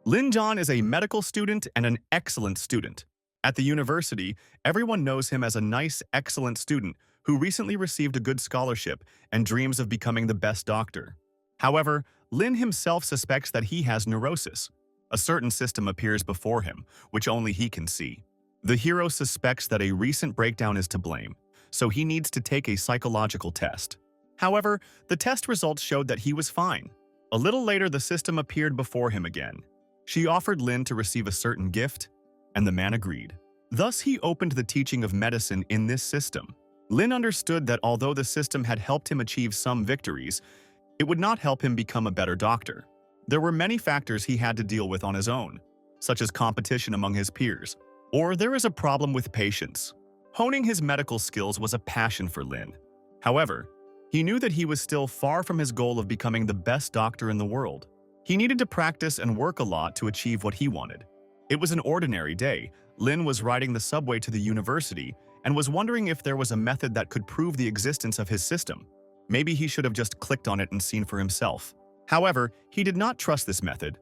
Lin John is a medical student and an excellent student. At the university, everyone knows him as a nice, excellent student who recently received a good scholarship and dreams of becoming the best doctor. However, Lin himself suspects that he has neurosis. A certain system appears before him, which only he can see. The hero suspects that a recent breakdown is to blame, so he needs to take a psychological test. However, the test results showed that he was fine. A little later, the system appeared before him again. She offered Lin to receive a certain gift, and the man agreed. Thus, he opened the teaching of medicine in this system. Lin understood that although the system had helped him achieve some victories, it would not help him become a better doctor. There were many factors he had to deal with on his own, such as competition among his peers, or there is a problem with patience. Honing his medical skills was a passion for Lin. However, he knew that he was still far from his goal of becoming the best doctor in the world. He needed to practice and work a lot to achieve what he wanted. It was an ordinary day. Lin was riding the subway to the university and was wondering if there was a method that could prove the existence of his system. Maybe he should have just clicked on it and seen for himself. However, he did not trust this method.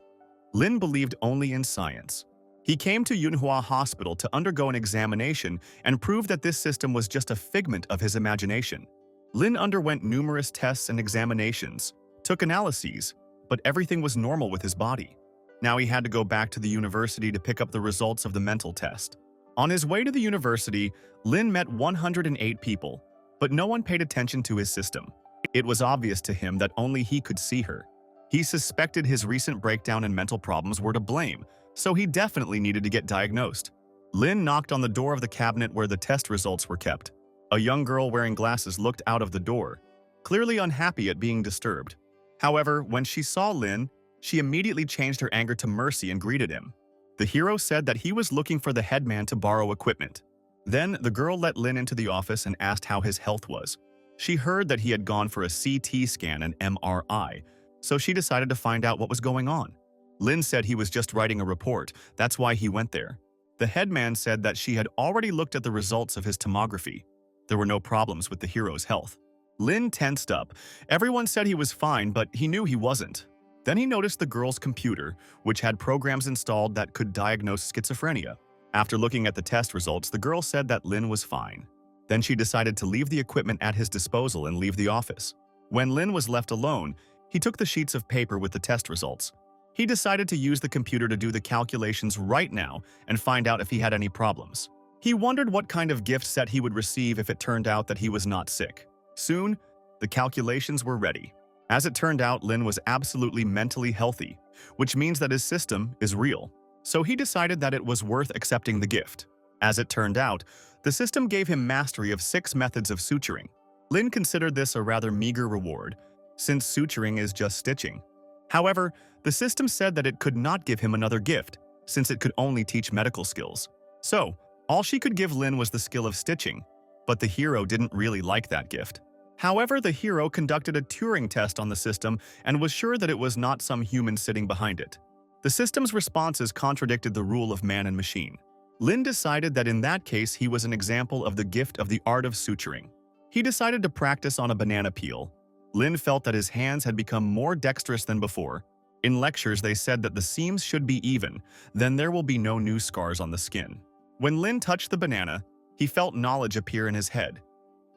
Lin believed only in science. He came to Manhwa Hospital to undergo an examination and prove that this system was just a figment of his imagination. Lin underwent numerous tests and examinations, took analyses, but everything was normal with his body. Now he had to go back to the university to pick up the results of the mental test. On his way to the university, Lin met 108 people, but no one paid attention to his system. It was obvious to him that only he could see her. He suspected his recent breakdown and mental problems were to blame, so he definitely needed to get diagnosed. Lin knocked on the door of the cabinet where the test results were kept. A young girl wearing glasses looked out of the door, clearly unhappy at being disturbed. However, when she saw Lin, she immediately changed her anger to mercy and greeted him. The hero said that he was looking for the headman to borrow equipment. Then, the girl let Lin into the office and asked how his health was. She heard that he had gone for a CT scan and MRI, so she decided to find out what was going on. Lin said he was just writing a report, that's why he went there. The headman said that she had already looked at the results of his tomography. There were no problems with the hero's health. Lin tensed up. Everyone said he was fine, but he knew he wasn't. Then he noticed the girl's computer, which had programs installed that could diagnose schizophrenia. After looking at the test results, the girl said that Lin was fine. Then she decided to leave the equipment at his disposal and leave the office. When Lin was left alone, he took the sheets of paper with the test results. He decided to use the computer to do the calculations right now and find out if he had any problems. He wondered what kind of gift set he would receive if it turned out that he was not sick. Soon, the calculations were ready. As it turned out, Lin was absolutely mentally healthy, which means that his system is real. So he decided that it was worth accepting the gift. As it turned out, the system gave him mastery of 6 methods of suturing. Lin considered this a rather meager reward, since suturing is just stitching. However, the system said that it could not give him another gift, since it could only teach medical skills. So, all she could give Lin was the skill of stitching, but the hero didn't really like that gift. However, the hero conducted a Turing test on the system and was sure that it was not some human sitting behind it. The system's responses contradicted the rule of man and machine. Lin decided that in that case he was an example of the gift of the art of suturing. He decided to practice on a banana peel. Lin felt that his hands had become more dexterous than before. In lectures, they said that the seams should be even, then there will be no new scars on the skin. When Lin touched the banana, he felt knowledge appear in his head.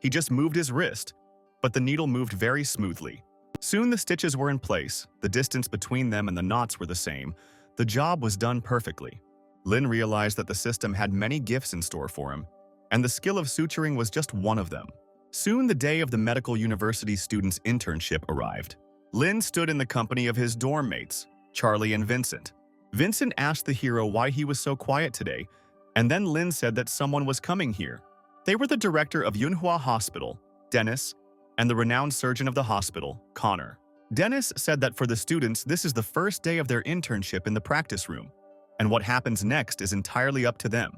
He just moved his wrist, but the needle moved very smoothly. Soon the stitches were in place, the distance between them and the knots were the same. The job was done perfectly. Lin realized that the system had many gifts in store for him, and the skill of suturing was just one of them. Soon the day of the medical university student's internship arrived. Lin stood in the company of his dorm mates, Charlie and Vincent. Vincent asked the hero why he was so quiet today, and then Lin said that someone was coming here. They were the director of Manhua Hospital, Dennis, and the renowned surgeon of the hospital, Connor. Dennis said that for the students, this is the first day of their internship in the practice room, and what happens next is entirely up to them.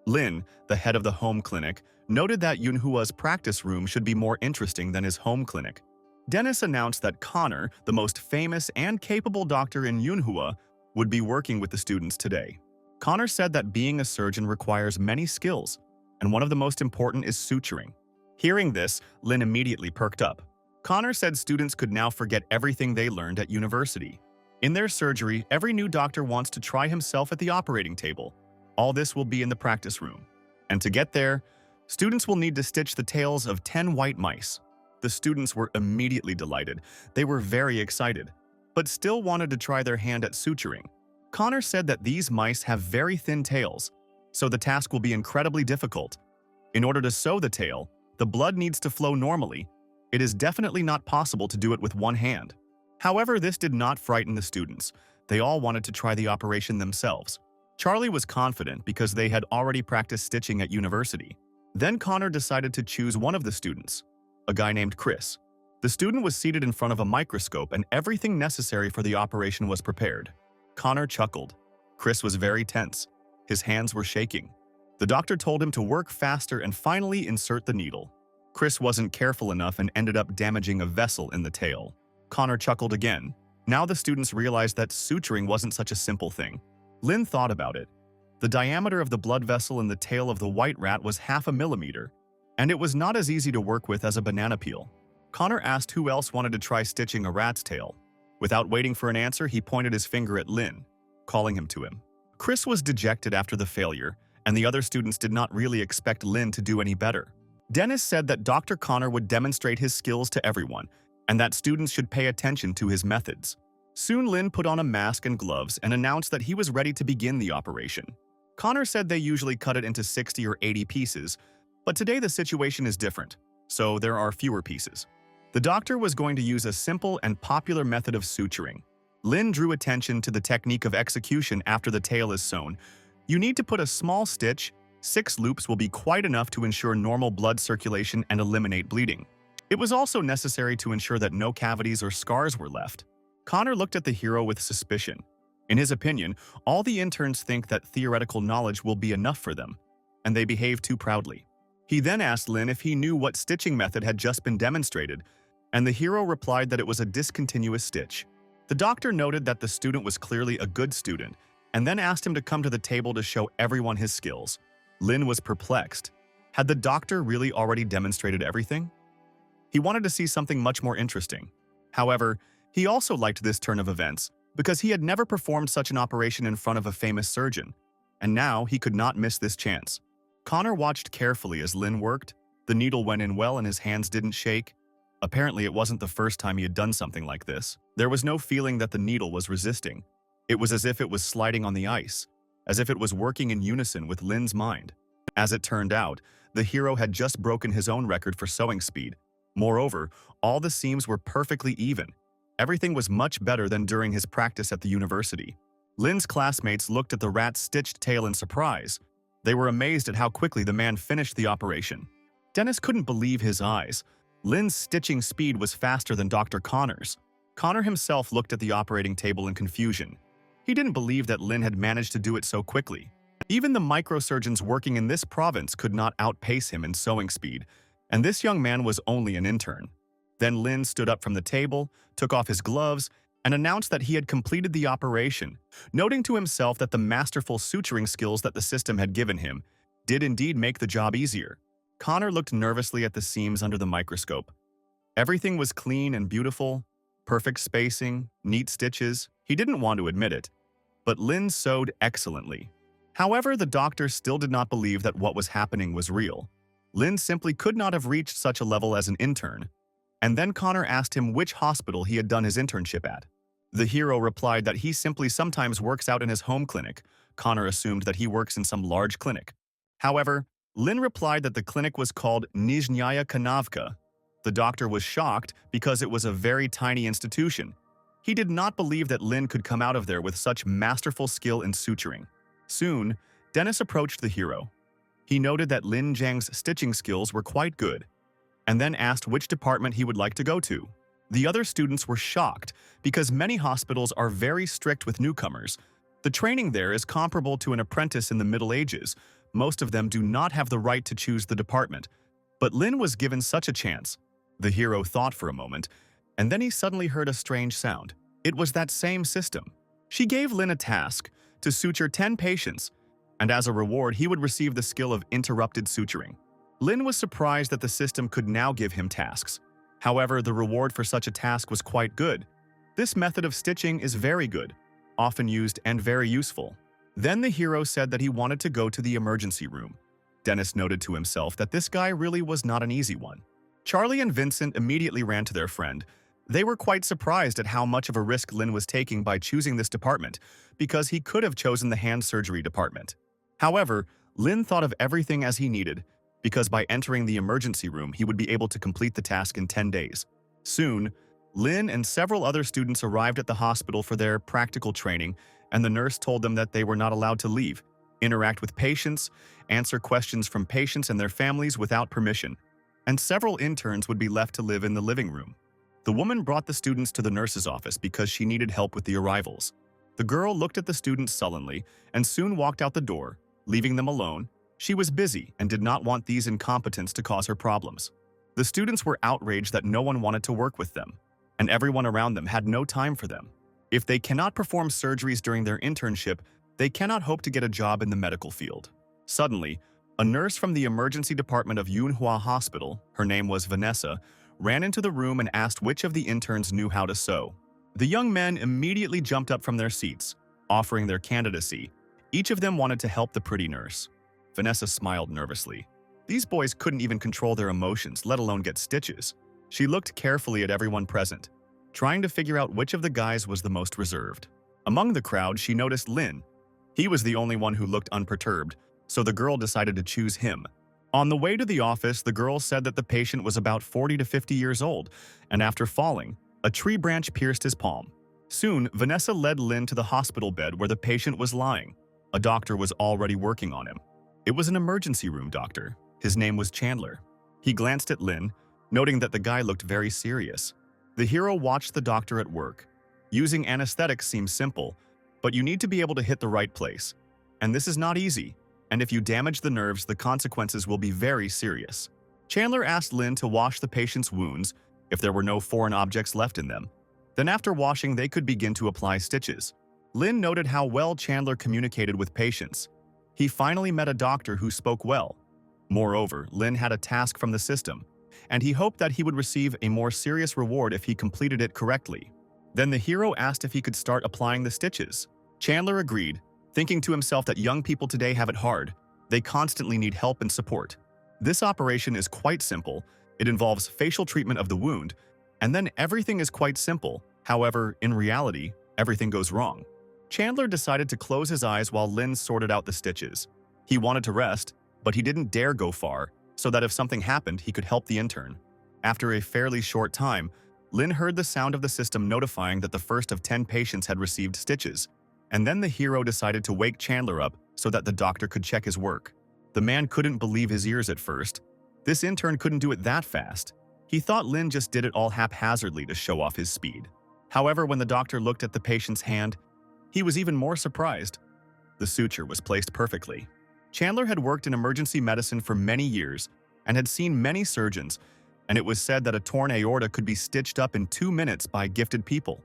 Lin, the head of the home clinic, noted that Yunhua's practice room should be more interesting than his home clinic. Dennis announced that Connor, the most famous and capable doctor in Yunhua, would be working with the students today. Connor said that being a surgeon requires many skills, and one of the most important is suturing. Hearing this, Lin immediately perked up. Connor said students could now forget everything they learned at university. In their surgery, every new doctor wants to try himself at the operating table. All this will be in the practice room. And to get there, students will need to stitch the tails of 10 white mice. The students were immediately delighted. They were very excited, but still wanted to try their hand at suturing. Connor said that these mice have very thin tails, so the task will be incredibly difficult. In order to sew the tail, the blood needs to flow normally. It is definitely not possible to do it with one hand. However, this did not frighten the students. They all wanted to try the operation themselves. Charlie was confident because they had already practiced stitching at university. Then Connor decided to choose one of the students, a guy named Chris. The student was seated in front of a microscope and everything necessary for the operation was prepared. Connor chuckled. Chris was very tense. His hands were shaking. The doctor told him to work faster and finally insert the needle. Chris wasn't careful enough and ended up damaging a vessel in the tail. Connor chuckled again. Now the students realized that suturing wasn't such a simple thing. Lynn thought about it. The diameter of the blood vessel in the tail of the white rat was 0.5 millimeter, and it was not as easy to work with as a banana peel. Connor asked who else wanted to try stitching a rat's tail. Without waiting for an answer, he pointed his finger at Lynn, calling him to him. Chris was dejected after the failure, and the other students did not really expect Lynn to do any better. Dennis said that Dr. Connor would demonstrate his skills to everyone, and that students should pay attention to his methods. Soon Lynn put on a mask and gloves and announced that he was ready to begin the operation. Connor said they usually cut it into 60 or 80 pieces, but today the situation is different, so there are fewer pieces. The doctor was going to use a simple and popular method of suturing. Lynn drew attention to the technique of execution after the tail is sewn. You need to put a small stitch. 6 loops will be quite enough to ensure normal blood circulation and eliminate bleeding. It was also necessary to ensure that no cavities or scars were left. Connor looked at the hero with suspicion. In his opinion, all the interns think that theoretical knowledge will be enough for them, and they behave too proudly. He then asked Lynn if he knew what stitching method had just been demonstrated, and the hero replied that it was a discontinuous stitch. The doctor noted that the student was clearly a good student, and then asked him to come to the table to show everyone his skills. Lynn was perplexed. Had the doctor really already demonstrated everything? He wanted to see something much more interesting. However, he also liked this turn of events because he had never performed such an operation in front of a famous surgeon, and now he could not miss this chance. Connor watched carefully as Lynn worked. The needle went in well and his hands didn't shake. Apparently, it wasn't the first time he had done something like this. There was no feeling that the needle was resisting. It was as if it was sliding on the ice, as if it was working in unison with Lynn's mind. As it turned out, the hero had just broken his own record for sewing speed. Moreover, all the seams were perfectly even. Everything was much better than during his practice at the university. Lynn's classmates looked at the rat's stitched tail in surprise. They were amazed at how quickly the man finished the operation. Dennis couldn't believe his eyes. Lynn's stitching speed was faster than Dr. Connor's. Connor himself looked at the operating table in confusion. He didn't believe that Lynn had managed to do it so quickly. Even the microsurgeons working in this province could not outpace him in sewing speed, and this young man was only an intern. Then Lynn stood up from the table, took off his gloves, and announced that he had completed the operation, noting to himself that the masterful suturing skills that the system had given him did indeed make the job easier. Connor looked nervously at the seams under the microscope. Everything was clean and beautiful, perfect spacing, neat stitches. He didn't want to admit it, but Lynn sewed excellently. However, the doctor still did not believe that what was happening was real. Lynn simply could not have reached such a level as an intern. And then Connor asked him which hospital he had done his internship at. The hero replied that he simply sometimes works out in his home clinic. Connor assumed that he works in some large clinic. However, Lynn replied that the clinic was called Nizhnaya Kanavka. The doctor was shocked because it was a very tiny institution. He did not believe that Lynn could come out of there with such masterful skill in suturing. Soon, Dennis approached the hero. He noted that Lin Jiang's stitching skills were quite good, and then asked which department he would like to go to. The other students were shocked because many hospitals are very strict with newcomers. The training there is comparable to an apprentice in the Middle Ages. Most of them do not have the right to choose the department, but Lin was given such a chance. The hero thought for a moment, and then he suddenly heard a strange sound. It was that same system. She gave Lin a task to suture 10 patients, and as a reward, he would receive the skill of interrupted suturing. Lin was surprised that the system could now give him tasks. However, the reward for such a task was quite good. This method of stitching is very good, often used and very useful. Then the hero said that he wanted to go to the emergency room. Dennis noted to himself that this guy really was not an easy one. Charlie and Vincent immediately ran to their friend. They were quite surprised at how much of a risk Lin was taking by choosing this department, because he could have chosen the hand surgery department. However, Lin thought of everything as he needed, because by entering the emergency room, he would be able to complete the task in 10 days. Soon, Lin and several other students arrived at the hospital for their practical training, and the nurse told them that they were not allowed to leave, interact with patients, answer questions from patients and their families without permission, and several interns would be left to live in the living room. The woman brought the students to the nurse's office because she needed help with the arrivals. The girl looked at the students sullenly and soon walked out the door, leaving them alone. She was busy and did not want these incompetents to cause her problems. The students were outraged that no one wanted to work with them, and everyone around them had no time for them. If they cannot perform surgeries during their internship, they cannot hope to get a job in the medical field. Suddenly, a nurse from the emergency department of Manhwa Hospital, her name was Vanessa, ran into the room and asked which of the interns knew how to sew. The young men immediately jumped up from their seats, offering their candidacy. Each of them wanted to help the pretty nurse. Vanessa smiled nervously. These boys couldn't even control their emotions, let alone get stitches. She looked carefully at everyone present, trying to figure out which of the guys was the most reserved. Among the crowd, she noticed Lin. He was the only one who looked unperturbed, so the girl decided to choose him. On the way to the office, the girl said that the patient was about 40 to 50 years old, and after falling, a tree branch pierced his palm. Soon, Vanessa led Lin to the hospital bed where the patient was lying. A doctor was already working on him. It was an emergency room doctor. His name was Chandler. He glanced at Lin, noting that the guy looked very serious. The hero watched the doctor at work. Using anesthetics seems simple, but you need to be able to hit the right place. And this is not easy. And if you damage the nerves, the consequences will be very serious. Chandler asked Lin to wash the patient's wounds if there were no foreign objects left in them. Then after washing, they could begin to apply stitches. Lin noted how well Chandler communicated with patients. He finally met a doctor who spoke well. Moreover, Lin had a task from the system, and he hoped that he would receive a more serious reward if he completed it correctly. Then the hero asked if he could start applying the stitches. Chandler agreed, thinking to himself that young people today have it hard. They constantly need help and support. This operation is quite simple. It involves facial treatment of the wound, and then everything is quite simple. However, in reality, everything goes wrong. Chandler decided to close his eyes while Lin sorted out the stitches. He wanted to rest, but he didn't dare go far, so that if something happened, he could help the intern. After a fairly short time, Lin heard the sound of the system notifying that the first of 10 patients had received stitches. And then the hero decided to wake Chandler up so that the doctor could check his work. The man couldn't believe his ears at first. This intern couldn't do it that fast. He thought Lin just did it all haphazardly to show off his speed. However, when the doctor looked at the patient's hand, he was even more surprised. The suture was placed perfectly. Chandler had worked in emergency medicine for many years and had seen many surgeons, and it was said that a torn aorta could be stitched up in 2 minutes by gifted people.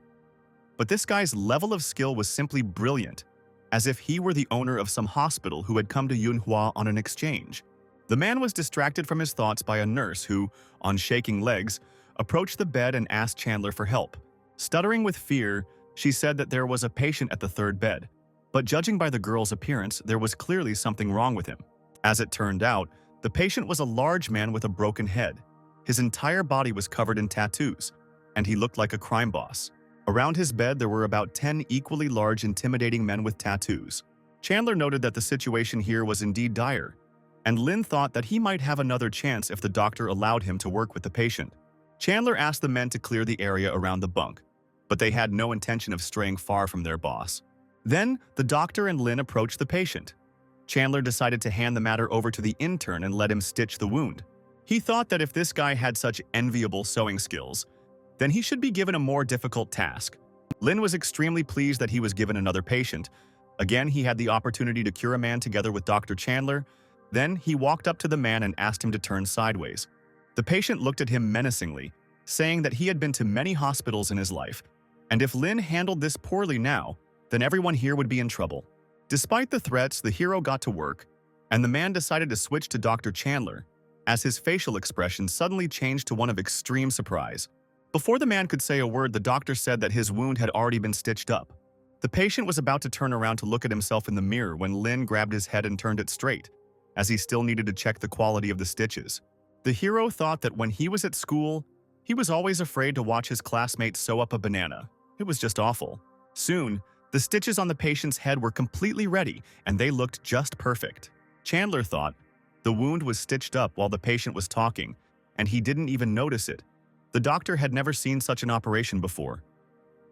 But this guy's level of skill was simply brilliant, as if he were the owner of some hospital who had come to Manhua on an exchange. The man was distracted from his thoughts by a nurse who, on shaking legs, approached the bed and asked Chandler for help. Stuttering with fear, she said that there was a patient at the third bed, but judging by the girl's appearance, there was clearly something wrong with him. As it turned out, the patient was a large man with a broken head. His entire body was covered in tattoos, and he looked like a crime boss. Around his bed, there were about 10 equally large, intimidating men with tattoos. Chandler noted that the situation here was indeed dire, and Lin thought that he might have another chance if the doctor allowed him to work with the patient. Chandler asked the men to clear the area around the bunk, but they had no intention of straying far from their boss. Then, the doctor and Lin approached the patient. Chandler decided to hand the matter over to the intern and let him stitch the wound. He thought that if this guy had such enviable sewing skills, then he should be given a more difficult task. Lin was extremely pleased that he was given another patient. Again, he had the opportunity to cure a man together with Dr. Chandler. Then, he walked up to the man and asked him to turn sideways. The patient looked at him menacingly, saying that he had been to many hospitals in his life, and if Lin handled this poorly now, then everyone here would be in trouble. Despite the threats, the hero got to work, and the man decided to switch to Dr. Chandler, as his facial expression suddenly changed to one of extreme surprise. Before the man could say a word, the doctor said that his wound had already been stitched up. The patient was about to turn around to look at himself in the mirror when Lin grabbed his head and turned it straight, as he still needed to check the quality of the stitches. The hero thought that when he was at school, he was always afraid to watch his classmates sew up a banana. It was just awful. Soon, the stitches on the patient's head were completely ready, and they looked just perfect. Chandler thought the wound was stitched up while the patient was talking, and he didn't even notice it. The doctor had never seen such an operation before.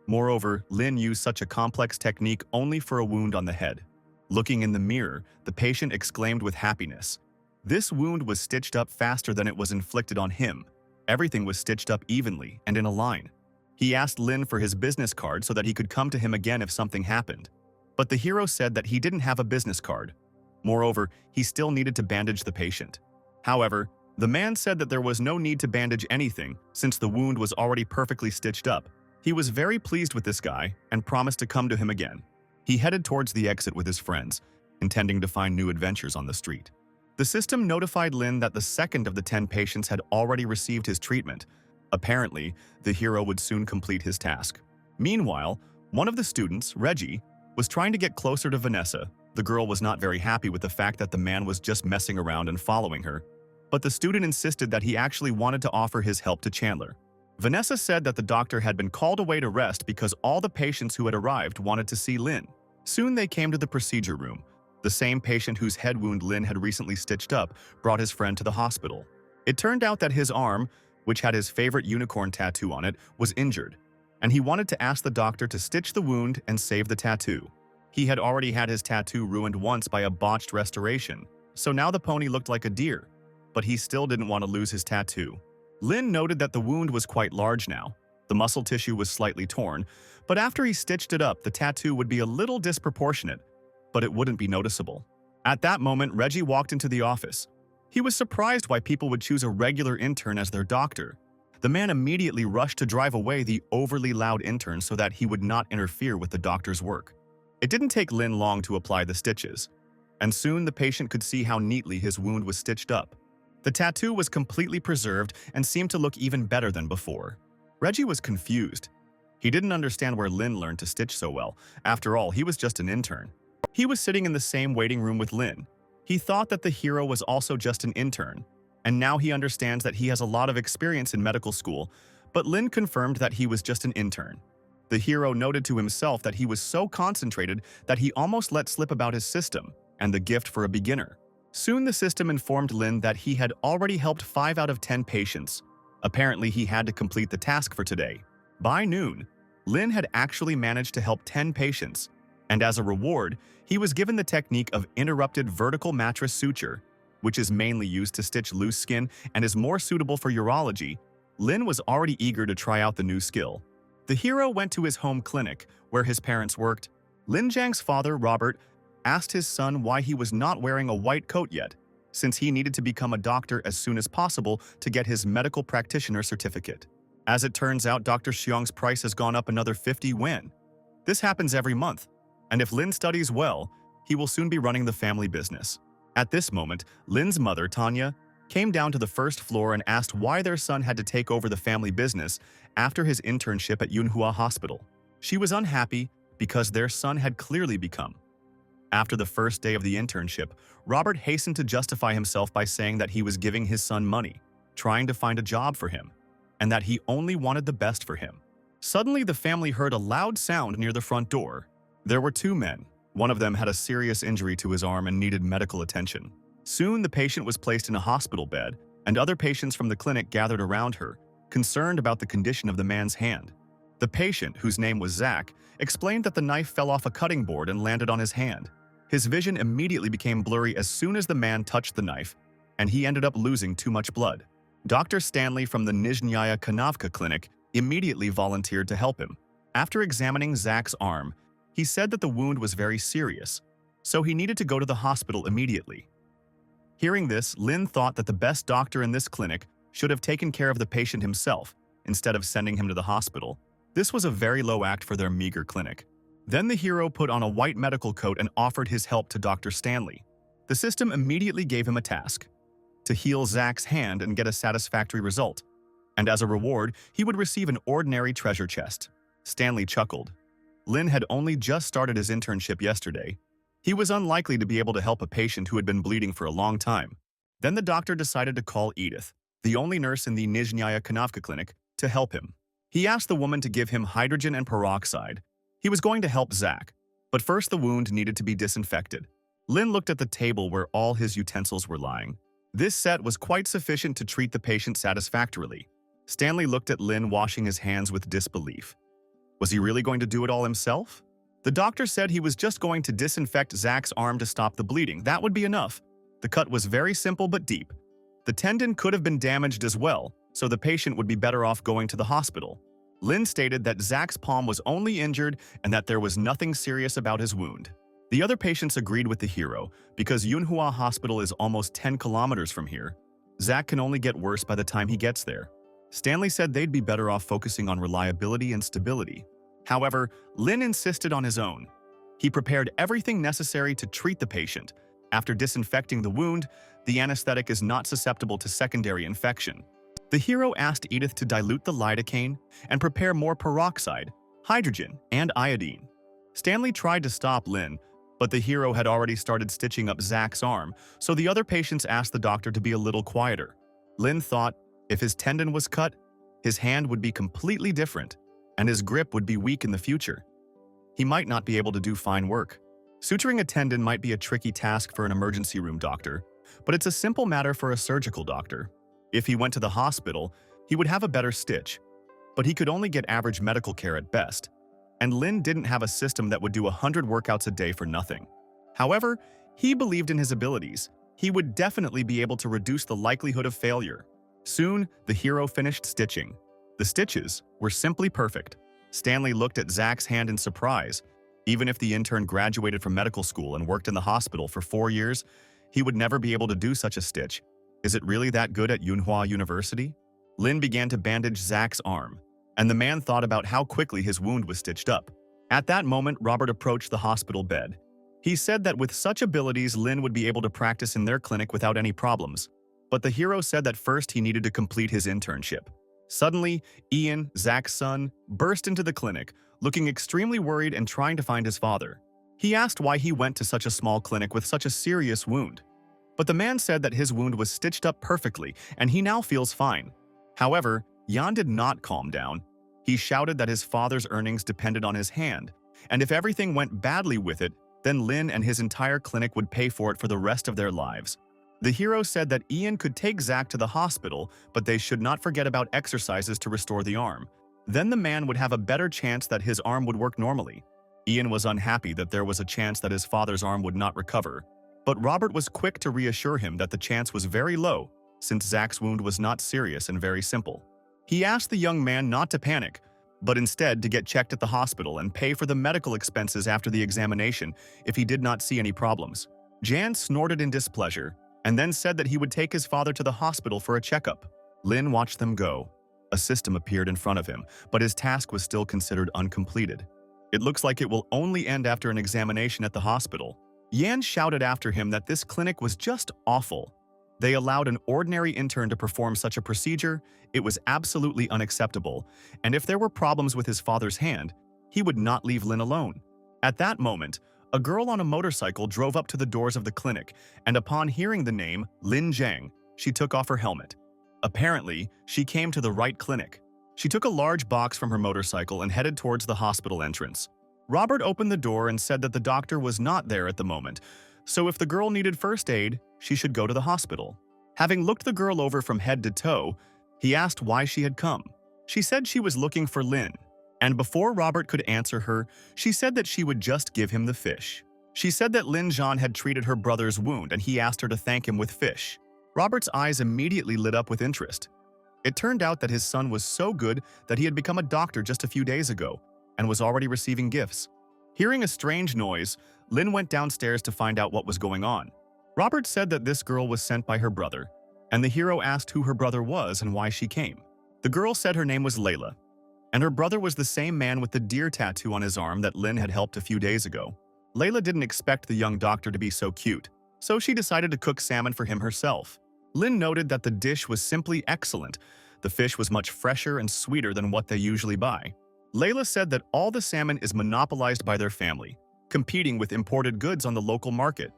Moreover, Lin used such a complex technique only for a wound on the head. Looking in the mirror, the patient exclaimed with happiness. This wound was stitched up faster than it was inflicted on him. Everything was stitched up evenly and in a line. He asked Lin for his business card so that he could come to him again if something happened. But the hero said that he didn't have a business card. Moreover, he still needed to bandage the patient. However, the man said that there was no need to bandage anything since the wound was already perfectly stitched up. He was very pleased with this guy and promised to come to him again. He headed towards the exit with his friends, intending to find new adventures on the street. The system notified Lin that the second of the 10 patients had already received his treatment. Apparently, the hero would soon complete his task. Meanwhile, one of the students, Reggie, was trying to get closer to Vanessa. The girl was not very happy with the fact that the man was just messing around and following her. But the student insisted that he actually wanted to offer his help to Chandler. Vanessa said that the doctor had been called away to rest because all the patients who had arrived wanted to see Lin. Soon they came to the procedure room. The same patient whose head wound Lin had recently stitched up brought his friend to the hospital. It turned out that his arm, which had his favorite unicorn tattoo on it, was injured, and he wanted to ask the doctor to stitch the wound and save the tattoo. He had already had his tattoo ruined once by a botched restoration, so now the pony looked like a deer, but he still didn't want to lose his tattoo. Lin noted that the wound was quite large now. The muscle tissue was slightly torn, but after he stitched it up, the tattoo would be a little disproportionate, but it wouldn't be noticeable. At that moment, Reggie walked into the office. He was surprised why people would choose a regular intern as their doctor. The man immediately rushed to drive away the overly loud intern so that he would not interfere with the doctor's work. It didn't take Lin long to apply the stitches, and soon the patient could see how neatly his wound was stitched up. The tattoo was completely preserved and seemed to look even better than before. Reggie was confused. He didn't understand where Lin learned to stitch so well. After all, he was just an intern. He was sitting in the same waiting room with Lin. He thought that the hero was also just an intern, and now he understands that he has a lot of experience in medical school, but Lin confirmed that he was just an intern. The hero noted to himself that he was so concentrated that he almost let slip about his system and the gift for a beginner. Soon the system informed Lin that he had already helped 5 out of 10 patients. Apparently, he had to complete the task for today. By noon, Lin had actually managed to help 10 patients, and as a reward, he was given the technique of interrupted vertical mattress suture, which is mainly used to stitch loose skin and is more suitable for urology. Lin was already eager to try out the new skill. The hero went to his home clinic, where his parents worked. Lin Jiang's father, Robert, asked his son why he was not wearing a white coat yet, since he needed to become a doctor as soon as possible to get his medical practitioner certificate. As it turns out, Dr. Xiong's price has gone up another 50 yuan. This happens every month, and if Lin studies well, he will soon be running the family business. At this moment, Lin's mother, Tanya, came down to the first floor and asked why their son had to take over the family business after his internship at Manhua Hospital. She was unhappy because their son had clearly become. After the first day of the internship, Robert hastened to justify himself by saying that he was giving his son money, trying to find a job for him, and that he only wanted the best for him. Suddenly, the family heard a loud sound near the front door. There were 2 men. One of them had a serious injury to his arm and needed medical attention. Soon, the patient was placed in a hospital bed, and other patients from the clinic gathered around her, concerned about the condition of the man's hand. The patient, whose name was Zach, explained that the knife fell off a cutting board and landed on his hand. His vision immediately became blurry as soon as the man touched the knife, and he ended up losing too much blood. Dr. Stanley from the Nizhnyaya Kanavka clinic immediately volunteered to help him. After examining Zach's arm, he said that the wound was very serious, so he needed to go to the hospital immediately. Hearing this, Lin thought that the best doctor in this clinic should have taken care of the patient himself instead of sending him to the hospital. This was a very low act for their meager clinic. Then the hero put on a white medical coat and offered his help to Dr. Stanley. The system immediately gave him a task: to heal Zach's hand and get a satisfactory result. and as a reward, he would receive an ordinary treasure chest. Stanley chuckled. Lin had only just started his internship yesterday. He was unlikely to be able to help a patient who had been bleeding for a long time. Then the doctor decided to call Edith, the only nurse in the Nizhnaya Kanavka clinic, to help him. He asked the woman to give him hydrogen and peroxide. He was going to help Zach, but first the wound needed to be disinfected. Lin looked at the table where all his utensils were lying. This set was quite sufficient to treat the patient satisfactorily. Stanley looked at Lin washing his hands with disbelief. Was he really going to do it all himself? The doctor said he was just going to disinfect Zach's arm to stop the bleeding. That would be enough. The cut was very simple but deep. The tendon could have been damaged as well, so the patient would be better off going to the hospital. Lin stated that Zach's palm was only injured and that there was nothing serious about his wound. The other patients agreed with the hero, because Manhua Hospital is almost 10 kilometers from here. Zach can only get worse by the time he gets there. Stanley said they'd be better off focusing on reliability and stability. However, Lin insisted on his own. He prepared everything necessary to treat the patient. After disinfecting the wound, the anesthetic is not susceptible to secondary infection. The hero asked Edith to dilute the lidocaine and prepare more peroxide, hydrogen, and iodine. Stanley tried to stop Lin, but the hero had already started stitching up Zach's arm, so the other patients asked the doctor to be a little quieter. Lin thought if his tendon was cut, his hand would be completely different, and his grip would be weak in the future. He might not be able to do fine work. Suturing a tendon might be a tricky task for an emergency room doctor, but it's a simple matter for a surgical doctor. If he went to the hospital, he would have a better stitch, but he could only get average medical care at best. And Lin didn't have a system that would do 100 workouts a day for nothing. However, he believed in his abilities. He would definitely be able to reduce the likelihood of failure. Soon, the hero finished stitching. The stitches were simply perfect. Stanley looked at Zach's hand in surprise. Even if the intern graduated from medical school and worked in the hospital for 4 years, he would never be able to do such a stitch. Is it really that good at Manhwa University? Lin began to bandage Zach's arm, and the man thought about how quickly his wound was stitched up. At that moment, Robert approached the hospital bed. He said that with such abilities, Lin would be able to practice in their clinic without any problems. But the hero said that first he needed to complete his internship. Suddenly, Ian, Zach's son, burst into the clinic, looking extremely worried and trying to find his father. He asked why he went to such a small clinic with such a serious wound. But the man said that his wound was stitched up perfectly and he now feels fine. However, Jan did not calm down. He shouted that his father's earnings depended on his hand, and if everything went badly with it, then Lin and his entire clinic would pay for it for the rest of their lives. The hero said that Ian could take Zach to the hospital, but they should not forget about exercises to restore the arm. Then the man would have a better chance that his arm would work normally. Ian was unhappy that there was a chance that his father's arm would not recover, but Robert was quick to reassure him that the chance was very low, since Zach's wound was not serious and very simple. He asked the young man not to panic, but instead to get checked at the hospital and pay for the medical expenses after the examination if he did not see any problems. Jan snorted in displeasure and then said that he would take his father to the hospital for a checkup. Lin watched them go. A system appeared in front of him, but his task was still considered uncompleted. It looks like it will only end after an examination at the hospital. Yan shouted after him that this clinic was just awful. They allowed an ordinary intern to perform such a procedure. It was absolutely unacceptable, and if there were problems with his father's hand, he would not leave Lin alone. At that moment, a girl on a motorcycle drove up to the doors of the clinic, and upon hearing the name Lin Zhang, she took off her helmet. Apparently, she came to the right clinic. She took a large box from her motorcycle and headed towards the hospital entrance. Robert opened the door and said that the doctor was not there at the moment, so if the girl needed first aid, she should go to the hospital. Having looked the girl over from head to toe, he asked why she had come. She said she was looking for Lin, and before Robert could answer her, she said that she would just give him the fish. She said that Lin Zhan had treated her brother's wound and he asked her to thank him with fish. Robert's eyes immediately lit up with interest. It turned out that his son was so good that he had become a doctor just a few days ago and was already receiving gifts. Hearing a strange noise, Lin went downstairs to find out what was going on. Robert said that this girl was sent by her brother, and the hero asked who her brother was and why she came. The girl said her name was Layla, and her brother was the same man with the deer tattoo on his arm that Lin had helped a few days ago. Layla didn't expect the young doctor to be so cute, so she decided to cook salmon for him herself. Lin noted that the dish was simply excellent. The fish was much fresher and sweeter than what they usually buy. Layla said that all the salmon is monopolized by their family, competing with imported goods on the local market.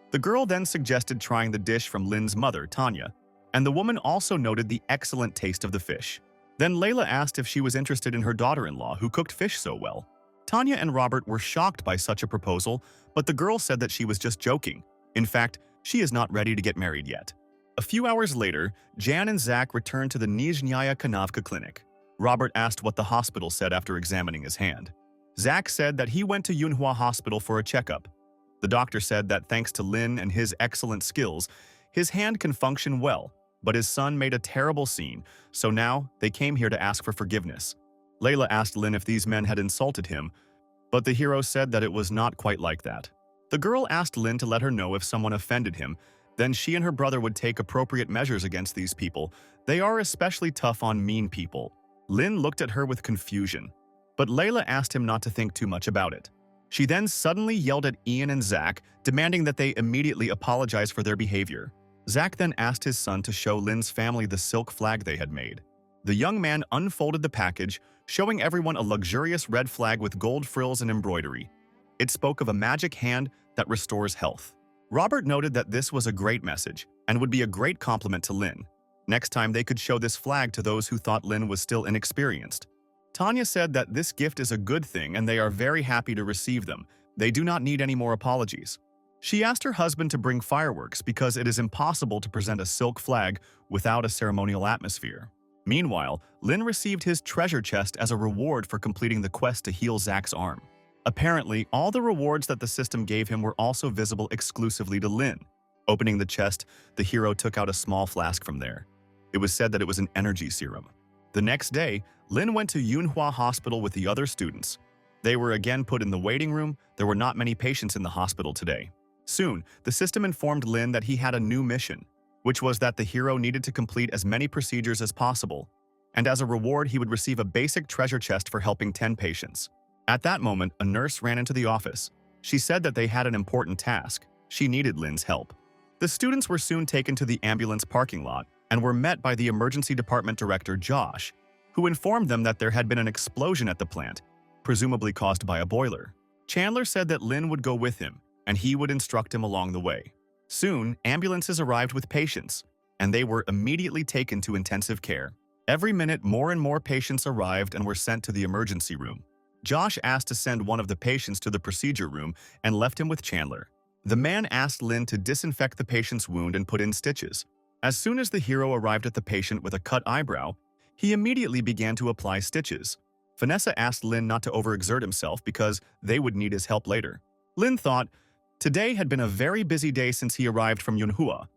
The girl then suggested trying the dish from Lynn's mother, Tanya, and the woman also noted the excellent taste of the fish. Then Layla asked if she was interested in her daughter-in-law who cooked fish so well. Tanya and Robert were shocked by such a proposal, but the girl said that she was just joking. In fact, she is not ready to get married yet. A few hours later, Jan and Zach returned to the Nizhnyaya Kanavka clinic. Robert asked what the hospital said after examining his hand. Zach said that he went to Manhwa Hospital for a checkup. The doctor said that thanks to Lin and his excellent skills, his hand can function well, but his son made a terrible scene, so now they came here to ask for forgiveness. Layla asked Lin if these men had insulted him, but the hero said that it was not quite like that. The girl asked Lin to let her know if someone offended him, then she and her brother would take appropriate measures against these people. They are especially tough on mean people. Lin looked at her with confusion, but Layla asked him not to think too much about it. She then suddenly yelled at Ian and Zach, demanding that they immediately apologize for their behavior. Zach then asked his son to show Lin's family the silk flag they had made. The young man unfolded the package, showing everyone a luxurious red flag with gold frills and embroidery. It spoke of a magic hand that restores health. Robert noted that this was a great message and would be a great compliment to Lin. Next time they could show this flag to those who thought Lin was still inexperienced. Tanya said that this gift is a good thing and they are very happy to receive them. They do not need any more apologies. She asked her husband to bring fireworks because it is impossible to present a silk flag without a ceremonial atmosphere. Meanwhile, Lin received his treasure chest as a reward for completing the quest to heal Zach's arm. Apparently, all the rewards that the system gave him were also visible exclusively to Lin. Opening the chest, the hero took out a small flask from there. It was said that it was an energy serum. The next day, Lin went to Yunhua Hospital with the other students. They were again put in the waiting room. There were not many patients in the hospital today. Soon, the system informed Lin that he had a new mission, which was that the hero needed to complete as many procedures as possible, and as a reward he would receive a basic treasure chest for helping 10 patients. At that moment, a nurse ran into the office. She said that they had an important task. She needed Lin's help. The students were soon taken to the ambulance parking lot and were met by the emergency department director, Josh, who informed them that there had been an explosion at the plant, presumably caused by a boiler. Chandler said that Lin would go with him, and he would instruct him along the way. Soon, ambulances arrived with patients, and they were immediately taken to intensive care. Every minute, more and more patients arrived and were sent to the emergency room. Josh asked to send one of the patients to the procedure room and left him with Chandler. The man asked Lin to disinfect the patient's wound and put in stitches. As soon as the hero arrived at the patient with a cut eyebrow, he immediately began to apply stitches. Vanessa asked Lin not to overexert himself because they would need his help later. Lin thought, today had been a very busy day since he arrived from Yunhua,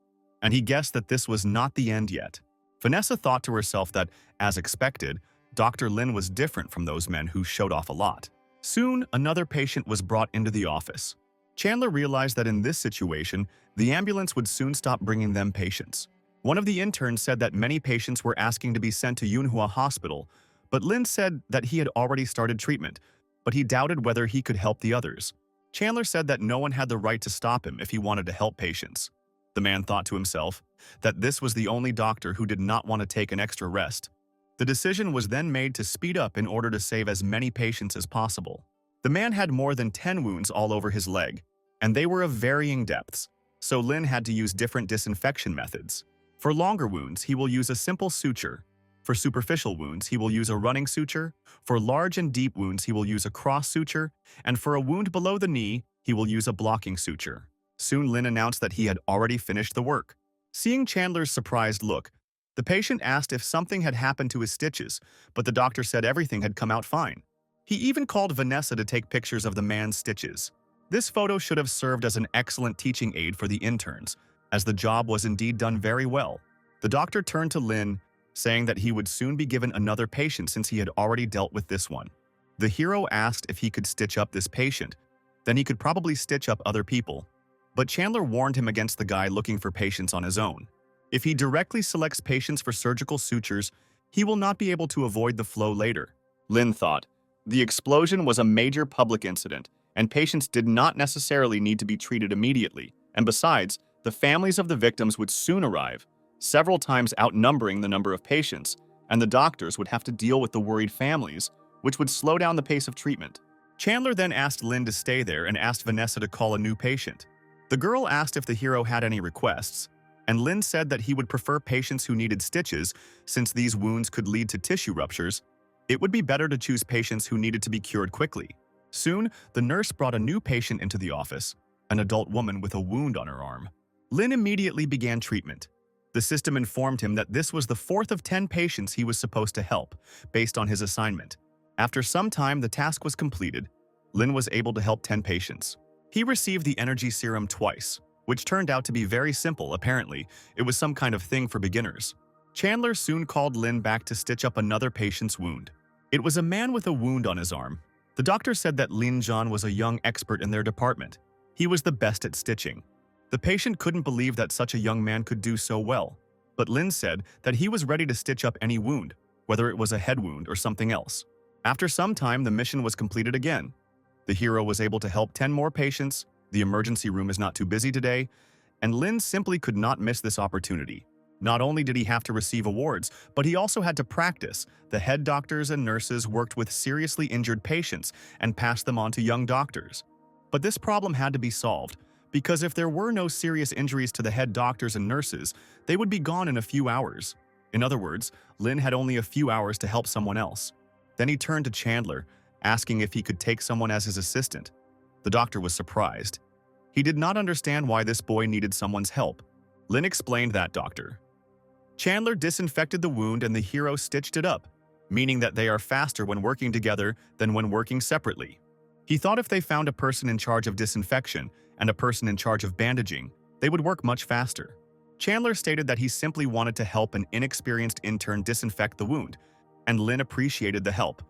and he guessed that this was not the end yet. Vanessa thought to herself that, as expected, Dr. Lin was different from those men who showed off a lot. Soon, another patient was brought into the office. Chandler realized that in this situation, the ambulance would soon stop bringing them patients. One of the interns said that many patients were asking to be sent to Yunhua Hospital, but Lin said that he had already started treatment, but he doubted whether he could help the others. Chandler said that no one had the right to stop him if he wanted to help patients. The man thought to himself that this was the only doctor who did not want to take an extra rest. The decision was then made to speed up in order to save as many patients as possible. The man had more than 10 wounds all over his leg, and they were of varying depths, so Lin had to use different disinfection methods. For longer wounds, he will use a simple suture. For superficial wounds, he will use a running suture. For large and deep wounds, he will use a cross suture. And for a wound below the knee, he will use a blocking suture. Soon Lin announced that he had already finished the work. Seeing Chandler's surprised look, the patient asked if something had happened to his stitches, but the doctor said everything had come out fine. He even called Vanessa to take pictures of the man's stitches. This photo should have served as an excellent teaching aid for the interns, as the job was indeed done very well. The doctor turned to Lin, saying that he would soon be given another patient since he had already dealt with this one. The hero asked if he could stitch up this patient, then he could probably stitch up other people. But Chandler warned him against the guy looking for patients on his own. If he directly selects patients for surgical sutures, he will not be able to avoid the flow later. Lin thought, the explosion was a major public incident, and patients did not necessarily need to be treated immediately, and besides, the families of the victims would soon arrive, several times outnumbering the number of patients, and the doctors would have to deal with the worried families, which would slow down the pace of treatment. Chandler then asked Lynn to stay there and asked Vanessa to call a new patient. The girl asked if the hero had any requests, and Lynn said that he would prefer patients who needed stitches since these wounds could lead to tissue ruptures. It would be better to choose patients who needed to be cured quickly. Soon, the nurse brought a new patient into the office, an adult woman with a wound on her arm. Lynn immediately began treatment. The system informed him that this was the fourth of 10 patients he was supposed to help, based on his assignment. After some time, the task was completed. Lynn was able to help 10 patients. He received the energy serum twice, which turned out to be very simple. Apparently, it was some kind of thing for beginners. Chandler soon called Lynn back to stitch up another patient's wound. It was a man with a wound on his arm. The doctor said that Lin John was a young expert in their department. He was the best at stitching. The patient couldn't believe that such a young man could do so well, but Lin said that he was ready to stitch up any wound, whether it was a head wound or something else. After some time, the mission was completed again. The hero was able to help 10 more patients, the emergency room is not too busy today, and Lin simply could not miss this opportunity. Not only did he have to receive awards, but he also had to practice. The head doctors and nurses worked with seriously injured patients and passed them on to young doctors. But this problem had to be solved, because if there were no serious injuries to the head doctors and nurses, they would be gone in a few hours. In other words, Lin had only a few hours to help someone else. Then he turned to Chandler, asking if he could take someone as his assistant. The doctor was surprised. He did not understand why this boy needed someone's help. Lin explained that, Doctor. Chandler disinfected the wound and the hero stitched it up, meaning that they are faster when working together than when working separately. He thought if they found a person in charge of disinfection and a person in charge of bandaging, they would work much faster. Chandler stated that he simply wanted to help an inexperienced intern disinfect the wound, and Lin appreciated the help.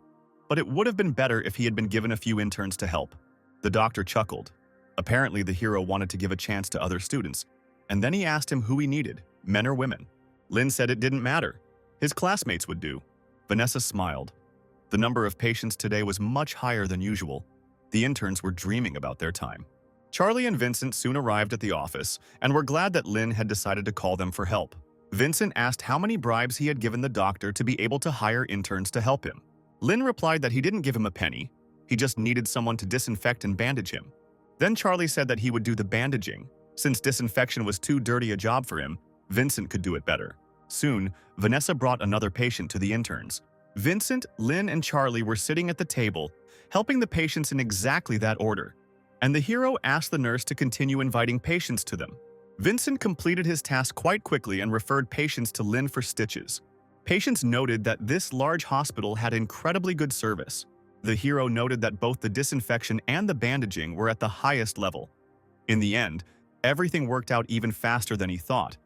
But it would have been better if he had been given a few interns to help. The doctor chuckled. Apparently, the hero wanted to give a chance to other students, and then he asked him who he needed, men or women. Lin said it didn't matter. His classmates would do. Vanessa smiled. The number of patients today was much higher than usual. The interns were dreaming about their time. Charlie and Vincent soon arrived at the office and were glad that Lin had decided to call them for help. Vincent asked how many bribes he had given the doctor to be able to hire interns to help him. Lin replied that he didn't give him a penny. He just needed someone to disinfect and bandage him. Then Charlie said that he would do the bandaging. Since disinfection was too dirty a job for him, Vincent could do it better. Soon, Vanessa brought another patient to the interns. Vincent, Lin, and Charlie were sitting at the table, helping the patients in exactly that order. And the hero asked the nurse to continue inviting patients to them. Vincent completed his task quite quickly and referred patients to Lin for stitches. Patients noted that this large hospital had incredibly good service. The hero noted that both the disinfection and the bandaging were at the highest level. In the end, everything worked out even faster than he thought.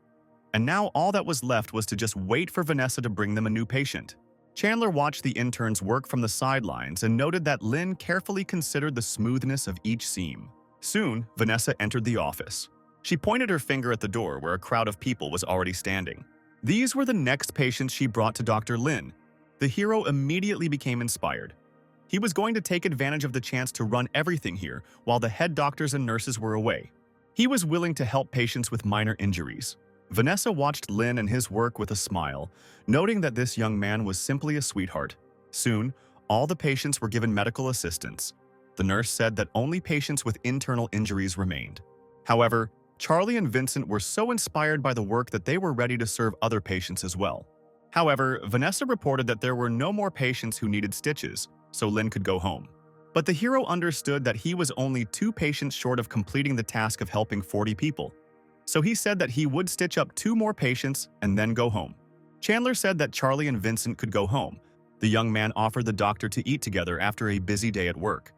And now all that was left was to just wait for Vanessa to bring them a new patient. Chandler watched the interns work from the sidelines and noted that Lin carefully considered the smoothness of each seam. Soon, Vanessa entered the office. She pointed her finger at the door where a crowd of people was already standing. These were the next patients she brought to Dr. Lin. The hero immediately became inspired. He was going to take advantage of the chance to run everything here while the head doctors and nurses were away. He was willing to help patients with minor injuries. Vanessa watched Lin and his work with a smile, noting that this young man was simply a sweetheart. Soon, all the patients were given medical assistance. The nurse said that only patients with internal injuries remained. However, Charlie and Vincent were so inspired by the work that they were ready to serve other patients as well. However, Vanessa reported that there were no more patients who needed stitches, so Lin could go home. But the hero understood that he was only 2 patients short of completing the task of helping 40 people. So he said that he would stitch up 2 more patients and then go home. Chandler said that Charlie and Vincent could go home. The young man offered the doctor to eat together after a busy day at work.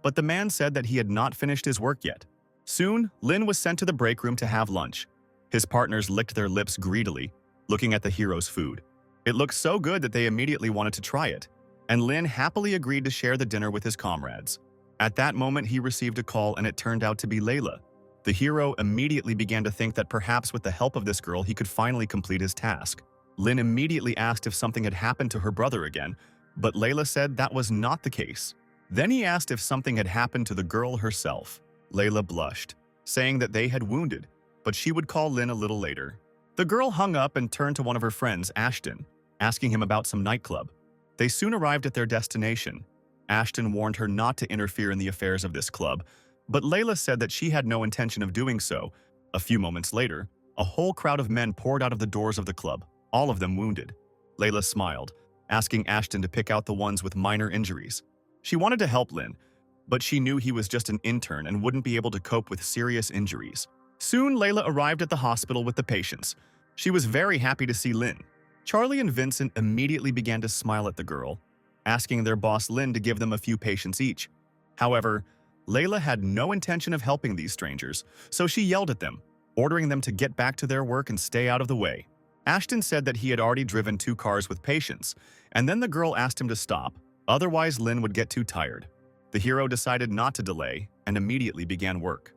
But the man said that he had not finished his work yet. Soon, Lin was sent to the break room to have lunch. His partners licked their lips greedily, looking at the hero's food. It looked so good that they immediately wanted to try it, and Lin happily agreed to share the dinner with his comrades. At that moment, he received a call and it turned out to be Layla. The hero immediately began to think that perhaps with the help of this girl he could finally complete his task. Lin immediately asked if something had happened to her brother again, but Layla said that was not the case. Then he asked if something had happened to the girl herself. Layla blushed, saying that they had wounded, but she would call Lin a little later. The girl hung up and turned to one of her friends, Ashton. asking him about some nightclub. They soon arrived at their destination. Ashton warned her not to interfere in the affairs of this club, but Layla said that she had no intention of doing so. A few moments later, a whole crowd of men poured out of the doors of the club, all of them wounded. Layla smiled, asking Ashton to pick out the ones with minor injuries. She wanted to help Lin, but she knew he was just an intern and wouldn't be able to cope with serious injuries. Soon, Layla arrived at the hospital with the patients. She was very happy to see Lin. Charlie and Vincent immediately began to smile at the girl, asking their boss Lin to give them a few patients each. However, Layla had no intention of helping these strangers, so she yelled at them, ordering them to get back to their work and stay out of the way. Ashton said that he had already driven 2 cars with patients, and then the girl asked him to stop, otherwise Lin would get too tired. The hero decided not to delay and immediately began work.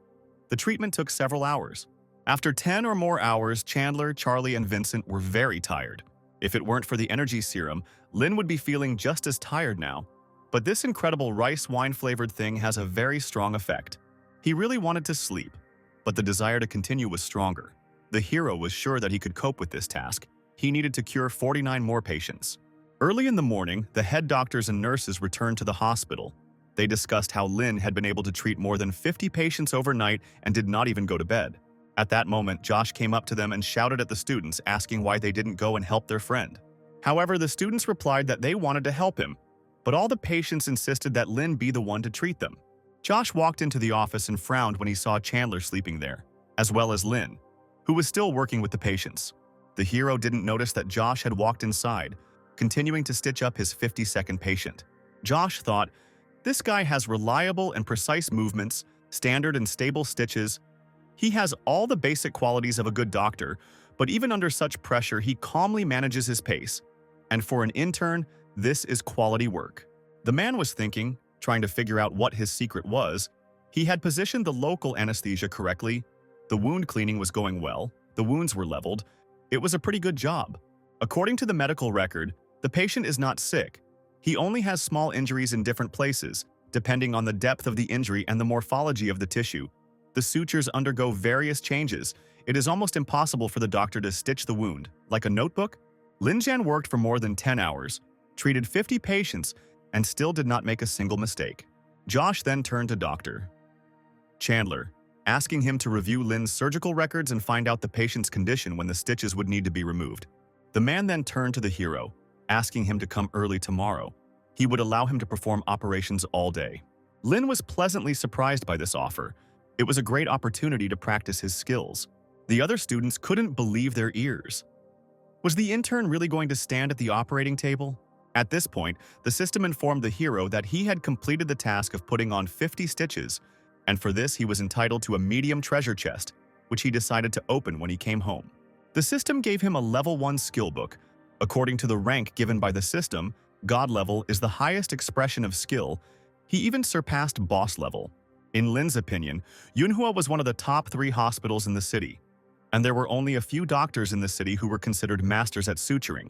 The treatment took several hours. After 10 or more hours, Chandler, Charlie, and Vincent were very tired. If it weren't for the energy serum, Lin would be feeling just as tired now. But this incredible rice wine-flavored thing has a very strong effect. He really wanted to sleep, but the desire to continue was stronger. The hero was sure that he could cope with this task. He needed to cure 49 more patients. Early in the morning, the head doctors and nurses returned to the hospital. They discussed how Lin had been able to treat more than 50 patients overnight and did not even go to bed. At that moment, Josh came up to them and shouted at the students, asking why they didn't go and help their friend. However, the students replied that they wanted to help him, but all the patients insisted that Lin be the one to treat them. Josh walked into the office and frowned when he saw Chandler sleeping there, as well as Lin, who was still working with the patients. The hero didn't notice that Josh had walked inside, continuing to stitch up his 52nd patient. Josh thought, "This guy has reliable and precise movements, standard and stable stitches. He has all the basic qualities of a good doctor, but even under such pressure, he calmly manages his pace. And for an intern, this is quality work." The man was thinking, trying to figure out what his secret was. He had positioned the local anesthesia correctly. The wound cleaning was going well. The wounds were leveled. It was a pretty good job. According to the medical record, the patient is not sick. He only has small injuries in different places, depending on the depth of the injury and the morphology of the tissue. The sutures undergo various changes. It is almost impossible for the doctor to stitch the wound, like a notebook. Lin Jian worked for more than 10 hours, treated 50 patients, and still did not make a single mistake. Josh then turned to Dr. Chandler, asking him to review Lin's surgical records and find out the patient's condition when the stitches would need to be removed. The man then turned to the hero, asking him to come early tomorrow. He would allow him to perform operations all day. Lin was pleasantly surprised by this offer. It was a great opportunity to practice his skills. The other students couldn't believe their ears. Was the intern really going to stand at the operating table? At this point, the system informed the hero that he had completed the task of putting on 50 stitches, and for this he was entitled to a medium treasure chest, which he decided to open when he came home. The system gave him a level 1 skill book. According to the rank given by the system, God level is the highest expression of skill. He even surpassed boss level. In Lin's opinion, MANHUA was one of the top 3 hospitals in the city, and there were only a few doctors in the city who were considered masters at suturing.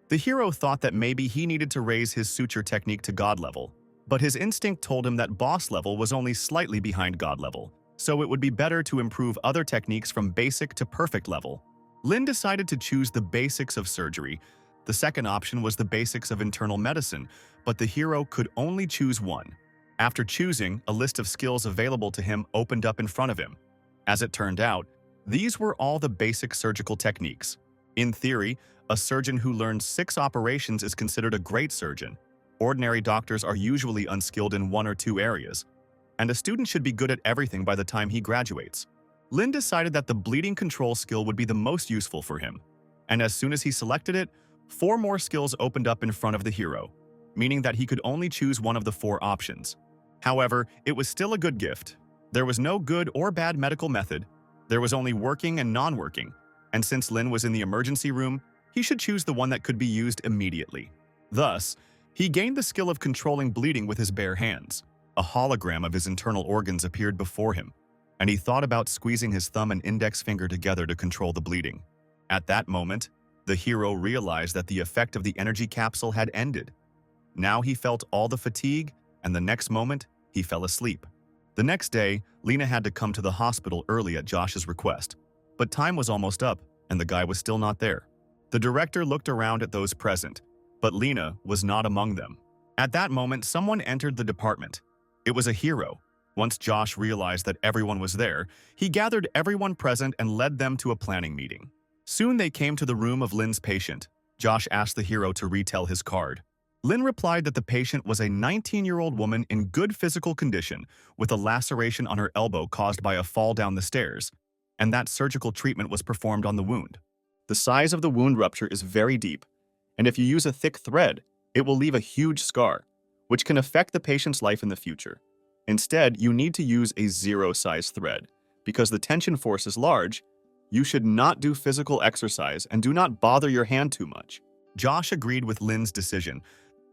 The hero thought that maybe he needed to raise his suture technique to God level, but his instinct told him that boss level was only slightly behind God level, so it would be better to improve other techniques from basic to perfect level. Lin decided to choose the basics of surgery. The second option was the basics of internal medicine, but the hero could only choose one. After choosing, a list of skills available to him opened up in front of him. As it turned out, these were all the basic surgical techniques. In theory, a surgeon who learns 6 operations is considered a great surgeon. Ordinary doctors are usually unskilled in 1 or 2 areas, and a student should be good at everything by the time he graduates. Lin decided that the bleeding control skill would be the most useful for him, and as soon as he selected it, 4 more skills opened up in front of the hero, meaning that he could only choose one of the 4 options. However, it was still a good gift. There was no good or bad medical method. There was only working and non-working, and since Lin was in the emergency room, he should choose the one that could be used immediately. Thus, he gained the skill of controlling bleeding with his bare hands. A hologram of his internal organs appeared before him, and he thought about squeezing his thumb and index finger together to control the bleeding. At that moment, the hero realized that the effect of the energy capsule had ended. Now he felt all the fatigue, and the next moment, he fell asleep. The next day, Lena had to come to the hospital early at Josh's request, but time was almost up, and the guy was still not there. The director looked around at those present, but Lena was not among them. At that moment, someone entered the department. It was a hero. Once Josh realized that everyone was there, he gathered everyone present and led them to a planning meeting. Soon they came to the room of Lin's patient. Josh asked the hero to retell his card. Lin replied that the patient was a 19-year-old woman in good physical condition with a laceration on her elbow caused by a fall down the stairs, and that surgical treatment was performed on the wound. The size of the wound rupture is very deep, and if you use a thick thread, it will leave a huge scar, which can affect the patient's life in the future. Instead, you need to use a zero-size thread. Because the tension force is large, you should not do physical exercise and do not bother your hand too much. Josh agreed with Lin's decision,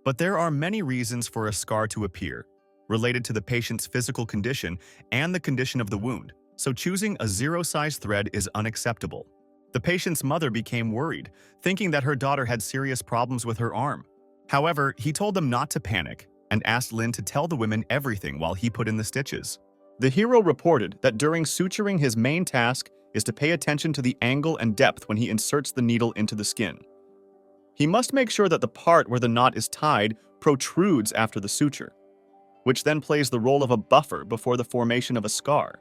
but there are many reasons for a scar to appear, related to the patient's physical condition and the condition of the wound, so choosing a zero-size thread is unacceptable. The patient's mother became worried, thinking that her daughter had serious problems with her arm. However, he told them not to panic and asked Lin to tell the women everything while he put in the stitches. The hero reported that during suturing, his main task is to pay attention to the angle and depth when he inserts the needle into the skin. He must make sure that the part where the knot is tied protrudes after the suture, which then plays the role of a buffer before the formation of a scar.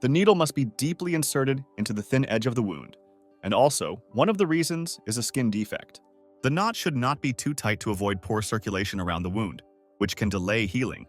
The needle must be deeply inserted into the thin edge of the wound, and also, one of the reasons is a skin defect. The knot should not be too tight to avoid poor circulation around the wound, which can delay healing,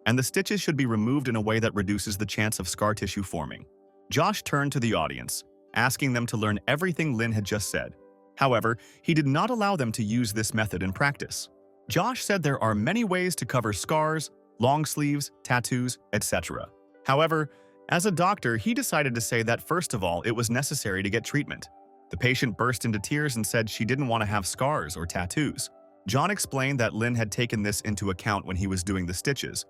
and the stitches should be removed in a way that reduces the chance of scar tissue forming. Josh turned to the audience, asking them to learn everything Lin had just said. However, he did not allow them to use this method in practice. Josh said there are many ways to cover scars, long sleeves, tattoos, etc. However, as a doctor, he decided to say that first of all, it was necessary to get treatment. The patient burst into tears and said she didn't want to have scars or tattoos. John explained that Lin had taken this into account when he was doing the stitches,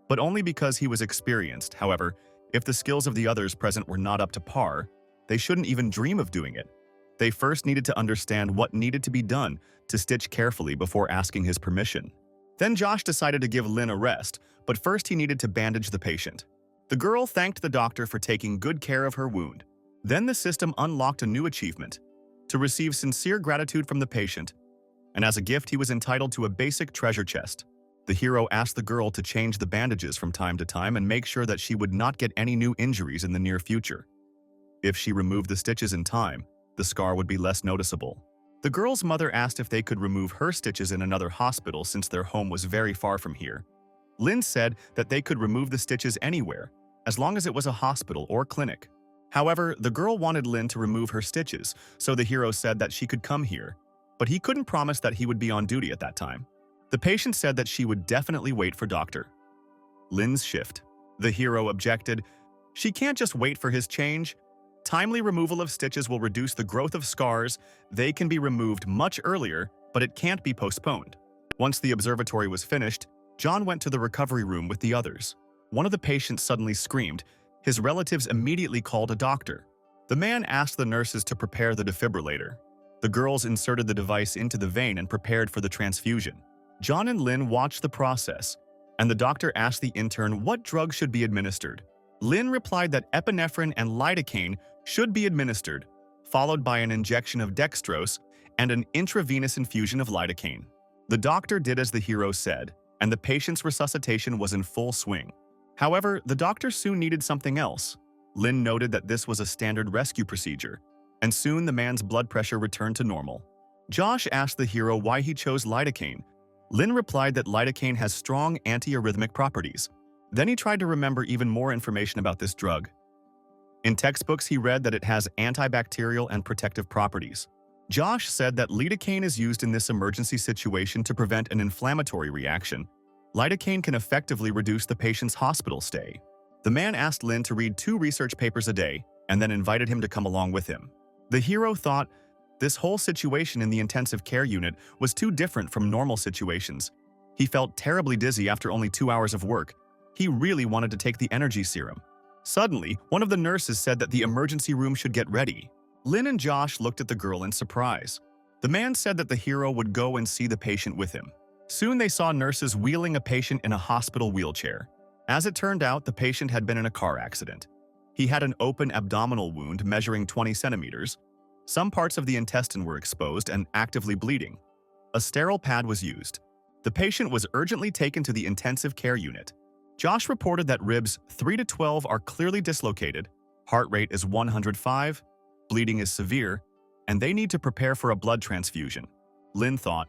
but only because he was experienced. However, if the skills of the others present were not up to par, they shouldn't even dream of doing it. They first needed to understand what needed to be done to stitch carefully before asking his permission. Then Josh decided to give Lin a rest, but first he needed to bandage the patient. The girl thanked the doctor for taking good care of her wound. Then the system unlocked a new achievement, to receive sincere gratitude from the patient, and as a gift he was entitled to a basic treasure chest. The hero asked the girl to change the bandages from time to time and make sure that she would not get any new injuries in the near future. If she removed the stitches in time, the scar would be less noticeable. The girl's mother asked if they could remove her stitches in another hospital since their home was very far from here. Lin said that they could remove the stitches anywhere, as long as it was a hospital or clinic. However, the girl wanted Lin to remove her stitches, so the hero said that she could come here, but he couldn't promise that he would be on duty at that time. The patient said that she would definitely wait for Dr. Lin's shift. The hero objected. She can't just wait for his change. Timely removal of stitches will reduce the growth of scars. They can be removed much earlier, but it can't be postponed. Once the observatory was finished, John went to the recovery room with the others. One of the patients suddenly screamed. His relatives immediately called a doctor. The man asked the nurses to prepare the defibrillator. The girls inserted the device into the vein and prepared for the transfusion. John and Lin watched the process, and the doctor asked the intern what drug should be administered. Lin replied that epinephrine and lidocaine should be administered, followed by an injection of dextrose and an intravenous infusion of lidocaine. The doctor did as the hero said, and the patient's resuscitation was in full swing. However, the doctor soon needed something else. Lin noted that this was a standard rescue procedure, and soon the man's blood pressure returned to normal. Josh asked the hero why he chose lidocaine. Lin replied that lidocaine has strong antiarrhythmic properties. Then he tried to remember even more information about this drug. In textbooks, he read that it has antibacterial and protective properties. Josh said that lidocaine is used in this emergency situation to prevent an inflammatory reaction. Lidocaine can effectively reduce the patient's hospital stay. The man asked Lin to read 2 research papers a day and then invited him to come along with him. The hero thought this whole situation in the intensive care unit was too different from normal situations. He felt terribly dizzy after only 2 hours of work. He really wanted to take the energy serum. Suddenly, one of the nurses said that the emergency room should get ready. Lin and Josh looked at the girl in surprise. The man said that the hero would go and see the patient with him. Soon they saw nurses wheeling a patient in a hospital wheelchair. As it turned out, the patient had been in a car accident. He had an open abdominal wound measuring 20 centimeters. Some parts of the intestine were exposed and actively bleeding. A sterile pad was used. The patient was urgently taken to the intensive care unit. Josh reported that ribs 3 to 12 are clearly dislocated, heart rate is 105, bleeding is severe, and they need to prepare for a blood transfusion. Lin thought,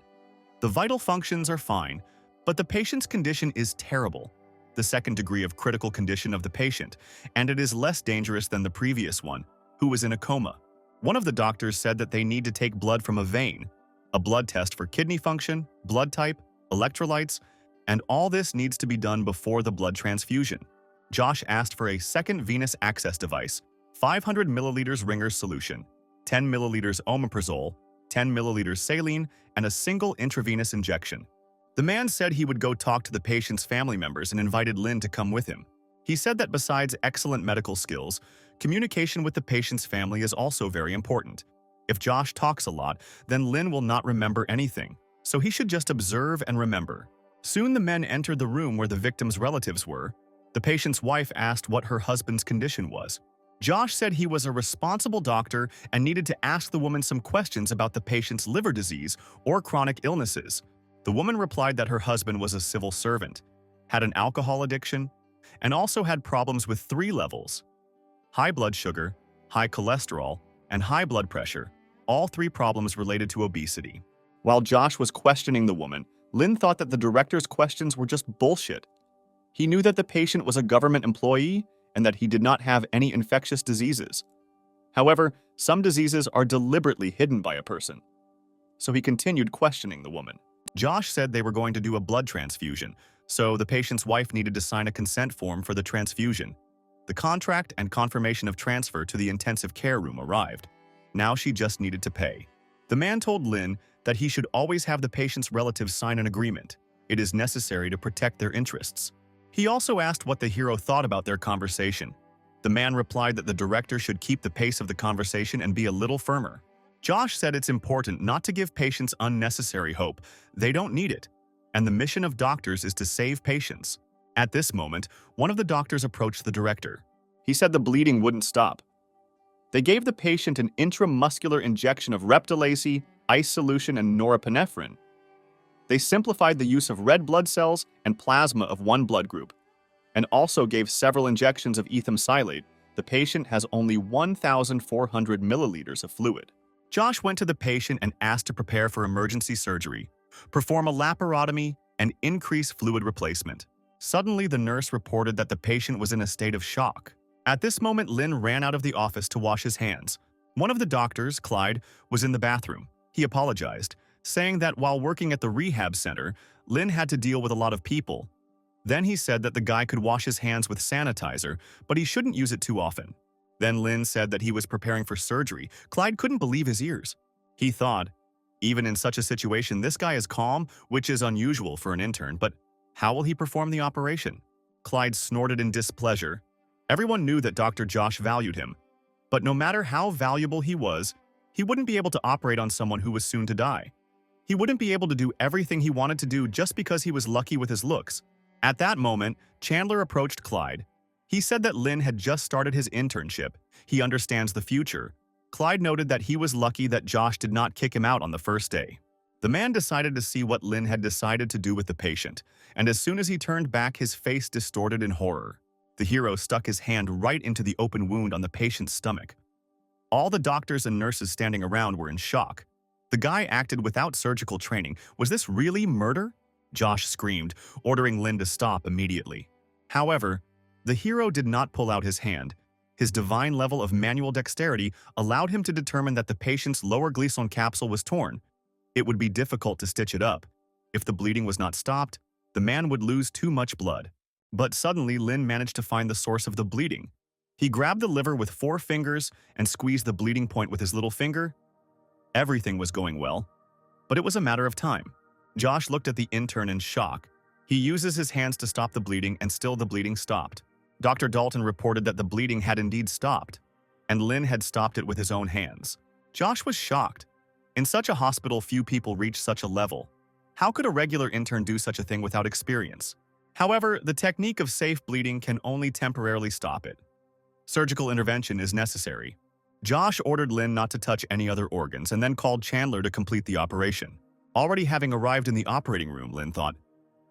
the vital functions are fine, but the patient's condition is terrible, the second degree of critical condition of the patient, and it is less dangerous than the previous one, who was in a coma. One of the doctors said that they need to take blood from a vein, a blood test for kidney function, blood type, electrolytes, and all this needs to be done before the blood transfusion. Josh asked for a second venous access device, 500 milliliters Ringer's solution, 10 milliliters omeprazole, 10 milliliters saline, and a single intravenous injection. The man said he would go talk to the patient's family members and invited Lin to come with him. He said that besides excellent medical skills, communication with the patient's family is also very important. If Josh talks a lot, then Lin will not remember anything, so he should just observe and remember. Soon the men entered the room where the victim's relatives were. The patient's wife asked what her husband's condition was. Josh said he was a responsible doctor and needed to ask the woman some questions about the patient's liver disease or chronic illnesses. The woman replied that her husband was a civil servant, had an alcohol addiction, and also had problems with 3 levels: high blood sugar, high cholesterol, and high blood pressure, all 3 problems related to obesity. While Josh was questioning the woman, Lin thought that the director's questions were just bullshit. He knew that the patient was a government employee and that he did not have any infectious diseases. However, some diseases are deliberately hidden by a person. So he continued questioning the woman. Josh said they were going to do a blood transfusion, so the patient's wife needed to sign a consent form for the transfusion. The contract and confirmation of transfer to the intensive care room arrived. Now she just needed to pay. The man told Lin that he should always have the patient's relatives sign an agreement. It is necessary to protect their interests. He also asked what the hero thought about their conversation. The man replied that the director should keep the pace of the conversation and be a little firmer. Josh said it's important not to give patients unnecessary hope. They don't need it. And the mission of doctors is to save patients. At this moment, one of the doctors approached the director. He said the bleeding wouldn't stop. They gave the patient an intramuscular injection of Reptilacy, ice solution, and norepinephrine. They simplified the use of red blood cells and plasma of one blood group, and also gave several injections of ethyl silate. The patient has only 1,400 milliliters of fluid. Josh went to the patient and asked to prepare for emergency surgery, perform a laparotomy, and increase fluid replacement. Suddenly, the nurse reported that the patient was in a state of shock. At this moment, Lin ran out of the office to wash his hands. One of the doctors, Clyde, was in the bathroom. He apologized, saying that while working at the rehab center, Lin had to deal with a lot of people. Then he said that the guy could wash his hands with sanitizer, but he shouldn't use it too often. Then Lin said that he was preparing for surgery. Clyde couldn't believe his ears. He thought, even in such a situation, this guy is calm, which is unusual for an intern, but how will he perform the operation? Clyde snorted in displeasure. Everyone knew that Dr. Josh valued him, but no matter how valuable he was, he wouldn't be able to operate on someone who was soon to die. He wouldn't be able to do everything he wanted to do just because he was lucky with his looks. At that moment, Chandler approached Clyde. He said that Lin had just started his internship. He understands the future. Clyde noted that he was lucky that Josh did not kick him out on the first day. The man decided to see what Lin had decided to do with the patient, and as soon as he turned back, his face distorted in horror. The hero stuck his hand right into the open wound on the patient's stomach. All the doctors and nurses standing around were in shock. The guy acted without surgical training. Was this really murder? Josh screamed, ordering Lin to stop immediately. However, the hero did not pull out his hand. His divine level of manual dexterity allowed him to determine that the patient's lower Gleason capsule was torn. It would be difficult to stitch it up. If the bleeding was not stopped, the man would lose too much blood. But suddenly, Lin managed to find the source of the bleeding. He grabbed the liver with 4 fingers and squeezed the bleeding point with his little finger. Everything was going well, but it was a matter of time. Josh looked at the intern in shock. He uses his hands to stop the bleeding, and still the bleeding stopped. Dr. Dalton reported that the bleeding had indeed stopped, and Lin had stopped it with his own hands. Josh was shocked. In such a hospital, few people reach such a level. How could a regular intern do such a thing without experience? However, the technique of safe bleeding can only temporarily stop it. Surgical intervention is necessary. Josh ordered Lin not to touch any other organs and then called Chandler to complete the operation. Already having arrived in the operating room, Lin thought.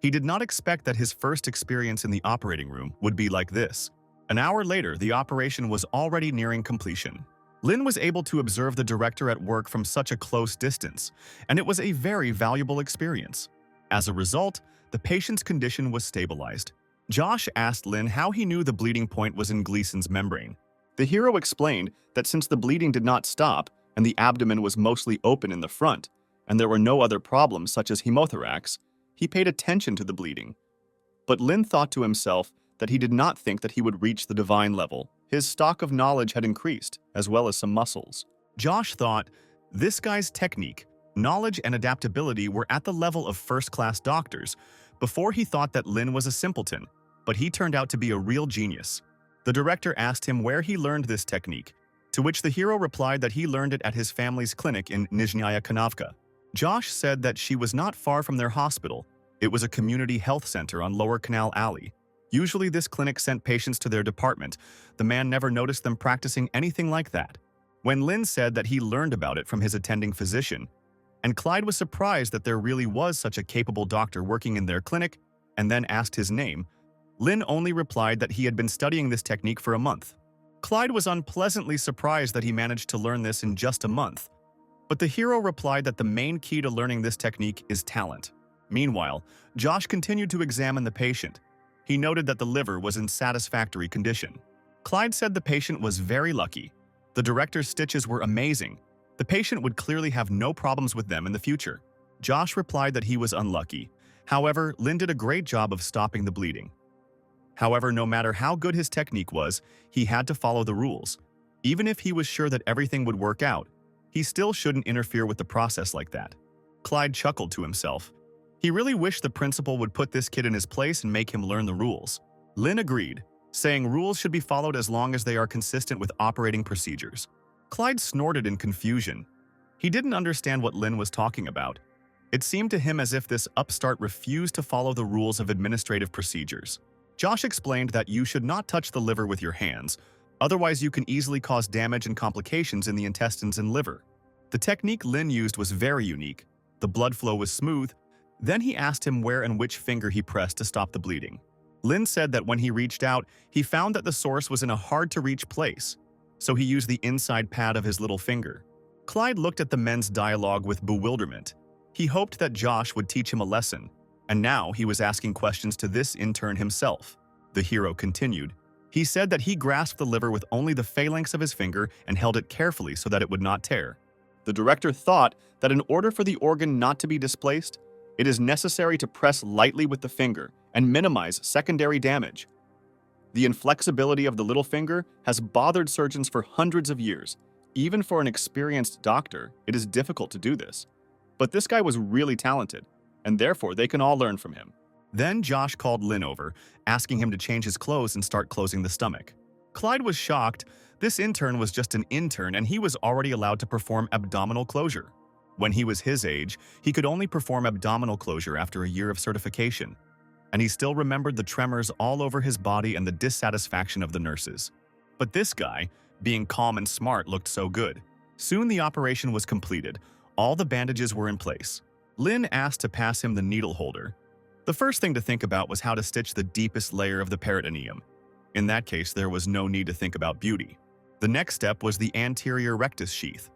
He did not expect that his first experience in the operating room would be like this. An hour later, the operation was already nearing completion. Lin was able to observe the director at work from such a close distance, and it was a very valuable experience. As a result, the patient's condition was stabilized. Josh asked Lin how he knew the bleeding point was in Gleason's membrane. The hero explained that since the bleeding did not stop and the abdomen was mostly open in the front, and there were no other problems such as hemothorax, he paid attention to the bleeding. But Lin thought to himself that he did not think that he would reach the divine level. His stock of knowledge had increased, as well as some muscles. Josh thought, this guy's technique, knowledge, and adaptability were at the level of first-class doctors. Before he thought that Lin was a simpleton, but he turned out to be a real genius. The director asked him where he learned this technique, to which the hero replied that he learned it at his family's clinic in Nizhnaya Kanavka. Josh said that she was not far from their hospital. It was a community health center on Lower Canal Alley. Usually this clinic sent patients to their department. The man never noticed them practicing anything like that. When Lin said that he learned about it from his attending physician, and Clyde was surprised that there really was such a capable doctor working in their clinic, and then asked his name, Lin only replied that he had been studying this technique for a month. Clyde was unpleasantly surprised that he managed to learn this in just a month. But the hero replied that the main key to learning this technique is talent. Meanwhile, Josh continued to examine the patient. He noted that the liver was in satisfactory condition. Clyde said the patient was very lucky. The director's stitches were amazing. The patient would clearly have no problems with them in the future. Josh replied that he was unlucky. However, Lin did a great job of stopping the bleeding. However, no matter how good his technique was, he had to follow the rules. Even if he was sure that everything would work out, he still shouldn't interfere with the process like that. Clyde chuckled to himself. He really wished the principal would put this kid in his place and make him learn the rules. Lin agreed, saying rules should be followed as long as they are consistent with operating procedures. Clyde snorted in confusion. He didn't understand what Lin was talking about. It seemed to him as if this upstart refused to follow the rules of administrative procedures. Josh explained that you should not touch the liver with your hands, otherwise you can easily cause damage and complications in the intestines and liver. The technique Lin used was very unique. The blood flow was smooth. Then he asked him where and which finger he pressed to stop the bleeding. Lin said that when he reached out, he found that the source was in a hard-to-reach place, so he used the inside pad of his little finger. Clyde looked at the men's dialogue with bewilderment. He hoped that Josh would teach him a lesson, and now he was asking questions to this intern himself. The hero continued. He said that he grasped the liver with only the phalanx of his finger and held it carefully so that it would not tear. The director thought that in order for the organ not to be displaced, it is necessary to press lightly with the finger and minimize secondary damage. The inflexibility of the little finger has bothered surgeons for hundreds of years. Even for an experienced doctor, it is difficult to do this. But this guy was really talented, and therefore they can all learn from him. Then Josh called Lin over, asking him to change his clothes and start closing the stomach. Clyde was shocked. This intern was just an intern and he was already allowed to perform abdominal closure. When he was his age, he could only perform abdominal closure after a year of certification. And he still remembered the tremors all over his body and the dissatisfaction of the nurses. But this guy, being calm and smart, looked so good. Soon the operation was completed. All the bandages were in place. Lin asked to pass him the needle holder. The first thing to think about was how to stitch the deepest layer of the peritoneum. In that case, there was no need to think about beauty. The next step was the anterior rectus sheath.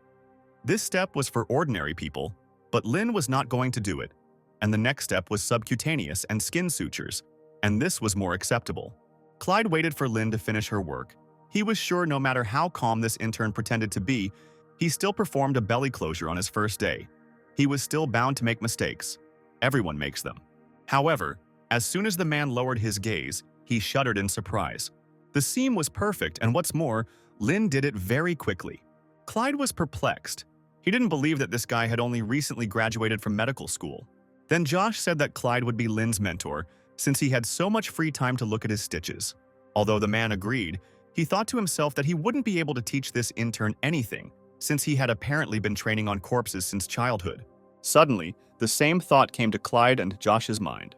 This step was for ordinary people, but Lin was not going to do it. And the next step was subcutaneous and skin sutures, and this was more acceptable. Clyde waited for Lin to finish her work. He was sure no matter how calm this intern pretended to be, he still performed a belly closure on his first day. He was still bound to make mistakes. Everyone makes them. However, as soon as the man lowered his gaze, he shuddered in surprise. The seam was perfect, and what's more, Lin did it very quickly. Clyde was perplexed. He didn't believe that this guy had only recently graduated from medical school. Then Josh said that Clyde would be Lin's mentor, since he had so much free time to look at his stitches. Although the man agreed, he thought to himself that he wouldn't be able to teach this intern anything, since he had apparently been training on corpses since childhood. Suddenly, the same thought came to Clyde and Josh's mind.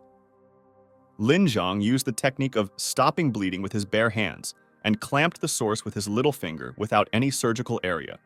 Lin Zhang used the technique of stopping bleeding with his bare hands, and clamped the source with his little finger without any surgical area.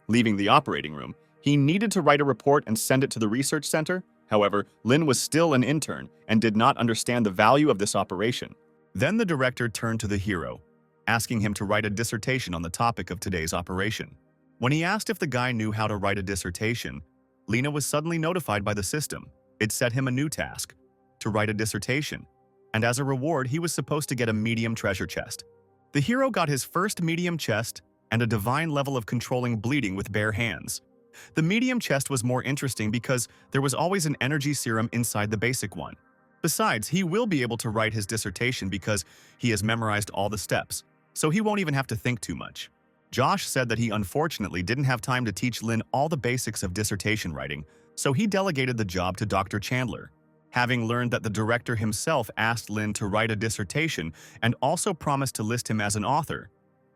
Leaving the operating room, he needed to write a report and send it to the research center. However, Lin was still an intern and did not understand the value of this operation. Then the director turned to the hero, asking him to write a dissertation on the topic of today's operation. When he asked if the guy knew how to write a dissertation, Lina was suddenly notified by the system. It set him a new task, to write a dissertation, and as a reward, he was supposed to get a medium treasure chest. The hero got his first medium chest and a divine level of controlling bleeding with bare hands. The medium chest was more interesting because there was always an energy serum inside the basic one. Besides, he will be able to write his dissertation because he has memorized all the steps, so he won't even have to think too much. Josh said that he unfortunately didn't have time to teach Lin all the basics of dissertation writing, so he delegated the job to Dr. Chandler. Having learned that the director himself asked Lin to write a dissertation and also promised to list him as an author,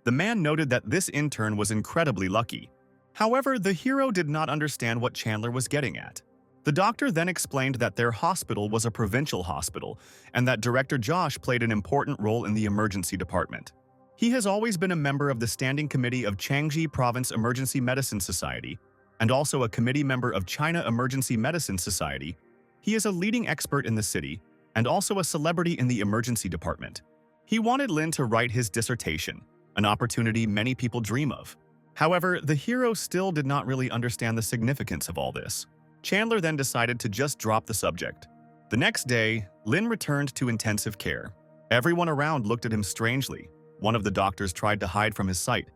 the man noted that this intern was incredibly lucky. However, the hero did not understand what Chandler was getting at. The doctor then explained that their hospital was a provincial hospital and that Director Josh played an important role in the emergency department. He has always been a member of the Standing Committee of Changji Province Emergency Medicine Society and also a committee member of China Emergency Medicine Society. He is a leading expert in the city and also a celebrity in the emergency department. He wanted Lin to write his dissertation, an opportunity many people dream of. However, the hero still did not really understand the significance of all this. Chandler then decided to just drop the subject. The next day, Lin returned to intensive care. Everyone around looked at him strangely. One of the doctors tried to hide from his sight,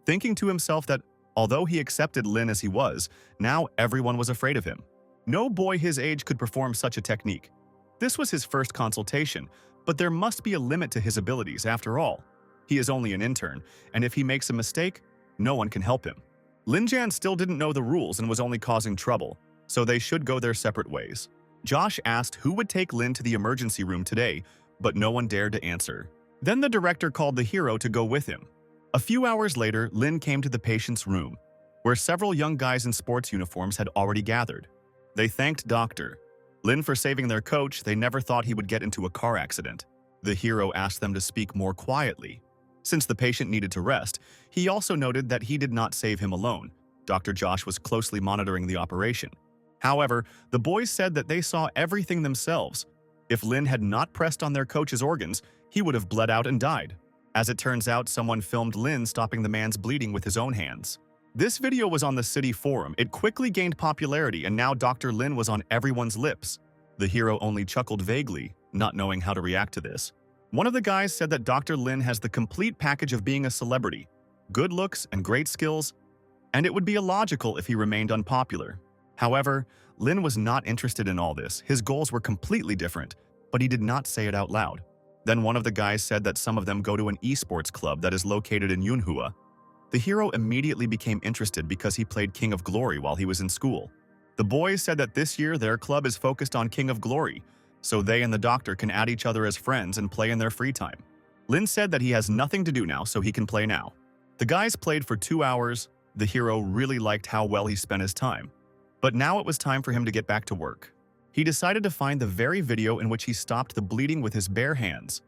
thinking to himself that although he accepted Lin as he was, now everyone was afraid of him. No boy his age could perform such a technique. This was his first consultation, but there must be a limit to his abilities after all. He is only an intern, and if he makes a mistake, no one can help him. Lin Jan still didn't know the rules and was only causing trouble, so they should go their separate ways. Josh asked who would take Lin to the emergency room today, but no one dared to answer. Then the director called the hero to go with him. A few hours later, Lin came to the patient's room, where several young guys in sports uniforms had already gathered. They thanked Dr. Lin for saving their coach. They never thought he would get into a car accident. The hero asked them to speak more quietly. Since the patient needed to rest, he also noted that he did not save him alone. Dr. Josh was closely monitoring the operation. However, the boys said that they saw everything themselves. If Lin had not pressed on their coach's organs, he would have bled out and died. As it turns out, someone filmed Lin stopping the man's bleeding with his own hands. This video was on the city forum. It quickly gained popularity, and now Dr. Lin was on everyone's lips. The hero only chuckled vaguely, not knowing how to react to this. One of the guys said that Dr. Lin has the complete package of being a celebrity, good looks and great skills, and it would be illogical if he remained unpopular. However, Lin was not interested in all this. His goals were completely different, but he did not say it out loud. Then one of the guys said that some of them go to an esports club that is located in MANHUA. The hero immediately became interested because he played King of Glory while he was in school. The boys said that this year their club is focused on King of Glory, so they and the doctor can add each other as friends and play in their free time. Lin said that he has nothing to do now, so he can play now. The guys played for 2 hours. The hero really liked how well he spent his time. But now it was time for him to get back to work. He decided to find the very video in which he stopped the bleeding with his bare hands.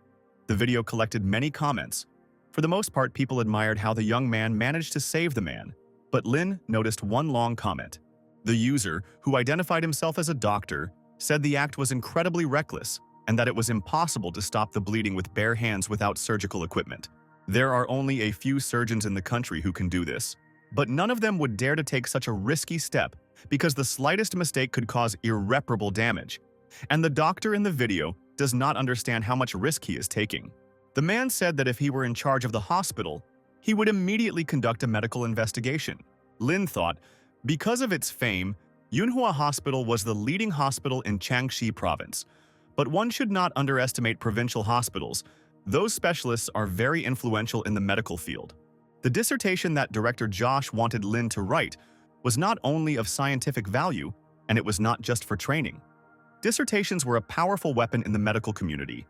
The video collected many comments. For the most part, people admired how the young man managed to save the man. But Lin noticed one long comment. The user, who identified himself as a doctor, said the act was incredibly reckless and that it was impossible to stop the bleeding with bare hands without surgical equipment. There are only a few surgeons in the country who can do this, but none of them would dare to take such a risky step because the slightest mistake could cause irreparable damage. And the doctor in the video does not understand how much risk he is taking. The man said that if he were in charge of the hospital, he would immediately conduct a medical investigation. Lin thought, because of its fame, Manhua Hospital was the leading hospital in Changxi Province. But one should not underestimate provincial hospitals. Those specialists are very influential in the medical field. The dissertation that Director Josh wanted Lin to write was not only of scientific value, and it was not just for training. Dissertations were a powerful weapon in the medical community.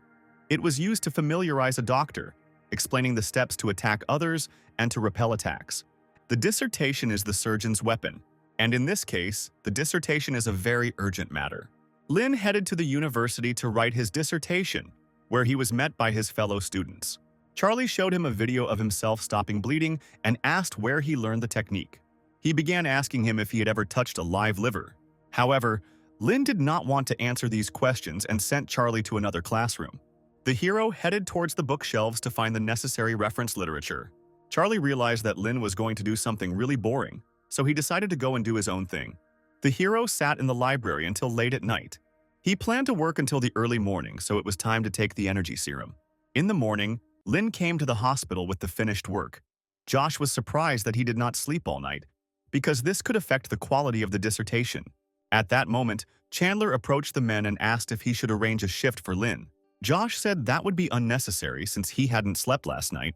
It was used to familiarize a doctor, explaining the steps to attack others and to repel attacks. The dissertation is the surgeon's weapon, and in this case, the dissertation is a very urgent matter. Lin headed to the university to write his dissertation, where he was met by his fellow students. Charlie showed him a video of himself stopping bleeding and asked where he learned the technique. He began asking him if he had ever touched a live liver. However, Lin did not want to answer these questions and sent Charlie to another classroom. The hero headed towards the bookshelves to find the necessary reference literature. Charlie realized that Lin was going to do something really boring, so he decided to go and do his own thing. The hero sat in the library until late at night. He planned to work until the early morning, so it was time to take the energy serum. In the morning, Lin came to the hospital with the finished work. Josh was surprised that he did not sleep all night, because this could affect the quality of the dissertation. At that moment, Chandler approached the men and asked if he should arrange a shift for Lin. Josh said that would be unnecessary since he hadn't slept last night.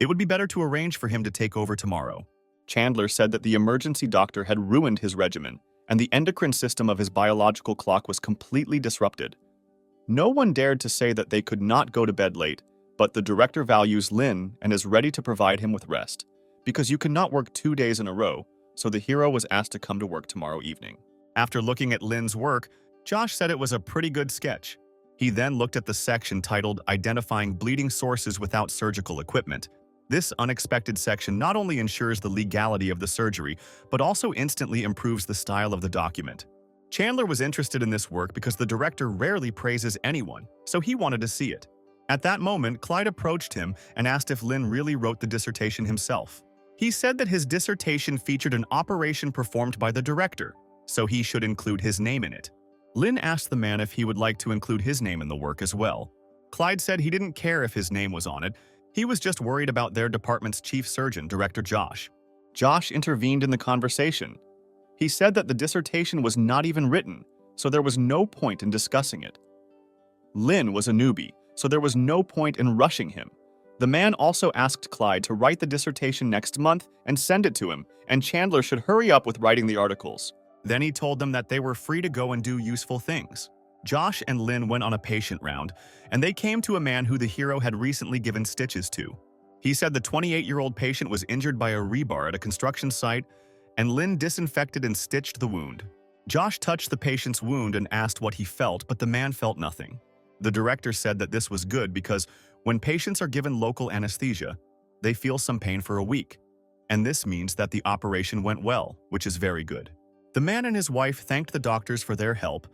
It would be better to arrange for him to take over tomorrow. Chandler said that the emergency doctor had ruined his regimen, and the endocrine system of his biological clock was completely disrupted. No one dared to say that they could not go to bed late, but the director values Lin and is ready to provide him with rest, because you cannot work 2 days in a row, so the hero was asked to come to work tomorrow evening. After looking at Lin's work, Josh said it was a pretty good sketch. He then looked at the section titled Identifying Bleeding Sources Without Surgical Equipment. This unexpected section not only ensures the legality of the surgery, but also instantly improves the style of the document. Chandler was interested in this work because the director rarely praises anyone, so he wanted to see it. At that moment, Clyde approached him and asked if Lin really wrote the dissertation himself. He said that his dissertation featured an operation performed by the director, so he should include his name in it. Lin asked the man if he would like to include his name in the work as well. Clyde said he didn't care if his name was on it, he was just worried about their department's chief surgeon, Director Josh. Josh intervened in the conversation. He said that the dissertation was not even written, so there was no point in discussing it. Lin was a newbie, so there was no point in rushing him. The man also asked Clyde to write the dissertation next month and send it to him, and Chandler should hurry up with writing the articles. Then he told them that they were free to go and do useful things. Josh and Lin went on a patient round, and they came to a man who the hero had recently given stitches to. He said the 28-year-old patient was injured by a rebar at a construction site, and Lin disinfected and stitched the wound. Josh touched the patient's wound and asked what he felt, but the man felt nothing. The director said that this was good because when patients are given local anesthesia, they feel some pain for a week, and this means that the operation went well, which is very good. The man and his wife thanked the doctors for their help,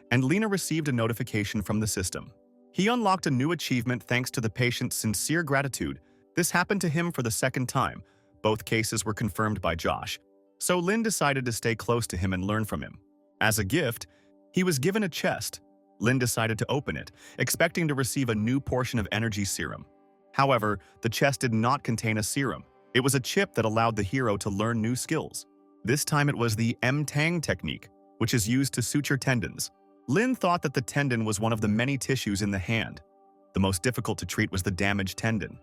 and Lena received a notification from the system. He unlocked a new achievement thanks to the patient's sincere gratitude. This happened to him for the second time. Both cases were confirmed by Josh, so Lin decided to stay close to him and learn from him. As a gift, he was given a chest. Lin decided to open it, expecting to receive a new portion of energy serum. However, the chest did not contain a serum. It was a chip that allowed the hero to learn new skills. This time it was the M-Tang technique, which is used to suture tendons. Lin thought that the tendon was one of the many tissues in the hand. The most difficult to treat was the damaged tendon.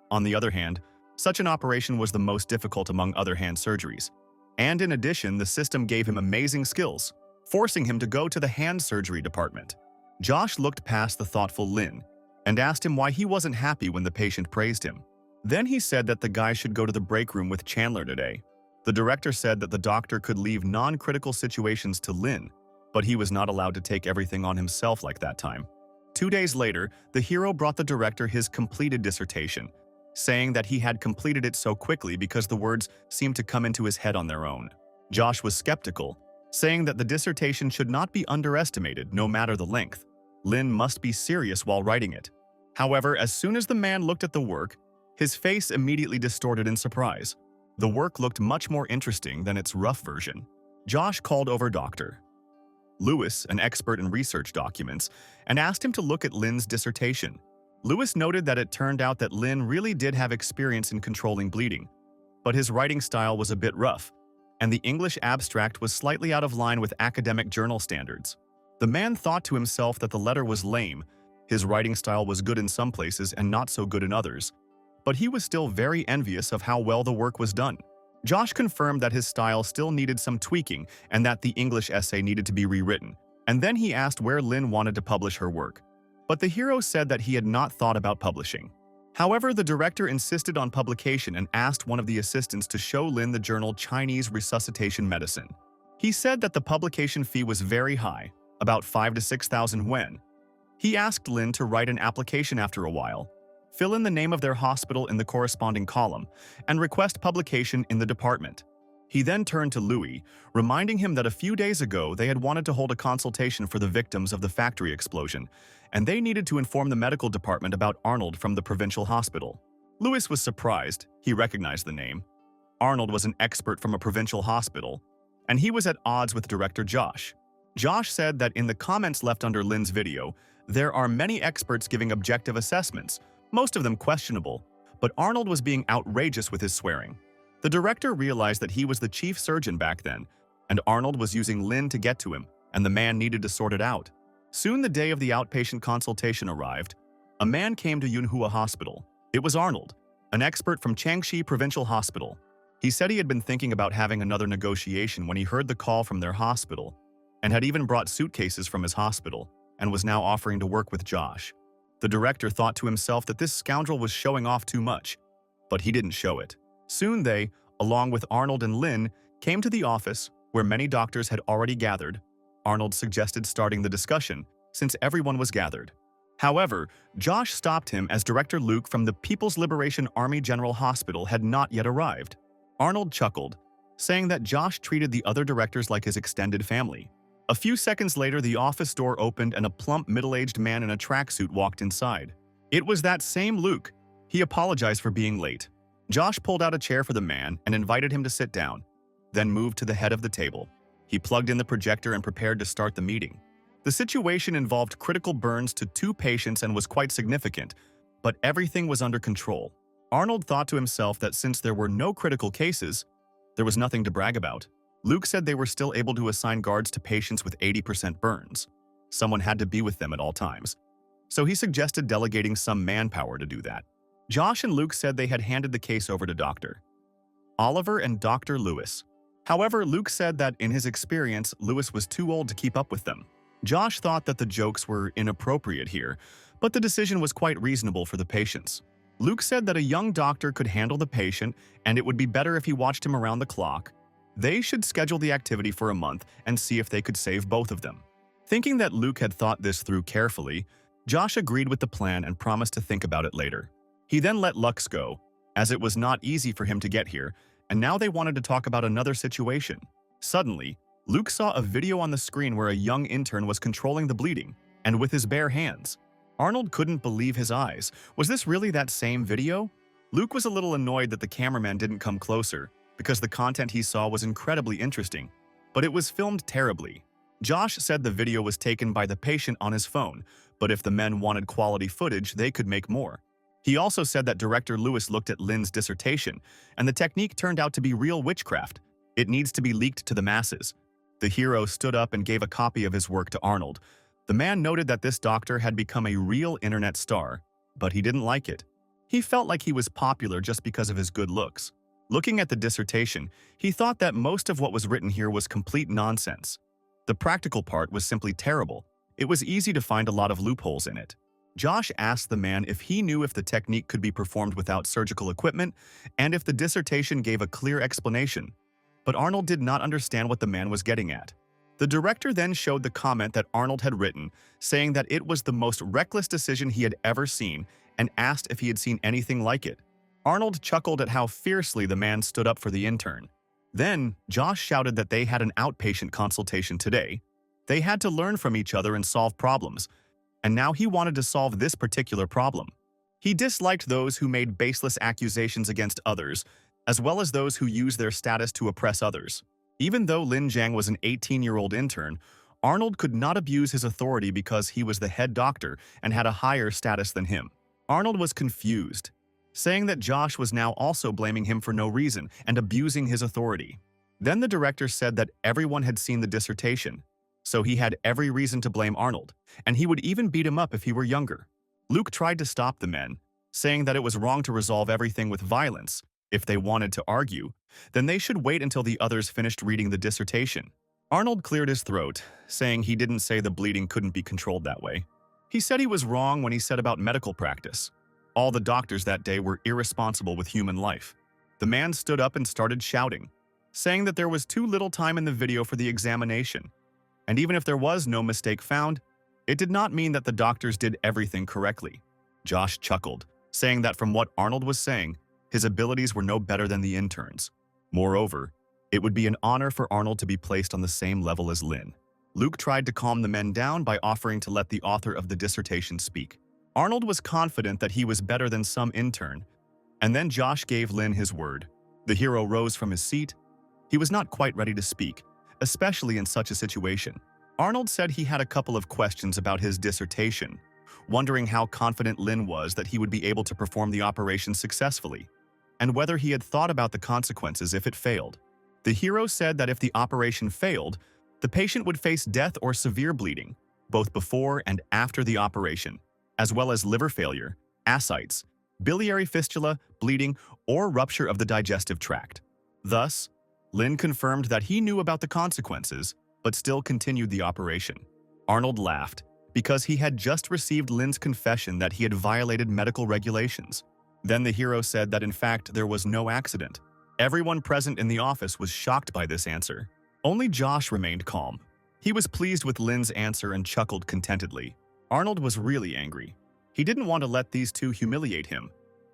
On the other hand, such an operation was the most difficult among other hand surgeries. And in addition, the system gave him amazing skills, forcing him to go to the hand surgery department. Josh looked past the thoughtful Lin and asked him why he wasn't happy when the patient praised him. Then he said that the guy should go to the break room with Chandler today. The director said that the doctor could leave non-critical situations to Lin, but he was not allowed to take everything on himself like that time. 2 days later, the hero brought the director his completed dissertation, saying that he had completed it so quickly because the words seemed to come into his head on their own. Josh was skeptical, saying that the dissertation should not be underestimated no matter the length. Lin must be serious while writing it. However, as soon as the man looked at the work, his face immediately distorted in surprise. The work looked much more interesting than its rough version. Josh called over Dr. Lewis, an expert in research documents, and asked him to look at Lin's dissertation. Lewis noted that it turned out that Lin really did have experience in controlling bleeding, but his writing style was a bit rough, and the English abstract was slightly out of line with academic journal standards. The man thought to himself that the letter was lame. His writing style was good in some places and not so good in others, but he was still very envious of how well the work was done. Josh confirmed that his style still needed some tweaking and that the English essay needed to be rewritten, and then he asked where Lin wanted to publish her work. But the hero said that he had not thought about publishing. However, the director insisted on publication and asked one of the assistants to show Lin the journal Chinese Resuscitation Medicine. He said that the publication fee was very high, about 5,000 to 6,000 yuan. He asked Lin to write an application after a while. fill in the name of their hospital in the corresponding column, and request publication in the department. He then turned to Louis, reminding him that a few days ago they had wanted to hold a consultation for the victims of the factory explosion, and they needed to inform the medical department about Arnold from the provincial hospital. Louis was surprised. He recognized the name. Arnold was an expert from a provincial hospital, and he was at odds with director Josh. Josh said that in the comments left under Lin's video, there are many experts giving objective assessments, most of them questionable, but Arnold was being outrageous with his swearing. The director realized that he was the chief surgeon back then, and Arnold was using Lin to get to him, and the man needed to sort it out. Soon the day of the outpatient consultation arrived. A man came to Manhua Hospital. It was Arnold, an expert from Changshi Provincial Hospital. He said he had been thinking about having another negotiation when he heard the call from their hospital, and had even brought suitcases from his hospital, and was now offering to work with Josh. The director thought to himself that this scoundrel was showing off too much, but he didn't show it. Soon they, along with Arnold and Lin, came to the office where many doctors had already gathered. Arnold suggested starting the discussion, since everyone was gathered. However, Josh stopped him as Director Luke from the People's Liberation Army General Hospital had not yet arrived. Arnold chuckled, saying that Josh treated the other directors like his extended family. A few seconds later, the office door opened and a plump, middle-aged man in a tracksuit walked inside. It was that same Luke. He apologized for being late. Josh pulled out a chair for the man and invited him to sit down, then moved to the head of the table. He plugged in the projector and prepared to start the meeting. The situation involved critical burns to 2 patients and was quite significant, but everything was under control. Arnold thought to himself that since there were no critical cases, there was nothing to brag about. Luke said they were still able to assign guards to patients with 80% burns. Someone had to be with them at all times, so he suggested delegating some manpower to do that. Josh and Luke said they had handed the case over to Dr. Oliver and Dr. Lewis. However, Luke said that in his experience, Lewis was too old to keep up with them. Josh thought that the jokes were inappropriate here, but the decision was quite reasonable for the patients. Luke said that a young doctor could handle the patient, and it would be better if he watched him around the clock. They should schedule the activity for a month and see if they could save both of them. Thinking that Luke had thought this through carefully, Josh agreed with the plan and promised to think about it later. He then let Lux go, as it was not easy for him to get here, and now they wanted to talk about another situation. Suddenly, Luke saw a video on the screen where a young intern was controlling the bleeding, and with his bare hands. Arnold couldn't believe his eyes. Was this really that same video? Luke was a little annoyed that the cameraman didn't come closer, because the content he saw was incredibly interesting, but it was filmed terribly. Josh said the video was taken by the patient on his phone, but if the men wanted quality footage, they could make more. He also said that Director Lewis looked at Lin's dissertation, and the technique turned out to be real witchcraft. It needs to be leaked to the masses. The hero stood up and gave a copy of his work to Arnold. The man noted that this doctor had become a real internet star, but he didn't like it. He felt like he was popular just because of his good looks. Looking at the dissertation, he thought that most of what was written here was complete nonsense. The practical part was simply terrible. It was easy to find a lot of loopholes in it. Josh asked the man if he knew if the technique could be performed without surgical equipment and if the dissertation gave a clear explanation. But Arnold did not understand what the man was getting at. The director then showed the comment that Arnold had written, saying that it was the most reckless decision he had ever seen, and asked if he had seen anything like it. Arnold chuckled at how fiercely the man stood up for the intern. Then, Josh shouted that they had an outpatient consultation today. They had to learn from each other and solve problems, and now he wanted to solve this particular problem. He disliked those who made baseless accusations against others, as well as those who used their status to oppress others. Even though Lin Jiang was an 18-year-old intern, Arnold could not abuse his authority because he was the head doctor and had a higher status than him. Arnold was confused, saying that Josh was now also blaming him for no reason and abusing his authority. Then the director said that everyone had seen the dissertation, so he had every reason to blame Arnold, and he would even beat him up if he were younger. Luke tried to stop the men, saying that it was wrong to resolve everything with violence. If they wanted to argue, then they should wait until the others finished reading the dissertation. Arnold cleared his throat, saying he didn't say the bleeding couldn't be controlled that way. He said he was wrong when he said about medical practice. All the doctors that day were irresponsible with human life. The man stood up and started shouting, saying that there was too little time in the video for the examination. And even if there was no mistake found, it did not mean that the doctors did everything correctly. Josh chuckled, saying that from what Arnold was saying, his abilities were no better than the interns. Moreover, it would be an honor for Arnold to be placed on the same level as Lin. Luke tried to calm the men down by offering to let the author of the dissertation speak. Arnold was confident that he was better than some intern, and then Josh gave Lin his word. The hero rose from his seat. He was not quite ready to speak, especially in such a situation. Arnold said he had a couple of questions about his dissertation, wondering how confident Lin was that he would be able to perform the operation successfully, and whether he had thought about the consequences if it failed. The hero said that if the operation failed, the patient would face death or severe bleeding, both before and after the operation, as well as liver failure, ascites, biliary fistula, bleeding, or rupture of the digestive tract. Thus, Lin confirmed that he knew about the consequences, but still continued the operation. Arnold laughed, because he had just received Lin's confession that he had violated medical regulations. Then the hero said that in fact there was no accident. Everyone present in the office was shocked by this answer. Only Josh remained calm. He was pleased with Lin's answer and chuckled contentedly. Arnold was really angry. He didn't want to let these two humiliate him,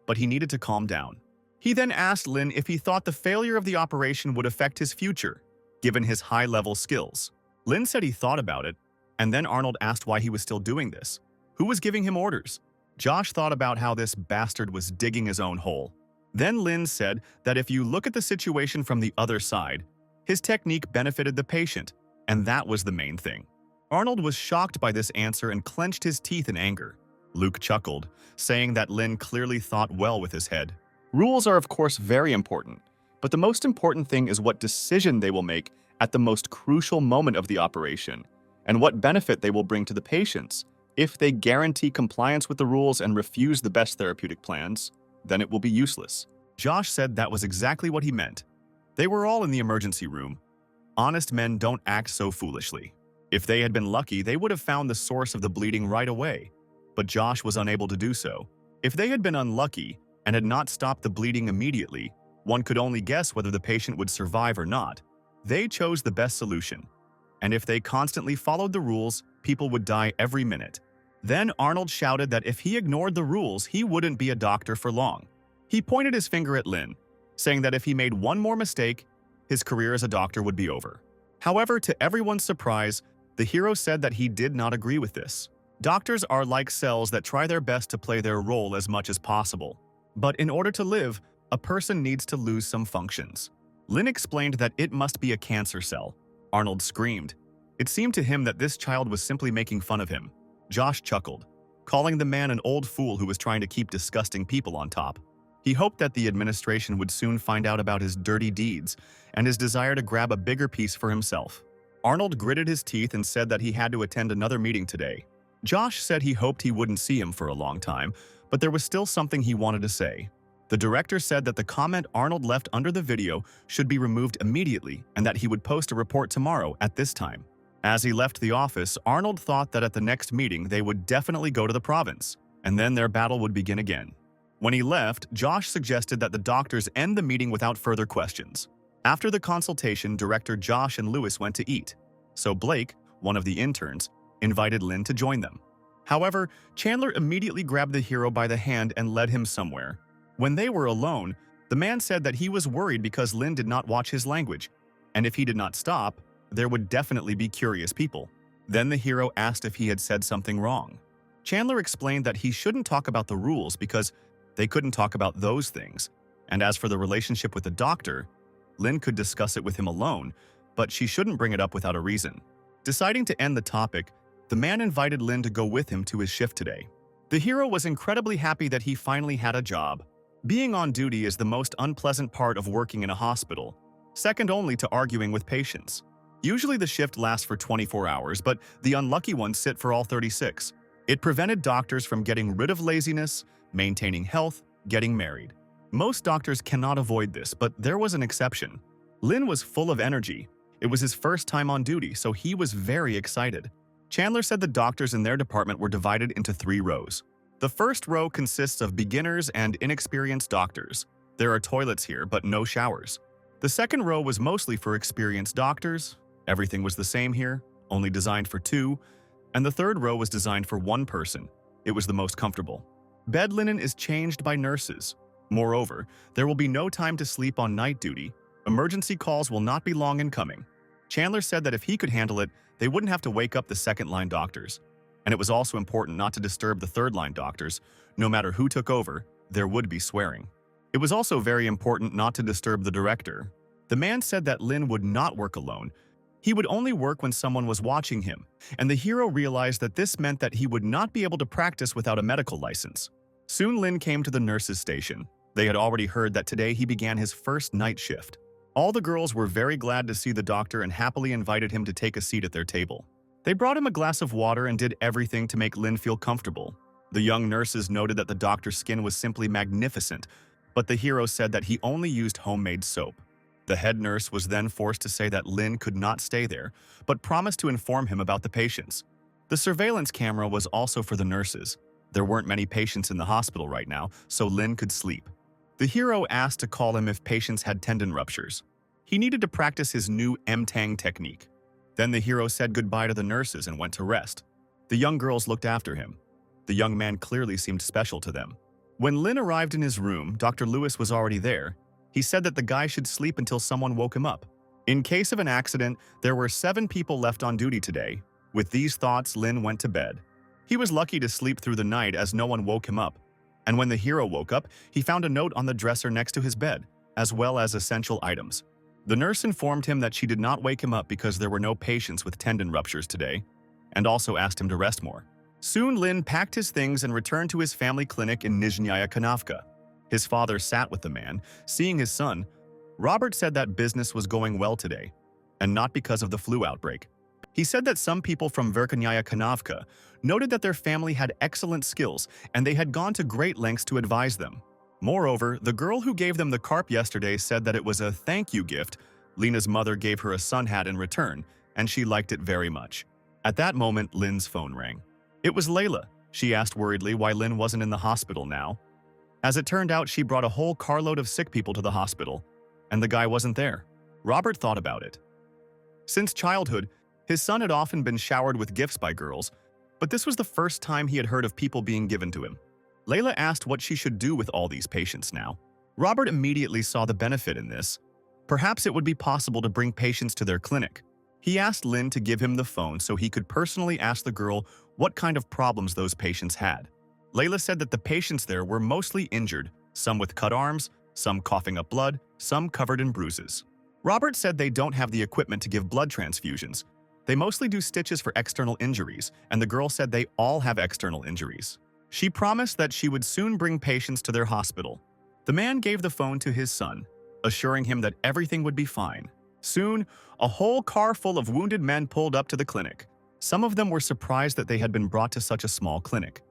but he needed to calm down. He then asked Lin if he thought the failure of the operation would affect his future, given his high-level skills. Lin said he thought about it, and then Arnold asked why he was still doing this. Who was giving him orders? Josh thought about how this bastard was digging his own hole. Then Lin said that if you look at the situation from the other side, his technique benefited the patient, and that was the main thing. Arnold was shocked by this answer and clenched his teeth in anger. Luke chuckled, saying that Lin clearly thought well with his head. Rules are of course very important, but the most important thing is what decision they will make at the most crucial moment of the operation, and what benefit they will bring to the patients. If they guarantee compliance with the rules and refuse the best therapeutic plans, then it will be useless. Josh said that was exactly what he meant. They were all in the emergency room. Honest men don't act so foolishly. If they had been lucky, they would have found the source of the bleeding right away, but Josh was unable to do so. If they had been unlucky and had not stopped the bleeding immediately, one could only guess whether the patient would survive or not. They chose the best solution, and if they constantly followed the rules, people would die every minute. Then Arnold shouted that if he ignored the rules, he wouldn't be a doctor for long. He pointed his finger at Lin, saying that if he made one more mistake, his career as a doctor would be over. However, to everyone's surprise, the hero said that he did not agree with this. Doctors are like cells that try their best to play their role as much as possible. But in order to live, a person needs to lose some functions. Lin explained that it must be a cancer cell. Arnold screamed. It seemed to him that this child was simply making fun of him. Josh chuckled, calling the man an old fool who was trying to keep disgusting people on top. He hoped that the administration would soon find out about his dirty deeds and his desire to grab a bigger piece for himself. Arnold gritted his teeth and said that he had to attend another meeting today. Josh said he hoped he wouldn't see him for a long time, but there was still something he wanted to say. The director said that the comment Arnold left under the video should be removed immediately and that he would post a report tomorrow at this time. As he left the office, Arnold thought that at the next meeting they would definitely go to the province, and then their battle would begin again. When he left, Josh suggested that the doctors end the meeting without further questions. After the consultation, director Josh and Lewis went to eat, so Blake, one of the interns, invited Lin to join them. However, Chandler immediately grabbed the hero by the hand and led him somewhere. When they were alone, the man said that he was worried because Lin did not watch his language, and if he did not stop, there would definitely be curious people. Then the hero asked if he had said something wrong. Chandler explained that he shouldn't talk about the rules because they couldn't talk about those things, and as for the relationship with the doctor, Lin could discuss it with him alone, but she shouldn't bring it up without a reason. Deciding to end the topic, the man invited Lin to go with him to his shift today. The hero was incredibly happy that he finally had a job. Being on duty is the most unpleasant part of working in a hospital, second only to arguing with patients. Usually the shift lasts for 24 hours, but the unlucky ones sit for all 36. It prevented doctors from getting rid of laziness, maintaining health, getting married. Most doctors cannot avoid this, but there was an exception. Lin was full of energy. It was his first time on duty, so he was very excited. Chandler said the doctors in their department were divided into 3 rows. The first row consists of beginners and inexperienced doctors. There are toilets here, but no showers. The second row was mostly for experienced doctors. Everything was the same here, only designed for 2. And the third row was designed for 1 person. It was the most comfortable. Bed linen is changed by nurses. Moreover, there will be no time to sleep on night duty. Emergency calls will not be long in coming. Chandler said that if he could handle it, they wouldn't have to wake up the second-line doctors. And it was also important not to disturb the third-line doctors. No matter who took over, there would be swearing. It was also very important not to disturb the director. The man said that Lin would not work alone. He would only work when someone was watching him, and the hero realized that this meant that he would not be able to practice without a medical license. Soon Lin came to the nurses' station. They had already heard that today he began his first night shift. All the girls were very glad to see the doctor and happily invited him to take a seat at their table. They brought him a glass of water and did everything to make Lin feel comfortable. The young nurses noted that the doctor's skin was simply magnificent, but the hero said that he only used homemade soap. The head nurse was then forced to say that Lin could not stay there, but promised to inform him about the patients. The surveillance camera was also for the nurses. There weren't many patients in the hospital right now, so Lin could sleep. The hero asked to call him if patients had tendon ruptures. He needed to practice his new M-Tang technique. Then the hero said goodbye to the nurses and went to rest. The young girls looked after him. The young man clearly seemed special to them. When Lin arrived in his room, Dr. Lewis was already there. He said that the guy should sleep until someone woke him up. In case of an accident, there were 7 people left on duty today. With these thoughts, Lin went to bed. He was lucky to sleep through the night as no one woke him up. And when the hero woke up, he found a note on the dresser next to his bed, as well as essential items. The nurse informed him that she did not wake him up because there were no patients with tendon ruptures today, and also asked him to rest more. Soon Lin packed his things and returned to his family clinic in Nizhnyaya Kanavka. His father sat with the man, seeing his son. Robert said that business was going well today, and not because of the flu outbreak. He said that some people from Verkhnyaya Kanavka noted that their family had excellent skills and they had gone to great lengths to advise them. Moreover, the girl who gave them the carp yesterday said that it was a thank you gift. Lena's mother gave her a sun hat in return, and she liked it very much. At that moment, Lin's phone rang. It was Layla. She asked worriedly why Lin wasn't in the hospital now. As it turned out, she brought a whole carload of sick people to the hospital, and the guy wasn't there. Robert thought about it. Since childhood, his son had often been showered with gifts by girls, but this was the first time he had heard of people being given to him. Layla asked what she should do with all these patients now. Robert immediately saw the benefit in this. Perhaps it would be possible to bring patients to their clinic. He asked Lin to give him the phone so he could personally ask the girl what kind of problems those patients had. Layla said that the patients there were mostly injured, some with cut arms, some coughing up blood, some covered in bruises. Robert said they don't have the equipment to give blood transfusions. They mostly do stitches for external injuries, and the girl said they all have external injuries. She promised that she would soon bring patients to their hospital. The man gave the phone to his son, assuring him that everything would be fine. Soon, a whole car full of wounded men pulled up to the clinic. Some of them were surprised that they had been brought to such a small clinic.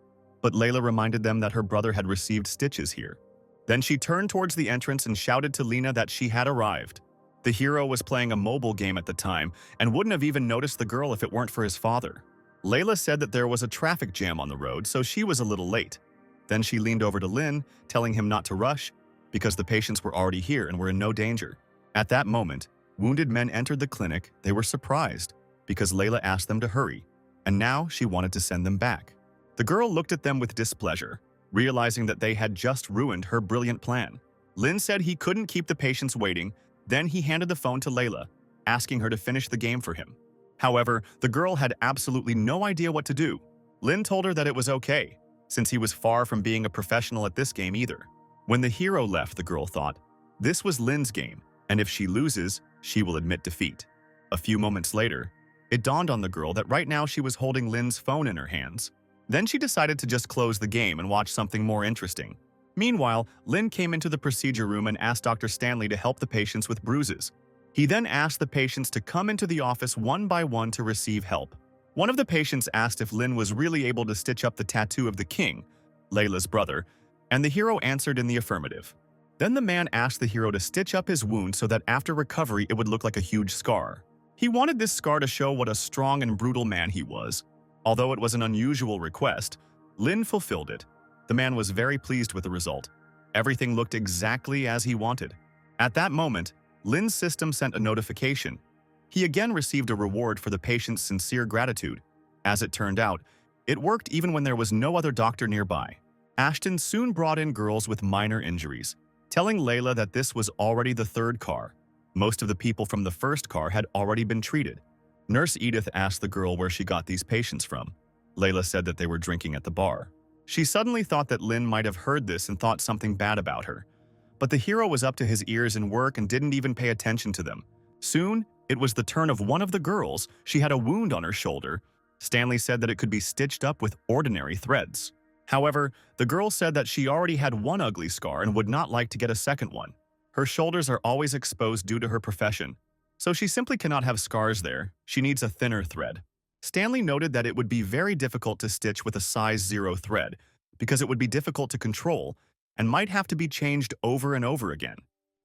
But Layla reminded them that her brother had received stitches here. Then she turned towards the entrance and shouted to Lena that she had arrived. The hero was playing a mobile game at the time and wouldn't have even noticed the girl if it weren't for his father. Layla said that there was a traffic jam on the road, so she was a little late. Then she leaned over to Lin, telling him not to rush, because the patients were already here and were in no danger. At that moment, wounded men entered the clinic. They were surprised, because Layla asked them to hurry, and now she wanted to send them back. The girl looked at them with displeasure, realizing that they had just ruined her brilliant plan. Lin said he couldn't keep the patients waiting. Then he handed the phone to Layla, asking her to finish the game for him. However, the girl had absolutely no idea what to do. Lin told her that it was okay, since he was far from being a professional at this game either. When the hero left, the girl thought, this was Lin's game, and if she loses, she will admit defeat. A few moments later, it dawned on the girl that right now she was holding Lin's phone in her hands. Then she decided to just close the game and watch something more interesting. Meanwhile, Lin came into the procedure room and asked Dr. Stanley to help the patients with bruises. He then asked the patients to come into the office one by one to receive help. One of the patients asked if Lin was really able to stitch up the tattoo of the king, Layla's brother, and the hero answered in the affirmative. Then the man asked the hero to stitch up his wound so that after recovery it would look like a huge scar. He wanted this scar to show what a strong and brutal man he was. Although it was an unusual request, Lin fulfilled it. The man was very pleased with the result. Everything looked exactly as he wanted. At that moment, Lin's system sent a notification. He again received a reward for the patient's sincere gratitude. As it turned out, it worked even when there was no other doctor nearby. Ashton soon brought in girls with minor injuries, telling Layla that this was already the third car. Most of the people from the first car had already been treated. Nurse Edith asked the girl where she got these patients from. Layla said that they were drinking at the bar. She suddenly thought that Lin might have heard this and thought something bad about her. But the hero was up to his ears in work and didn't even pay attention to them. Soon, it was the turn of one of the girls. She had a wound on her shoulder. Stanley said that it could be stitched up with ordinary threads. However, the girl said that she already had one ugly scar and would not like to get a second one. Her shoulders are always exposed due to her profession, so she simply cannot have scars there. She needs a thinner thread. Stanley noted that it would be very difficult to stitch with a size 0 thread because it would be difficult to control and might have to be changed over and over again.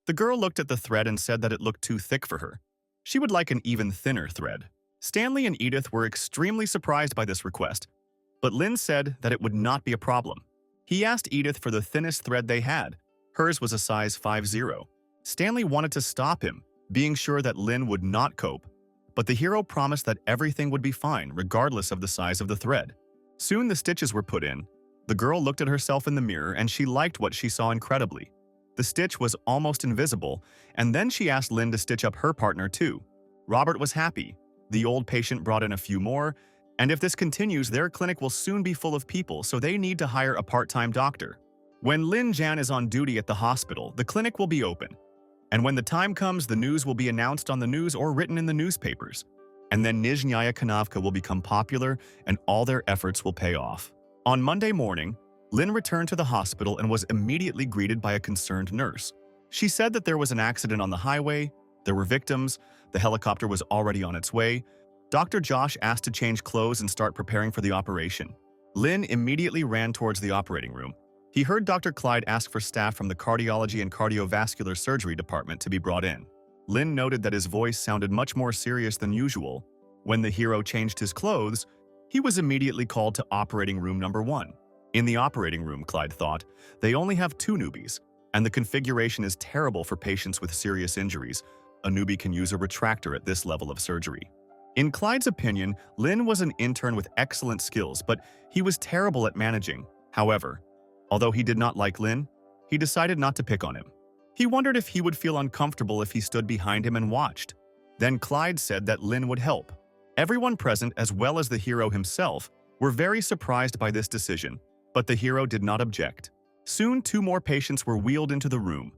The girl looked at the thread and said that it looked too thick for her. She would like an even thinner thread. Stanley and Edith were extremely surprised by this request, but Lin said that it would not be a problem. He asked Edith for the thinnest thread they had. Hers was a size 5-0. Stanley wanted to stop him, being sure that Lin would not cope, but the hero promised that everything would be fine regardless of the size of the thread. Soon the stitches were put in. The girl looked at herself in the mirror and she liked what she saw incredibly. The stitch was almost invisible, and then she asked Lin to stitch up her partner too. Robert was happy. The old patient brought in a few more, and if this continues, their clinic will soon be full of people, so they need to hire a part-time doctor. When Lin Jan is on duty at the hospital, the clinic will be open. And when the time comes, the news will be announced on the news or written in the newspapers. And then Nizhnaya Kanavka will become popular and all their efforts will pay off. On Monday morning, Lin returned to the hospital and was immediately greeted by a concerned nurse. She said that there was an accident on the highway, there were victims, the helicopter was already on its way. Dr. Josh asked to change clothes and start preparing for the operation. Lin immediately ran towards the operating room. He heard Dr. Clyde ask for staff from the cardiology and cardiovascular surgery department to be brought in. Lin noted that his voice sounded much more serious than usual. When the hero changed his clothes, he was immediately called to operating room number 1. In the operating room, Clyde thought, they only have 2 newbies, and the configuration is terrible for patients with serious injuries. A newbie can use a retractor at this level of surgery. In Clyde's opinion, Lin was an intern with excellent skills, but he was terrible at managing. However, although he did not like Lin, he decided not to pick on him. He wondered if he would feel uncomfortable if he stood behind him and watched. Then Clyde said that Lin would help. Everyone present, as well as the hero himself, were very surprised by this decision, but the hero did not object. Soon 2 more patients were wheeled into the room.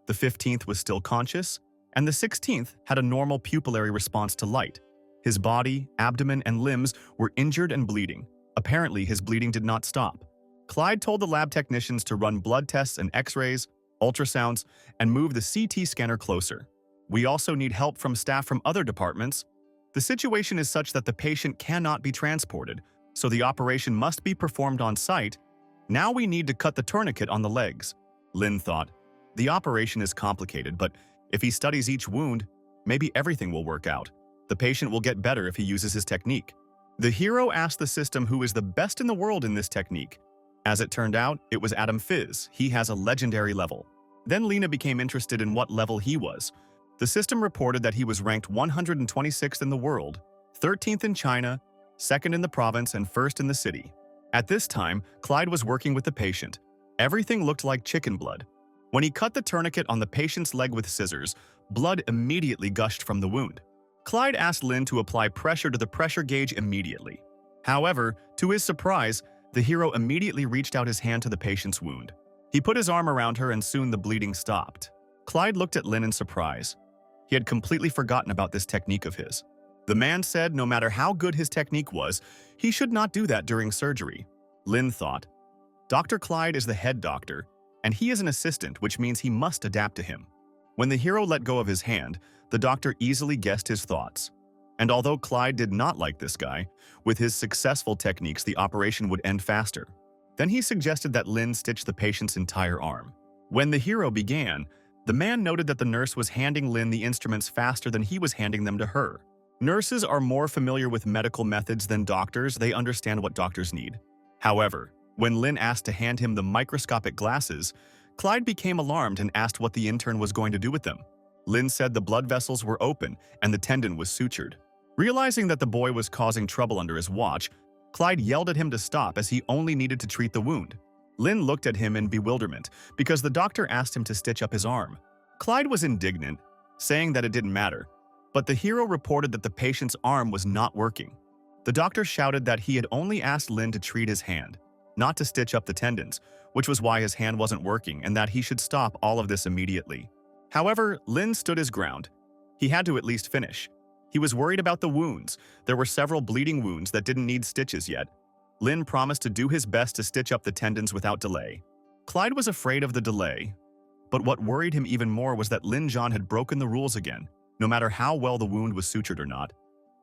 The 15th was still conscious, and the 16th had a normal pupillary response to light. His body, abdomen, and limbs were injured and bleeding. Apparently, his bleeding did not stop. Clyde told the lab technicians to run blood tests and x-rays, ultrasounds, and move the CT scanner closer. We also need help from staff from other departments. The situation is such that the patient cannot be transported, so the operation must be performed on site. Now we need to cut the tourniquet on the legs. Lin thought, the operation is complicated, but if he studies each wound, maybe everything will work out. The patient will get better if he uses his technique. The hero asked the system who is the best in the world in this technique. As it turned out, it was Adam Fizz. He has a legendary level. Then Lena became interested in what level he was. The system reported that he was ranked 126th in the world, 13th in China, 2nd in the province, and 1st in the city. At this time, Clyde was working with the patient. Everything looked like chicken blood. When he cut the tourniquet on the patient's leg with scissors, blood immediately gushed from the wound. Clyde asked Lin to apply pressure to the pressure gauge immediately. However, to his surprise, the hero immediately reached out his hand to the patient's wound. He put his arm around her and soon the bleeding stopped. Clyde looked at Lin in surprise. He had completely forgotten about this technique of his. The man said no matter how good his technique was, he should not do that during surgery. Lin thought, Dr. Clyde is the head doctor, and he is an assistant, which means he must adapt to him. When the hero let go of his hand, the doctor easily guessed his thoughts. And although Clyde did not like this guy, with his successful techniques the operation would end faster. Then he suggested that Lin stitch the patient's entire arm. When the hero began, the man noted that the nurse was handing Lin the instruments faster than he was handing them to her. Nurses are more familiar with medical methods than doctors. They understand what doctors need. However, when Lin asked to hand him the microscopic glasses, Clyde became alarmed and asked what the intern was going to do with them. Lin said the blood vessels were open and the tendon was sutured. Realizing that the boy was causing trouble under his watch, Clyde yelled at him to stop as he only needed to treat the wound. Lin looked at him in bewilderment because the doctor asked him to stitch up his arm. Clyde was indignant, saying that it didn't matter, but the hero reported that the patient's arm was not working. The doctor shouted that he had only asked Lin to treat his hand, not to stitch up the tendons, which was why his hand wasn't working and that he should stop all of this immediately. However, Lin stood his ground. He had to at least finish. He was worried about the wounds. There were several bleeding wounds that didn't need stitches yet. Lin promised to do his best to stitch up the tendons without delay. Clyde was afraid of the delay, but what worried him even more was that Lin John had broken the rules again, no matter how well the wound was sutured or not.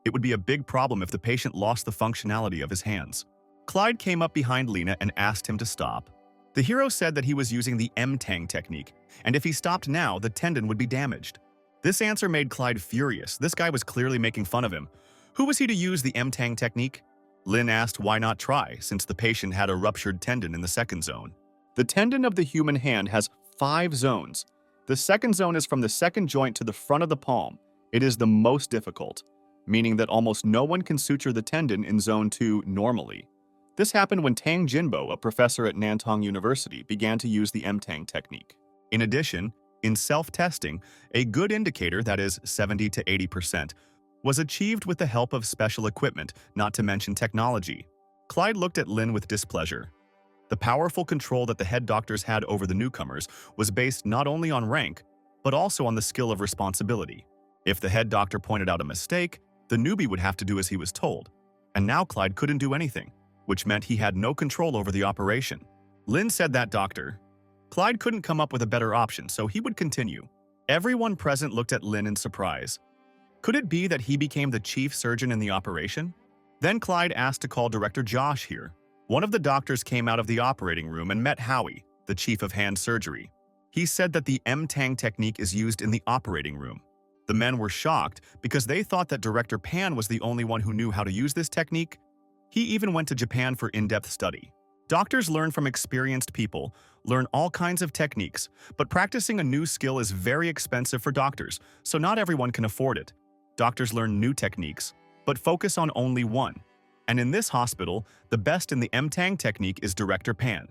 It would be a big problem if the patient lost the functionality of his hands. Clyde came up behind Lena and asked him to stop. The hero said that he was using the M-Tang technique, and if he stopped now, the tendon would be damaged. This answer made Clyde furious. This guy was clearly making fun of him. Who was he to use the M-Tang technique? Lin asked why not try, since the patient had a ruptured tendon in the second zone. The tendon of the human hand has 5 zones. The second zone is from the second joint to the front of the palm. It is the most difficult, meaning that almost no one can suture the tendon in zone 2 normally. This happened when Tang Jinbo, a professor at Nantong University, began to use the M-Tang technique. In addition, in self-testing, a good indicator, that is 70 to 80%, was achieved with the help of special equipment, not to mention technology. Clyde looked at Lin with displeasure. The powerful control that the head doctors had over the newcomers was based not only on rank, but also on the skill of responsibility. If the head doctor pointed out a mistake, the newbie would have to do as he was told. And now Clyde couldn't do anything, which meant he had no control over the operation. Lin said that doctor. Clyde couldn't come up with a better option, so he would continue. Everyone present looked at Lin in surprise. Could it be that he became the chief surgeon in the operation? Then Clyde asked to call Director Josh here. One of the doctors came out of the operating room and met Howie, the chief of hand surgery. He said that the M-Tang technique is used in the operating room. The men were shocked because they thought that Director Pan was the only one who knew how to use this technique. He even went to Japan for in-depth study. Doctors learn from experienced people, learn all kinds of techniques, but practicing a new skill is very expensive for doctors, so not everyone can afford it. Doctors learn new techniques, but focus on only one. And in this hospital, the best in the M-Tang technique is Director Pan.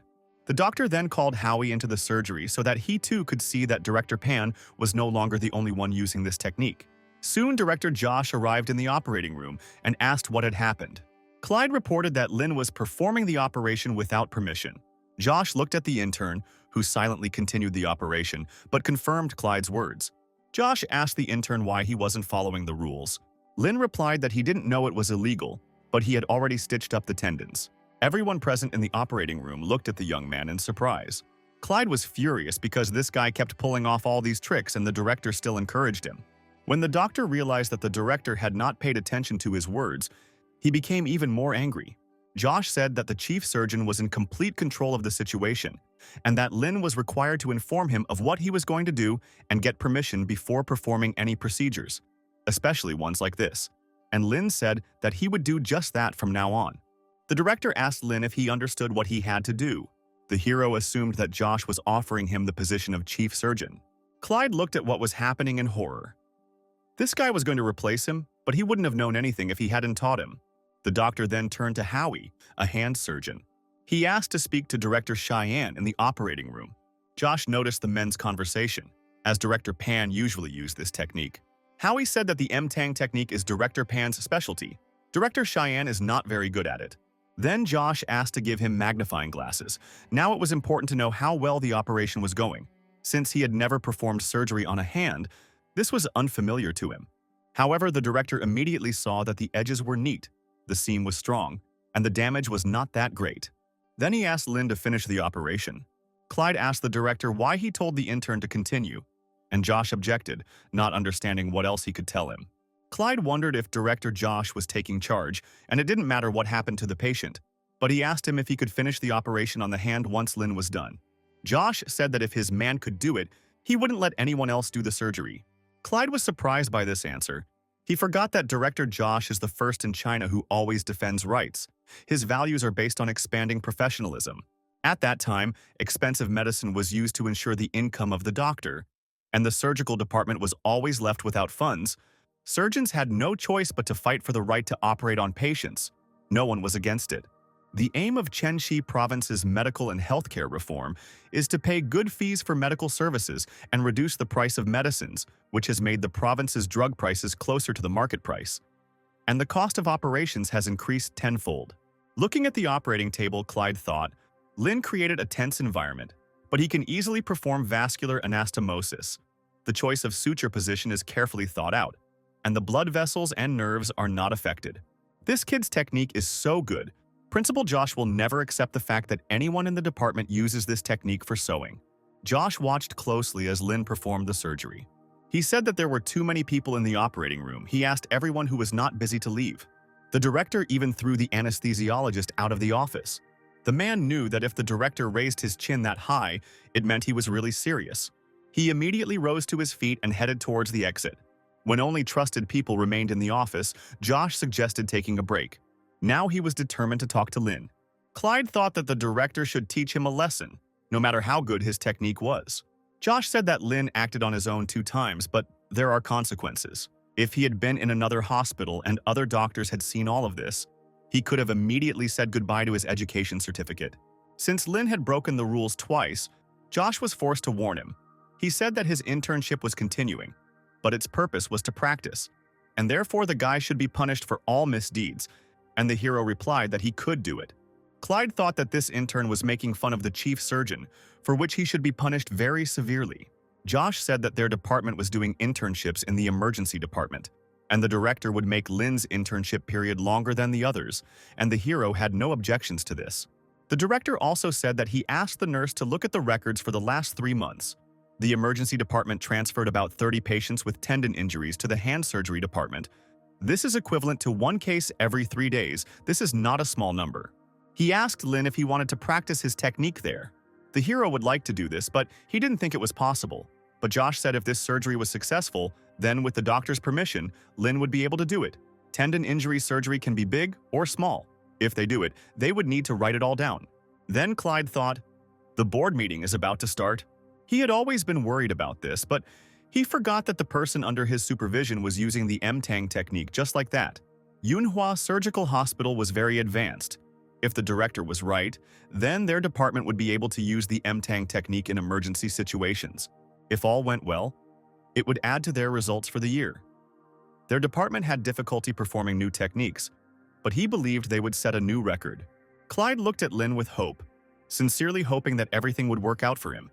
The doctor then called Howie into the surgery so that he too could see that Director Pan was no longer the only one using this technique. Soon, Director Josh arrived in the operating room and asked what had happened. Clyde reported that Lin was performing the operation without permission. Josh looked at the intern, who silently continued the operation, but confirmed Clyde's words. Josh asked the intern why he wasn't following the rules. Lin replied that he didn't know it was illegal, but he had already stitched up the tendons. Everyone present in the operating room looked at the young man in surprise. Clyde was furious because this guy kept pulling off all these tricks and the director still encouraged him. When the doctor realized that the director had not paid attention to his words, he became even more angry. Josh said that the chief surgeon was in complete control of the situation, and that Lin was required to inform him of what he was going to do and get permission before performing any procedures, especially ones like this. And Lin said that he would do just that from now on. The director asked Lin if he understood what he had to do. The hero assumed that Josh was offering him the position of chief surgeon. Clyde looked at what was happening in horror. This guy was going to replace him, but he wouldn't have known anything if he hadn't taught him. The doctor then turned to Howie, a hand surgeon. He asked to speak to Director Cheyenne in the operating room. Josh noticed the men's conversation, as Director Pan usually used this technique. Howie said that the M-Tang technique is Director Pan's specialty. Director Cheyenne is not very good at it. Then Josh asked to give him magnifying glasses. Now it was important to know how well the operation was going. Since he had never performed surgery on a hand, this was unfamiliar to him. However, the director immediately saw that the edges were neat, the seam was strong, and the damage was not that great. Then he asked Lin to finish the operation. Clyde asked the director why he told the intern to continue, and Josh objected, not understanding what else he could tell him. Clyde wondered if Director Josh was taking charge, and it didn't matter what happened to the patient, but he asked him if he could finish the operation on the hand once Lin was done. Josh said that if his man could do it, he wouldn't let anyone else do the surgery. Clyde was surprised by this answer. He forgot that Director Josh is the first in China who always defends rights. His values are based on expanding professionalism. At that time, expensive medicine was used to ensure the income of the doctor, and the surgical department was always left without funds. Surgeons had no choice but to fight for the right to operate on patients. No one was against it. The aim of Chenxi Province's medical and healthcare reform is to pay good fees for medical services and reduce the price of medicines, which has made the province's drug prices closer to the market price. And the cost of operations has increased tenfold. Looking at the operating table, Clyde thought, Lin created a tense environment, but he can easily perform vascular anastomosis. The choice of suture position is carefully thought out, and the blood vessels and nerves are not affected. This kid's technique is so good, Principal Josh will never accept the fact that anyone in the department uses this technique for sewing. Josh watched closely as Lin performed the surgery. He said that there were too many people in the operating room. He asked everyone who was not busy to leave. The director even threw the anesthesiologist out of the office. The man knew that if the director raised his chin that high, it meant he was really serious. He immediately rose to his feet and headed towards the exit. When only trusted people remained in the office, Josh suggested taking a break. Now he was determined to talk to Lin. Clyde thought that the director should teach him a lesson, no matter how good his technique was. Josh said that Lin acted on his own 2 times, but there are consequences. If he had been in another hospital and other doctors had seen all of this, he could have immediately said goodbye to his education certificate. Since Lin had broken the rules twice, Josh was forced to warn him. He said that his internship was continuing, but its purpose was to practice, and therefore the guy should be punished for all misdeeds, and the hero replied that he could do it. Clyde thought that this intern was making fun of the chief surgeon, for which he should be punished very severely. Josh said that their department was doing internships in the emergency department, and the director would make Lin's internship period longer than the others, and the hero had no objections to this. The director also said that he asked the nurse to look at the records for the last 3 months. The emergency department transferred about 30 patients with tendon injuries to the hand surgery department. This is equivalent to 1 case every 3 days. This is not a small number. He asked Lin if he wanted to practice his technique there. The hero would like to do this, but he didn't think it was possible. But Josh said if this surgery was successful, then with the doctor's permission, Lin would be able to do it. Tendon injury surgery can be big or small. If they do it, they would need to write it all down. Then Clyde thought, the board meeting is about to start. He had always been worried about this, but he forgot that the person under his supervision was using the MTang technique just like that. Manhwa Surgical Hospital was very advanced. If the director was right, then their department would be able to use the MTang technique in emergency situations. If all went well, it would add to their results for the year. Their department had difficulty performing new techniques, but he believed they would set a new record. Clyde looked at Lin with hope, sincerely hoping that everything would work out for him,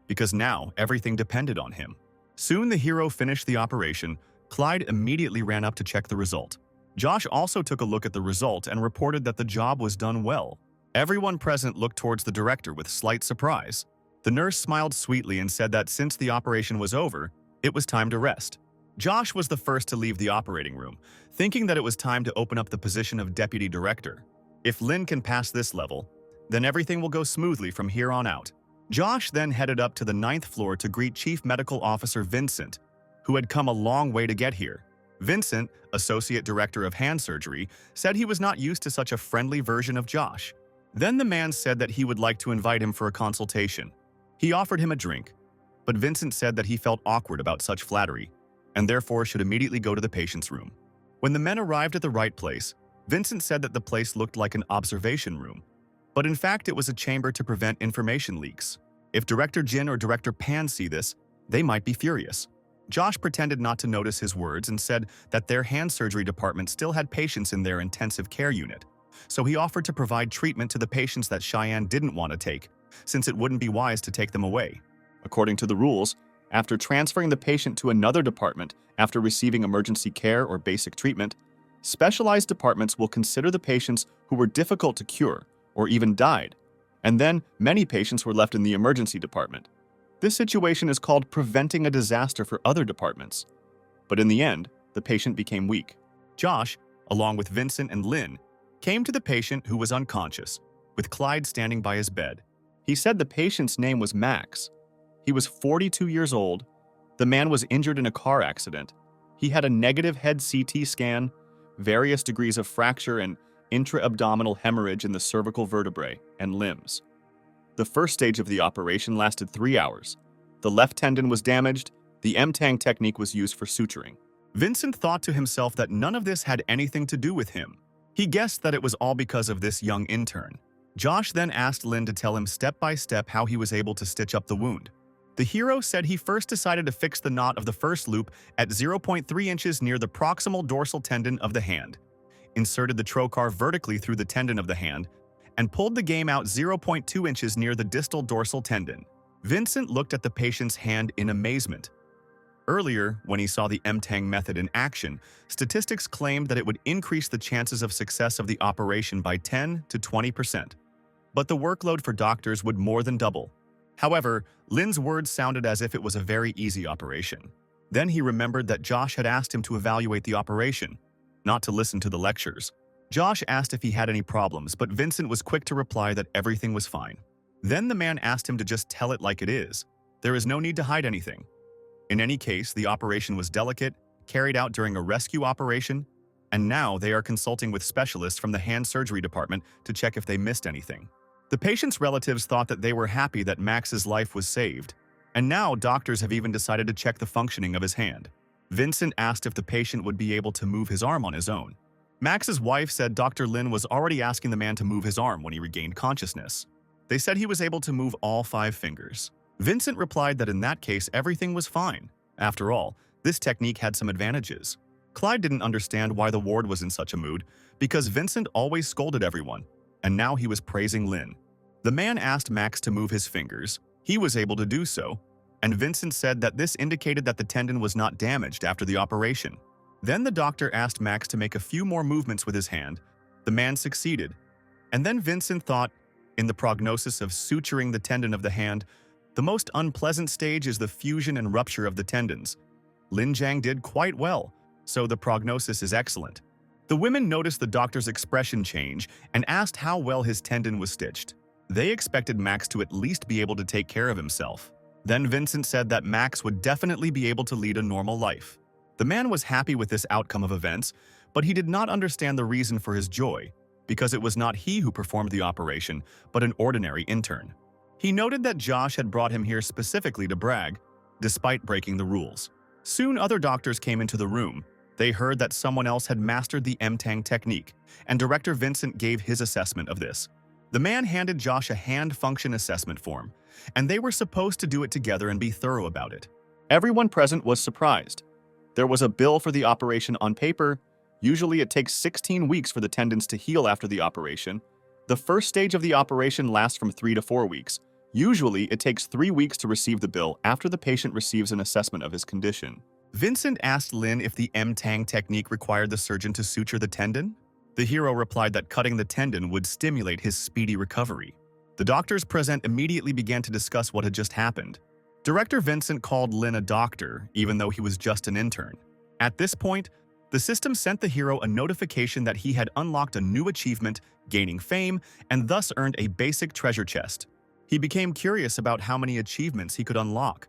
because now everything depended on him. Soon the hero finished the operation. Clyde immediately ran up to check the result. Josh also took a look at the result and reported that the job was done well. Everyone present looked towards the director with slight surprise. The nurse smiled sweetly and said that since the operation was over, it was time to rest. Josh was the first to leave the operating room, thinking that it was time to open up the position of deputy director. If Lin can pass this level, then everything will go smoothly from here on out. Josh then headed up to the 9th floor to greet Chief Medical Officer Vincent, who had come a long way to get here. Vincent, Associate Director of Hand Surgery, said he was not used to such a friendly version of Josh. Then the man said that he would like to invite him for a consultation. He offered him a drink, but Vincent said that he felt awkward about such flattery, and therefore should immediately go to the patient's room. When the men arrived at the right place, Vincent said that the place looked like an observation room, but in fact it was a chamber to prevent information leaks. If Director Jin or Director Pan see this, they might be furious. Josh pretended not to notice his words and said that their hand surgery department still had patients in their intensive care unit, so he offered to provide treatment to the patients that Cheyenne didn't want to take, since it wouldn't be wise to take them away. According to the rules, after transferring the patient to another department after receiving emergency care or basic treatment, specialized departments will consider the patients who were difficult to cure or even died, and then many patients were left in the emergency department. This situation is called preventing a disaster for other departments. But in the end, the patient became weak. Josh, along with Vincent and Lin, came to the patient who was unconscious, with Clyde standing by his bed. He said the patient's name was Max. He was 42 years old. The man was injured in a car accident. He had a negative head CT scan, various degrees of fracture and intra-abdominal hemorrhage in the cervical vertebrae and limbs. The first stage of the operation lasted 3 hours. The left tendon was damaged. The MTang technique was used for suturing. Vincent thought to himself that none of this had anything to do with him. He guessed that it was all because of this young intern. Josh then asked Lin to tell him step by step how he was able to stitch up the wound. The hero said he first decided to fix the knot of the first loop at 0.3 inches near the proximal dorsal tendon of the hand, inserted the trocar vertically through the tendon of the hand, and pulled the game out 0.2 inches near the distal dorsal tendon. Vincent looked at the patient's hand in amazement. Earlier, when he saw the MTANG method in action, statistics claimed that it would increase the chances of success of the operation by 10 to 20%. But the workload for doctors would more than double. However, Lin's words sounded as if it was a very easy operation. Then he remembered that Josh had asked him to evaluate the operation, not to listen to the lectures. Josh asked if he had any problems, but Vincent was quick to reply that everything was fine. Then the man asked him to just tell it like it is. There is no need to hide anything. In any case, the operation was delicate, carried out during a rescue operation, and now they are consulting with specialists from the hand surgery department to check if they missed anything. The patient's relatives thought that they were happy that Max's life was saved, and now doctors have even decided to check the functioning of his hand. Vincent asked if the patient would be able to move his arm on his own. Max's wife said Dr. Lin was already asking the man to move his arm when he regained consciousness. They said he was able to move all 5 fingers. Vincent replied that in that case everything was fine. After all, this technique had some advantages. Clyde didn't understand why the ward was in such a mood, because Vincent always scolded everyone, and now he was praising Lin. The man asked Max to move his fingers. He was able to do so, and Vincent said that this indicated that the tendon was not damaged after the operation. Then the doctor asked Max to make a few more movements with his hand. The man succeeded. And then Vincent thought, in the prognosis of suturing the tendon of the hand, the most unpleasant stage is the fusion and rupture of the tendons. Lin Jiang did quite well, so the prognosis is excellent. The women noticed the doctor's expression change and asked how well his tendon was stitched. They expected Max to at least be able to take care of himself. Then Vincent said that Max would definitely be able to lead a normal life. The man was happy with this outcome of events, but he did not understand the reason for his joy, because it was not he who performed the operation, but an ordinary intern. He noted that Josh had brought him here specifically to brag, despite breaking the rules. Soon other doctors came into the room. They heard that someone else had mastered the MTANG technique, and Director Vincent gave his assessment of this. The man handed Josh a hand function assessment form, and they were supposed to do it together and be thorough about it. Everyone present was surprised. There was a bill for the operation on paper. Usually it takes 16 weeks for the tendons to heal after the operation. The first stage of the operation lasts from 3 to 4 weeks. Usually it takes 3 weeks to receive the bill after the patient receives an assessment of his condition. Vincent asked Lin if the MTANG technique required the surgeon to suture the tendon. The hero replied that cutting the tendon would stimulate his speedy recovery. The doctors present immediately began to discuss what had just happened. Director Vincent called Lin a doctor, even though he was just an intern. At this point, the system sent the hero a notification that he had unlocked a new achievement, gaining fame, and thus earned a basic treasure chest. He became curious about how many achievements he could unlock,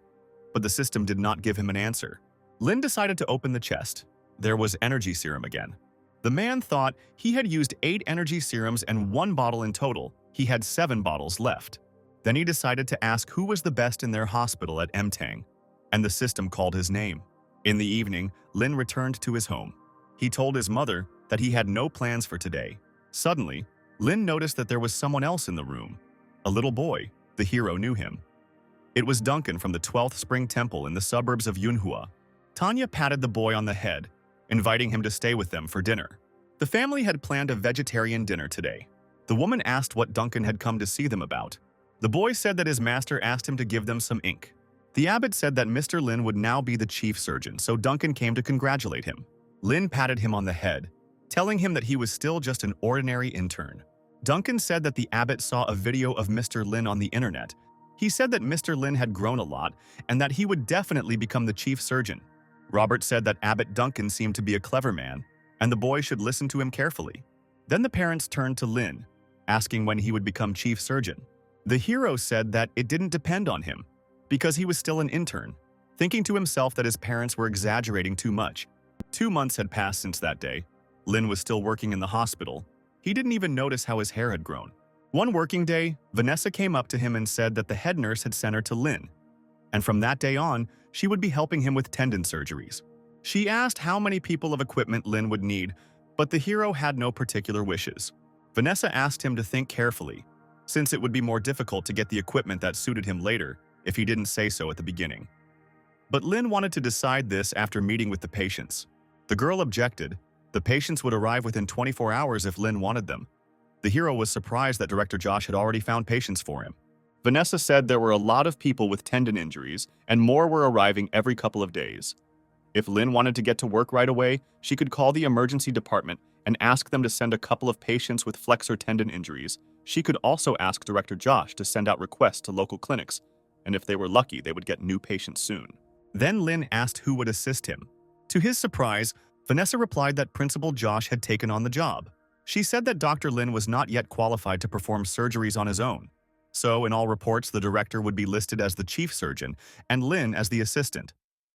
but the system did not give him an answer. Lin decided to open the chest. There was energy serum again. The man thought he had used 8 energy serums and 1 bottle in total. He had 7 bottles left. Then he decided to ask who was the best in their hospital at MTANG, and the system called his name. In the evening, Lin returned to his home. He told his mother that he had no plans for today. Suddenly, Lin noticed that there was someone else in the room. A little boy. The hero knew him. It was Duncan from the 12th Spring Temple in the suburbs of Manhua. Tanya patted the boy on the head, inviting him to stay with them for dinner. The family had planned a vegetarian dinner today. The woman asked what Duncan had come to see them about. The boy said that his master asked him to give them some ink. The abbot said that Mr. Lin would now be the chief surgeon, so Duncan came to congratulate him. Lin patted him on the head, telling him that he was still just an ordinary intern. Duncan said that the abbot saw a video of Mr. Lin on the internet. He said that Mr. Lin had grown a lot and that he would definitely become the chief surgeon. Robert said that Abbot Duncan seemed to be a clever man, and the boy should listen to him carefully. Then the parents turned to Lin, asking when he would become chief surgeon. The hero said that it didn't depend on him, because he was still an intern, thinking to himself that his parents were exaggerating too much. 2 months had passed since that day. Lin was still working in the hospital. He didn't even notice how his hair had grown. One working day, Vanessa came up to him and said that the head nurse had sent her to Lin, and from that day on, she would be helping him with tendon surgeries. She asked how many people of equipment Lin would need, But the hero had no particular wishes. Vanessa asked him to think carefully, since it would be more difficult to get the equipment that suited him later if he didn't say so at the beginning. But Lin wanted to decide this after meeting with the patients. The girl objected. The patients would arrive within 24 hours if Lin wanted them. The hero was surprised that Director Josh had already found patients for him. Vanessa said there were a lot of people with tendon injuries, and more were arriving every couple of days. If Lin wanted to get to work right away, she could call the emergency department and ask them to send a couple of patients with flexor tendon injuries. She could also ask Director Josh to send out requests to local clinics, and if they were lucky, they would get new patients soon. Then Lin asked who would assist him. To his surprise, Vanessa replied that Principal Josh had taken on the job. She said that Dr. Lin was not yet qualified to perform surgeries on his own. So, in all reports, the director would be listed as the chief surgeon and Lin as the assistant.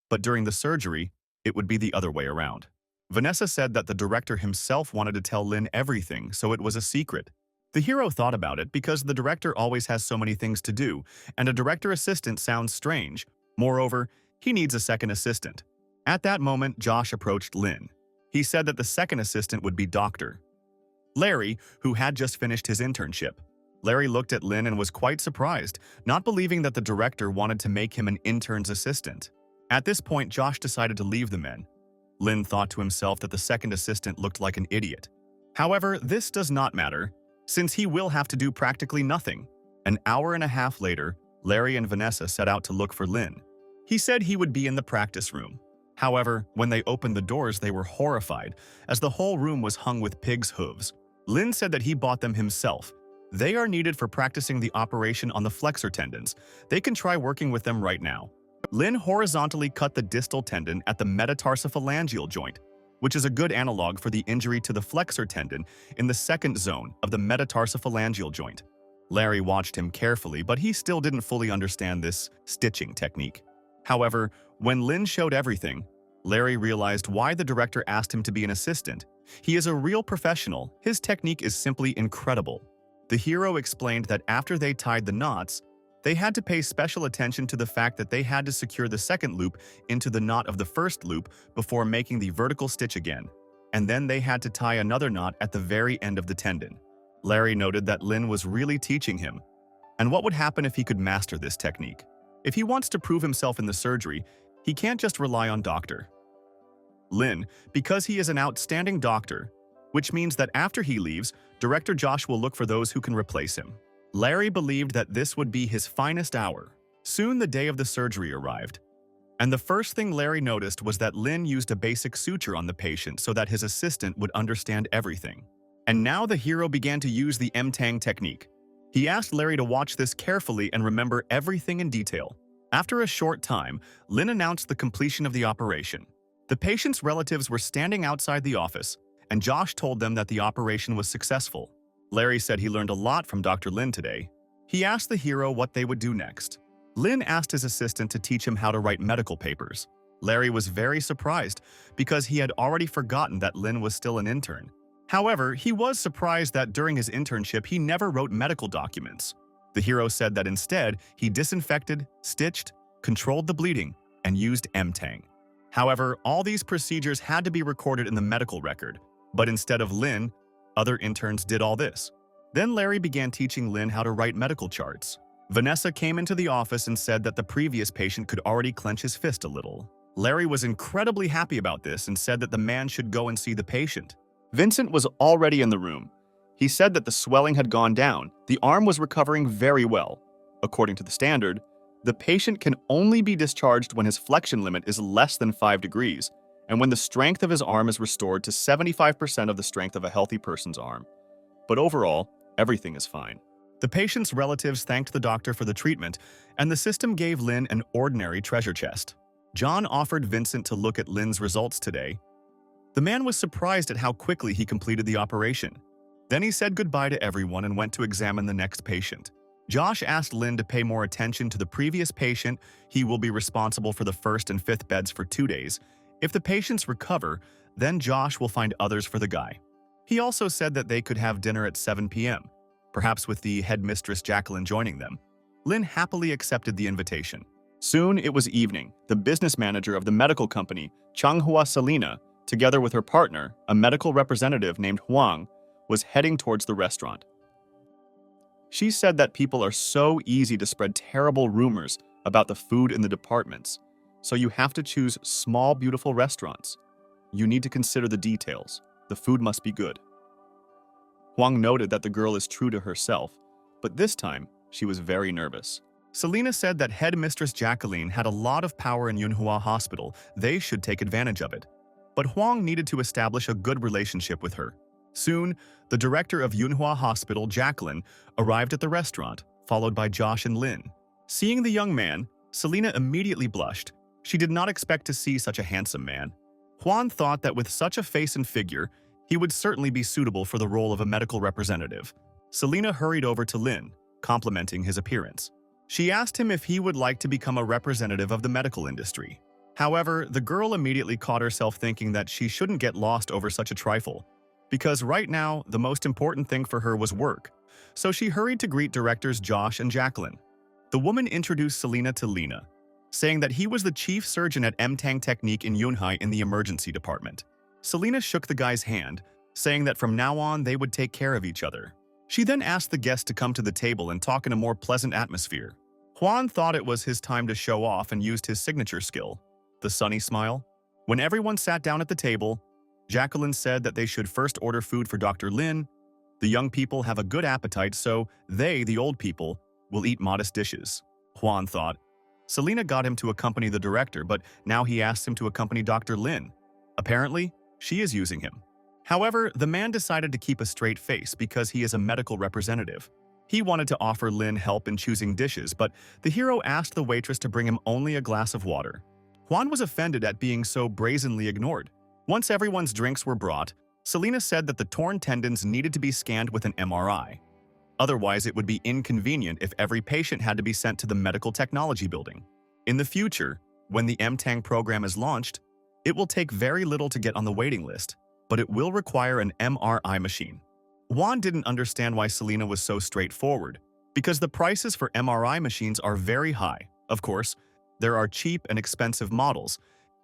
But during the surgery, it would be the other way around. Vanessa said that the director himself wanted to tell Lin everything, so it was a secret. The hero thought about it because the director always has so many things to do, and a director assistant sounds strange. Moreover, he needs a second assistant. At that moment, Josh approached Lin. He said that the second assistant would be Dr. Larry, who had just finished his internship. Larry looked at Lin and was quite surprised, not believing that the director wanted to make him an intern's assistant. At this point, Josh decided to leave the men. Lin thought to himself that the second assistant looked like an idiot. However, this does not matter, since he will have to do practically nothing. An hour and a half later, Larry and Vanessa set out to look for Lin. He said he would be in the practice room. However, when they opened the doors, they were horrified, as the whole room was hung with pig's hooves. Lin said that he bought them himself. They are needed for practicing the operation on the flexor tendons. They can try working with them right now. Lin horizontally cut the distal tendon at the metatarsophalangeal joint, which is a good analog for the injury to the flexor tendon in the second zone of the metatarsophalangeal joint. Larry watched him carefully, but he still didn't fully understand this stitching technique. However, when Lin showed everything, Larry realized why the director asked him to be an assistant. He is a real professional. His technique is simply incredible. The hero explained that after they tied the knots, they had to pay special attention to the fact that they had to secure the second loop into the knot of the first loop before making the vertical stitch again, and then they had to tie another knot at the very end of the tendon. Larry noted that Lin was really teaching him, and what would happen if he could master this technique. If he wants to prove himself in the surgery, he can't just rely on Dr. Lin, because he is an outstanding doctor, which means that after he leaves, Director Josh will look for those who can replace him. Larry believed that this would be his finest hour. Soon the day of the surgery arrived, and the first thing Larry noticed was that Lin used a basic suture on the patient so that his assistant would understand everything. And now the hero began to use the M-Tang technique. He asked Larry to watch this carefully and remember everything in detail. After a short time, Lin announced the completion of the operation. The patient's relatives were standing outside the office, and Josh told them that the operation was successful. Larry said he learned a lot from Dr. Lin today. He asked the hero what they would do next. Lin asked his assistant to teach him how to write medical papers. Larry was very surprised because he had already forgotten that Lin was still an intern. However, he was surprised that during his internship he never wrote medical documents. The hero said that instead he disinfected, stitched, controlled the bleeding, and used M-Tang. However, all these procedures had to be recorded in the medical record, but instead of Lin, other interns did all this. Then Larry began teaching Lin how to write medical charts. Vanessa came into the office and said that the previous patient could already clench his fist a little. Larry was incredibly happy about this and said that the man should go and see the patient. Vincent was already in the room. He said that the swelling had gone down. The arm was recovering very well. According to the standard, the patient can only be discharged when his flexion limit is less than 5 degrees, and when the strength of his arm is restored to 75% of the strength of a healthy person's arm. But overall, everything is fine. The patient's relatives thanked the doctor for the treatment, and the system gave Lin an ordinary treasure chest. John offered Vincent to look at Lin's results today. The man was surprised at how quickly he completed the operation. Then he said goodbye to everyone and went to examine the next patient. Josh asked Lin to pay more attention to the previous patient. He will be responsible for the 1st and 5th beds for 2 days. If the patients recover, then Josh will find others for the guy. He also said that they could have dinner at 7 p.m., perhaps with the headmistress Jacqueline joining them. Lin happily accepted the invitation. Soon it was evening. The business manager of the medical company, Manhwa Selena, together with her partner, a medical representative named Huang, was heading towards the restaurant. She said that people are so easy to spread terrible rumors about the food in the departments, so you have to choose small, beautiful restaurants. You need to consider the details. The food must be good. Huang noted that the girl is true to herself, but this time, she was very nervous. Selena said that head mistress Jacqueline had a lot of power in Manhua Hospital. They should take advantage of it. But Huang needed to establish a good relationship with her. Soon, the director of Manhua Hospital, Jacqueline, arrived at the restaurant, followed by Josh and Lin. Seeing the young man, Selena immediately blushed. She did not expect to see such a handsome man. Huang thought that with such a face and figure, he would certainly be suitable for the role of a medical representative. Selena hurried over to Lin, complimenting his appearance. She asked him if he would like to become a representative of the medical industry. However, the girl immediately caught herself thinking that she shouldn't get lost over such a trifle, because right now, the most important thing for her was work. So she hurried to greet directors Josh and Jacqueline. The woman introduced Selena to Lena, saying that he was the chief surgeon at Mtang Technique in Yunhai in the emergency department. Selena shook the guy's hand, saying that from now on they would take care of each other. She then asked the guests to come to the table and talk in a more pleasant atmosphere. Juan thought it was his time to show off and used his signature skill, the sunny smile. When everyone sat down at the table, Jacqueline said that they should first order food for Dr. Lin. The young people have a good appetite, so they, the old people, will eat modest dishes, Juan thought. Selena got him to accompany the director, but now he asks him to accompany Dr. Lin. Apparently, she is using him. However, the man decided to keep a straight face because he is a medical representative. He wanted to offer Lin help in choosing dishes, but the hero asked the waitress to bring him only a glass of water. Juan was offended at being so brazenly ignored. Once everyone's drinks were brought, Selena said that the torn tendons needed to be scanned with an MRI. Otherwise, it would be inconvenient if every patient had to be sent to the medical technology building. In the future, when the MTang program is launched, it will take very little to get on the waiting list, but it will require an MRI machine. Juan didn't understand why Selena was so straightforward, because the prices for MRI machines are very high. Of course, there are cheap and expensive models,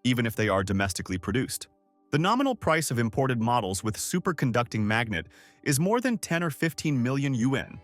even if they are domestically produced. The nominal price of imported models with superconducting magnet is more than 10 or 15 million yuan.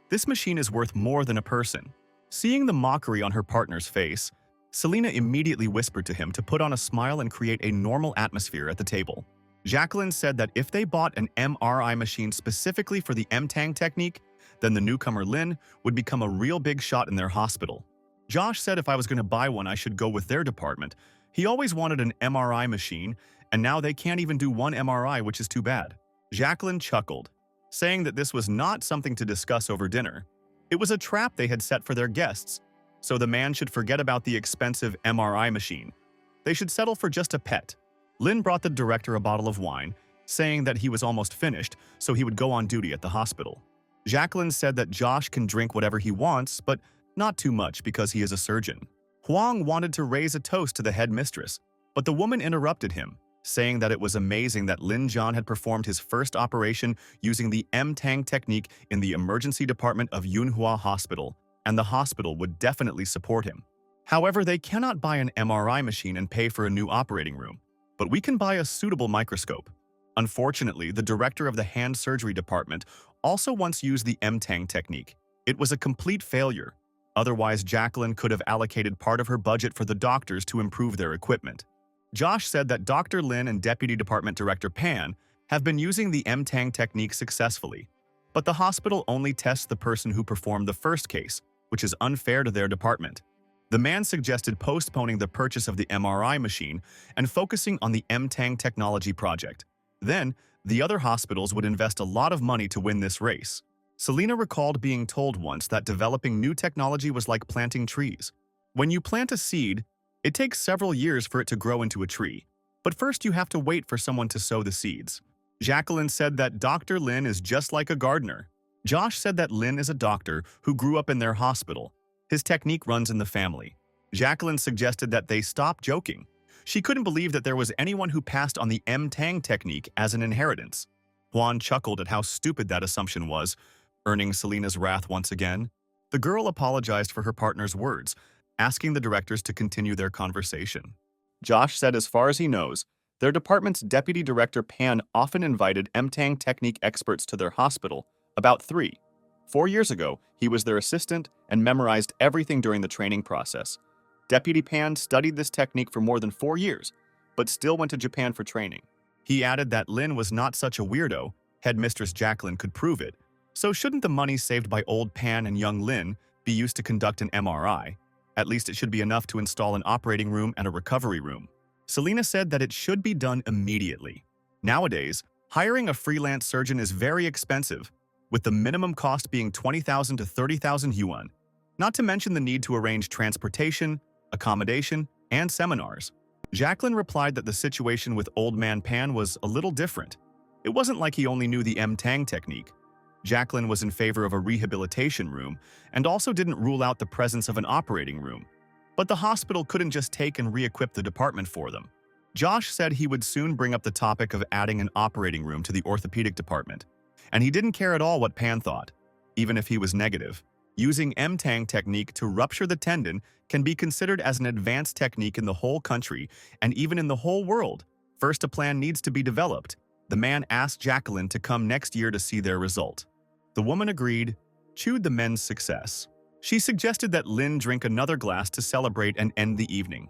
This machine is worth more than a person. Seeing the mockery on her partner's face, Selena immediately whispered to him to put on a smile and create a normal atmosphere at the table. Jacqueline said that if they bought an MRI machine specifically for the Mtang technique, then the newcomer Lin would become a real big shot in their hospital. Josh said if I was going to buy one, I should go with their department. He always wanted an MRI machine, and now they can't even do one MRI, which is too bad. Jacqueline chuckled, saying that this was not something to discuss over dinner. It was a trap they had set for their guests, so the man should forget about the expensive MRI machine. They should settle for just a pet. Lin brought the director a bottle of wine, saying that he was almost finished, so he would go on duty at the hospital. Jacqueline said that Josh can drink whatever he wants, but not too much because he is a surgeon. Huang wanted to raise a toast to the head mistress, but the woman interrupted him, saying that it was amazing that Lin Zhan had performed his first operation using the Mtang technique in the emergency department of Yunhua Hospital, and the hospital would definitely support him. However, they cannot buy an MRI machine and pay for a new operating room, but we can buy a suitable microscope. Unfortunately, the director of the hand surgery department also once used the Mtang technique. It was a complete failure. Otherwise, Jacqueline could have allocated part of her budget for the doctors to improve their equipment. Josh said that Dr. Lin and Deputy Department Director Pan have been using the Mtang technique successfully, but the hospital only tests the person who performed the first case, which is unfair to their department. The man suggested postponing the purchase of the MRI machine and focusing on the Mtang technology project. Then, the other hospitals would invest a lot of money to win this race. Selena recalled being told once that developing new technology was like planting trees. When you plant a seed, it takes several years for it to grow into a tree, but first you have to wait for someone to sow the seeds. Jacqueline said that Dr. Lin is just like a gardener. Josh said that Lin is a doctor who grew up in their hospital. His technique runs in the family. Jacqueline suggested that they stop joking. She couldn't believe that there was anyone who passed on the Mtang technique as an inheritance. Juan chuckled at how stupid that assumption was, earning Selena's wrath once again. The girl apologized for her partner's words, asking the directors to continue their conversation. Josh said as far as he knows, Their department's deputy director Pan often invited MTang technique experts to their hospital. About 4 years ago, he was their assistant and memorized everything during the training process. Deputy Pan studied this technique for more than 4 years, but still went to Japan for training. He added that Lin was not such a weirdo, headmistress Jacqueline could prove it, so shouldn't the money saved by old Pan and young Lin be used to conduct an MRI? At least it should be enough to install an operating room and a recovery room. Selena said that it should be done immediately. Nowadays, hiring a freelance surgeon is very expensive, with the minimum cost being 20,000 to 30,000 yuan, not to mention the need to arrange transportation, accommodation, and seminars. Jacqueline replied that the situation with Old Man Pan was a little different. It wasn't like he only knew the M-Tang technique. Jacqueline was in favor of a rehabilitation room and also didn't rule out the presence of an operating room. But the hospital couldn't just take and re-equip the department for them. Josh said he would soon bring up the topic of adding an operating room to the orthopedic department, and he didn't care at all what Pan thought, even if he was negative. Using M-Tang technique to rupture the tendon can be considered as an advanced technique in the whole country and even in the whole world. First, a plan needs to be developed. The man asked Jacqueline to come next year to see their result. The woman agreed, chewed the men's success. She suggested that Lin drink another glass to celebrate and end the evening.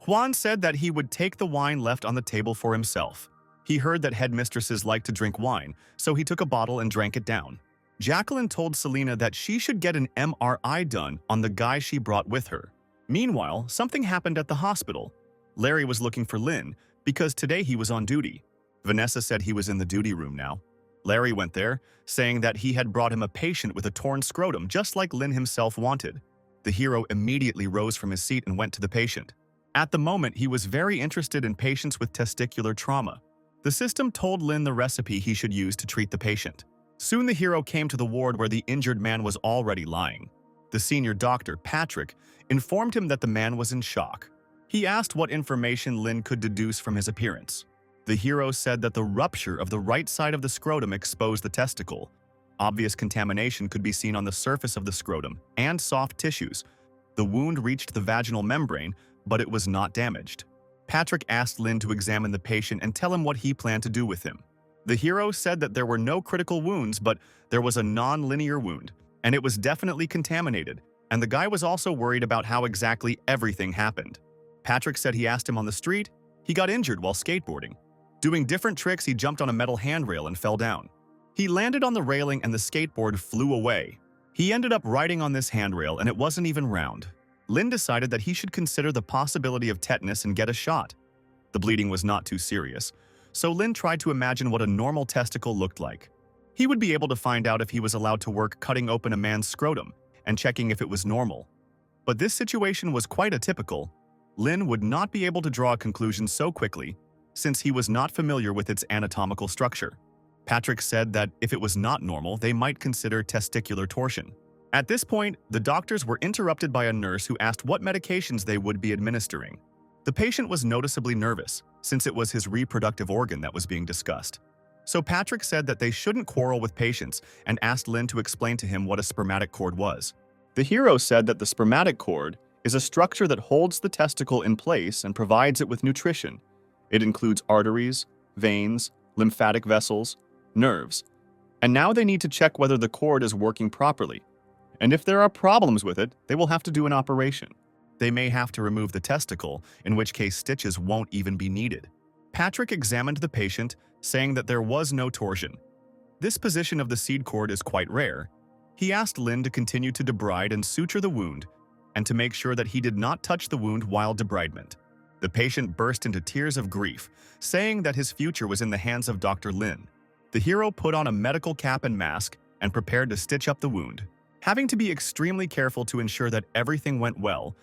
Juan said that he would take the wine left on the table for himself. He heard that headmistresses like to drink wine, so he took a bottle and drank it down. Jacqueline told Selena that she should get an MRI done on the guy she brought with her. Meanwhile, something happened at the hospital. Larry was looking for Lin because today he was on duty. Vanessa said he was in the duty room now. Larry went there, saying that he had brought him a patient with a torn scrotum just like Lin himself wanted. The hero immediately rose from his seat and went to the patient. At the moment, he was very interested in patients with testicular trauma. The system told Lin the recipe he should use to treat the patient. Soon the hero came to the ward where the injured man was already lying. The senior doctor, Patrick, informed him that the man was in shock. He asked what information Lin could deduce from his appearance. The hero said that the rupture of the right side of the scrotum exposed the testicle. Obvious contamination could be seen on the surface of the scrotum and soft tissues. The wound reached the vaginal membrane, but it was not damaged. Patrick asked Lin to examine the patient and tell him what he planned to do with him. The hero said that there were no critical wounds, but there was a non-linear wound, and it was definitely contaminated, and the guy was also worried about how exactly everything happened. Patrick said he asked him on the street. He got injured while skateboarding. Doing different tricks, he jumped on a metal handrail and fell down. He landed on the railing and the skateboard flew away. He ended up riding on this handrail and it wasn't even round. Lin decided that he should consider the possibility of tetanus and get a shot. The bleeding was not too serious, so Lin tried to imagine what a normal testicle looked like. He would be able to find out if he was allowed to work cutting open a man's scrotum and checking if it was normal. But this situation was quite atypical. Lin would not be able to draw a conclusion so quickly, since he was not familiar with its anatomical structure. Patrick said that if it was not normal, they might consider testicular torsion. At this point, the doctors were interrupted by a nurse who asked what medications they would be administering. The patient was noticeably nervous, since it was his reproductive organ that was being discussed. So Patrick said that they shouldn't quarrel with patients and asked Lin to explain to him what a spermatic cord was. The hero said that the spermatic cord is a structure that holds the testicle in place and provides it with nutrition. It includes arteries, veins, lymphatic vessels, nerves. And now they need to check whether the cord is working properly. And if there are problems with it, they will have to do an operation. They may have to remove the testicle, in which case stitches won't even be needed. Patrick examined the patient, saying that there was no torsion. This position of the seed cord is quite rare. He asked Lin to continue to debride and suture the wound, and to make sure that he did not touch the wound while debridement. The patient burst into tears of grief, saying that his future was in the hands of Dr. Lin. The hero put on a medical cap and mask and prepared to stitch up the wound. Having to be extremely careful to ensure that everything went well,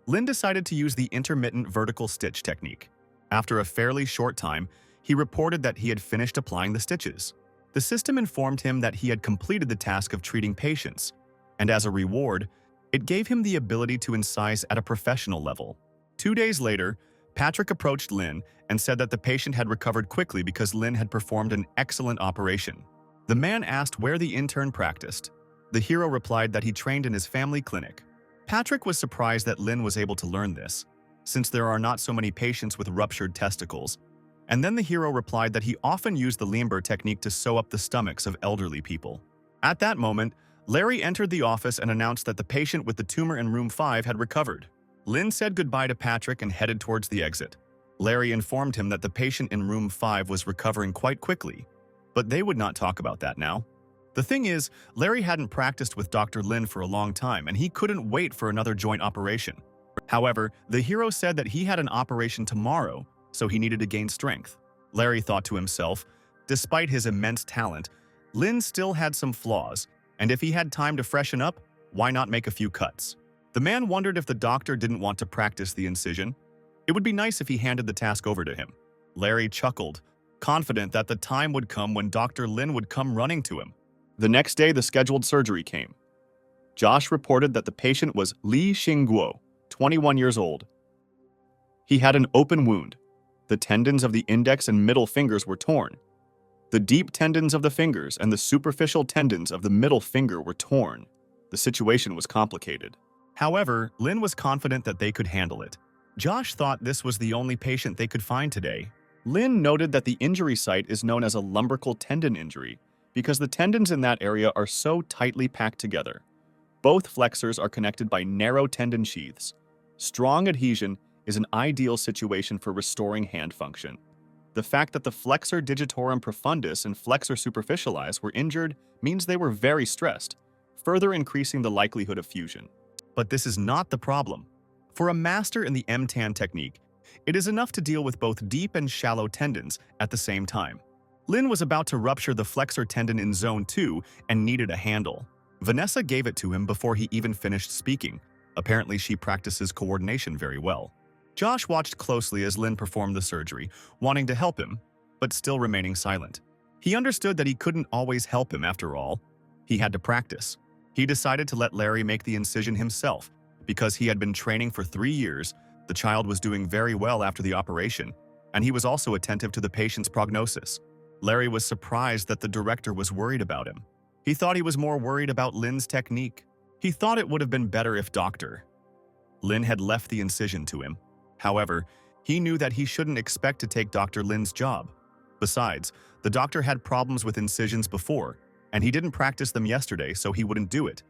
Lin decided to use the intermittent vertical stitch technique. After a fairly short time, he reported that he had finished applying the stitches. The system informed him that he had completed the task of treating patients, and as a reward, it gave him the ability to incise at a professional level. 2 days later, Patrick approached Lin and said that the patient had recovered quickly because Lin had performed an excellent operation. The man asked where the intern practiced. The hero replied that he trained in his family clinic. Patrick was surprised that Lin was able to learn this, since there are not so many patients with ruptured testicles. And then the hero replied that he often used the Limber technique to sew up the stomachs of elderly people. At that moment, Larry entered the office and announced that the patient with the tumor in room 5 had recovered. Lynn said goodbye to Patrick and headed towards the exit. Larry informed him that the patient in room 5 was recovering quite quickly, but they would not talk about that now. The thing is, Larry hadn't practiced with Dr. Lin for a long time and he couldn't wait for another joint operation. However, the hero said that he had an operation tomorrow, so he needed to gain strength. Larry thought to himself, despite his immense talent, Lin still had some flaws, and if he had time to freshen up, why not make a few cuts? The man wondered if the doctor didn't want to practice the incision. It would be nice if he handed the task over to him. Larry chuckled, confident that the time would come when Dr. Lin would come running to him. The next day, the scheduled surgery came. Josh reported that the patient was Li Xingguo, 21 years old. He had an open wound. The tendons of the index and middle fingers were torn. The deep tendons of the fingers and the superficial tendons of the middle finger were torn. The situation was complicated. However, Lin was confident that they could handle it. Josh thought this was the only patient they could find today. Lin noted that the injury site is known as a lumbrical tendon injury because the tendons in that area are so tightly packed together. Both flexors are connected by narrow tendon sheaths. Strong adhesion is an ideal situation for restoring hand function. The fact that the flexor digitorum profundus and flexor superficialis were injured means they were very stressed, further increasing the likelihood of fusion. But this is not the problem. For a master in the MTAN technique, it is enough to deal with both deep and shallow tendons at the same time. Lin was about to rupture the flexor tendon in zone 2 and needed a handle. Vanessa gave it to him before he even finished speaking. Apparently, she practices coordination very well. Josh watched closely as Lin performed the surgery, wanting to help him, but still remaining silent. He understood that he couldn't always help him after all. He had to practice. He decided to let Larry make the incision himself. Because he had been training for 3 years, the child was doing very well after the operation, and he was also attentive to the patient's prognosis. Larry was surprised that the director was worried about him. He thought he was more worried about Lin's technique. He thought it would have been better if Dr. Lin had left the incision to him. However, he knew that he shouldn't expect to take Dr. Lin's job. Besides, the doctor had problems with incisions before, and he didn't practice them yesterday, so he wouldn't do it.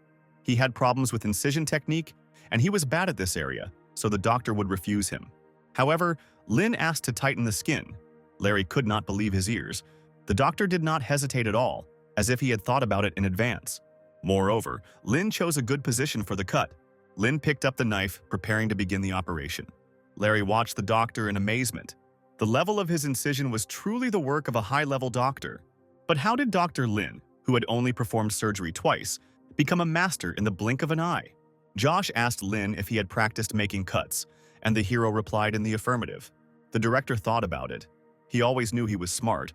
He had problems with incision technique, and he was bad at this area, so the doctor would refuse him. However, Lin asked to tighten the skin. Larry could not believe his ears. The doctor did not hesitate at all, as if he had thought about it in advance. Moreover, Lin chose a good position for the cut. Lin picked up the knife, preparing to begin the operation. Larry watched the doctor in amazement. The level of his incision was truly the work of a high-level doctor. But how did Dr. Lin, who had only performed surgery twice, become a master in the blink of an eye? Josh asked Lin if he had practiced making cuts, and the hero replied in the affirmative. The director thought about it. He always knew he was smart,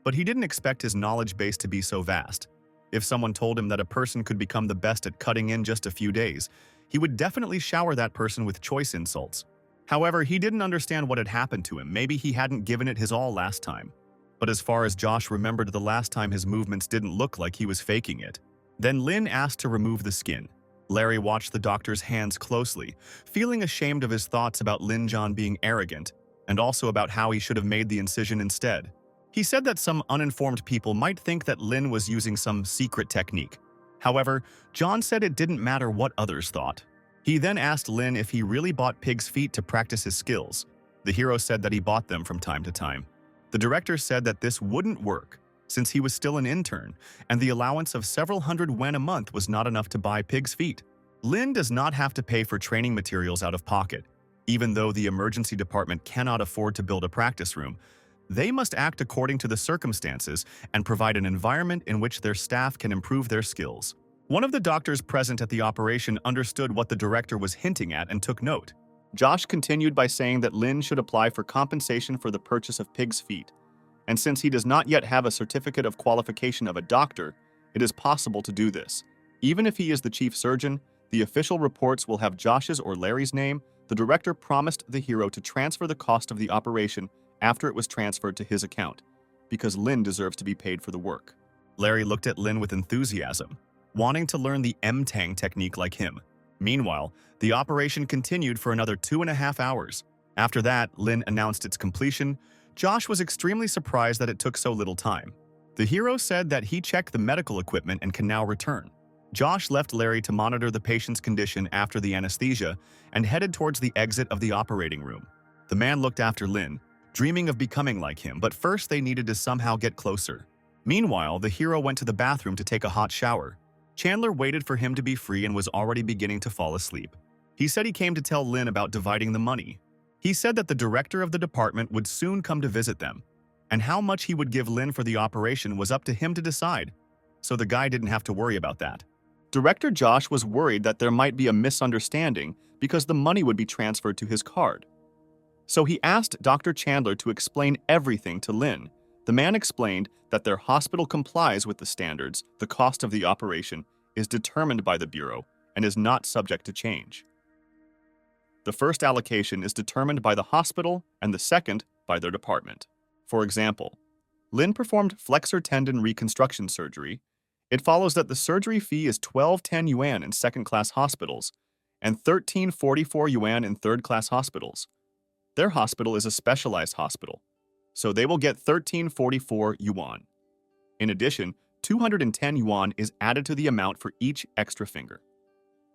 but he didn't expect his knowledge base to be so vast. If someone told him that a person could become the best at cutting in just a few days, he would definitely shower that person with choice insults. However, he didn't understand what had happened to him. Maybe he hadn't given it his all last time. But as far as Josh remembered, the last time his movements didn't look like he was faking it. Then Lin asked to remove the skin. Larry watched the doctor's hands closely, feeling ashamed of his thoughts about Lin John being arrogant, and also about how he should have made the incision instead. He said that some uninformed people might think that Lin was using some secret technique. However, John said it didn't matter what others thought. He then asked Lin if he really bought pig's feet to practice his skills. The hero said that he bought them from time to time. The director said that this wouldn't work, since he was still an intern, and the allowance of several hundred yen a month was not enough to buy pig's feet. Lin does not have to pay for training materials out of pocket. Even though the emergency department cannot afford to build a practice room, they must act according to the circumstances and provide an environment in which their staff can improve their skills. One of the doctors present at the operation understood what the director was hinting at and took note. Josh continued by saying that Lin should apply for compensation for the purchase of pig's feet, and since he does not yet have a certificate of qualification of a doctor, it is possible to do this. Even if he is the chief surgeon, the official reports will have Josh's or Larry's name. The director promised the hero to transfer the cost of the operation after it was transferred to his account, because Lin deserves to be paid for the work. Larry looked at Lin with enthusiasm, wanting to learn the M-Tang technique like him. Meanwhile, the operation continued for another 2.5 hours. After that, Lin announced its completion, Josh was extremely surprised that it took so little time. The hero said that he checked the medical equipment and can now return. Josh left Larry to monitor the patient's condition after the anesthesia and headed towards the exit of the operating room. The man looked after Lin, dreaming of becoming like him, but first they needed to somehow get closer. Meanwhile, the hero went to the bathroom to take a hot shower. Chandler waited for him to be free and was already beginning to fall asleep. He said he came to tell Lin about dividing the money. He said that the director of the department would soon come to visit them, and how much he would give Lin for the operation was up to him to decide, so the guy didn't have to worry about that. Director Josh was worried that there might be a misunderstanding because the money would be transferred to his card. So he asked Dr. Chandler to explain everything to Lin. The man explained that their hospital complies with the standards. The cost of the operation is determined by the Bureau and is not subject to change. The first allocation is determined by the hospital and the second by their department. For example, Lin performed flexor tendon reconstruction surgery. It follows that the surgery fee is 1210 yuan in second-class hospitals and 1344 yuan in third-class hospitals. Their hospital is a specialized hospital, so they will get 1344 yuan. In addition, 210 yuan is added to the amount for each extra finger.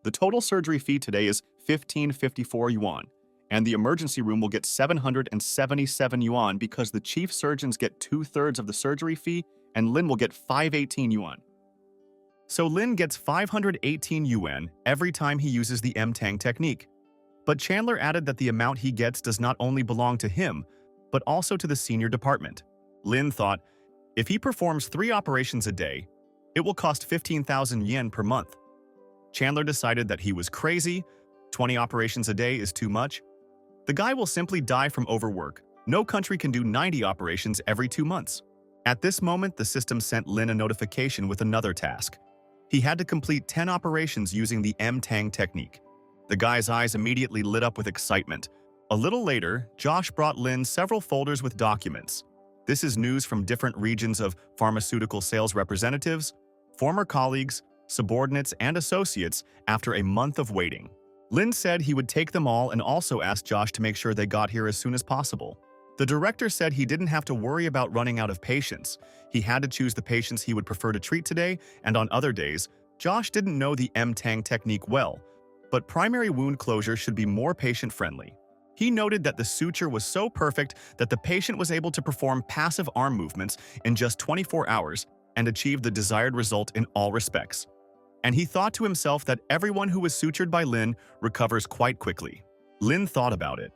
The total surgery fee today is 1554 yuan, and the emergency room will get 777 yuan because the chief surgeons get 2/3 of the surgery fee and Lin will get 518 yuan. So Lin gets 518 yuan every time he uses the M-Tang technique. But Chandler added that the amount he gets does not only belong to him, but also to the senior department. Lin thought, if he performs 3 operations a day, it will cost 15,000 yen per month. Chandler decided that he was crazy, 20 operations a day is too much. The guy will simply die from overwork. No country can do 90 operations every 2 months. At this moment, the system sent Lin a notification with another task. He had to complete 10 operations using the M-Tang technique. The guy's eyes immediately lit up with excitement. A little later, Josh brought Lin several folders with documents. This is news from different regions of pharmaceutical sales representatives, former colleagues, subordinates, and associates after a month of waiting. Lin said he would take them all and also asked Josh to make sure they got here as soon as possible. The director said he didn't have to worry about running out of patients. He had to choose the patients he would prefer to treat today, and on other days, Josh didn't know the M-Tang technique well, but primary wound closure should be more patient-friendly. He noted that the suture was so perfect that the patient was able to perform passive arm movements in just 24 hours and achieve the desired result in all respects. And he thought to himself that everyone who was sutured by Lin recovers quite quickly. Lin thought about it.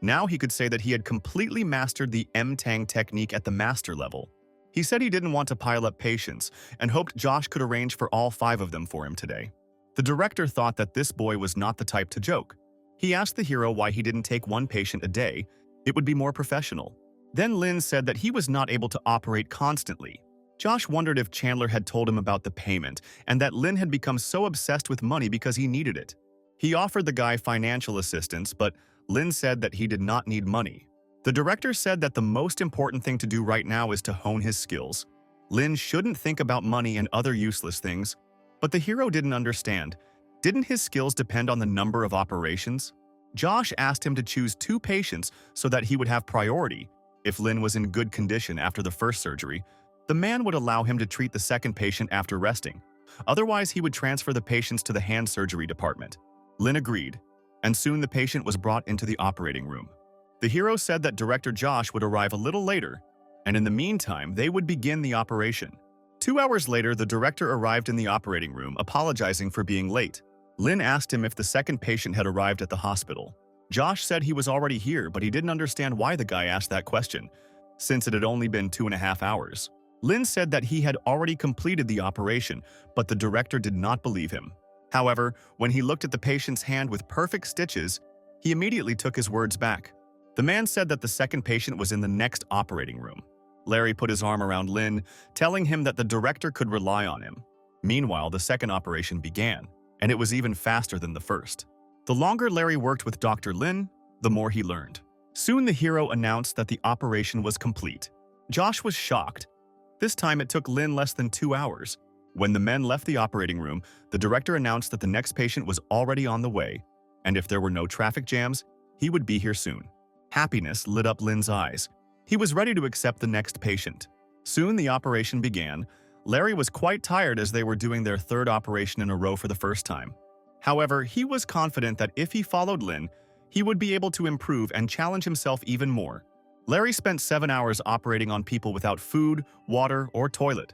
Now he could say that he had completely mastered the M-Tang technique at the master level. He said he didn't want to pile up patients and hoped Josh could arrange for all 5 of them for him today. The director thought that this boy was not the type to joke. He asked the hero why he didn't take 1 patient a day. It would be more professional. Then Lin said that he was not able to operate constantly. Josh wondered if Chandler had told him about the payment and that Lin had become so obsessed with money because he needed it. He offered the guy financial assistance, but Lin said that he did not need money. The director said that the most important thing to do right now is to hone his skills. Lin shouldn't think about money and other useless things. But the hero didn't understand. Didn't his skills depend on the number of operations? Josh asked him to choose 2 patients so that he would have priority. If Lin was in good condition after the first surgery, the man would allow him to treat the second patient after resting. Otherwise, he would transfer the patients to the hand surgery department. Lin agreed, and soon the patient was brought into the operating room. The hero said that Director Josh would arrive a little later, and in the meantime, they would begin the operation. 2 hours later, the director arrived in the operating room, apologizing for being late. Lin asked him if the second patient had arrived at the hospital. Josh said he was already here, but he didn't understand why the guy asked that question, since it had only been 2.5 hours. Lin said that he had already completed the operation, but the director did not believe him. However, when he looked at the patient's hand with perfect stitches, he immediately took his words back. The man said that the second patient was in the next operating room. Larry put his arm around Lin, telling him that the director could rely on him. Meanwhile, the second operation began, and it was even faster than the first. The longer Larry worked with Dr. Lin, the more he learned. Soon the hero announced that the operation was complete. Josh was shocked. This time it took Lin less than 2 hours. When the men left the operating room, the director announced that the next patient was already on the way, and if there were no traffic jams, he would be here soon. Happiness lit up Lin's eyes. He was ready to accept the next patient. Soon the operation began. Larry was quite tired as they were doing their third operation in a row for the first time. However, he was confident that if he followed Lin, he would be able to improve and challenge himself even more. Larry spent 7 hours operating on people without food, water, or toilet.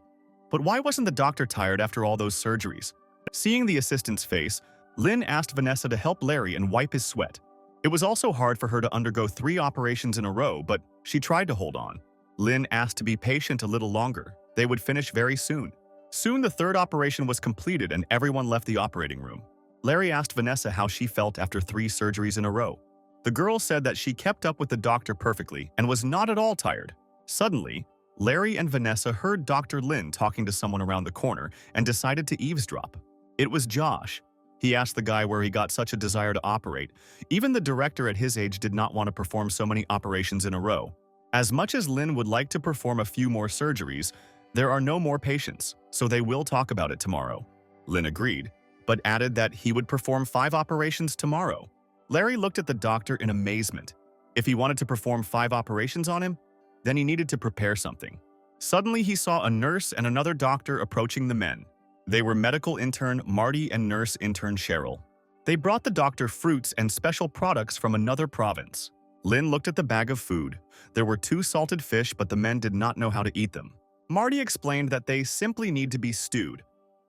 But why wasn't the doctor tired after all those surgeries? Seeing the assistant's face, Lin asked Vanessa to help Larry and wipe his sweat. It was also hard for her to undergo 3 operations in a row, but she tried to hold on. Lin asked to be patient a little longer. They would finish very soon. Soon the third operation was completed and everyone left the operating room. Larry asked Vanessa how she felt after 3 surgeries in a row. The girl said that she kept up with the doctor perfectly and was not at all tired. Suddenly, Larry and Vanessa heard Dr. Lin talking to someone around the corner and decided to eavesdrop. It was Josh. He asked the guy where he got such a desire to operate. Even the director at his age did not want to perform so many operations in a row. As much as Lin would like to perform a few more surgeries, there are no more patients, so they will talk about it tomorrow. Lin agreed, but added that he would perform 5 operations tomorrow. Larry looked at the doctor in amazement. If he wanted to perform 5 operations on him, then he needed to prepare something. Suddenly, he saw a nurse and another doctor approaching the men. They were medical intern Marty and nurse intern Cheryl. They brought the doctor fruits and special products from another province. Lin looked at the bag of food. There were 2 salted fish, but the men did not know how to eat them. Marty explained that they simply need to be stewed,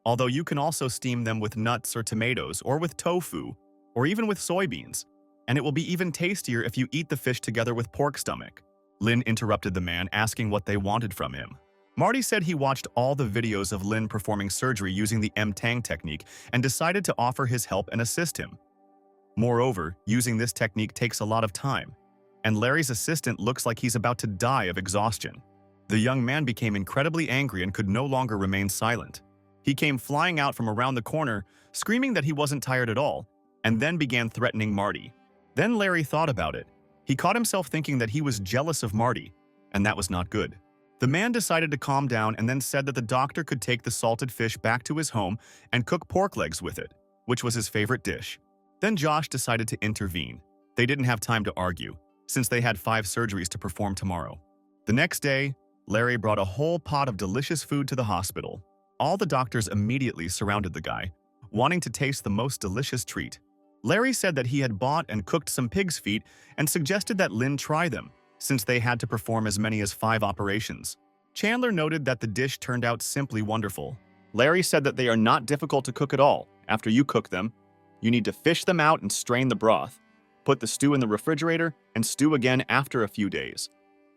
although you can also steam them with nuts or tomatoes or with tofu, or even with soybeans, and it will be even tastier if you eat the fish together with pork stomach. Lin interrupted the man, asking what they wanted from him. Marty said he watched all the videos of Lin performing surgery using the M-Tang technique and decided to offer his help and assist him. Moreover, using this technique takes a lot of time, and Larry's assistant looks like he's about to die of exhaustion. The young man became incredibly angry and could no longer remain silent. He came flying out from around the corner, screaming that he wasn't tired at all, and then began threatening Marty. Then Larry thought about it. He caught himself thinking that he was jealous of Marty, and that was not good. The man decided to calm down and then said that the doctor could take the salted fish back to his home and cook pork legs with it, which was his favorite dish. Then Josh decided to intervene. They didn't have time to argue, since they had 5 surgeries to perform tomorrow. The next day, Larry brought a whole pot of delicious food to the hospital. All the doctors immediately surrounded the guy, wanting to taste the most delicious treat. Larry said that he had bought and cooked some pig's feet and suggested that Lin try them, since they had to perform as many as 5 operations. Chandler noted that the dish turned out simply wonderful. Larry said that they are not difficult to cook at all. After you cook them, you need to fish them out and strain the broth. Put the stew in the refrigerator and stew again after a few days.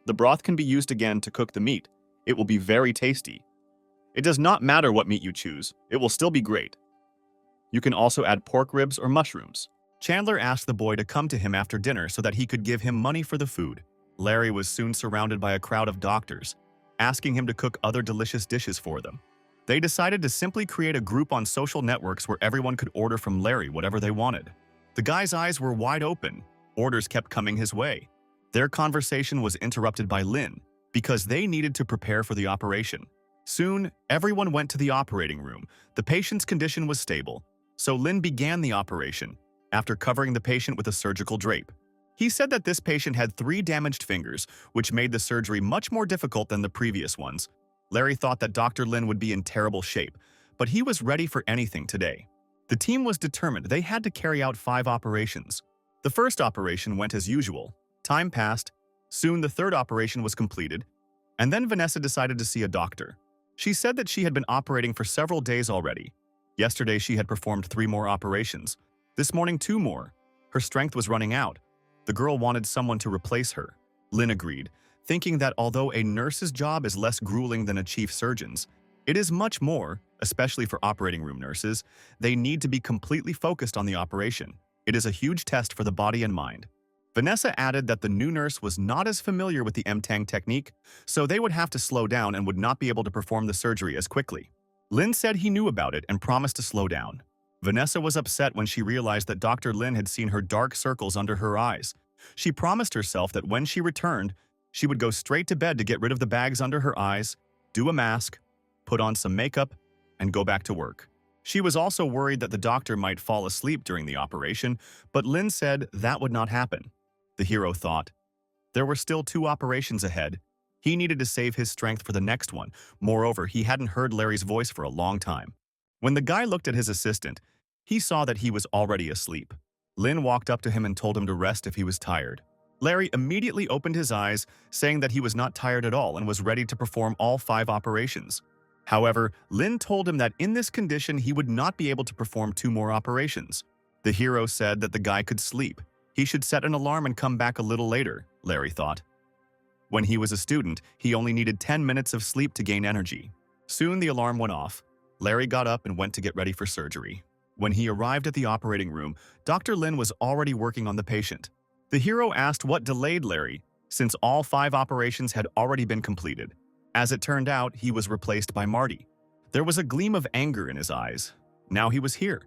The broth can be used again to cook the meat. It will be very tasty. It does not matter what meat you choose, it will still be great. You can also add pork ribs or mushrooms. Chandler asked the boy to come to him after dinner so that he could give him money for the food. Larry was soon surrounded by a crowd of doctors, asking him to cook other delicious dishes for them. They decided to simply create a group on social networks where everyone could order from Larry whatever they wanted. The guy's eyes were wide open. Orders kept coming his way. Their conversation was interrupted by Lin, because they needed to prepare for the operation. Soon, everyone went to the operating room. The patient's condition was stable, so Lin began the operation, after covering the patient with a surgical drape. He said that this patient had 3 damaged fingers, which made the surgery much more difficult than the previous ones. Larry thought that Dr. Lin would be in terrible shape, but he was ready for anything today. The team was determined they had to carry out 5 operations. The first operation went as usual. Time passed. Soon the third operation was completed, and then Vanessa decided to see a doctor. She said that she had been operating for several days already. Yesterday she had performed 3 more operations. This morning 2 more. Her strength was running out. The girl wanted someone to replace her. Lin agreed, thinking that although a nurse's job is less grueling than a chief surgeon's, it is much more, especially for operating room nurses. They need to be completely focused on the operation. It is a huge test for the body and mind. Vanessa added that the new nurse was not as familiar with the M-Tang technique, so they would have to slow down and would not be able to perform the surgery as quickly. Lin said he knew about it and promised to slow down. Vanessa was upset when she realized that Dr. Lin had seen her dark circles under her eyes. She promised herself that when she returned, she would go straight to bed to get rid of the bags under her eyes, do a mask, put on some makeup, and go back to work. She was also worried that the doctor might fall asleep during the operation, but Lin said that would not happen. The hero thought, There were still 2 operations ahead. He needed to save his strength for the next one. Moreover, he hadn't heard Larry's voice for a long time. When the guy looked at his assistant, he saw that he was already asleep. Lin walked up to him and told him to rest if he was tired. Larry immediately opened his eyes, saying that he was not tired at all and was ready to perform all 5 operations. However, Lin told him that in this condition he would not be able to perform 2 more operations. The hero said that the guy could sleep. He should set an alarm and come back a little later, Larry thought. When he was a student, he only needed 10 minutes of sleep to gain energy. Soon the alarm went off. Larry got up and went to get ready for surgery. When he arrived at the operating room, Dr. Lin was already working on the patient. The hero asked what delayed Larry, since all 5 operations had already been completed. As it turned out, he was replaced by Marty. There was a gleam of anger in his eyes. Now he was here.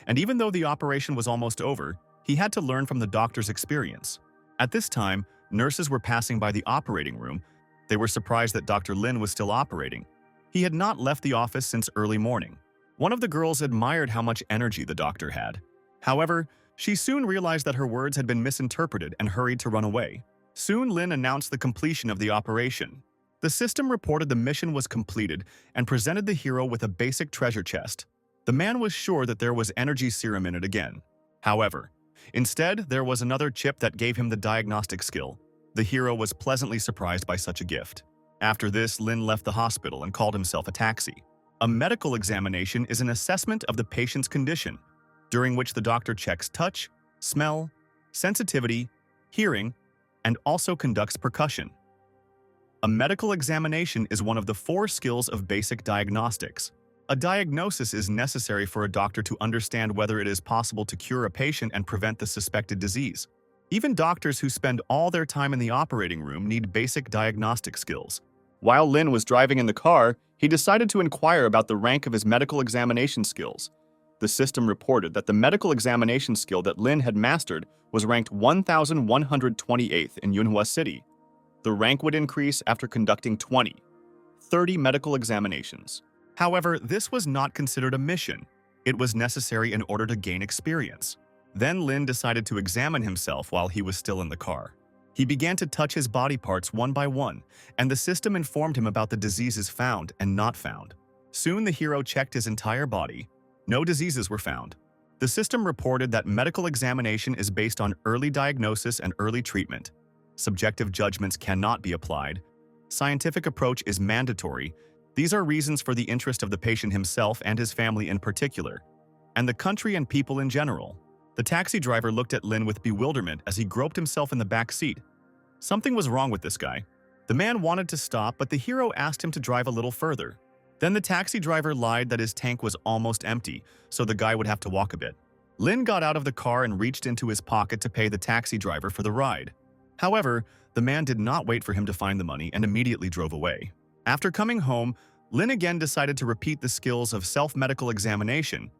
And even though the operation was almost over, he had to learn from the doctor's experience. At this time, nurses were passing by the operating room. They were surprised that Dr. Lin was still operating. He had not left the office since early morning. One of the girls admired how much energy the doctor had. However, she soon realized that her words had been misinterpreted and hurried to run away. Soon Lin announced the completion of the operation. The system reported the mission was completed and presented the hero with a basic treasure chest. The man was sure that there was energy serum in it again. However, instead, there was another chip that gave him the diagnostic skill. The hero was pleasantly surprised by such a gift. After this, Lin left the hospital and called himself a taxi. A medical examination is an assessment of the patient's condition, during which the doctor checks touch, smell, sensitivity, hearing, and also conducts percussion. A medical examination is one of the 4 skills of basic diagnostics. A diagnosis is necessary for a doctor to understand whether it is possible to cure a patient and prevent the suspected disease. Even doctors who spend all their time in the operating room need basic diagnostic skills. While Lin was driving in the car, he decided to inquire about the rank of his medical examination skills. The system reported that the medical examination skill that Lin had mastered was ranked 1,128th in Manhwa City. The rank would increase after conducting 30 medical examinations. However, this was not considered a mission. It was necessary in order to gain experience. Then Lin decided to examine himself while he was still in the car. He began to touch his body parts one by one, and the system informed him about the diseases found and not found. Soon the hero checked his entire body. No diseases were found. The system reported that medical examination is based on early diagnosis and early treatment. Subjective judgments cannot be applied. Scientific approach is mandatory. These are reasons for the interest of the patient himself and his family in particular, and the country and people in general. The taxi driver looked at Lin with bewilderment as he groped himself in the back seat. Something was wrong with this guy. The man wanted to stop, but the hero asked him to drive a little further. Then the taxi driver lied that his tank was almost empty, so the guy would have to walk a bit. Lin got out of the car and reached into his pocket to pay the taxi driver for the ride. However, the man did not wait for him to find the money and immediately drove away. After coming home, Lin again decided to repeat the skills of self-medical examination.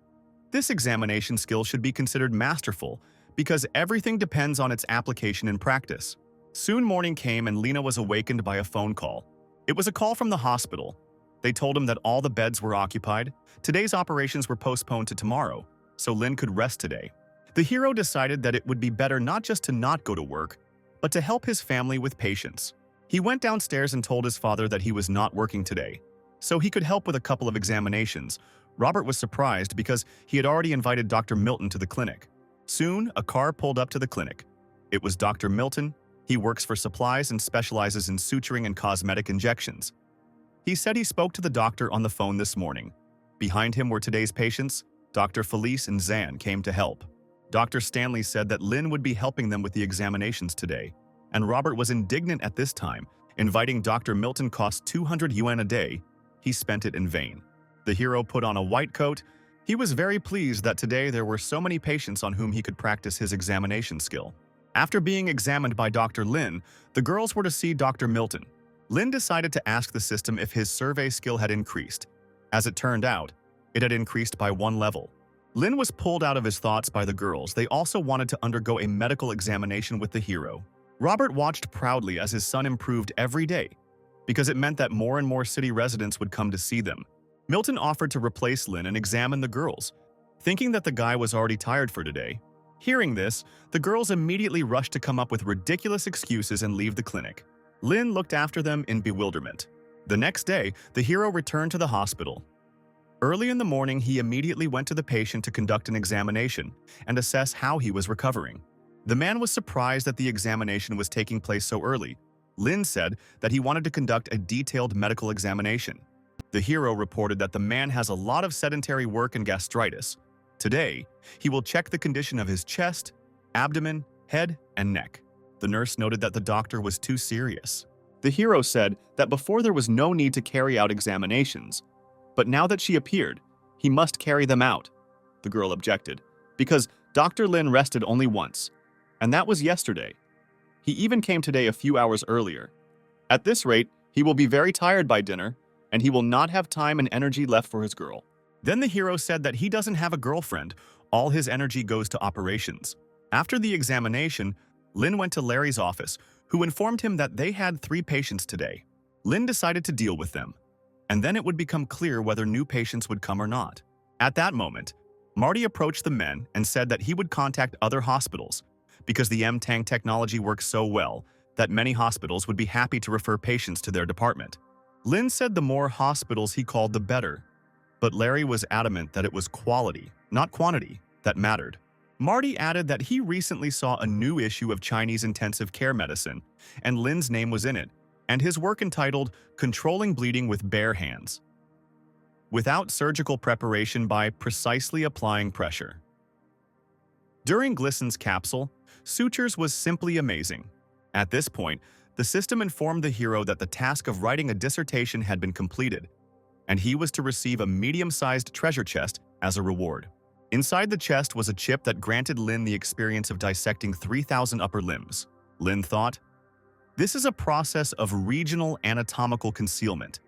This examination skill should be considered masterful because everything depends on its application in practice. Soon morning came and Lina was awakened by a phone call. It was a call from the hospital. They told him that all the beds were occupied. Today's operations were postponed to tomorrow, so Lin could rest today. The hero decided that it would be better not just to not go to work, but to help his family with patients. He went downstairs and told his father that he was not working today, so he could help with a couple of examinations. Robert was surprised because he had already invited Dr. Milton to the clinic. Soon, a car pulled up to the clinic. It was Dr. Milton. He works for supplies and specializes in suturing and cosmetic injections. He said he spoke to the doctor on the phone this morning. Behind him were today's patients. Dr. Felice and Zan came to help. Dr. Stanley said that Lin would be helping them with the examinations today, and Robert was indignant at this time. Inviting Dr. Milton cost 200 yuan a day. He spent it in vain. The hero put on a white coat. He was very pleased that today there were so many patients on whom he could practice his examination skill. After being examined by Dr. Lin, the girls were to see Dr. Milton. Lin decided to ask the system if his survey skill had increased. As it turned out, it had increased by 1 level. Lin was pulled out of his thoughts by the girls. They also wanted to undergo a medical examination with the hero. Robert watched proudly as his son improved every day, because it meant that more and more city residents would come to see them. Milton offered to replace Lin and examine the girls. Thinking that the guy was already tired for today, Hearing this, the girls immediately rushed to come up with ridiculous excuses and leave the clinic. Lin looked after them in bewilderment. The next day, the hero returned to the hospital. Early in the morning, he immediately went to the patient to conduct an examination and assess how he was recovering. The man was surprised that the examination was taking place so early. Lin said that he wanted to conduct a detailed medical examination. The hero reported that the man has a lot of sedentary work and gastritis. Today, he will check the condition of his chest, abdomen, head, and neck. The nurse noted that the doctor was too serious. The hero said that before there was no need to carry out examinations, but now that she appeared, he must carry them out. The girl objected, because Dr. Lin rested only once, and that was yesterday. He even came today a few hours earlier. At this rate, he will be very tired by dinner, and he will not have time and energy left for his girl. Then the hero said that he doesn't have a girlfriend. All his energy goes to operations. After the examination, Lin went to Larry's office, who informed him that they had 3 patients today. Lin decided to deal with them, and then it would become clear whether new patients would come or not. At that moment, Marty approached the men and said that he would contact other hospitals because the M-Tang technology works so well that many hospitals would be happy to refer patients to their department. Lin said the more hospitals he called, the better, but Larry was adamant that it was quality, not quantity, that mattered. Marty added that he recently saw a new issue of Chinese intensive care medicine, and Lin's name was in it, and his work entitled Controlling Bleeding with Bare Hands, without surgical preparation by precisely applying pressure. During Glissen's capsule, sutures was simply amazing. At this point, the system informed the hero that the task of writing a dissertation had been completed, and he was to receive a medium-sized treasure chest as a reward. Inside the chest was a chip that granted Lin the experience of dissecting 3,000 upper limbs. Lin thought, "This is a process of regional anatomical concealment."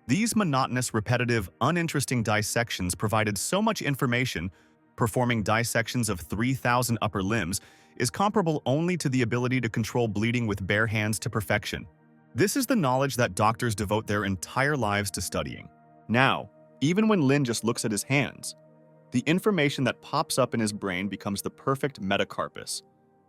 These monotonous, repetitive, uninteresting dissections provided so much information. Performing dissections of 3,000 upper limbs is comparable only to the ability to control bleeding with bare hands to perfection. This is the knowledge that doctors devote their entire lives to studying. Now, even when Lin just looks at his hands, the information that pops up in his brain becomes the perfect metacarpus,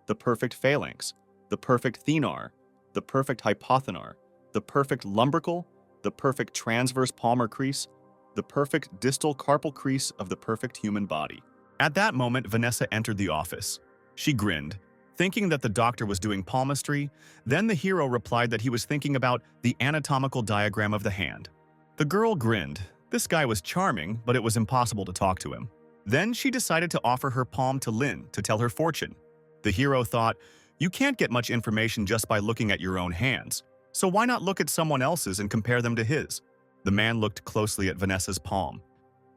the perfect phalanx, the perfect thenar, the perfect hypothenar, the perfect lumbrical, the perfect transverse palmar crease, the perfect distal carpal crease of the perfect human body. At that moment, Vanessa entered the office. She grinned, thinking that the doctor was doing palmistry. Then the hero replied that he was thinking about the anatomical diagram of the hand. The girl grinned. This guy was charming, but it was impossible to talk to him. Then she decided to offer her palm to Lin to tell her fortune. The hero thought, "You can't get much information just by looking at your own hands, so why not look at someone else's and compare them to his?" The man looked closely at Vanessa's palm.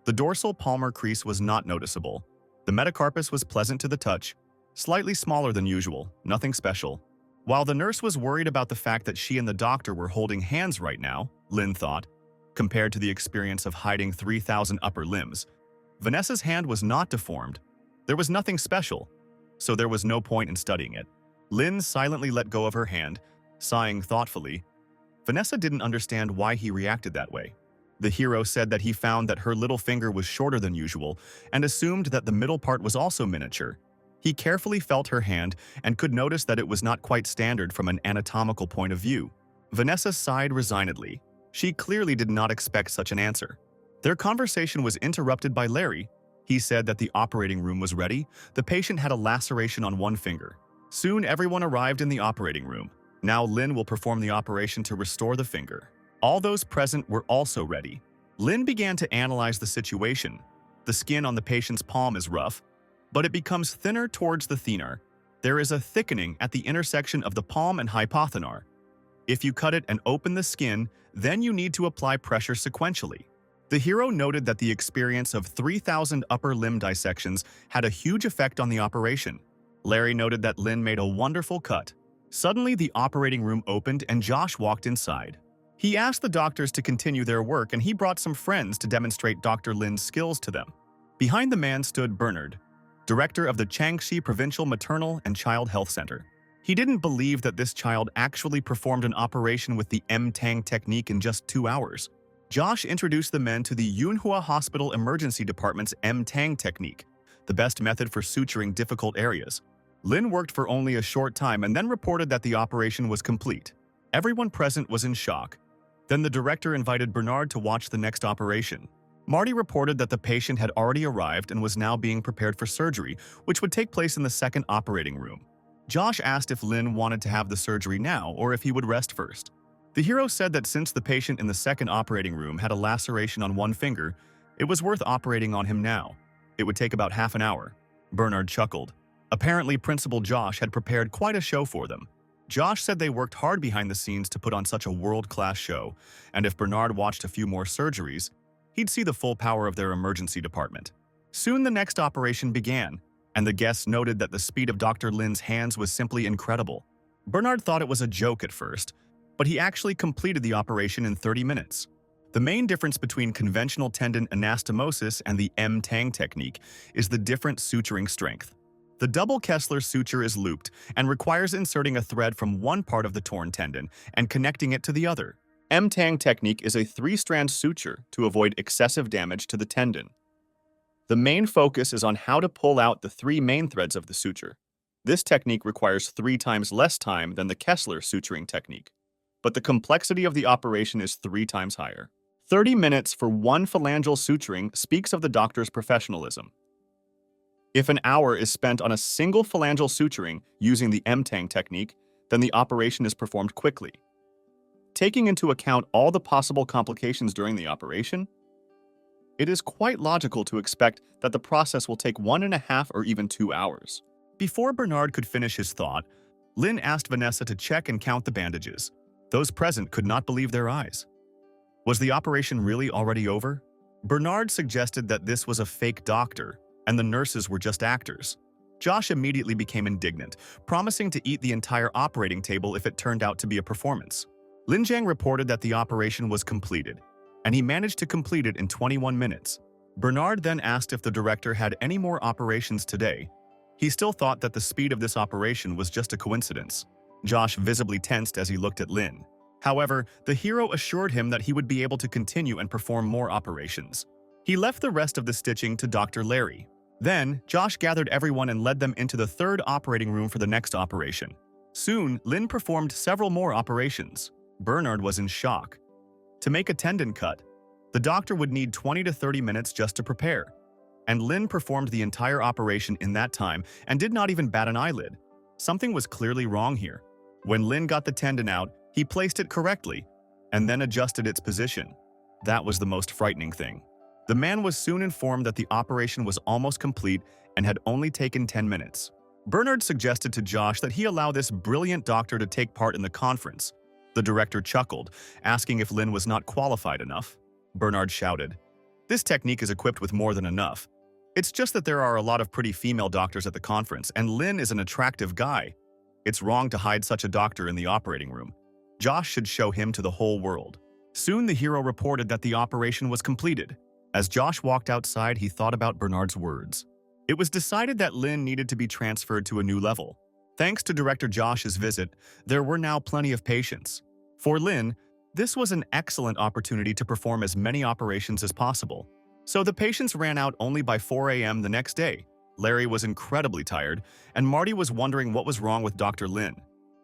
The dorsal palmar crease was not noticeable. The metacarpus was pleasant to the touch, slightly smaller than usual, nothing special. While the nurse was worried about the fact that she and the doctor were holding hands right now, Lin thought, compared to the experience of hiding 3,000 upper limbs, Vanessa's hand was not deformed. There was nothing special, so there was no point in studying it. Lin silently let go of her hand, sighing thoughtfully. Vanessa didn't understand why he reacted that way. The hero said that he found that her little finger was shorter than usual and assumed that the middle part was also miniature. He carefully felt her hand and could notice that it was not quite standard from an anatomical point of view. Vanessa sighed resignedly. She clearly did not expect such an answer. Their conversation was interrupted by Larry. He said that the operating room was ready. The patient had a laceration on one finger. Soon everyone arrived in the operating room. Now Lin will perform the operation to restore the finger. All those present were also ready. Lin began to analyze the situation. The skin on the patient's palm is rough, but it becomes thinner towards the thenar. There is a thickening at the intersection of the palm and hypothenar. If you cut it and open the skin, then you need to apply pressure sequentially. The hero noted that the experience of 3,000 upper limb dissections had a huge effect on the operation. Larry noted that Lin made a wonderful cut. Suddenly, the operating room opened and Josh walked inside. He asked the doctors to continue their work and he brought some friends to demonstrate Dr. Lin's skills to them. Behind the man stood Bernard, director of the Changxi Provincial Maternal and Child Health Center. He didn't believe that this child actually performed an operation with the M-Tang technique in just 2 hours. Josh introduced the men to the Manhua Hospital Emergency Department's M-Tang technique. the best method for suturing difficult areas. Lin worked for only a short time and then reported that the operation was complete. Everyone present was in shock. Then the director invited Bernard to watch the next operation. Marty reported that the patient had already arrived and was now being prepared for surgery, which would take place in the second operating room. Josh asked if Lin wanted to have the surgery now or if he would rest first. The hero said that since the patient in the second operating room had a laceration on one finger, it was worth operating on him now. It would take about half an hour. Bernard chuckled. Apparently, Principal Josh had prepared quite a show for them. Josh said they worked hard behind the scenes to put on such a world-class show, and if Bernard watched a few more surgeries, he'd see the full power of their emergency department. Soon the next operation began, and the guests noted that the speed of Dr. Lin's hands was simply incredible. Bernard thought it was a joke at first, but he actually completed the operation in 30 minutes. The main difference between conventional tendon anastomosis and the M-Tang technique is the different suturing strength. The double Kessler suture is looped and requires inserting a thread from one part of the torn tendon and connecting it to the other. M-Tang technique is a 3-strand suture to avoid excessive damage to the tendon. The main focus is on how to pull out the 3 main threads of the suture. This technique requires 3 times less time than the Kessler suturing technique, but the complexity of the operation is 3 times higher. 30 minutes for one phalangeal suturing speaks of the doctor's professionalism. If an hour is spent on a single phalangeal suturing using the M-Tang technique, then the operation is performed quickly. Taking into account all the possible complications during the operation, it is quite logical to expect that the process will take 1.5 or even 2 hours. Before Bernard could finish his thought, Lin asked Vanessa to check and count the bandages. Those present could not believe their eyes. Was the operation really already over? Bernard suggested that this was a fake doctor, and the nurses were just actors. Josh immediately became indignant, promising to eat the entire operating table if it turned out to be a performance. Lin Jiang reported that the operation was completed, and he managed to complete it in 21 minutes. Bernard then asked if the director had any more operations today. He still thought that the speed of this operation was just a coincidence. Josh visibly tensed as he looked at Lin. However, the hero assured him that he would be able to continue and perform more operations. He left the rest of the stitching to Dr. Larry. Then, Josh gathered everyone and led them into the third operating room for the next operation. Soon, Lin performed several more operations. Bernard was in shock. To make a tendon cut, the doctor would need 20 to 30 minutes just to prepare. And Lin performed the entire operation in that time and did not even bat an eyelid. Something was clearly wrong here. When Lin got the tendon out, he placed it correctly and then adjusted its position. That was the most frightening thing. The man was soon informed that the operation was almost complete and had only taken 10 minutes. Bernard suggested to Josh that he allow this brilliant doctor to take part in the conference. The director chuckled, asking if Lin was not qualified enough. Bernard shouted, "This technique is equipped with more than enough. It's just that there are a lot of pretty female doctors at the conference, and Lin is an attractive guy. It's wrong to hide such a doctor in the operating room. Josh should show him to the whole world." Soon the hero reported that the operation was completed. As Josh walked outside, he thought about Bernard's words. It was decided that Lin needed to be transferred to a new level. Thanks to Director Josh's visit, there were now plenty of patients. For Lin, this was an excellent opportunity to perform as many operations as possible. So the patients ran out only by 4 a.m. the next day. Larry was incredibly tired, and Marty was wondering what was wrong with Dr. Lin.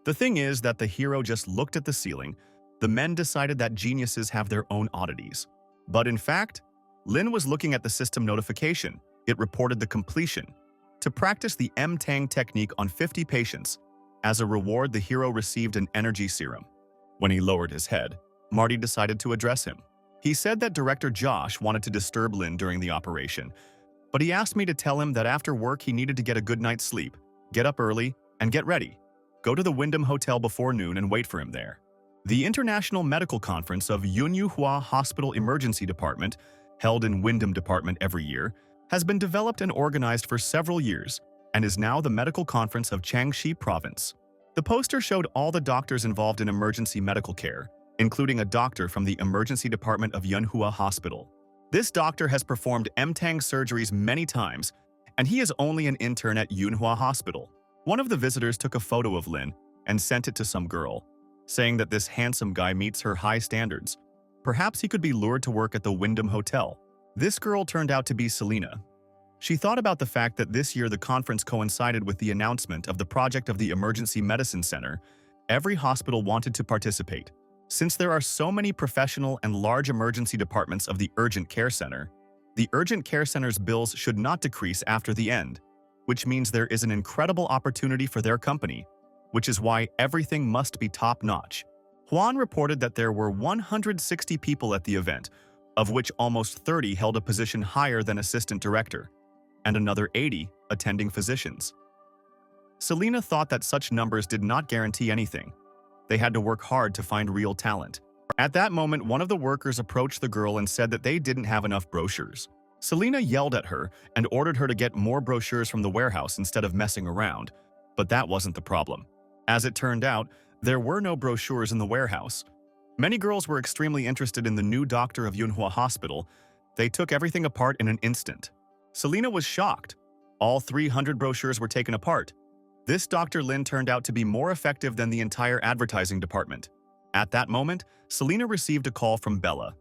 The thing is that the hero just looked at the ceiling. The men decided that geniuses have their own oddities. But in fact, Lin was looking at the system notification. It reported the completion. To practice the M-Tang technique on 50 patients, as a reward, the hero received an energy serum. When he lowered his head, Marty decided to address him. He said that Director Josh wanted to disturb Lin during the operation, but he asked me to tell him that after work he needed to get a good night's sleep, get up early, and get ready. Go to the Wyndham Hotel before noon and wait for him there. The International Medical Conference of Manhwa Hospital Emergency Department, held in Wyndham Department every year, has been developed and organized for several years and is now the medical conference of Jiangxi Province. The poster showed all the doctors involved in emergency medical care, including a doctor from the emergency department of Manhua Hospital. This doctor has performed M-Tang surgeries many times, and he is only an intern at Manhua Hospital. One of the visitors took a photo of Lin and sent it to some girl, saying that this handsome guy meets her high standards. Perhaps he could be lured to work at the Wyndham Hotel. This girl turned out to be Selena. She thought about the fact that this year the conference coincided with the announcement of the project of the Emergency Medicine Center. Every hospital wanted to participate. Since there are so many professional and large emergency departments of the Urgent Care Center, the Urgent Care Center's bills should not decrease after the end, which means there is an incredible opportunity for their company, which is why everything must be top-notch. Juan reported that there were 160 people at the event, of which almost 30 held a position higher than assistant director, and another 80 attending physicians. Selena thought that such numbers did not guarantee anything. They had to work hard to find real talent. At that moment, one of the workers approached the girl and said that they didn't have enough brochures. Selena yelled at her and ordered her to get more brochures from the warehouse instead of messing around, but that wasn't the problem. As it turned out, there were no brochures in the warehouse. Many girls were extremely interested in the new doctor of Manhwa Hospital. They took everything apart in an instant. Selena was shocked. All 300 brochures were taken apart. This Dr. Lin turned out to be more effective than the entire advertising department. At that moment, Selena received a call from Bella,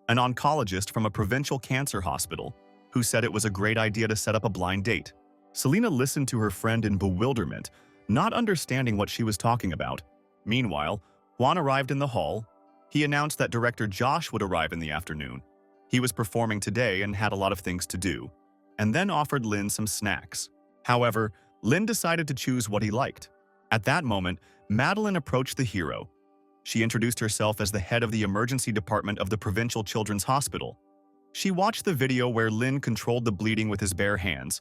an oncologist from a provincial cancer hospital, who said it was a great idea to set up a blind date. Selena listened to her friend in bewilderment, not understanding what she was talking about. Meanwhile, Juan arrived in the hall. He announced that director Josh would arrive in the afternoon. He was performing today and had a lot of things to do, and then offered Lin some snacks. However, Lin decided to choose what he liked. At that moment, Madeline approached the hero. She introduced herself as the head of the emergency department of the provincial children's hospital. She watched the video where Lin controlled the bleeding with his bare hands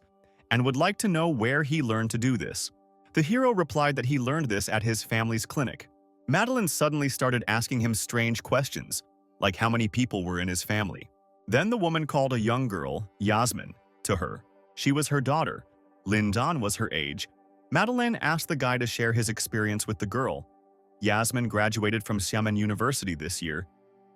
and would like to know where he learned to do this. The hero replied that he learned this at his family's clinic. Madeline suddenly started asking him strange questions, like how many people were in his family. Then the woman called a young girl, Yasmin, to her. She was her daughter. Lin Dan was her age. Madeline asked the guy to share his experience with the girl. Yasmin graduated from Xiamen University this year.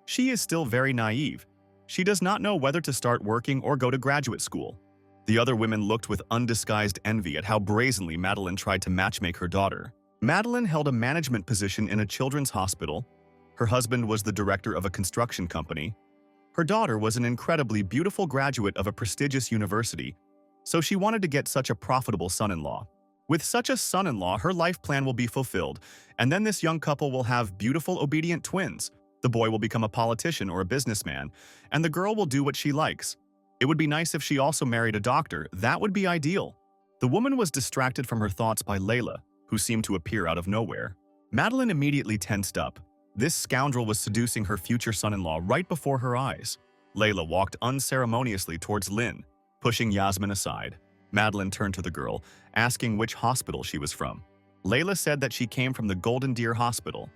She is still very naive. She does not know whether to start working or go to graduate school. The other women looked with undisguised envy at how brazenly Madeline tried to matchmake her daughter. Madeline held a management position in a children's hospital. Her husband was the director of a construction company. Her daughter was an incredibly beautiful graduate of a prestigious university, so she wanted to get such a profitable son-in-law. With such a son-in-law, her life plan will be fulfilled, and then this young couple will have beautiful, obedient twins. The boy will become a politician or a businessman, and the girl will do what she likes. It would be nice if she also married a doctor. That would be ideal. The woman was distracted from her thoughts by Layla, who seemed to appear out of nowhere. Madeline immediately tensed up. This scoundrel was seducing her future son-in-law right before her eyes. Layla walked unceremoniously towards Lin, pushing Yasmin aside. Madeline turned to the girl, asking which hospital she was from. Layla said that she came from the Golden Deer Hospital,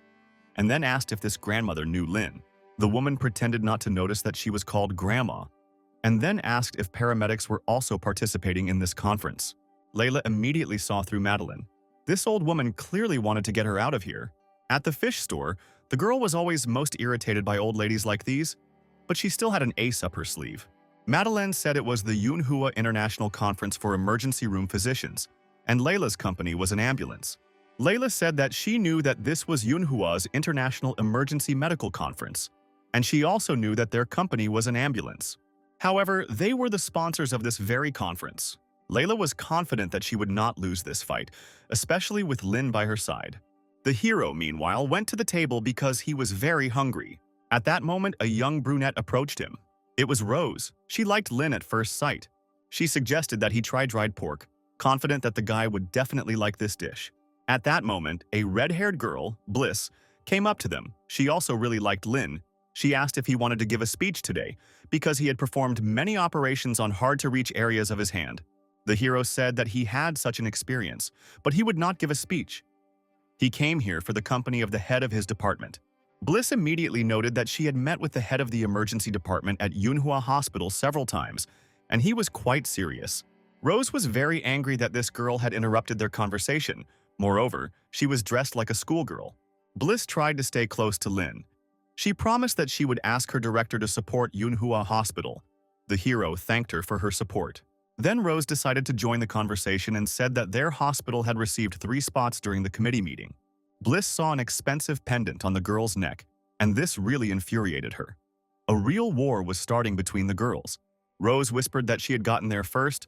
and then asked if this grandmother knew Lin. The woman pretended not to notice that she was called Grandma, and then asked if paramedics were also participating in this conference. Layla immediately saw through Madeline. This old woman clearly wanted to get her out of here. At the fish store, the girl was always most irritated by old ladies like these, but she still had an ace up her sleeve. Madeline said it was the Manhua International Conference for Emergency Room Physicians, and Layla's company was an ambulance. Layla said that she knew that this was Manhua's International Emergency Medical Conference, and she also knew that their company was an ambulance. However, they were the sponsors of this very conference. Layla was confident that she would not lose this fight, especially with Lin by her side. The hero, meanwhile, went to the table because he was very hungry. At that moment, a young brunette approached him. It was Rose. She liked Lin at first sight. She suggested that he try dried pork, confident that the guy would definitely like this dish. At that moment, a red-haired girl, Bliss, came up to them. She also really liked Lin. She asked if he wanted to give a speech today, because he had performed many operations on hard-to-reach areas of his hand. The hero said that he had such an experience, but he would not give a speech. He came here for the company of the head of his department. Bliss immediately noted that she had met with the head of the emergency department at Manhua Hospital several times, and he was quite serious. Rose was very angry that this girl had interrupted their conversation. Moreover, she was dressed like a schoolgirl. Bliss tried to stay close to Lin. She promised that she would ask her director to support Manhua Hospital. The hero thanked her for her support. Then Rose decided to join the conversation and said that their hospital had received 3 spots during the committee meeting. Bliss saw an expensive pendant on the girl's neck, and this really infuriated her. A real war was starting between the girls. Rose whispered that she had gotten there first,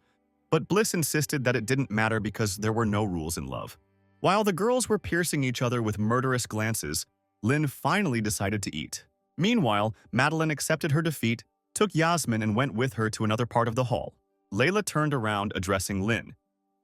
But Bliss insisted that it didn't matter because there were no rules in love. While the girls were piercing each other with murderous glances, Lin finally decided to eat. Meanwhile, Madeline accepted her defeat, took Yasmin and went with her to another part of the hall. Layla turned around addressing Lin,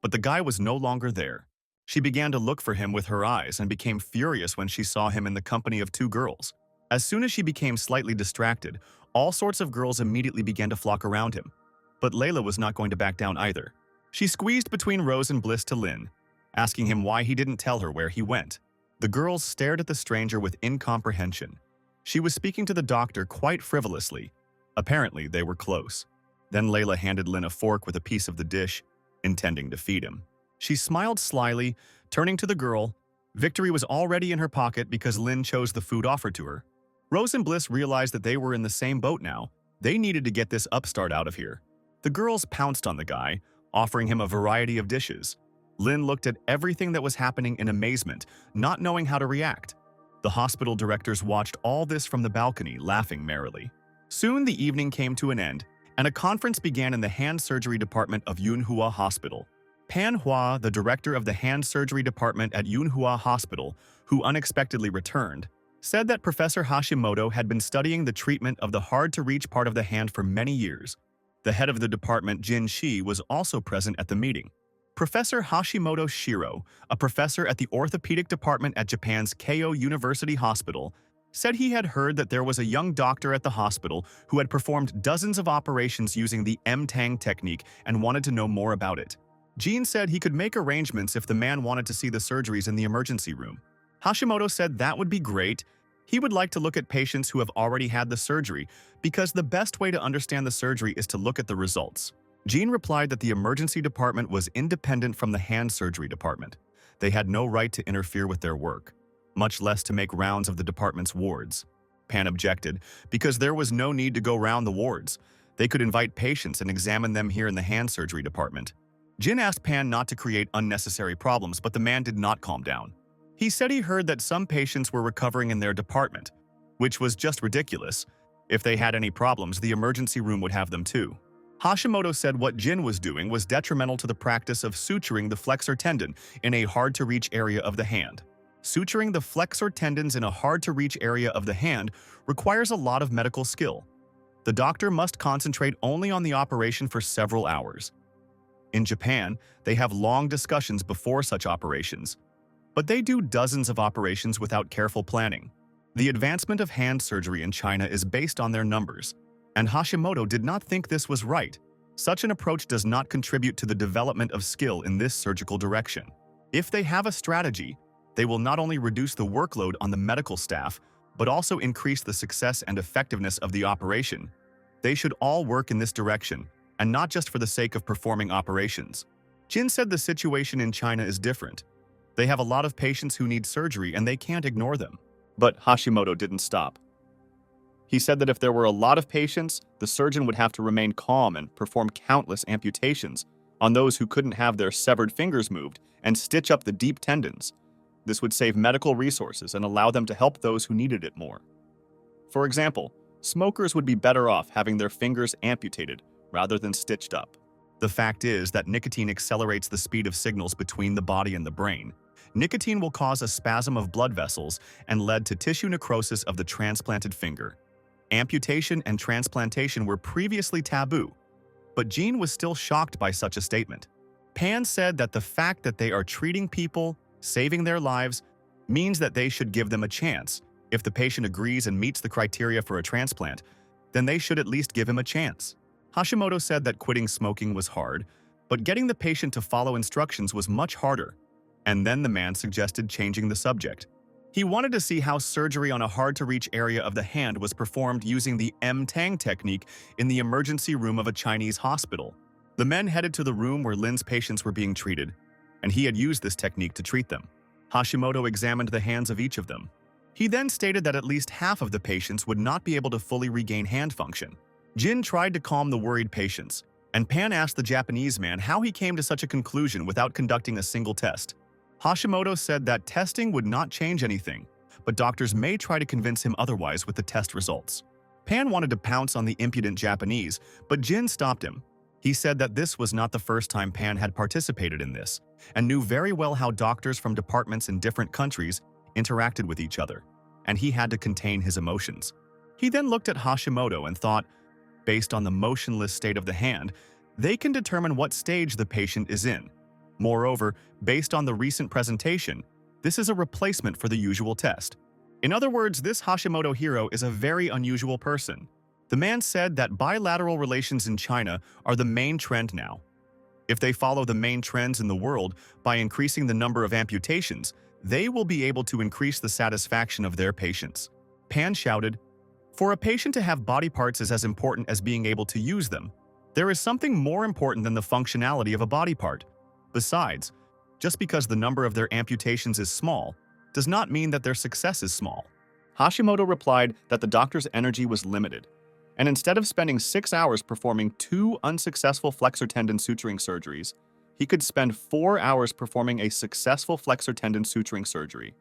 but the guy was no longer there. She began to look for him with her eyes and became furious when she saw him in the company of two girls. As soon as she became slightly distracted, all sorts of girls immediately began to flock around him. But Layla was not going to back down either. She squeezed between Rose and Bliss to Lin, asking him why he didn't tell her where he went. The girls stared at the stranger with incomprehension. She was speaking to the doctor quite frivolously. Apparently, they were close. Then Layla handed Lin a fork with a piece of the dish, intending to feed him. She smiled slyly, turning to the girl. Victory was already in her pocket because Lin chose the food offered to her. Rose and Bliss realized that they were in the same boat now. They needed to get this upstart out of here. The girls pounced on the guy, offering him a variety of dishes. Lin looked at everything that was happening in amazement, not knowing how to react. The hospital directors watched all this from the balcony, laughing merrily. Soon the evening came to an end, and a conference began in the hand surgery department of Manhua Hospital. Manhwa, the director of the hand surgery department at Manhua Hospital, who unexpectedly returned, said that Professor Hashimoto had been studying the treatment of the hard-to-reach part of the hand for many years. The head of the department, Jin Shi, was also present at the meeting. Professor Hashimoto Shiro, a professor at the orthopedic department at Japan's Keio University Hospital, said he had heard that there was a young doctor at the hospital who had performed dozens of operations using the M-Tang technique and wanted to know more about it. Jin said he could make arrangements if the man wanted to see the surgeries in the emergency room. Hashimoto said that would be great. He would like to look at patients who have already had the surgery because the best way to understand the surgery is to look at the results. Jin replied that the emergency department was independent from the hand surgery department. They had no right to interfere with their work, much less to make rounds of the department's wards. Pan objected because there was no need to go round the wards. They could invite patients and examine them here in the hand surgery department. Jin asked Pan not to create unnecessary problems, but the man did not calm down. He said he heard that some patients were recovering in their department, which was just ridiculous. If they had any problems, the emergency room would have them too. Hashimoto said what Jin was doing was detrimental to the practice of suturing the flexor tendon in a hard-to-reach area of the hand. Suturing the flexor tendons in a hard-to-reach area of the hand requires a lot of medical skill. The doctor must concentrate only on the operation for several hours. In Japan, they have long discussions before such operations, but they do dozens of operations without careful planning. The advancement of hand surgery in China is based on their numbers, and Hashimoto did not think this was right. Such an approach does not contribute to the development of skill in this surgical direction. If they have a strategy, they will not only reduce the workload on the medical staff, but also increase the success and effectiveness of the operation. They should all work in this direction, and not just for the sake of performing operations. Jin said the situation in China is different. They have a lot of patients who need surgery and they can't ignore them. But Hashimoto didn't stop. He said that if there were a lot of patients, the surgeon would have to remain calm and perform countless amputations on those who couldn't have their severed fingers moved and stitch up the deep tendons. This would save medical resources and allow them to help those who needed it more. For example, smokers would be better off having their fingers amputated rather than stitched up. The fact is that nicotine accelerates the speed of signals between the body and the brain. Nicotine will cause a spasm of blood vessels and led to tissue necrosis of the transplanted finger. Amputation and transplantation were previously taboo, but Jean was still shocked by such a statement. Pan said that the fact that they are treating people, saving their lives, means that they should give them a chance. If the patient agrees and meets the criteria for a transplant, then they should at least give him a chance. Hashimoto said that quitting smoking was hard, but getting the patient to follow instructions was much harder. And then the man suggested changing the subject. He wanted to see how surgery on a hard-to-reach area of the hand was performed using the M-Tang technique in the emergency room of a Chinese hospital. The men headed to the room where Lin's patients were being treated, and he had used this technique to treat them. Hashimoto examined the hands of each of them. He then stated that at least half of the patients would not be able to fully regain hand function. Jin tried to calm the worried patients, and Pan asked the Japanese man how he came to such a conclusion without conducting a single test. Hashimoto said that testing would not change anything, but doctors may try to convince him otherwise with the test results. Pan wanted to pounce on the impudent Japanese, but Jin stopped him. He said that this was not the first time Pan had participated in this, and knew very well how doctors from departments in different countries interacted with each other, and he had to contain his emotions. He then looked at Hashimoto and thought, based on the motionless state of the hand, they can determine what stage the patient is in. Moreover, based on the recent presentation, this is a replacement for the usual test. In other words, this Hashimoto hero is a very unusual person. The man said that bilateral relations in China are the main trend now. If they follow the main trends in the world by increasing the number of amputations, they will be able to increase the satisfaction of their patients. Pan shouted, "For a patient to have body parts is as important as being able to use them. There is something more important than the functionality of a body part. Besides, just because the number of their amputations is small, does not mean that their success is small." Hashimoto replied that the doctor's energy was limited, and instead of spending 6 hours performing 2 unsuccessful flexor tendon suturing surgeries, he could spend 4 hours performing a successful flexor tendon suturing surgery.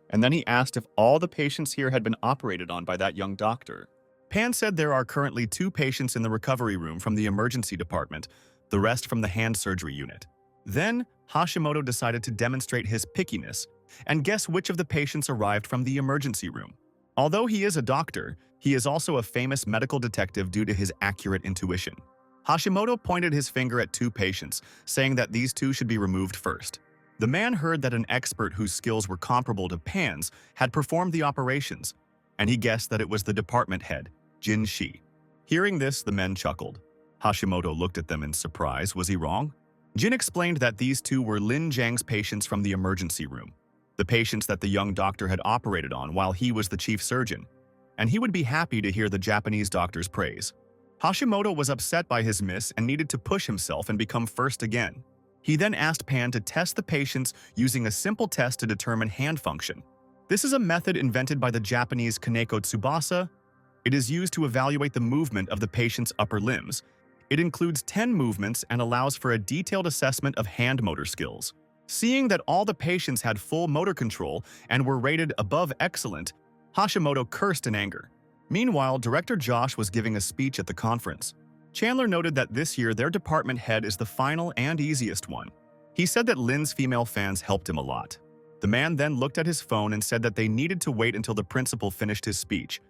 And then he asked if all the patients here had been operated on by that young doctor. Pan said there are currently 2 patients in the recovery room from the emergency department, the rest from the hand surgery unit. Then, Hashimoto decided to demonstrate his pickiness and guess which of the patients arrived from the emergency room. Although he is a doctor, he is also a famous medical detective due to his accurate intuition. Hashimoto pointed his finger at 2 patients, saying that these 2 should be removed first. The man heard that an expert whose skills were comparable to Pan's had performed the operations, and he guessed that it was the department head, Jin Shi. Hearing this, the men chuckled. Hashimoto looked at them in surprise. Was he wrong? Jin explained that these 2 were Lin Jiang's patients from the emergency room, the patients that the young doctor had operated on while he was the chief surgeon, and he would be happy to hear the Japanese doctor's praise. Hashimoto was upset by his miss and needed to push himself and become first again. He then asked Pan to test the patients using a simple test to determine hand function. This is a method invented by the Japanese Kaneko Tsubasa. It is used to evaluate the movement of the patient's upper limbs. It includes 10 movements and allows for a detailed assessment of hand motor skills. Seeing that all the patients had full motor control and were rated above excellent, Hashimoto cursed in anger. Meanwhile, Director Josh was giving a speech at the conference. Chandler noted that this year their department head is the final and easiest one. He said that Lin's female fans helped him a lot. The man then looked at his phone and said that they needed to wait until the principal finished his speech,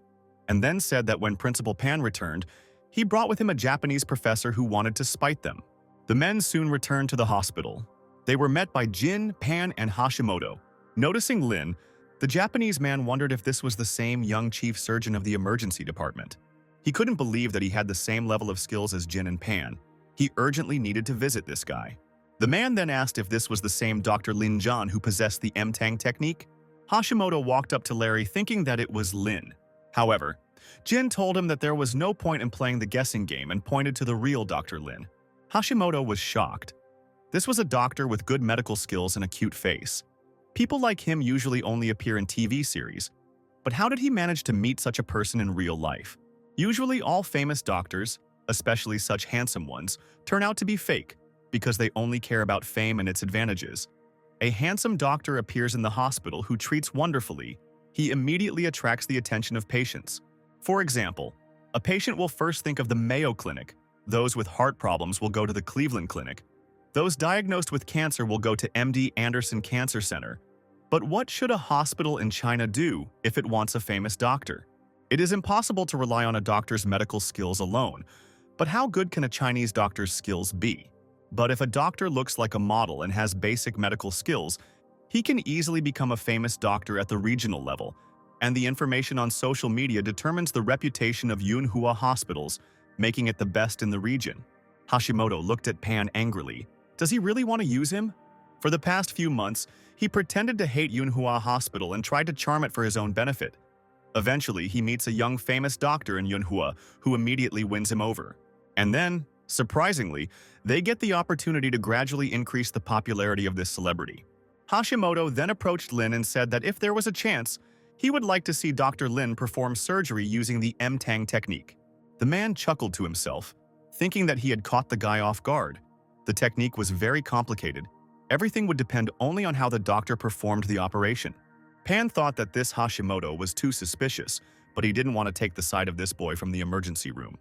and then said that when Principal Pan returned, he brought with him a Japanese professor who wanted to spite them. The men soon returned to the hospital. They were met by Jin, Pan, and Hashimoto. Noticing Lin, the Japanese man wondered if this was the same young chief surgeon of the emergency department. He couldn't believe that he had the same level of skills as Jin and Pan. He urgently needed to visit this guy. The man then asked if this was the same Dr. Lin Jian who possessed the M-Tang technique. Hashimoto walked up to Larry thinking that it was Lin. However, Jin told him that there was no point in playing the guessing game and pointed to the real Dr. Lin. Hashimoto was shocked. This was a doctor with good medical skills and a cute face. People like him usually only appear in TV series, but how did he manage to meet such a person in real life? Usually all famous doctors, especially such handsome ones, turn out to be fake because they only care about fame and its advantages. A handsome doctor appears in the hospital who treats wonderfully. He immediately attracts the attention of patients. For example, a patient will first think of the Mayo Clinic. Those with heart problems will go to the Cleveland Clinic. Those diagnosed with cancer will go to MD Anderson Cancer Center. But what should a hospital in China do if it wants a famous doctor? It is impossible to rely on a doctor's medical skills alone, but how good can a Chinese doctor's skills be? But if a doctor looks like a model and has basic medical skills, he can easily become a famous doctor at the regional level, and the information on social media determines the reputation of Manhua hospitals, making it the best in the region. Hashimoto looked at Pan angrily. Does he really want to use him? For the past few months, he pretended to hate Manhua Hospital and tried to charm it for his own benefit. Eventually, he meets a young famous doctor in Manhua who immediately wins him over. And then, surprisingly, they get the opportunity to gradually increase the popularity of this celebrity. Hashimoto then approached Lin and said that if there was a chance, he would like to see Dr. Lin perform surgery using the M-Tang technique. The man chuckled to himself, thinking that he had caught the guy off guard. The technique was very complicated. Everything would depend only on how the doctor performed the operation. Pan thought that this Hashimoto was too suspicious, but he didn't want to take the side of this boy from the emergency room.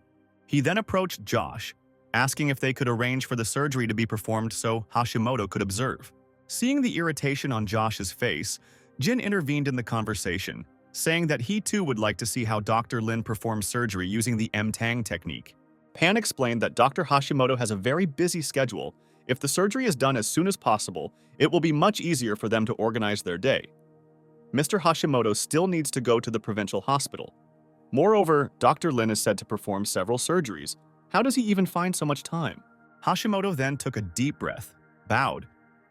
He then approached Josh. asking if they could arrange for the surgery to be performed so Hashimoto could observe. Seeing the irritation on Josh's face, Jin intervened in the conversation, saying that he too would like to see how Dr. Lin performs surgery using the M-Tang technique. Pan explained that Dr. Hashimoto has a very busy schedule. If the surgery is done as soon as possible, it will be much easier for them to organize their day. Mr. Hashimoto still needs to go to the provincial hospital. Moreover, Dr. Lin is said to perform several surgeries. How does he even find so much time? Hashimoto then took a deep breath, bowed,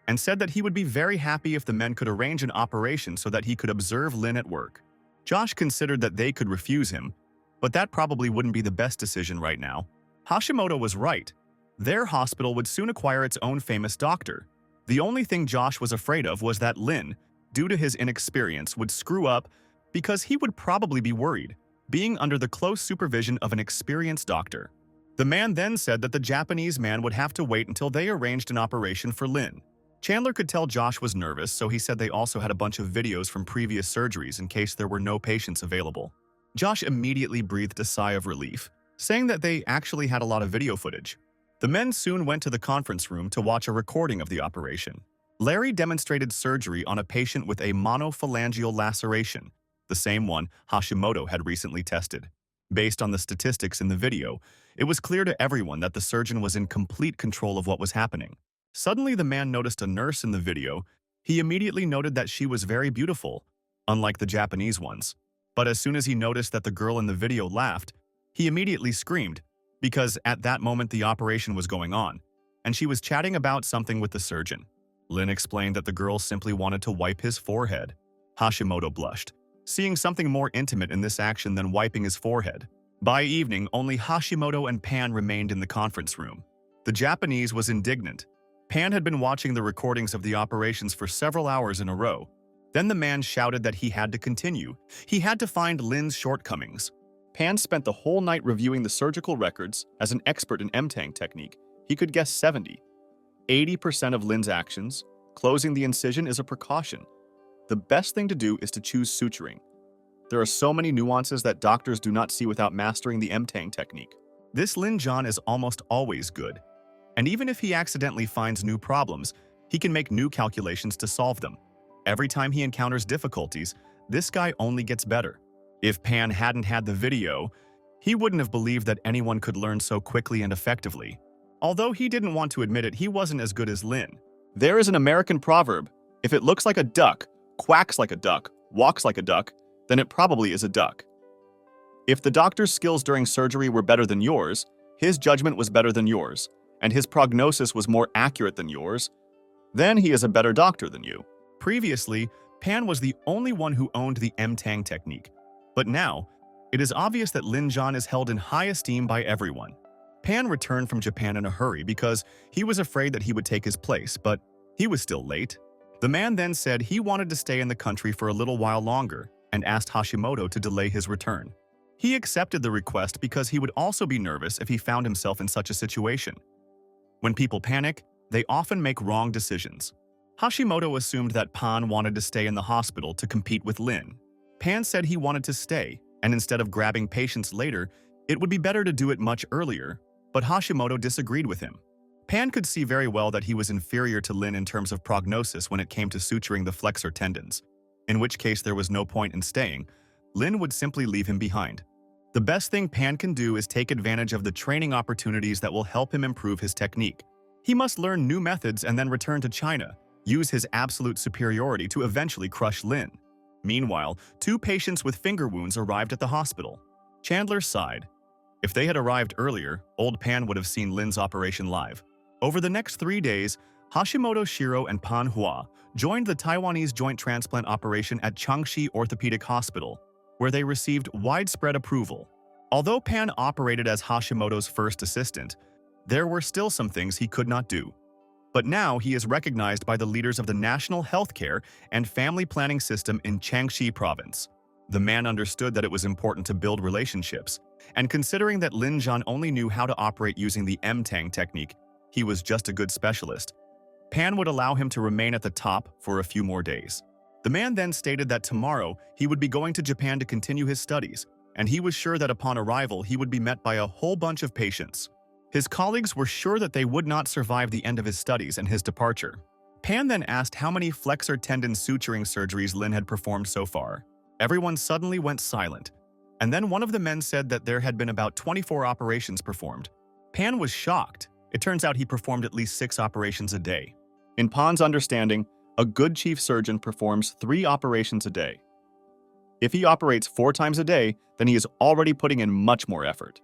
and said that he would be very happy if the men could arrange an operation so that he could observe Lin at work. Josh considered that they could refuse him, but that probably wouldn't be the best decision right now. Hashimoto was right. Their hospital would soon acquire its own famous doctor. The only thing Josh was afraid of was that Lin, due to his inexperience, would screw up because he would probably be worried, being under the close supervision of an experienced doctor. The man then said that the Japanese man would have to wait until they arranged an operation for Lin. Chandler could tell Josh was nervous, so he said they also had a bunch of videos from previous surgeries in case there were no patients available. Josh immediately breathed a sigh of relief, saying that they actually had a lot of video footage. The men soon went to the conference room to watch a recording of the operation. Larry demonstrated surgery on a patient with a monophalangeal laceration, the same one Hashimoto had recently tested. Based on the statistics in the video, it was clear to everyone that the surgeon was in complete control of what was happening. Suddenly, the man noticed a nurse in the video. He immediately noted that she was very beautiful, unlike the Japanese ones. But as soon as he noticed that the girl in the video laughed, he immediately screamed, because at that moment the operation was going on, and she was chatting about something with the surgeon. Lin explained that the girl simply wanted to wipe his forehead. Hashimoto blushed, seeing something more intimate in this action than wiping his forehead. By evening, only Hashimoto and Pan remained in the conference room. The Japanese was indignant. Pan had been watching the recordings of the operations for several hours in a row. Then the man shouted that he had to continue. He had to find Lin's shortcomings. Pan spent the whole night reviewing the surgical records. As an expert in M-Tang technique, he could guess 80% of Lin's actions. Closing the incision is a precaution. The best thing to do is to choose suturing. There are so many nuances that doctors do not see without mastering the M-Tang technique. This Lin John is almost always good. And even if he accidentally finds new problems, he can make new calculations to solve them. Every time he encounters difficulties, this guy only gets better. If Pan hadn't had the video, he wouldn't have believed that anyone could learn so quickly and effectively. Although he didn't want to admit it, he wasn't as good as Lin. There is an American proverb, if it looks like a duck, quacks like a duck, walks like a duck, then it probably is a duck. If the doctor's skills during surgery were better than yours, his judgment was better than yours, and his prognosis was more accurate than yours, then he is a better doctor than you. Previously, Pan was the only one who owned the M-Tang technique, but now, it is obvious that Lin John is held in high esteem by everyone. Pan returned from Japan in a hurry because he was afraid that he would take his place, but he was still late. The man then said he wanted to stay in the country for a little while longer and asked Hashimoto to delay his return. He accepted the request because he would also be nervous if he found himself in such a situation. When people panic, they often make wrong decisions. Hashimoto assumed that Pan wanted to stay in the hospital to compete with Lin. Pan said he wanted to stay, and instead of grabbing patients later, it would be better to do it much earlier, but Hashimoto disagreed with him. Pan could see very well that he was inferior to Lin in terms of prognosis when it came to suturing the flexor tendons, in which case there was no point in staying. Lin would simply leave him behind. The best thing Pan can do is take advantage of the training opportunities that will help him improve his technique. He must learn new methods and then return to China, use his absolute superiority to eventually crush Lin. Meanwhile, 2 patients with finger wounds arrived at the hospital. Chandler sighed. If they had arrived earlier, old Pan would have seen Lin's operation live. Over the next 3 days, Hashimoto, Shiro, and Manhua joined the Taiwanese joint transplant operation at Changshi Orthopedic Hospital, where they received widespread approval. Although Pan operated as Hashimoto's first assistant, there were still some things he could not do. But now he is recognized by the leaders of the National Healthcare and Family Planning System in Changshi Province. The man understood that it was important to build relationships, and considering that Lin Zhan only knew how to operate using the M-Tang technique, he was just a good specialist. Pan would allow him to remain at the top for a few more days. The man then stated that tomorrow he would be going to Japan to continue his studies, and he was sure that upon arrival he would be met by a whole bunch of patients. His colleagues were sure that they would not survive the end of his studies and his departure. Pan then asked how many flexor tendon suturing surgeries Lin had performed so far. Everyone suddenly went silent, and then one of the men said that there had been about 24 operations performed. Pan was shocked. It turns out he performed at least 6 operations a day. In Pan's understanding, a good chief surgeon performs 3 operations a day. If he operates 4 times a day, then he is already putting in much more effort.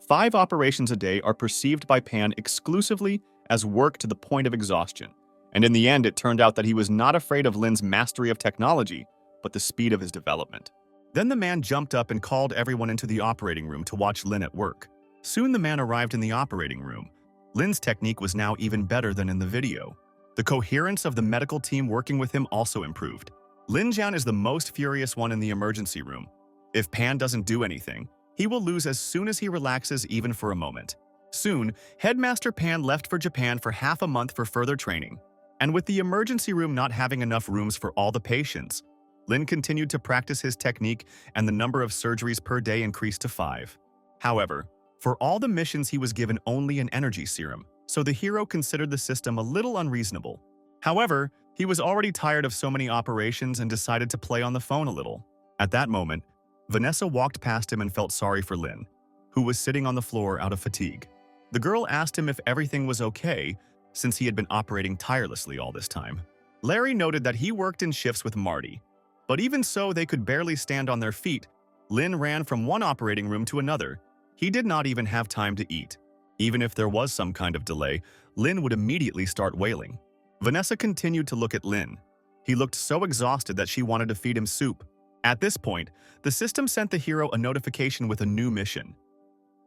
5 operations a day are perceived by Pan exclusively as work to the point of exhaustion, and in the end it turned out that he was not afraid of Lin's mastery of technology, but the speed of his development. Then the man jumped up and called everyone into the operating room to watch Lin at work. Soon the man arrived in the operating room. Lin's technique was now even better than in the video. The coherence of the medical team working with him also improved. Lin Jian is the most furious one in the emergency room. If Pan doesn't do anything, he will lose as soon as he relaxes even for a moment. Soon, Headmaster Pan left for Japan for half a month for further training. And with the emergency room not having enough rooms for all the patients, Lin continued to practice his technique and the number of surgeries per day increased to 5. However, for all the missions he was given only an energy serum, so the hero considered the system a little unreasonable. However, he was already tired of so many operations and decided to play on the phone a little. At that moment, Vanessa walked past him and felt sorry for Lin, who was sitting on the floor out of fatigue. The girl asked him if everything was okay, since he had been operating tirelessly all this time. Larry noted that he worked in shifts with Marty, but even so they could barely stand on their feet. Lin ran from one operating room to another. He did not even have time to eat. Even if there was some kind of delay, Lin would immediately start wailing. Vanessa continued to look at Lin. He looked so exhausted that she wanted to feed him soup. At this point, the system sent the hero a notification with a new mission.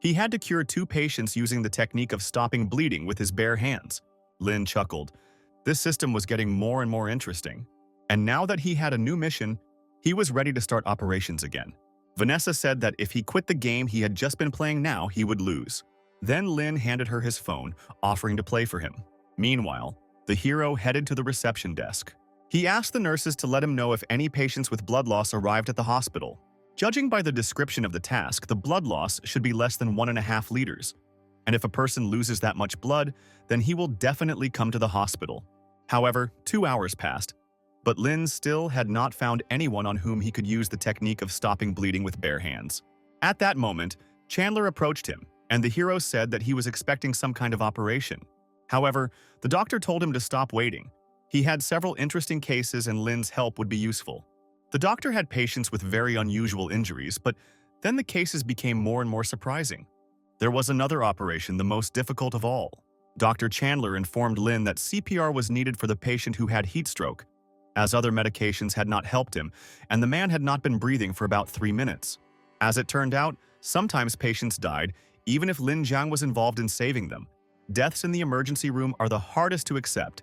He had to cure 2 patients using the technique of stopping bleeding with his bare hands. Lin chuckled. This system was getting more and more interesting. And now that he had a new mission, he was ready to start operations again. Vanessa said that if he quit the game he had just been playing now, he would lose. Then Lin handed her his phone, offering to play for him. Meanwhile, the hero headed to the reception desk. He asked the nurses to let him know if any patients with blood loss arrived at the hospital. Judging by the description of the task, the blood loss should be less than 1.5 liters. And if a person loses that much blood, then he will definitely come to the hospital. However, 2 hours passed, but Lin still had not found anyone on whom he could use the technique of stopping bleeding with bare hands. At that moment, Chandler approached him, and the hero said that he was expecting some kind of operation. However, the doctor told him to stop waiting. He had several interesting cases and Lin's help would be useful. The doctor had patients with very unusual injuries, but then the cases became more and more surprising. There was another operation, the most difficult of all. Dr. Chandler informed Lin that CPR was needed for the patient who had heat stroke, as other medications had not helped him, and the man had not been breathing for about 3 minutes. As it turned out, sometimes patients died, even if Lin Jiang was involved in saving them. Deaths in the emergency room are the hardest to accept.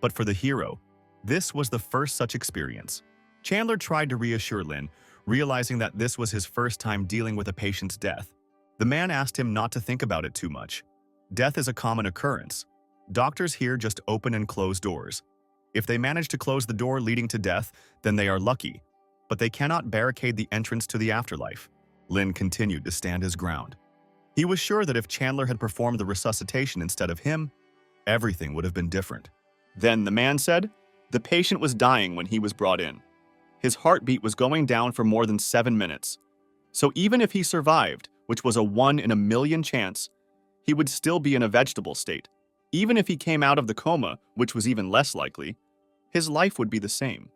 But for the hero, this was the first such experience. Chandler tried to reassure Lin, realizing that this was his first time dealing with a patient's death. The man asked him not to think about it too much. Death is a common occurrence. Doctors here just open and close doors. If they manage to close the door leading to death, then they are lucky, but they cannot barricade the entrance to the afterlife. Lin continued to stand his ground. He was sure that if Chandler had performed the resuscitation instead of him, everything would have been different. Then the man said, the patient was dying when he was brought in. His heartbeat was going down for more than 7 minutes. So even if he survived, which was a 1 in a million chance, he would still be in a vegetable state. Even if he came out of the coma, which was even less likely, his life would be the same.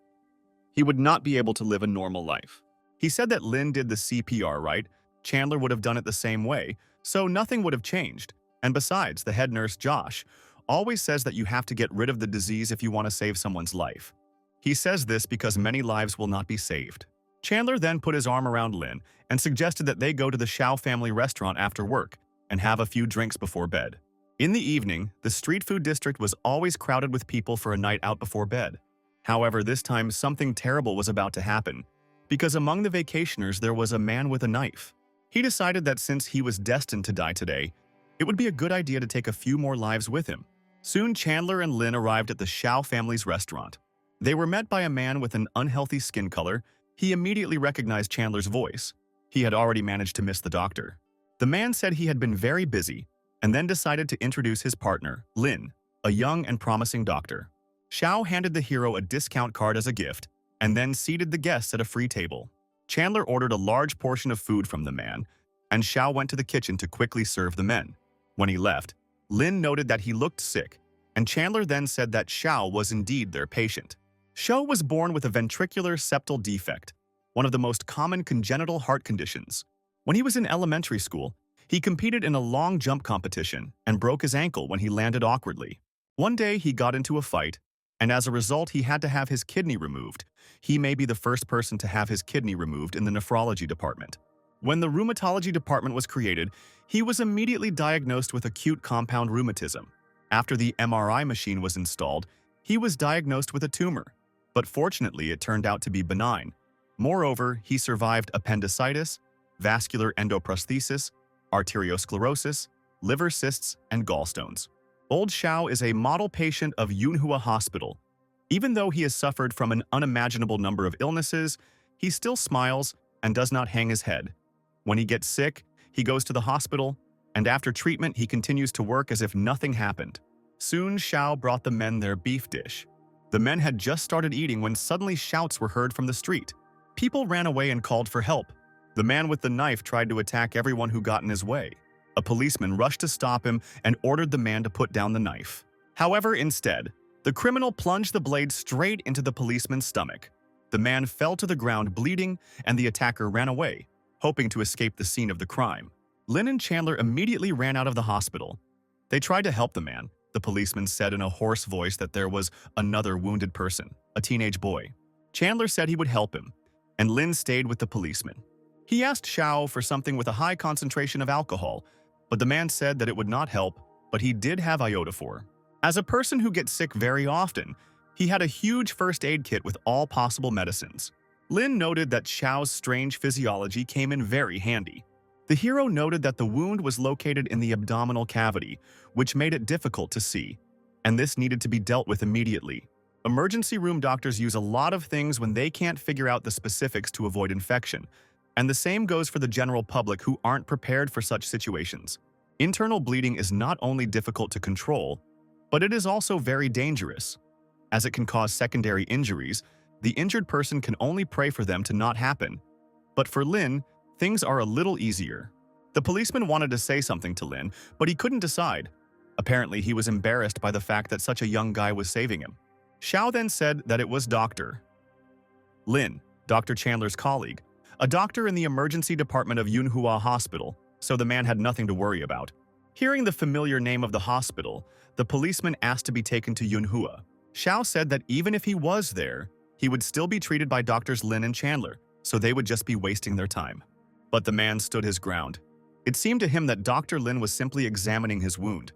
He would not be able to live a normal life. He said that Lin did the CPR right, Chandler would have done it the same way, so nothing would have changed. And besides, the head nurse, Josh, always says that you have to get rid of the disease if you want to save someone's life. He says this because many lives will not be saved. Chandler then put his arm around Lin and suggested that they go to the Shao family restaurant after work and have a few drinks before bed. In the evening, the street food district was always crowded with people for a night out before bed. However, this time something terrible was about to happen, because among the vacationers there was a man with a knife. He decided that since he was destined to die today, it would be a good idea to take a few more lives with him. Soon Chandler and Lin arrived at the Shao family's restaurant. They were met by a man with an unhealthy skin color. He immediately recognized Chandler's voice. He had already managed to miss the doctor. The man said he had been very busy, and then decided to introduce his partner, Lin, a young and promising doctor. Xiao handed the hero a discount card as a gift, and then seated the guests at a free table. Chandler ordered a large portion of food from the man, and Xiao went to the kitchen to quickly serve the men. When he left, Lin noted that he looked sick, and Chandler then said that Xiao was indeed their patient. Xiao was born with a ventricular septal defect, one of the most common congenital heart conditions. When he was in elementary school, he competed in a long jump competition and broke his ankle when he landed awkwardly. One day he got into a fight, and as a result he had to have his kidney removed. He may be the first person to have his kidney removed in the nephrology department. When the rheumatology department was created, he was immediately diagnosed with acute compound rheumatism. After the MRI machine was installed, he was diagnosed with a tumor, but fortunately it turned out to be benign. Moreover, he survived appendicitis, vascular endoprosthesis, arteriosclerosis, liver cysts, and gallstones. Old Xiao is a model patient of MANHUA Hospital. Even though he has suffered from an unimaginable number of illnesses, he still smiles and does not hang his head. When he gets sick, he goes to the hospital, and after treatment he continues to work as if nothing happened. Soon Xiao brought the men their beef dish. The men had just started eating when suddenly shouts were heard from the street. People ran away and called for help. The man with the knife tried to attack everyone who got in his way. A policeman rushed to stop him and ordered the man to put down the knife. However, instead, the criminal plunged the blade straight into the policeman's stomach. The man fell to the ground bleeding, and the attacker ran away, hoping to escape the scene of the crime. Lin and Chandler immediately ran out of the hospital. They tried to help the man. The policeman said in a hoarse voice that there was another wounded person, a teenage boy. Chandler said he would help him, and Lin stayed with the policeman. He asked Xiao for something with a high concentration of alcohol, but the man said that it would not help, but he did have iodophor. As a person who gets sick very often, he had a huge first aid kit with all possible medicines. Lin noted that Xiao's strange physiology came in very handy. The hero noted that the wound was located in the abdominal cavity, which made it difficult to see, and this needed to be dealt with immediately. Emergency room doctors use a lot of things when they can't figure out the specifics to avoid infection, and the same goes for the general public who aren't prepared for such situations. Internal bleeding is not only difficult to control, but it is also very dangerous. As it can cause secondary injuries, the injured person can only pray for them to not happen. But for Lin, things are a little easier. The policeman wanted to say something to Lin, but he couldn't decide. Apparently, he was embarrassed by the fact that such a young guy was saving him. Xiao then said that it was Dr. Lin, Dr. Chandler's colleague, a doctor in the emergency department of MANHUA Hospital, so the man had nothing to worry about. Hearing the familiar name of the hospital, the policeman asked to be taken to MANHUA. Xiao said that even if he was there, he would still be treated by Doctors Lin and Chandler, so they would just be wasting their time. But the man stood his ground. It seemed to him that Dr. Lin was simply examining his wound,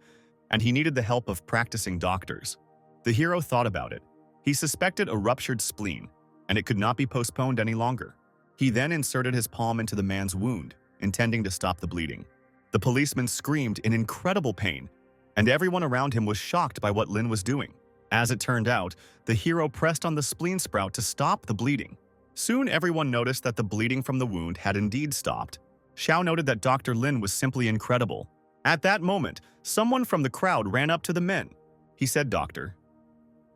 and he needed the help of practicing doctors. The hero thought about it. He suspected a ruptured spleen, and it could not be postponed any longer. He then inserted his palm into the man's wound, intending to stop the bleeding. The policeman screamed in incredible pain, and everyone around him was shocked by what Lin was doing. As it turned out, the hero pressed on the spleen sprout to stop the bleeding. Soon everyone noticed that the bleeding from the wound had indeed stopped. Xiao noted that Dr. Lin was simply incredible. At that moment, someone from the crowd ran up to the men. He said, "Doctor."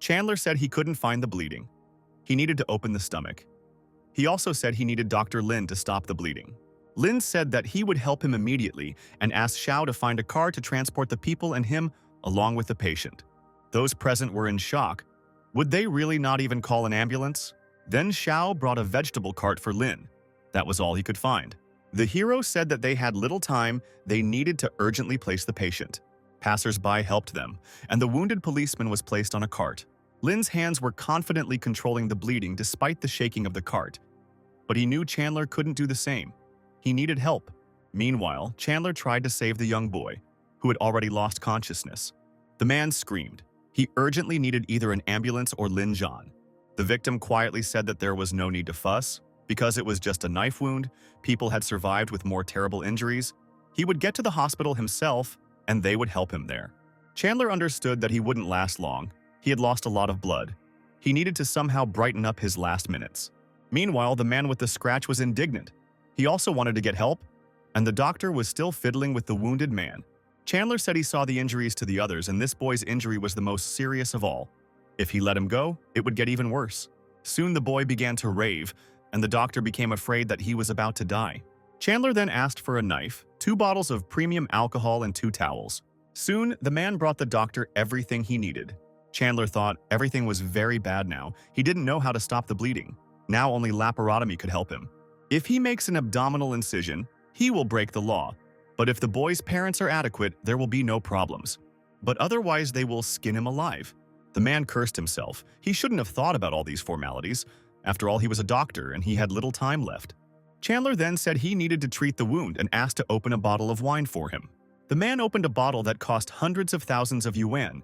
Chandler said he couldn't find the bleeding. He needed to open the stomach. He also said he needed Dr. Lin to stop the bleeding. Lin said that he would help him immediately and asked Xiao to find a car to transport the people and him along with the patient. Those present were in shock. Would they really not even call an ambulance? Then Xiao brought a vegetable cart for Lin. That was all he could find. The hero said that they had little time, they needed to urgently place the patient. Passers-by helped them, and the wounded policeman was placed on a cart. Lin's hands were confidently controlling the bleeding despite the shaking of the cart. But he knew Chandler couldn't do the same. He needed help. Meanwhile, Chandler tried to save the young boy, who had already lost consciousness. The man screamed. He urgently needed either an ambulance or Lin Zhan. The victim quietly said that there was no need to fuss, because it was just a knife wound, people had survived with more terrible injuries. He would get to the hospital himself, and they would help him there. Chandler understood that he wouldn't last long. He had lost a lot of blood. He needed to somehow brighten up his last minutes. Meanwhile, the man with the scratch was indignant. He also wanted to get help, and the doctor was still fiddling with the wounded man. Chandler said he saw the injuries to the others, and this boy's injury was the most serious of all. If he let him go, it would get even worse. Soon the boy began to rave, and the doctor became afraid that he was about to die. Chandler then asked for a knife, 2 bottles of premium alcohol, and 2 towels. Soon, the man brought the doctor everything he needed. Chandler thought everything was very bad now. He didn't know how to stop the bleeding. Now only laparotomy could help him. If he makes an abdominal incision, he will break the law. But if the boy's parents are adequate, there will be no problems. But otherwise, they will skin him alive. The man cursed himself. He shouldn't have thought about all these formalities. After all, he was a doctor and he had little time left. Chandler then said he needed to treat the wound and asked to open a bottle of wine for him. The man opened a bottle that cost hundreds of thousands of yuan,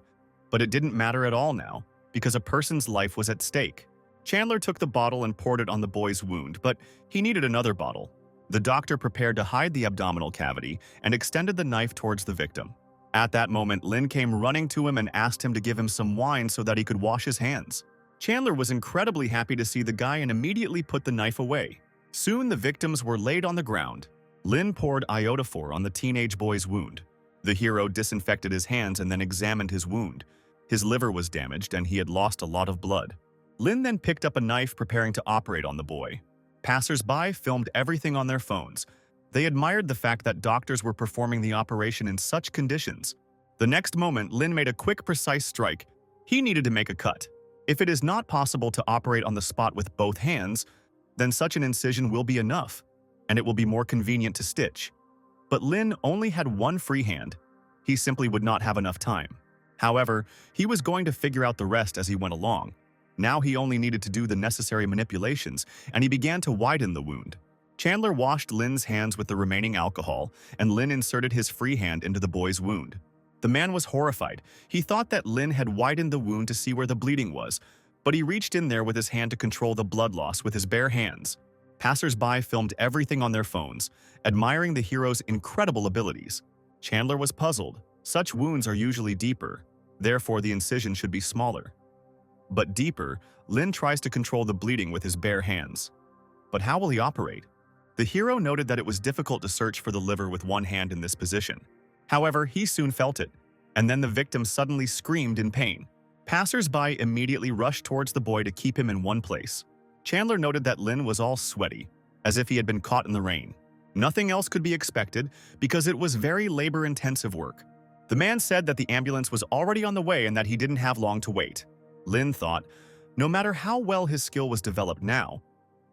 but it didn't matter at all now because a person's life was at stake. Chandler took the bottle and poured it on the boy's wound, but he needed another bottle. The doctor prepared to hide the abdominal cavity and extended the knife towards the victim. At that moment, Lin came running to him and asked him to give him some wine so that he could wash his hands. Chandler was incredibly happy to see the guy and immediately put the knife away. Soon the victims were laid on the ground. Lin poured iodophor on the teenage boy's wound. The hero disinfected his hands and then examined his wound. His liver was damaged and he had lost a lot of blood. Lin then picked up a knife preparing to operate on the boy. Passers-by filmed everything on their phones. They admired the fact that doctors were performing the operation in such conditions. The next moment, Lin made a quick, precise strike. He needed to make a cut. If it is not possible to operate on the spot with both hands, then such an incision will be enough, and it will be more convenient to stitch. But Lin only had one free hand. He simply would not have enough time. However, he was going to figure out the rest as he went along. Now he only needed to do the necessary manipulations, and he began to widen the wound. Chandler washed Lin's hands with the remaining alcohol, and Lin inserted his free hand into the boy's wound. The man was horrified. He thought that Lin had widened the wound to see where the bleeding was, but he reached in there with his hand to control the blood loss with his bare hands. Passers-by filmed everything on their phones, admiring the hero's incredible abilities. Chandler was puzzled. Such wounds are usually deeper, therefore the incision should be smaller. But deeper, Lin tries to control the bleeding with his bare hands. But how will he operate? The hero noted that it was difficult to search for the liver with one hand in this position. However, he soon felt it, and then the victim suddenly screamed in pain. Passers-by immediately rushed towards the boy to keep him in one place. Chandler noted that Lin was all sweaty, as if he had been caught in the rain. Nothing else could be expected because it was very labor-intensive work. The man said that the ambulance was already on the way and that he didn't have long to wait. Lin thought, no matter how well his skill was developed now,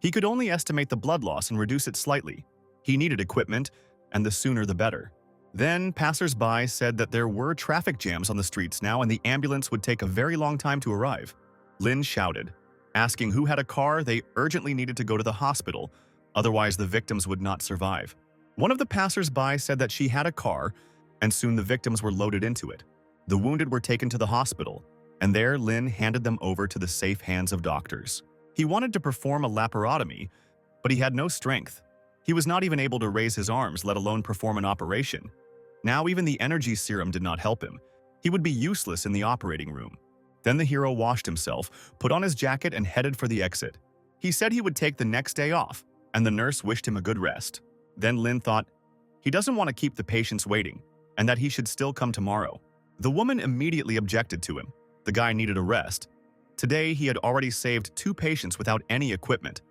he could only estimate the blood loss and reduce it slightly. He needed equipment, and the sooner the better. Then, passers-by said that there were traffic jams on the streets now and the ambulance would take a very long time to arrive. Lin shouted, asking who had a car. They urgently needed to go to the hospital, otherwise the victims would not survive. One of the passers-by said that she had a car, and soon the victims were loaded into it. The wounded were taken to the hospital, and there Lin handed them over to the safe hands of doctors. He wanted to perform a laparotomy, but he had no strength. He was not even able to raise his arms, let alone perform an operation. Now even the energy serum did not help him. He would be useless in the operating room. Then the hero washed himself, put on his jacket, and headed for the exit. He said he would take the next day off, and the nurse wished him a good rest. Then Lin thought, he doesn't want to keep the patients waiting, and that he should still come tomorrow. The woman immediately objected to him. The guy needed a rest. Today, he had already saved 2 patients without any equipment.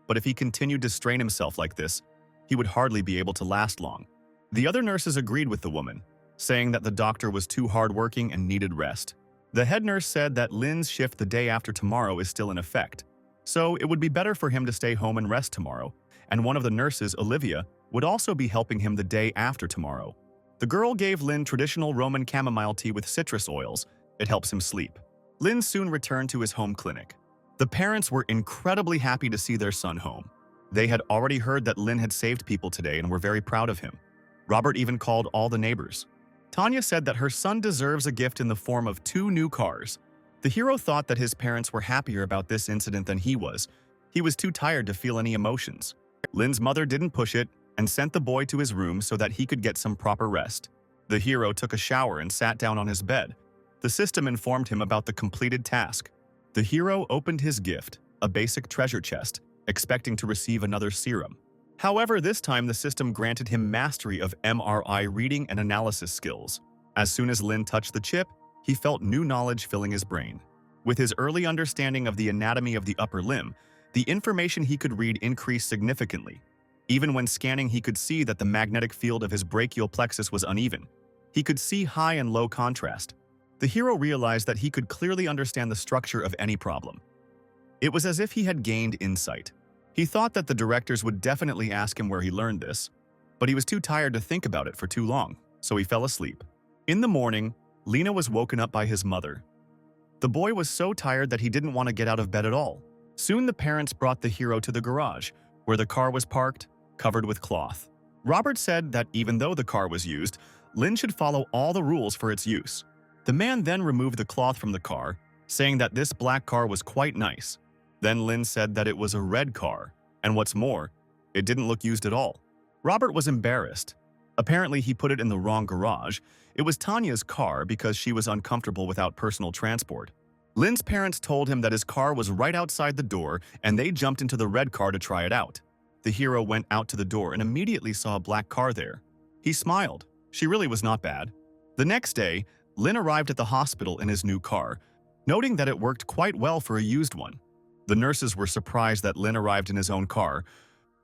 But if he continued to strain himself like this, he would hardly be able to last long. The other nurses agreed with the woman, saying that the doctor was too hardworking and needed rest. The head nurse said that Lin's shift the day after tomorrow is still in effect, so it would be better for him to stay home and rest tomorrow, and one of the nurses, Olivia, would also be helping him the day after tomorrow. The girl gave Lin traditional Roman chamomile tea with citrus oils. It helps him sleep. Lin soon returned to his home clinic. The parents were incredibly happy to see their son home. They had already heard that Lin had saved people today and were very proud of him. Robert even called all the neighbors. Tanya said that her son deserves a gift in the form of 2 new cars. The hero thought that his parents were happier about this incident than he was. He was too tired to feel any emotions. Lin's mother didn't push it and sent the boy to his room so that he could get some proper rest. The hero took a shower and sat down on his bed. The system informed him about the completed task. The hero opened his gift, a basic treasure chest, expecting to receive another serum. However, this time the system granted him mastery of MRI reading and analysis skills. As soon as Lin touched the chip, he felt new knowledge filling his brain. With his early understanding of the anatomy of the upper limb, the information he could read increased significantly. Even when scanning, he could see that the magnetic field of his brachial plexus was uneven. He could see high and low contrast. The hero realized that he could clearly understand the structure of any problem. It was as if he had gained insight. He thought that the directors would definitely ask him where he learned this, but he was too tired to think about it for too long, so he fell asleep. In the morning, Lena was woken up by his mother. The boy was so tired that he didn't want to get out of bed at all. Soon the parents brought the hero to the garage, where the car was parked, covered with cloth. Robert said that even though the car was used, Lin should follow all the rules for its use. The man then removed the cloth from the car, saying that this black car was quite nice. Then Lin said that it was a red car, and what's more, it didn't look used at all. Robert was embarrassed. Apparently, he put it in the wrong garage. It was Tanya's car because she was uncomfortable without personal transport. Lin's parents told him that his car was right outside the door, and they jumped into the red car to try it out. The hero went out to the door and immediately saw a black car there. He smiled. She really was not bad. The next day, Lin arrived at the hospital in his new car, noting that it worked quite well for a used one. The nurses were surprised that Lin arrived in his own car.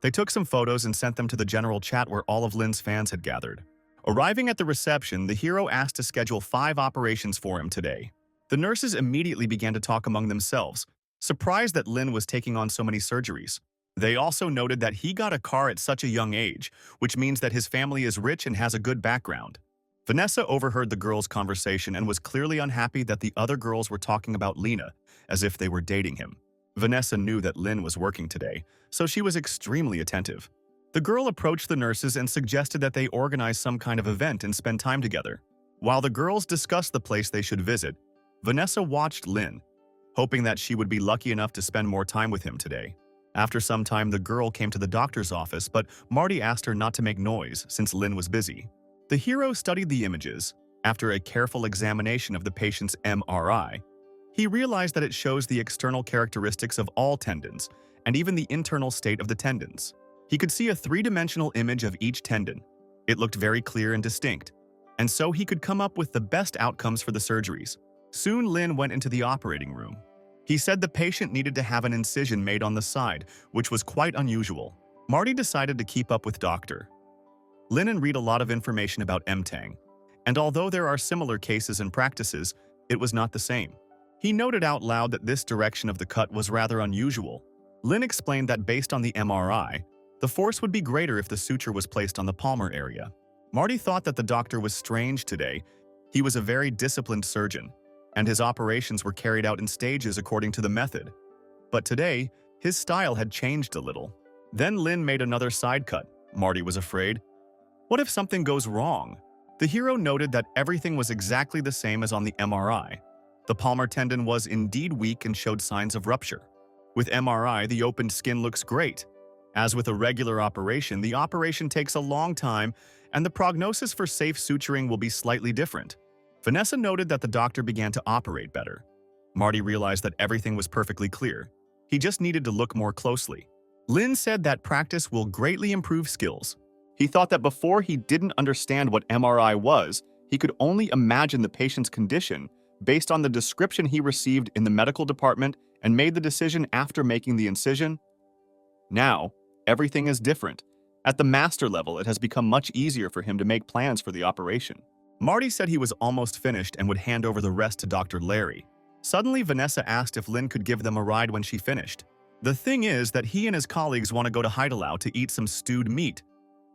They took some photos and sent them to the general chat where all of Lin's fans had gathered. Arriving at the reception, the hero asked to schedule 5 operations for him today. The nurses immediately began to talk among themselves, surprised that Lin was taking on so many surgeries. They also noted that he got a car at such a young age, which means that his family is rich and has a good background. Vanessa overheard the girls' conversation and was clearly unhappy that the other girls were talking about Lena, as if they were dating him. Vanessa knew that Lin was working today, so she was extremely attentive. The girl approached the nurses and suggested that they organize some kind of event and spend time together. While the girls discussed the place they should visit, Vanessa watched Lin, hoping that she would be lucky enough to spend more time with him today. After some time, the girl came to the doctor's office, but Marty asked her not to make noise since Lin was busy. The hero studied the images. After a careful examination of the patient's MRI, he realized that it shows the external characteristics of all tendons, and even the internal state of the tendons. He could see a 3-dimensional image of each tendon. It looked very clear and distinct, and so he could come up with the best outcomes for the surgeries. Soon Lin went into the operating room. He said the patient needed to have an incision made on the side, which was quite unusual. Marty decided to keep up with Dr. Lin and read a lot of information about MTang, and although there are similar cases and practices, it was not the same. He noted out loud that this direction of the cut was rather unusual. Lin explained that based on the MRI, the force would be greater if the suture was placed on the palmar area. Marty thought that the doctor was strange today. He was a very disciplined surgeon, and his operations were carried out in stages according to the method. But today, his style had changed a little. Then Lin made another side cut. Marty was afraid. What if something goes wrong? The hero noted that everything was exactly the same as on the MRI. The palmar tendon was indeed weak and showed signs of rupture. With MRI, the opened skin looks great. As with a regular operation, the operation takes a long time, and the prognosis for safe suturing will be slightly different. Vanessa noted that the doctor began to operate better. Marty realized that everything was perfectly clear. He just needed to look more closely. Lin said that practice will greatly improve skills. He thought that before he didn't understand what MRI was, he could only imagine the patient's condition based on the description he received in the medical department and made the decision after making the incision. Now, everything is different. At the master level, it has become much easier for him to make plans for the operation. Marty said he was almost finished and would hand over the rest to Dr. Larry. Suddenly, Vanessa asked if Lin could give them a ride when she finished. The thing is that he and his colleagues want to go to Haidalau to eat some stewed meat.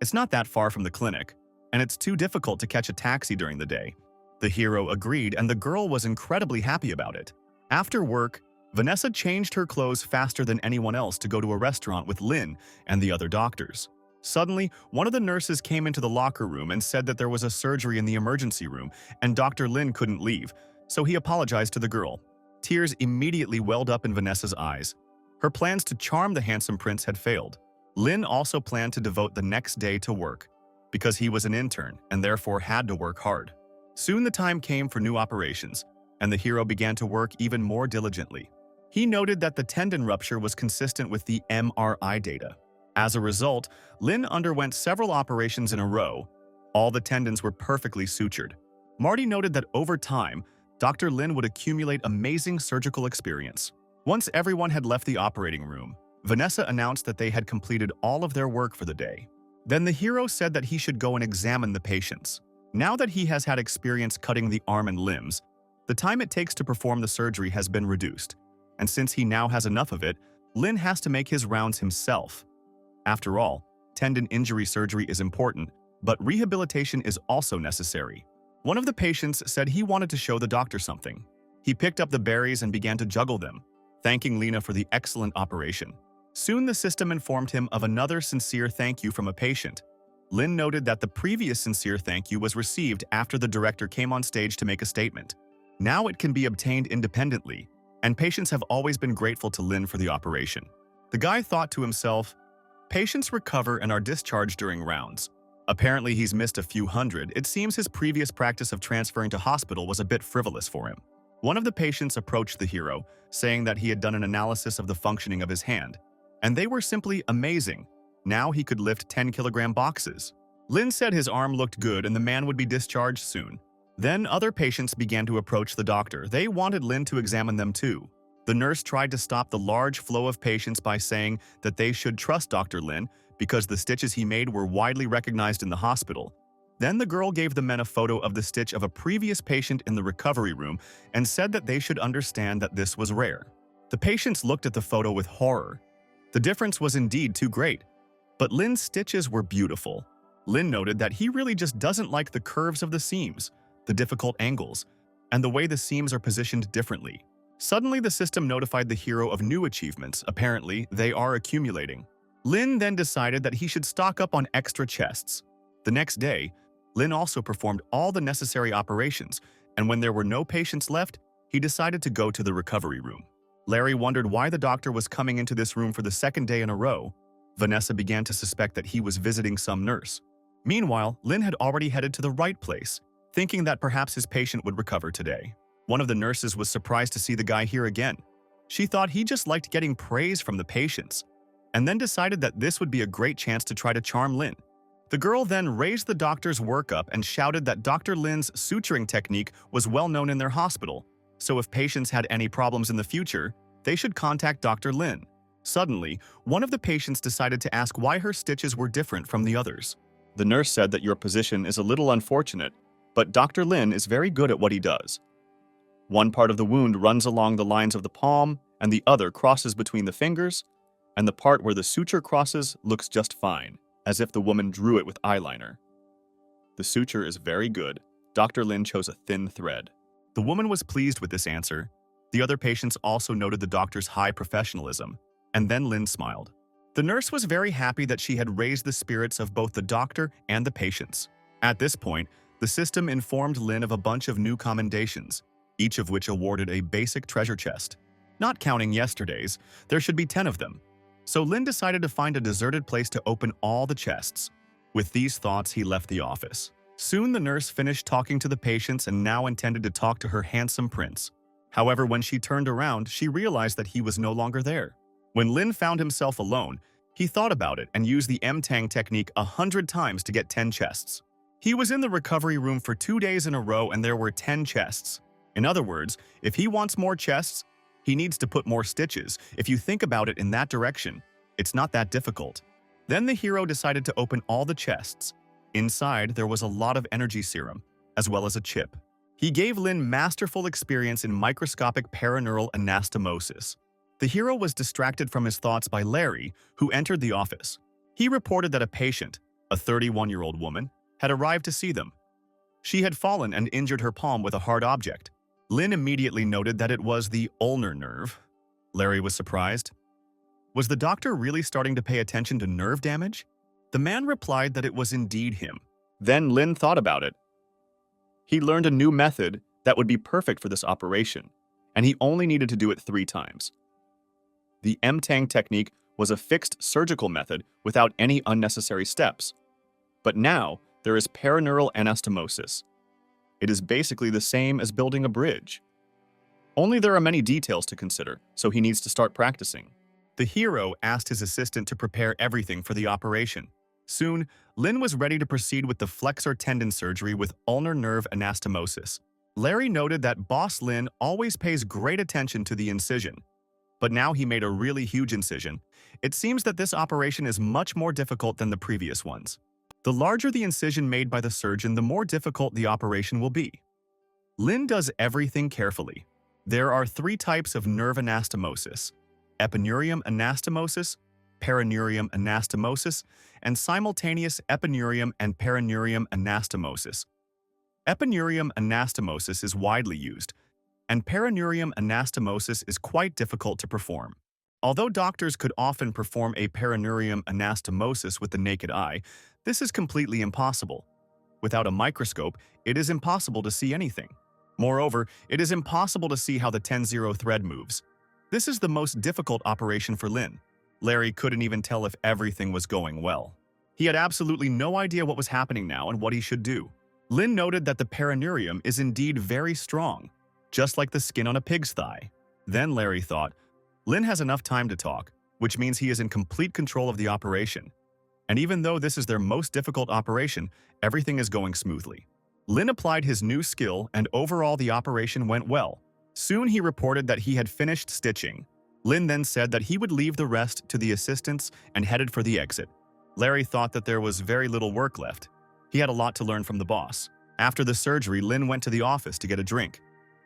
It's not that far from the clinic, and it's too difficult to catch a taxi during the day. The hero agreed, and the girl was incredibly happy about it. After work, Vanessa changed her clothes faster than anyone else to go to a restaurant with Lin and the other doctors. Suddenly, one of the nurses came into the locker room and said that there was a surgery in the emergency room, and Dr. Lin couldn't leave, so he apologized to the girl. Tears immediately welled up in Vanessa's eyes. Her plans to charm the handsome prince had failed. Lin also planned to devote the next day to work, because he was an intern and therefore had to work hard. Soon the time came for new operations, and the hero began to work even more diligently. He noted that the tendon rupture was consistent with the MRI data. As a result, Lin underwent several operations in a row. All the tendons were perfectly sutured. Marty noted that over time, Dr. Lin would accumulate amazing surgical experience. Once everyone had left the operating room, Vanessa announced that they had completed all of their work for the day. Then the hero said that he should go and examine the patients. Now that he has had experience cutting the arm and limbs, the time it takes to perform the surgery has been reduced. And since he now has enough of it, Lin has to make his rounds himself. After all, tendon injury surgery is important, but rehabilitation is also necessary. One of the patients said he wanted to show the doctor something. He picked up the berries and began to juggle them, thanking Lena for the excellent operation. Soon the system informed him of another sincere thank you from a patient. Lin noted that the previous sincere thank you was received after the director came on stage to make a statement. Now it can be obtained independently, and patients have always been grateful to Lin for the operation. The guy thought to himself, patients recover and are discharged during rounds. Apparently he's missed a few hundred. It seems his previous practice of transferring to hospital was a bit frivolous for him. One of the patients approached the hero, saying that he had done an analysis of the functioning of his hand, and they were simply amazing. Now he could lift 10-kilogram boxes. Lin said his arm looked good and the man would be discharged soon. Then other patients began to approach the doctor. They wanted Lin to examine them too. The nurse tried to stop the large flow of patients by saying that they should trust Dr. Lin because the stitches he made were widely recognized in the hospital. Then the girl gave the men a photo of the stitch of a previous patient in the recovery room and said that they should understand that this was rare. The patients looked at the photo with horror. The difference was indeed too great. But Lin's stitches were beautiful. Lin noted that he really just doesn't like the curves of the seams, the difficult angles, and the way the seams are positioned differently. Suddenly, the system notified the hero of new achievements. Apparently, they are accumulating. Lin then decided that he should stock up on extra chests. The next day, Lin also performed all the necessary operations, and when there were no patients left, he decided to go to the recovery room. Larry wondered why the doctor was coming into this room for the second day in a row. Vanessa began to suspect that he was visiting some nurse. Meanwhile, Lin had already headed to the right place, thinking that perhaps his patient would recover today. One of the nurses was surprised to see the guy here again. She thought he just liked getting praise from the patients, and then decided that this would be a great chance to try to charm Lin. The girl then raised the doctor's work up and shouted that Dr. Lin's suturing technique was well known in their hospital, so if patients had any problems in the future, they should contact Dr. Lin. Suddenly, one of the patients decided to ask why her stitches were different from the others. The nurse said that your position is a little unfortunate, but Dr. Lin is very good at what he does. One part of the wound runs along the lines of the palm, and the other crosses between the fingers, and the part where the suture crosses looks just fine, as if the woman drew it with eyeliner. The suture is very good. Dr. Lin chose a thin thread. The woman was pleased with this answer. The other patients also noted the doctor's high professionalism, and then Lin smiled. The nurse was very happy that she had raised the spirits of both the doctor and the patients. At this point, the system informed Lin of a bunch of new commendations, each of which awarded a basic treasure chest. Not counting yesterday's, there should be 10 of them. So Lin decided to find a deserted place to open all the chests. With these thoughts, he left the office. Soon the nurse finished talking to the patients and now intended to talk to her handsome prince. However, when she turned around, she realized that he was no longer there. When Lin found himself alone, he thought about it and used the M-Tang technique 100 times to get 10 chests. He was in the recovery room for 2 days in a row and there were 10 chests. In other words, if he wants more chests, he needs to put more stitches. If you think about it in that direction, it's not that difficult. Then the hero decided to open all the chests. Inside, there was a lot of energy serum, as well as a chip. He gave Lin masterful experience in microscopic paraneural anastomosis. The hero was distracted from his thoughts by Larry, who entered the office. He reported that a patient, a 31-year-old woman, had arrived to see them. She had fallen and injured her palm with a hard object. Lin immediately noted that it was the ulnar nerve. Larry was surprised. Was the doctor really starting to pay attention to nerve damage? The man replied that it was indeed him. Then Lin thought about it. He learned a new method that would be perfect for this operation, and he only needed to do it 3 times. The M-Tang technique was a fixed surgical method without any unnecessary steps. But now, there is paraneural anastomosis. It is basically the same as building a bridge. Only there are many details to consider, so he needs to start practicing. The hero asked his assistant to prepare everything for the operation. Soon, Lin was ready to proceed with the flexor tendon surgery with ulnar nerve anastomosis. Larry noted that Boss Lin always pays great attention to the incision, but now he made a really huge incision. It seems that this operation is much more difficult than the previous ones. The larger the incision made by the surgeon, the more difficult the operation will be. Lin does everything carefully. There are 3 types of nerve anastomosis: epineurium anastomosis, perineurium anastomosis, and simultaneous epineurium and perineurium anastomosis. Epineurium anastomosis is widely used, and perineurium anastomosis is quite difficult to perform. Although doctors could often perform a perineurium anastomosis with the naked eye, this is completely impossible. Without a microscope, it is impossible to see anything. Moreover, it is impossible to see how the 10-0 thread moves. This is the most difficult operation for Lin. Larry couldn't even tell if everything was going well. He had absolutely no idea what was happening now and what he should do. Lin noted that the perineurium is indeed very strong, just like the skin on a pig's thigh. Then Larry thought, Lin has enough time to talk, which means he is in complete control of the operation. And even though this is their most difficult operation, everything is going smoothly. Lin applied his new skill, and overall the operation went well. Soon he reported that he had finished stitching. Lin then said that he would leave the rest to the assistants and headed for the exit. Larry thought that there was very little work left. He had a lot to learn from the boss. After the surgery, Lin went to the office to get a drink.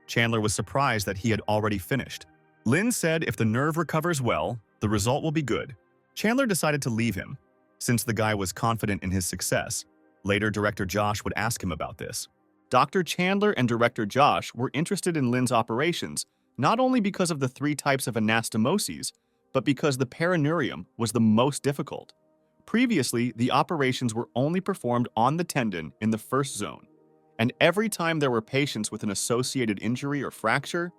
Chandler was surprised that he had already finished. Lin said if the nerve recovers well, the result will be good. Chandler decided to leave him, since the guy was confident in his success. Later, Director Josh would ask him about this. Dr. Chandler and Director Josh were interested in Lin's operations, not only because of the 3 types of anastomoses, but because the perineurium was the most difficult. Previously, the operations were only performed on the tendon in the first zone, and every time there were patients with an associated injury or fracture,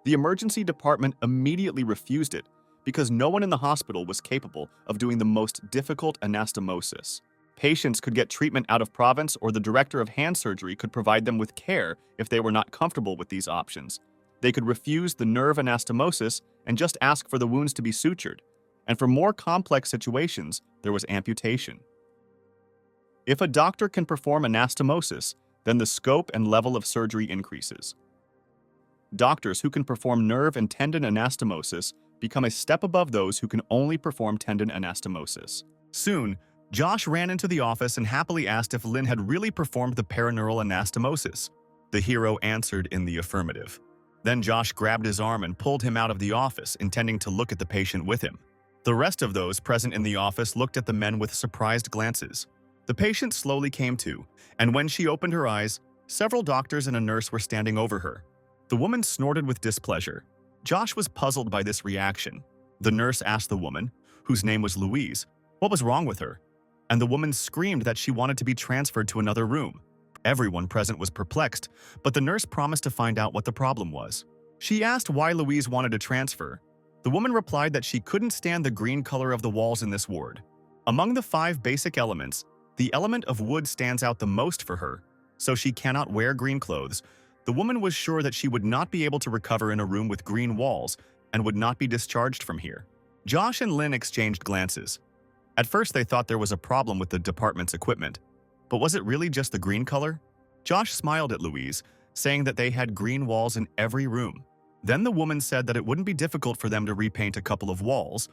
the emergency department immediately refused it because no one in the hospital was capable of doing the most difficult anastomosis. Patients could get treatment out of province, or the director of hand surgery could provide them with care if they were not comfortable with these options. They could refuse the nerve anastomosis and just ask for the wounds to be sutured, and for more complex situations, there was amputation. If a doctor can perform anastomosis, then the scope and level of surgery increases. Doctors who can perform nerve and tendon anastomosis become a step above those who can only perform tendon anastomosis. Soon, Josh ran into the office and happily asked if Lin had really performed the perineural anastomosis. The hero answered in the affirmative. Then Josh grabbed his arm and pulled him out of the office, intending to look at the patient with him. The rest of those present in the office looked at the men with surprised glances. The patient slowly came to, and when she opened her eyes, several doctors and a nurse were standing over her. The woman snorted with displeasure. Josh was puzzled by this reaction. The nurse asked the woman, whose name was Louise, what was wrong with her, and the woman screamed that she wanted to be transferred to another room. Everyone present was perplexed, but the nurse promised to find out what the problem was. She asked why Louise wanted to transfer. The woman replied that she couldn't stand the green color of the walls in this ward. Among the 5 basic elements, the element of wood stands out the most for her, so she cannot wear green clothes. The woman was sure that she would not be able to recover in a room with green walls and would not be discharged from here. Josh and Lin exchanged glances. At first, they thought there was a problem with the department's equipment. But was it really just the green color? Josh smiled at Louise, saying that they had green walls in every room. Then the woman said that it wouldn't be difficult for them to repaint a couple of walls.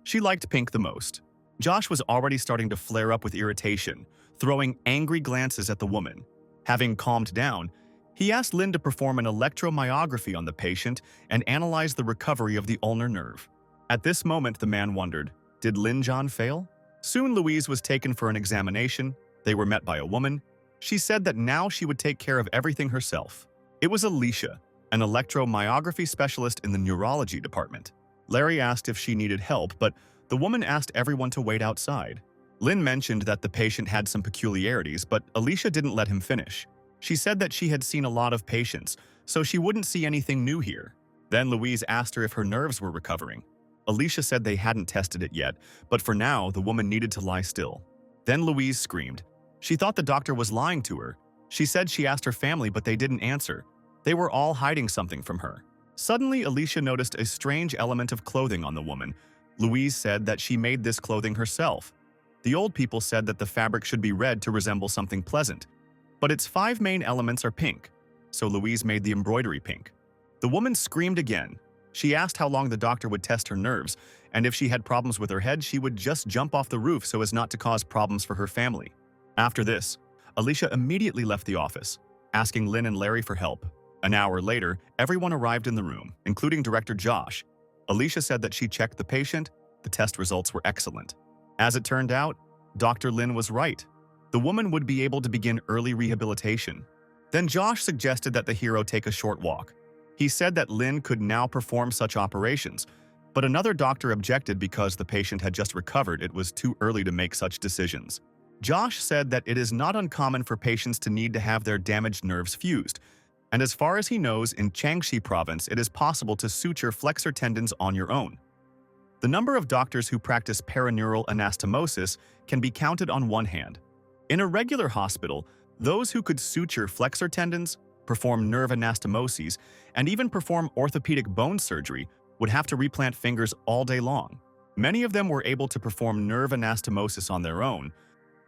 She liked pink the most. Josh was already starting to flare up with irritation, throwing angry glances at the woman. Having calmed down, he asked Lin to perform an electromyography on the patient and analyze the recovery of the ulnar nerve. At this moment, the man wondered, did Lin John fail? Soon Louise was taken for an examination. They were met by a woman. She said that now she would take care of everything herself. It was Alicia, an electromyography specialist in the neurology department. Larry asked if she needed help, but the woman asked everyone to wait outside. Lin mentioned that the patient had some peculiarities, but Alicia didn't let him finish. She said that she had seen a lot of patients, so she wouldn't see anything new here. Then Louise asked her if her nerves were recovering. Alicia said they hadn't tested it yet, but for now, the woman needed to lie still. Then Louise screamed. She thought the doctor was lying to her. She said she asked her family, but they didn't answer. They were all hiding something from her. Suddenly, Alicia noticed a strange element of clothing on the woman, Louise said that she made this clothing herself. The old people said that the fabric should be red to resemble something pleasant, but its 5 main elements are pink, so Louise made the embroidery pink. The woman screamed again. She asked how long the doctor would test her nerves, and if she had problems with her head, she would just jump off the roof so as not to cause problems for her family. After this, Alicia immediately left the office, asking Lynn and Larry for help. An hour later, everyone arrived in the room, including Director Josh. Alicia said that she checked the patient. The test results were excellent. As it turned out, Dr. Lynn was right. The woman would be able to begin early rehabilitation. Then Josh suggested that the hero take a short walk. He said that Lynn could now perform such operations, but another doctor objected because the patient had just recovered. It was too early to make such decisions. Josh said that it is not uncommon for patients to need to have their damaged nerves fused, and as far as he knows, in Jiangxi province, it is possible to suture flexor tendons on your own. The number of doctors who practice perineural anastomosis can be counted on one hand. In a regular hospital, those who could suture flexor tendons, perform nerve anastomoses, and even perform orthopedic bone surgery would have to replant fingers all day long. Many of them were able to perform nerve anastomosis on their own,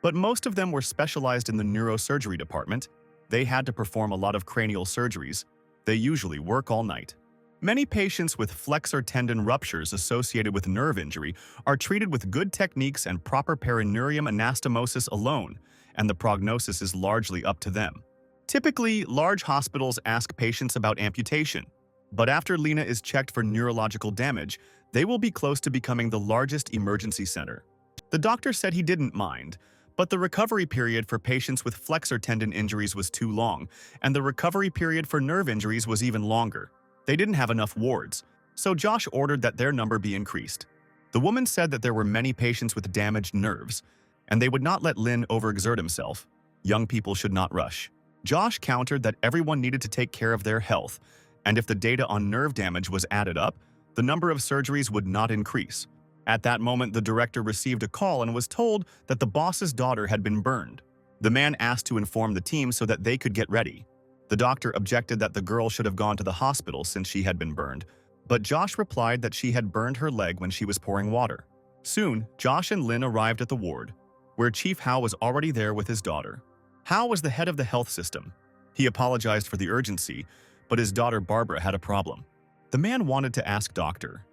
but most of them were specialized in the neurosurgery department. They had to perform a lot of cranial surgeries. They usually work all night. Many patients with flexor tendon ruptures associated with nerve injury are treated with good techniques and proper perineurium anastomosis alone, and the prognosis is largely up to them. Typically, large hospitals ask patients about amputation, but after Lena is checked for neurological damage, they will be close to becoming the largest emergency center. The doctor said he didn't mind, but the recovery period for patients with flexor tendon injuries was too long, and the recovery period for nerve injuries was even longer. They didn't have enough wards, so Josh ordered that their number be increased. The woman said that there were many patients with damaged nerves, and they would not let Lin overexert himself. Young people should not rush. Josh countered that everyone needed to take care of their health, and if the data on nerve damage was added up, the number of surgeries would not increase. At that moment, the director received a call and was told that the boss's daughter had been burned. The man asked to inform the team so that they could get ready. The doctor objected that the girl should have gone to the hospital since she had been burned, but Josh replied that she had burned her leg when she was pouring water. Soon, Josh and Lin arrived at the ward, where Chief Hao was already there with his daughter. Hao was the head of the health system. He apologized for the urgency, but his daughter Barbara had a problem. The man wanted to ask Dr.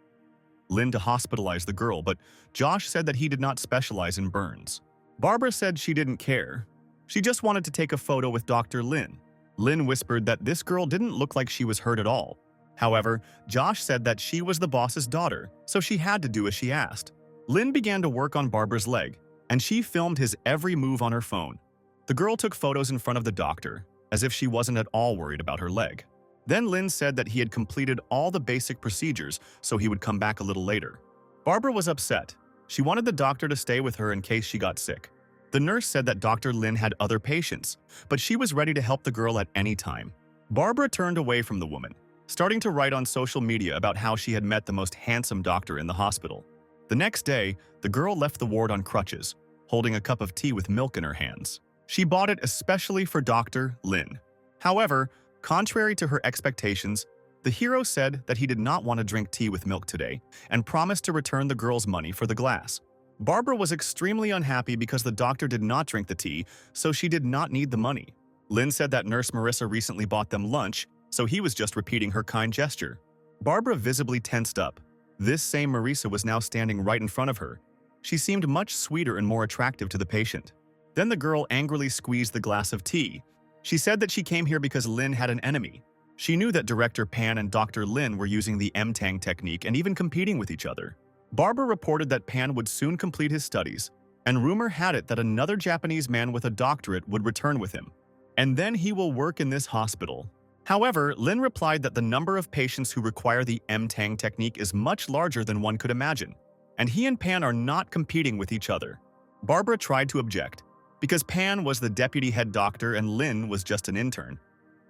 Lin to hospitalize the girl, but Josh said that he did not specialize in burns. Barbara said she didn't care. She just wanted to take a photo with Dr. Lin. Lin whispered that this girl didn't look like she was hurt at all. However, Josh said that she was the boss's daughter, so she had to do as she asked. Lin began to work on Barbara's leg, and she filmed his every move on her phone. The girl took photos in front of the doctor, as if she wasn't at all worried about her leg. Then Lin said that he had completed all the basic procedures, so he would come back a little later. Barbara was upset. She wanted the doctor to stay with her in case she got sick. The nurse said that Dr. Lin had other patients, but she was ready to help the girl at any time. Barbara turned away from the woman, starting to write on social media about how she had met the most handsome doctor in the hospital. The next day, the girl left the ward on crutches, holding a cup of tea with milk in her hands. She bought it especially for Dr. Lin. However, contrary to her expectations, the hero said that he did not want to drink tea with milk today and promised to return the girl's money for the glass. Barbara was extremely unhappy because the doctor did not drink the tea, so she did not need the money. Lin said that Nurse Marissa recently bought them lunch, so he was just repeating her kind gesture. Barbara visibly tensed up. This same Marissa was now standing right in front of her. She seemed much sweeter and more attractive to the patient. Then the girl angrily squeezed the glass of tea. She said that she came here because Lin had an enemy. She knew that Director Pan and Dr. Lin were using the M-Tang technique and even competing with each other. Barbara reported that Pan would soon complete his studies, and rumor had it that another Japanese man with a doctorate would return with him. And then he will work in this hospital. However, Lin replied that the number of patients who require the M-Tang technique is much larger than one could imagine, and he and Pan are not competing with each other. Barbara tried to object, because Pan was the deputy head doctor and Lin was just an intern.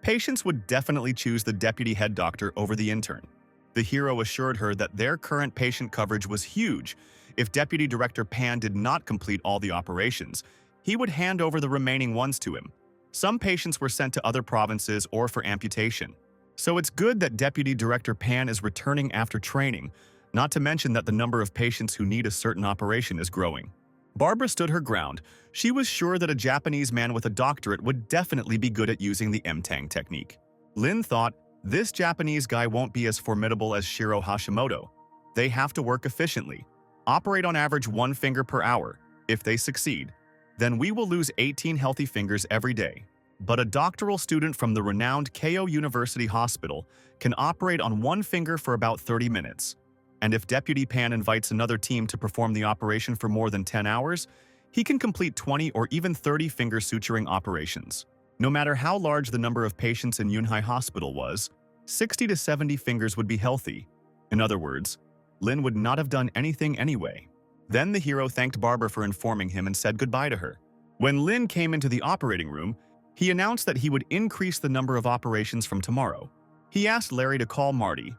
Patients would definitely choose the deputy head doctor over the intern. The hero assured her that their current patient coverage was huge. If Deputy Director Pan did not complete all the operations, he would hand over the remaining ones to him. Some patients were sent to other provinces or for amputation. So it's good that Deputy Director Pan is returning after training, Not to mention that the number of patients who need a certain operation is growing. Barbara stood her ground. She was sure that a Japanese man with a doctorate would definitely be good at using the M-Tang technique. Lin thought, this Japanese guy won't be as formidable as Shiro Hashimoto. They have to work efficiently, operate on average 1 finger per hour. If they succeed, then we will lose 18 healthy fingers every day. But a doctoral student from the renowned Keio University Hospital can operate on 1 finger for about 30 minutes. And if Deputy Pan invites another team to perform the operation for more than 10 hours, he can complete 20 or even 30 finger suturing operations. No matter how large the number of patients in Yunhai Hospital was, 60 to 70 fingers would be healthy. In other words, Lin would not have done anything anyway. Then the hero thanked Barbara for informing him and said goodbye to her. When Lin came into the operating room, he announced that he would increase the number of operations from tomorrow. He asked Larry to call Marty.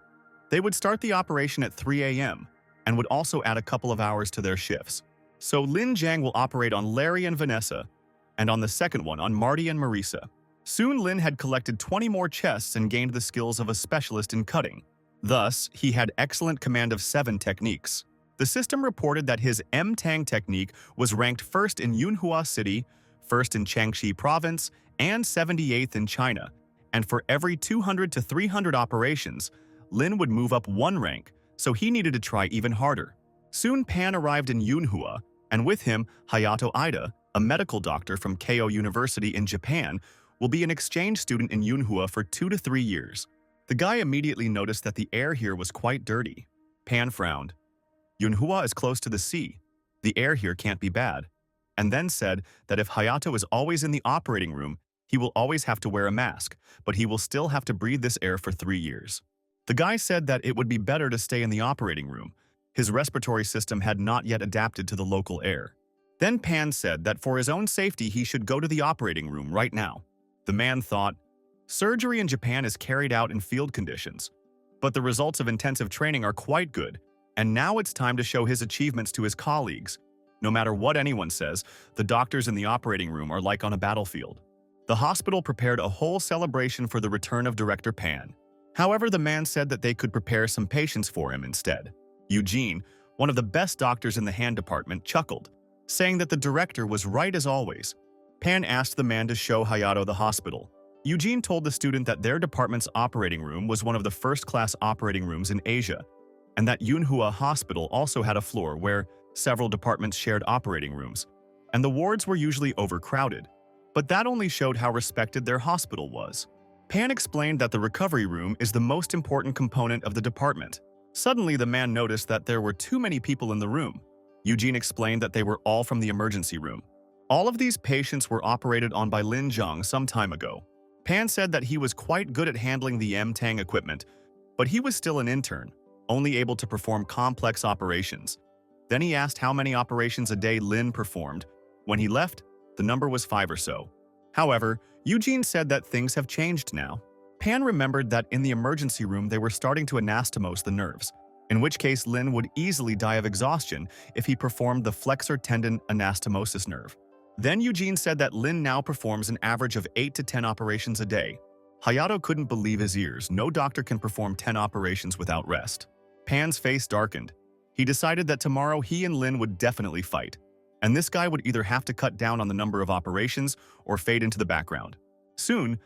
They would start the operation at 3 a.m. and would also add a couple of hours to their shifts. So Lin Jiang will operate on Larry and Vanessa, and on the second one on Marty and Marisa. Soon Lin had collected 20 more chests and gained the skills of a specialist in cutting. Thus, he had excellent command of 7 techniques. The system reported that his M-Tang technique was ranked first in Yunhua City, first in Jiangxi Province, and 78th in China. And for every 200 to 300 operations, Lin would move up 1 rank, so he needed to try even harder. Soon Pan arrived in Yunhua, and with him, Hayato Ida, a medical doctor from Keio University in Japan, will be an exchange student in Yunhua for 2 to 3 years. The guy immediately noticed that the air here was quite dirty. Pan frowned. Yunhua is close to the sea. The air here can't be bad. And then said that if Hayato is always in the operating room, he will always have to wear a mask, but he will still have to breathe this air for 3 years. The guy said that it would be better to stay in the operating room. His respiratory system had not yet adapted to the local air. Then Pan said that for his own safety he should go to the operating room right now. The man thought, surgery in Japan is carried out in field conditions, but the results of intensive training are quite good, and now it's time to show his achievements to his colleagues. No matter what anyone says, the doctors in the operating room are like on a battlefield. The hospital prepared a whole celebration for the return of Director Pan. However, the man said that they could prepare some patients for him instead. Eugene, one of the best doctors in the hand department, chuckled, saying that the director was right as always. Pan asked the man to show Hayato the hospital. Eugene told the student that their department's operating room was one of the first-class operating rooms in Asia, and that Yunhua Hospital also had a floor where several departments shared operating rooms, and the wards were usually overcrowded. But that only showed how respected their hospital was. Pan explained that the recovery room is the most important component of the department. Suddenly, the man noticed that there were too many people in the room. Eugene explained that they were all from the emergency room. All of these patients were operated on by Lin Jiang some time ago. Pan said that he was quite good at handling the M-Tang equipment, but he was still an intern, only able to perform complex operations. Then he asked how many operations a day Lin performed. When he left, the number was 5 or so. However, Eugene said that things have changed now. Pan remembered that in the emergency room they were starting to anastomose the nerves, in which case Lin would easily die of exhaustion if he performed the flexor tendon anastomosis nerve. Then Eugene said that Lin now performs an average of 8 to 10 operations a day. Hayato couldn't believe his ears. No doctor can perform 10 operations without rest. Pan's face darkened. He decided that tomorrow he and Lin would definitely fight, and this guy would either have to cut down on the number of operations or fade into the background. Soon,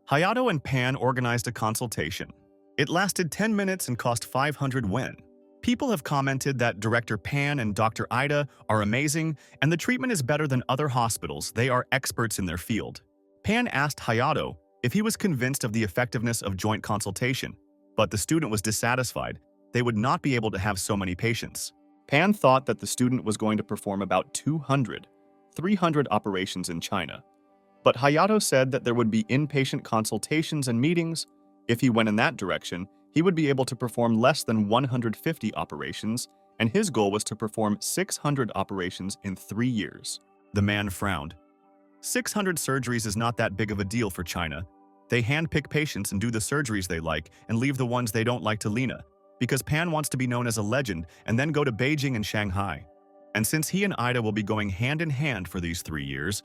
Hayato and Pan organized a consultation. It lasted 10 minutes and cost 500 yen. People have commented that Director Pan and Dr. Ida are amazing, and the treatment is better than other hospitals. They are experts in their field. Pan asked Hayato if he was convinced of the effectiveness of joint consultation, but the student was dissatisfied. They would not be able to have so many patients. Pan thought that the student was going to perform about 200, 300 operations in China. But Hayato said that there would be inpatient consultations and meetings. If he went in that direction, he would be able to perform less than 150 operations, and his goal was to perform 600 operations in 3 years. The man frowned. 600 surgeries is not that big of a deal for China. They handpick patients and do the surgeries they like and leave the ones they don't like to Lena, because Pan wants to be known as a legend and then go to Beijing and Shanghai. And since he and Ida will be going hand in hand for these 3 years,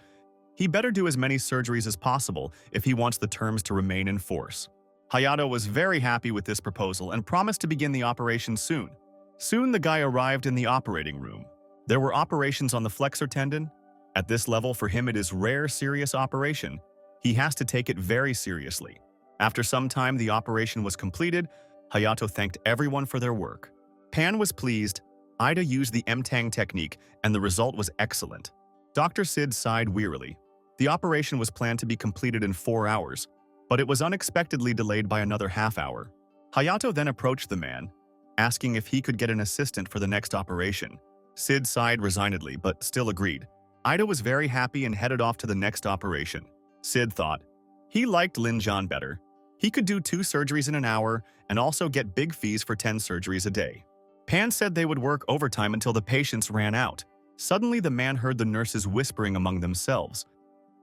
he better do as many surgeries as possible if he wants the terms to remain in force. Hayato was very happy with this proposal and promised to begin the operation soon. Soon the guy arrived in the operating room. There were operations on the flexor tendon. At this level, for him, it is rare serious operation. He has to take it very seriously. After some time, the operation was completed. Hayato thanked everyone for their work. Pan was pleased. Ida used the M-Tang technique, and the result was excellent. Dr. Sid sighed wearily. The operation was planned to be completed in 4 hours, but it was unexpectedly delayed by another half hour. Hayato then approached the man, asking if he could get an assistant for the next operation. Sid sighed resignedly, but still agreed. Ida was very happy and headed off to the next operation. Sid thought. He liked Lin John better. He could do 2 surgeries in an hour and also get big fees for 10 surgeries a day. Pan said they would work overtime until the patients ran out. Suddenly, the man heard the nurses whispering among themselves.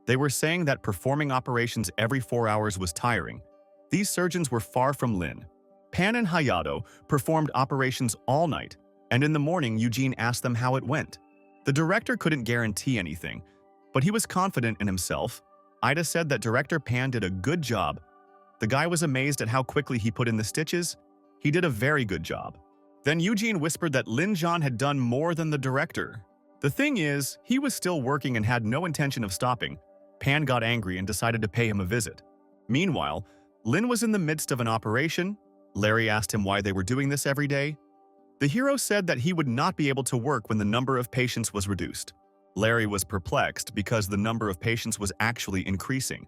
They were saying that performing operations every 4 hours was tiring. These surgeons were far from Lin. Pan and Hayato performed operations all night, and in the morning, Eugene asked them how it went. The director couldn't guarantee anything, but he was confident in himself. Ida said that Director Pan did a good job. The guy was amazed at how quickly he put in the stitches. He did a very good job. Then Eugene whispered that Lin John had done more than the director. The thing is, he was still working and had no intention of stopping. Pan got angry and decided to pay him a visit. Meanwhile, Lin was in the midst of an operation. Larry asked him why they were doing this every day. The hero said that he would not be able to work when the number of patients was reduced. Larry was perplexed because the number of patients was actually increasing.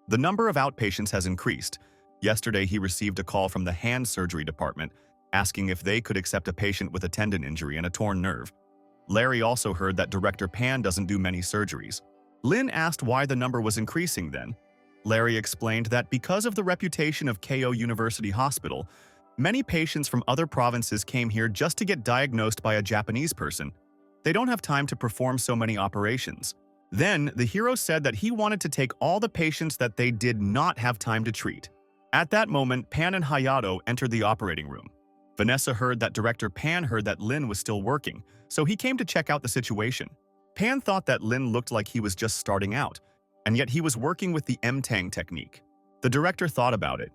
The number of outpatients has increased. Yesterday, he received a call from the hand surgery department asking if they could accept a patient with a tendon injury and a torn nerve. Larry also heard that Director Pan doesn't do many surgeries. Lin asked why the number was increasing then. Larry explained that because of the reputation of Keio University Hospital, many patients from other provinces came here just to get diagnosed by a Japanese person. They don't have time to perform so many operations. Then, the hero said that he wanted to take all the patients that they did not have time to treat. At that moment, Pan and Hayato entered the operating room. Vanessa heard that Director Pan heard that Lin was still working, so he came to check out the situation. Pan thought that Lin looked like he was just starting out, and yet he was working with the M-Tang technique. The director thought about it.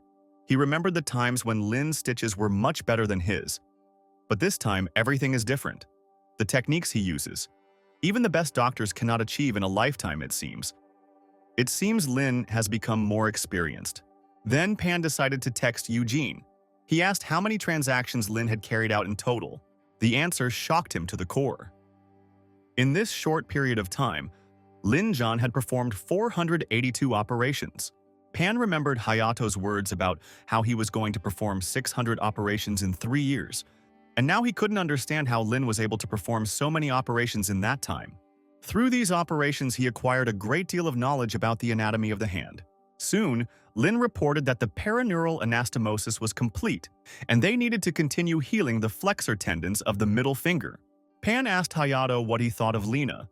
He remembered the times when Lin's stitches were much better than his. But this time, everything is different. The techniques he uses, even the best doctors cannot achieve in a lifetime, it seems. It seems Lin has become more experienced. Then Pan decided to text Eugene. He asked how many transactions Lin had carried out in total. The answer shocked him to the core. In this short period of time, Lin John had performed 482 operations. Pan remembered Hayato's words about how he was going to perform 600 operations in 3 years, and now he couldn't understand how Lin was able to perform so many operations in that time. Through these operations, he acquired a great deal of knowledge about the anatomy of the hand. Soon, Lin reported that the perineural anastomosis was complete, and they needed to continue healing the flexor tendons of the middle finger. Pan asked Hayato what he thought of Lina.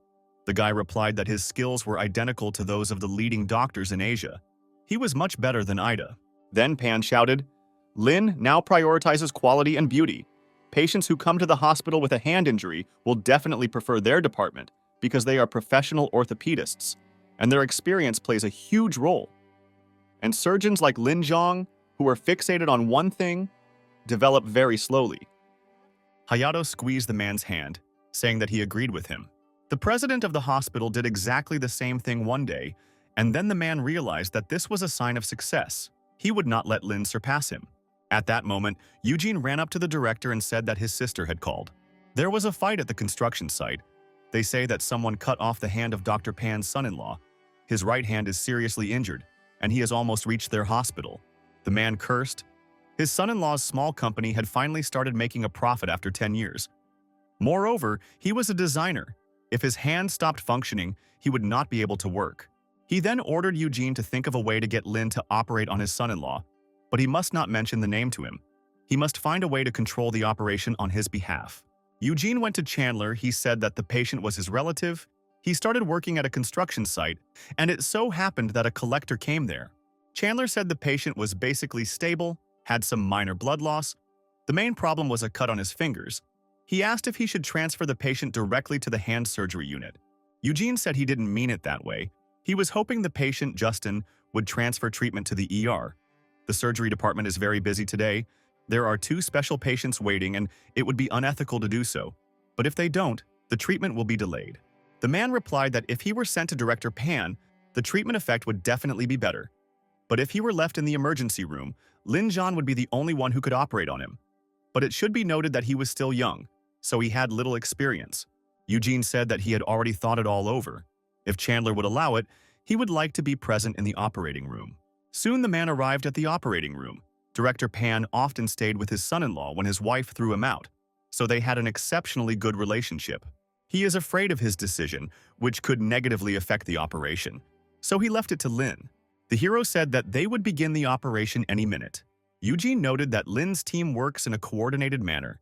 The guy replied that his skills were identical to those of the leading doctors in Asia. He was much better than Ida. Then Pan shouted, "Lin now prioritizes quality and beauty. Patients who come to the hospital with a hand injury will definitely prefer their department because they are professional orthopedists, and their experience plays a huge role. And surgeons like Lin Zhang, who are fixated on one thing, develop very slowly." Hayato squeezed the man's hand, saying that he agreed with him. The president of the hospital did exactly the same thing one day, and then the man realized that this was a sign of success. He would not let Lin surpass him. At that moment, Eugene ran up to the director and said that his sister had called. There was a fight at the construction site. They say that someone cut off the hand of Dr. Pan's son-in-law. His right hand is seriously injured, and he has almost reached their hospital. The man cursed. His son-in-law's small company had finally started making a profit after 10 years. Moreover, he was a designer. If his hand stopped functioning, he would not be able to work. He then ordered Eugene to think of a way to get Lin to operate on his son-in-law, but he must not mention the name to him. He must find a way to control the operation on his behalf. Eugene went to Chandler. He said that the patient was his relative. He started working at a construction site, and it so happened that a collector came there. Chandler said the patient was basically stable, had some minor blood loss. The main problem was a cut on his fingers. He asked if he should transfer the patient directly to the hand surgery unit. Eugene said he didn't mean it that way. He was hoping the patient, Justin, would transfer treatment to the ER. The surgery department is very busy today. There are two special patients waiting and it would be unethical to do so. But if they don't, the treatment will be delayed. The man replied that if he were sent to Director Pan, the treatment effect would definitely be better. But if he were left in the emergency room, Lin Zhan would be the only one who could operate on him. But it should be noted that he was still young, so he had little experience. Eugene said that he had already thought it all over. If Chandler would allow it, he would like to be present in the operating room. Soon the man arrived at the operating room. Director Pan often stayed with his son-in-law when his wife threw him out, so they had an exceptionally good relationship. He is afraid of his decision, which could negatively affect the operation, so he left it to Lin. The hero said that they would begin the operation any minute. Eugene noted that Lin's team works in a coordinated manner.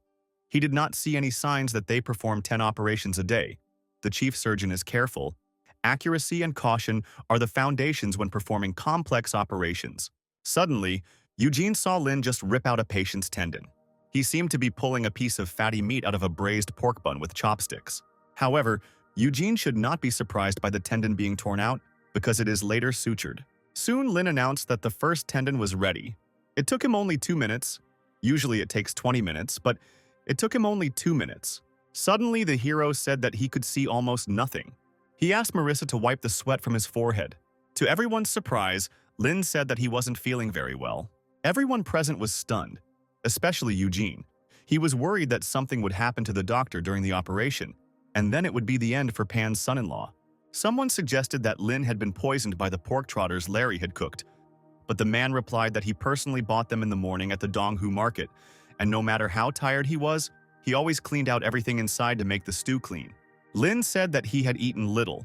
He did not see any signs that they perform 10 operations a day. The chief surgeon is careful. Accuracy and caution are the foundations when performing complex operations. Suddenly, Eugene saw Lin just rip out a patient's tendon. He seemed to be pulling a piece of fatty meat out of a braised pork bun with chopsticks. However, Eugene should not be surprised by the tendon being torn out because it is later sutured. Soon, Lin announced that the first tendon was ready. It took him only 2 minutes. Usually it takes 20 minutes, but it took him only 2 minutes. Suddenly, the hero said that he could see almost nothing. He asked Marissa to wipe the sweat from his forehead. To everyone's surprise, Lin said that he wasn't feeling very well. Everyone present was stunned, especially Eugene. He was worried that something would happen to the doctor during the operation, and then it would be the end for Pan's son-in-law. Someone suggested that Lin had been poisoned by the pork trotters Larry had cooked, but the man replied that he personally bought them in the morning at the Donghu market, and no matter how tired he was, he always cleaned out everything inside to make the stew clean. Lin said that he had eaten little,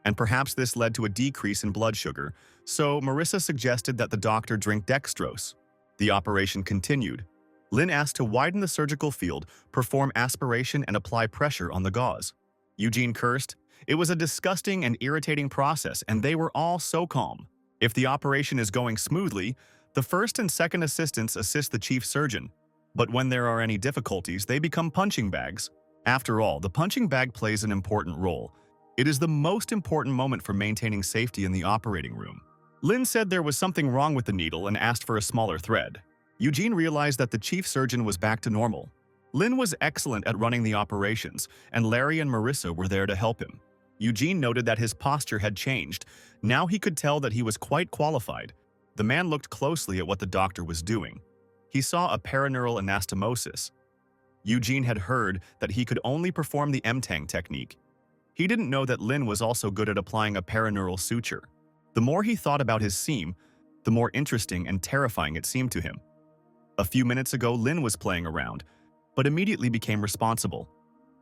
and perhaps this led to a decrease in blood sugar, so Marissa suggested that the doctor drink dextrose. The operation continued. Lin asked to widen the surgical field, perform aspiration, and apply pressure on the gauze. Eugene cursed. It was a disgusting and irritating process, and they were all so calm. If the operation is going smoothly, the first and second assistants assist the chief surgeon. But when there are any difficulties, they become punching bags. After all, the punching bag plays an important role. It is the most important moment for maintaining safety in the operating room. Lin said there was something wrong with the needle and asked for a smaller thread. Eugene realized that the chief surgeon was back to normal. Lin was excellent at running the operations, and Larry and Marissa were there to help him. Eugene noted that his posture had changed. Now he could tell that he was quite qualified. The man looked closely at what the doctor was doing. He saw a paraneural anastomosis. Eugene had heard that he could only perform the M-Tang technique. He didn't know that Lin was also good at applying a paraneural suture. The more he thought about his seam, the more interesting and terrifying it seemed to him. A few minutes ago, Lin was playing around, but immediately became responsible.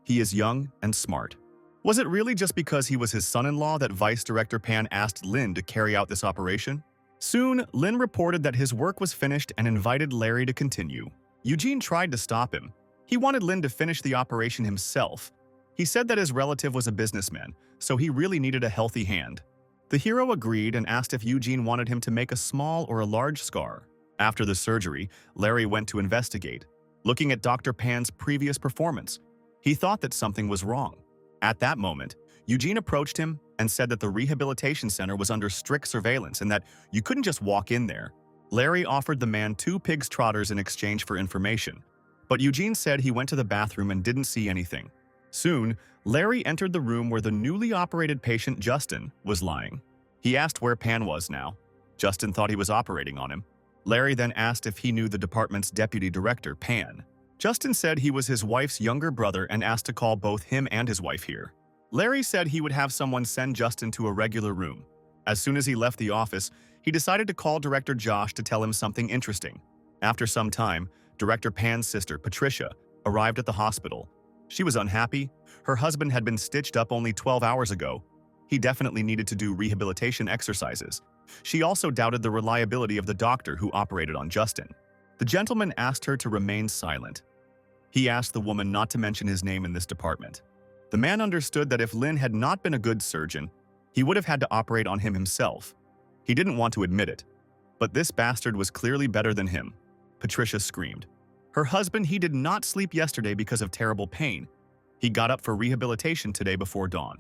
He is young and smart. Was it really just because he was his son-in-law that Vice Director Pan asked Lin to carry out this operation? Soon, Lin reported that his work was finished and invited Larry to continue. Eugene tried to stop him. He wanted Lin to finish the operation himself. He said that his relative was a businessman, so he really needed a healthy hand. The hero agreed and asked if Eugene wanted him to make a small or a large scar. After the surgery, Larry went to investigate. Looking at Dr. Pan's previous performance, he thought that something was wrong. At that moment, Eugene approached him and said that the rehabilitation center was under strict surveillance and that you couldn't just walk in there. Larry offered the man 2 pig's trotters in exchange for information, but Eugene said he went to the bathroom and didn't see anything. Soon, Larry entered the room where the newly operated patient Justin was lying. He asked where Pan was now. Justin thought he was operating on him. Larry then asked if he knew the department's deputy director, Pan. Justin said he was his wife's younger brother and asked to call both him and his wife here. Larry said he would have someone send Justin to a regular room. As soon as he left the office, he decided to call Director Josh to tell him something interesting. After some time, Director Pan's sister, Patricia, arrived at the hospital. She was unhappy. Her husband had been stitched up only 12 hours ago. He definitely needed to do rehabilitation exercises. She also doubted the reliability of the doctor who operated on Justin. The gentleman asked her to remain silent. He asked the woman not to mention his name in this department. The man understood that if Lin had not been a good surgeon, he would have had to operate on him himself. He didn't want to admit it, but this bastard was clearly better than him. Patricia screamed. Her husband, he did not sleep yesterday because of terrible pain. He got up for rehabilitation today before dawn.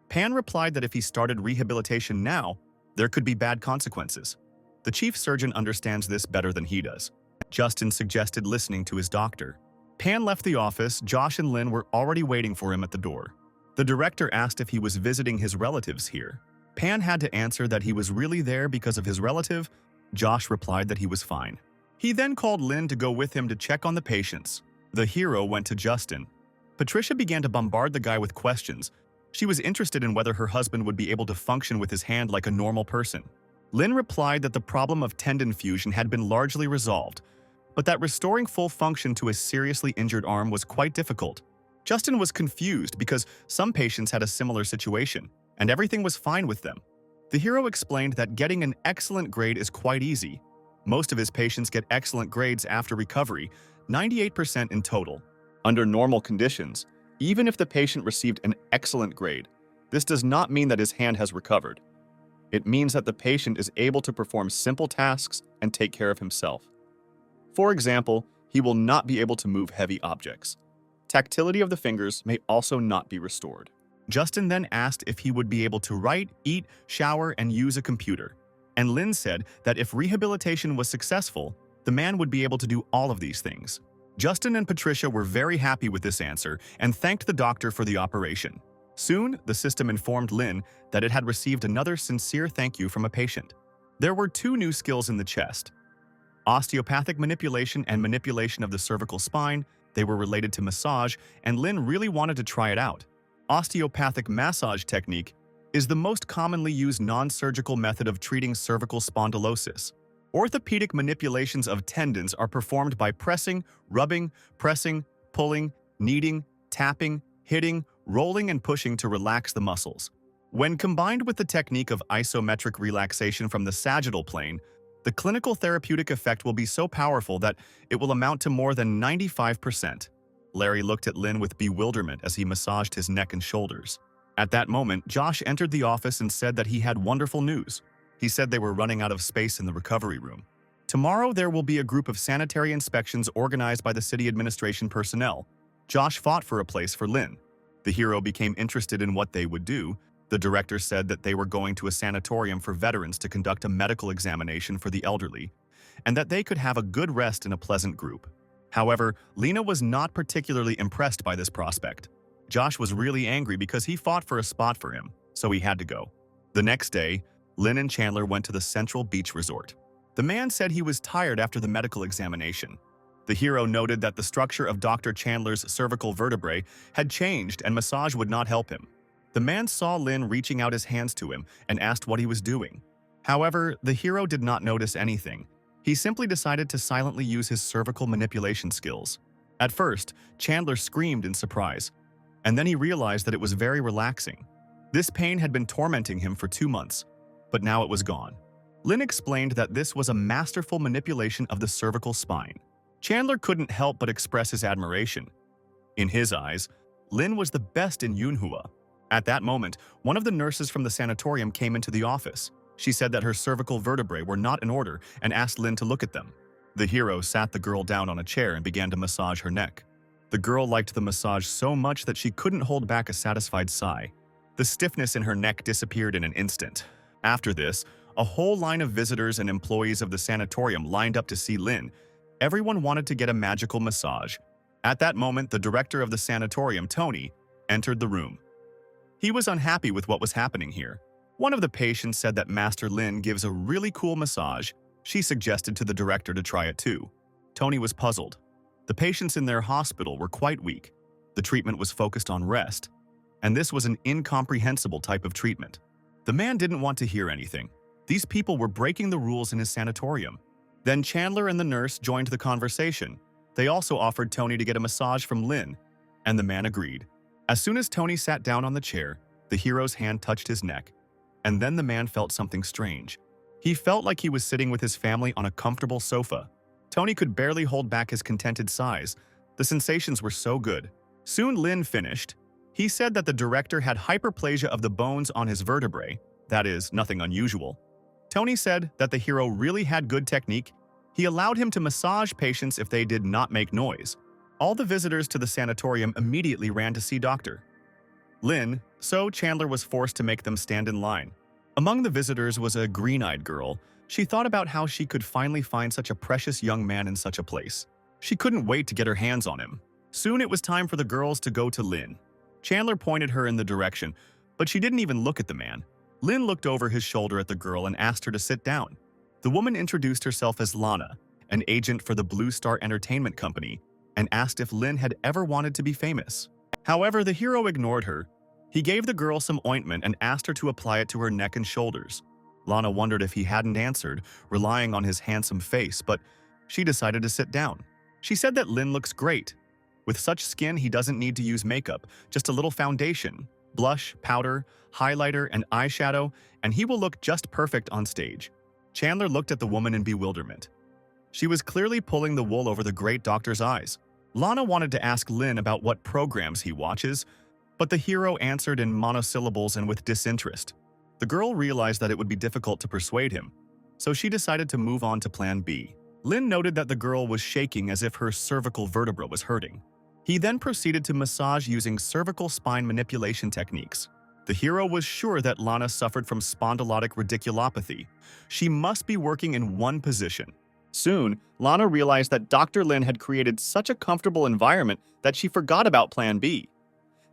Pan replied that if he started rehabilitation now, there could be bad consequences. The chief surgeon understands this better than he does. Justin suggested listening to his doctor. Pan left the office. Josh and Lin were already waiting for him at the door. The director asked if he was visiting his relatives here. Pan had to answer that he was really there because of his relative. Josh replied that he was fine. He then called Lin to go with him to check on the patients. The hero went to Justin. Patricia began to bombard the guy with questions. She was interested in whether her husband would be able to function with his hand like a normal person. Lin replied that the problem of tendon fusion had been largely resolved, but that restoring full function to his seriously injured arm was quite difficult. Justin was confused because some patients had a similar situation, and everything was fine with them. The hero explained that getting an excellent grade is quite easy. Most of his patients get excellent grades after recovery, 98% in total. Under normal conditions, even if the patient received an excellent grade, this does not mean that his hand has recovered. It means that the patient is able to perform simple tasks and take care of himself. For example, he will not be able to move heavy objects. Tactility of the fingers may also not be restored. Justin then asked if he would be able to write, eat, shower, and use a computer. And Lin said that if rehabilitation was successful, the man would be able to do all of these things. Justin and Patricia were very happy with this answer and thanked the doctor for the operation. Soon, the system informed Lin that it had received another sincere thank you from a patient. There were 2 new skills in the chest: osteopathic manipulation and manipulation of the cervical spine. They were related to massage, and Lin really wanted to try it out. Osteopathic massage technique is the most commonly used non-surgical method of treating cervical spondylosis. Orthopedic manipulations of tendons are performed by pressing, rubbing, pressing, pulling, kneading, tapping, hitting, rolling, and pushing to relax the muscles. When combined with the technique of isometric relaxation from the sagittal plane, the clinical therapeutic effect will be so powerful that it will amount to more than 95%. Larry looked at Lin with bewilderment as he massaged his neck and shoulders. At that moment, Josh entered the office and said that he had wonderful news. He said they were running out of space in the recovery room. Tomorrow there will be a group of sanitary inspections organized by the city administration personnel. Josh fought for a place for Lin. The hero became interested in what they would do. The director said that they were going to a sanatorium for veterans to conduct a medical examination for the elderly, and that they could have a good rest in a pleasant group. However, Lena was not particularly impressed by this prospect. Josh was really angry because he fought for a spot for him, so he had to go. The next day, Lin and Chandler went to the Central Beach Resort. The man said he was tired after the medical examination. The hero noted that the structure of Dr. Chandler's cervical vertebrae had changed and massage would not help him. The man saw Lin reaching out his hands to him and asked what he was doing. However, the hero did not notice anything. He simply decided to silently use his cervical manipulation skills. At first, Chandler screamed in surprise, and then he realized that it was very relaxing. This pain had been tormenting him for 2 months, but now it was gone. Lin explained that this was a masterful manipulation of the cervical spine. Chandler couldn't help but express his admiration. In his eyes, Lin was the best in MANHUA. At that moment, one of the nurses from the sanatorium came into the office. She said that her cervical vertebrae were not in order and asked Lin to look at them. The hero sat the girl down on a chair and began to massage her neck. The girl liked the massage so much that she couldn't hold back a satisfied sigh. The stiffness in her neck disappeared in an instant. After this, a whole line of visitors and employees of the sanatorium lined up to see Lin. Everyone wanted to get a magical massage. At that moment, the director of the sanatorium, Tony, entered the room. He was unhappy with what was happening here. One of the patients said that Master Lin gives a really cool massage. She suggested to the director to try it too. Tony was puzzled. The patients in their hospital were quite weak. The treatment was focused on rest, and this was an incomprehensible type of treatment. The man didn't want to hear anything. These people were breaking the rules in his sanatorium. Then Chandler and the nurse joined the conversation. They also offered Tony to get a massage from Lin, and the man agreed. As soon as Tony sat down on the chair, the hero's hand touched his neck, and then the man felt something strange. He felt like he was sitting with his family on a comfortable sofa. Tony could barely hold back his contented sighs. The sensations were so good. Soon Lin finished. He said that the director had hyperplasia of the bones on his vertebrae. That is, nothing unusual. Tony said that the hero really had good technique. He allowed him to massage patients if they did not make noise. All the visitors to the sanatorium immediately ran to see Dr. Lin, so Chandler was forced to make them stand in line. Among the visitors was a green-eyed girl. She thought about how she could finally find such a precious young man in such a place. She couldn't wait to get her hands on him. Soon it was time for the girls to go to Lin. Chandler pointed her in the direction, but she didn't even look at the man. Lin looked over his shoulder at the girl and asked her to sit down. The woman introduced herself as Lana, an agent for the Blue Star Entertainment Company, and asked if Lin had ever wanted to be famous. However, the hero ignored her. He gave the girl some ointment and asked her to apply it to her neck and shoulders. Lana wondered if he hadn't answered, relying on his handsome face, but she decided to sit down. She said that Lin looks great. With such skin, he doesn't need to use makeup, just a little foundation, blush, powder, highlighter, and eyeshadow, and he will look just perfect on stage. Chandler looked at the woman in bewilderment. She was clearly pulling the wool over the great doctor's eyes. Lana wanted to ask Lin about what programs he watches, but the hero answered in monosyllables and with disinterest. The girl realized that it would be difficult to persuade him, so she decided to move on to plan B. Lin noted that the girl was shaking as if her cervical vertebra was hurting. He then proceeded to massage using cervical spine manipulation techniques. The hero was sure that Lana suffered from spondylotic radiculopathy. She must be working in one position. Soon, Lana realized that Dr. Lin had created such a comfortable environment that she forgot about Plan B.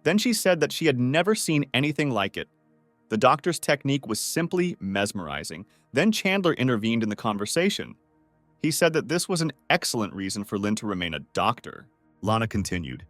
Then she said that she had never seen anything like it. The doctor's technique was simply mesmerizing. Then Chandler intervened in the conversation. He said that this was an excellent reason for Lin to remain a doctor. Lana continued.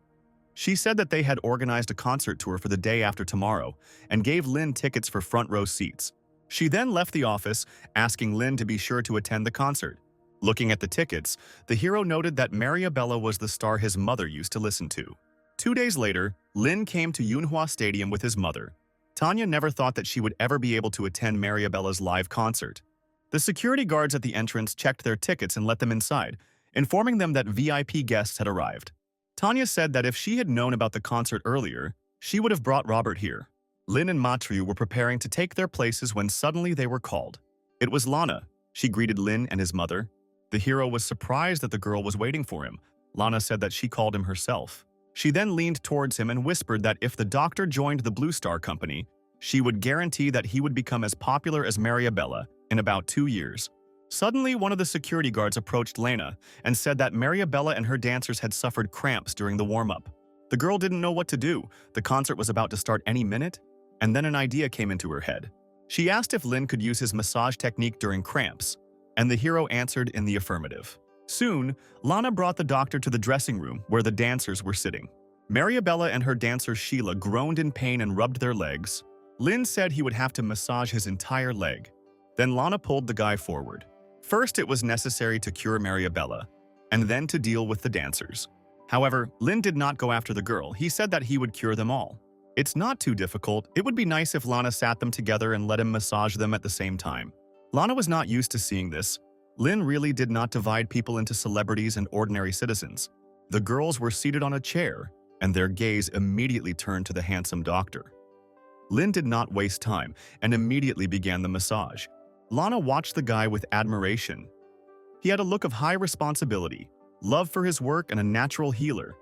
She said that they had organized a concert tour for the day after tomorrow and gave Lin tickets for front row seats. She then left the office, asking Lin to be sure to attend the concert. Looking at the tickets, the hero noted that Mariabella was the star his mother used to listen to. 2 days later, Lin came to Manhwa Stadium with his mother. Tanya never thought that she would ever be able to attend Mariabella's live concert. The security guards at the entrance checked their tickets and let them inside, informing them that VIP guests had arrived. Tanya said that if she had known about the concert earlier, she would have brought Robert here. Lin and Matthew were preparing to take their places when suddenly they were called. It was Lana. She greeted Lin and his mother. The hero was surprised that the girl was waiting for him. Lana said that she called him herself. She then leaned towards him and whispered that if the doctor joined the Blue Star Company, she would guarantee that he would become as popular as Mariabella in about 2 years. Suddenly, one of the security guards approached Lena and said that Mariabella and her dancers had suffered cramps during the warm-up. The girl didn't know what to do. The concert was about to start any minute, and then an idea came into her head. She asked if Lin could use his massage technique during cramps, and the hero answered in the affirmative. Soon, Lana brought the doctor to the dressing room where the dancers were sitting. Mariabella and her dancer Sheila groaned in pain and rubbed their legs. Lin said he would have to massage his entire leg. Then Lana pulled the guy forward. First, it was necessary to cure Mariabella, and then to deal with the dancers. However, Lin did not go after the girl. He said that he would cure them all. It's not too difficult. It would be nice if Lana sat them together and let him massage them at the same time. Lana was not used to seeing this. Lin really did not divide people into celebrities and ordinary citizens. The girls were seated on a chair, and their gaze immediately turned to the handsome doctor. Lin did not waste time and immediately began the massage. Lana watched the guy with admiration. He had a look of high responsibility, love for his work, and a natural healer.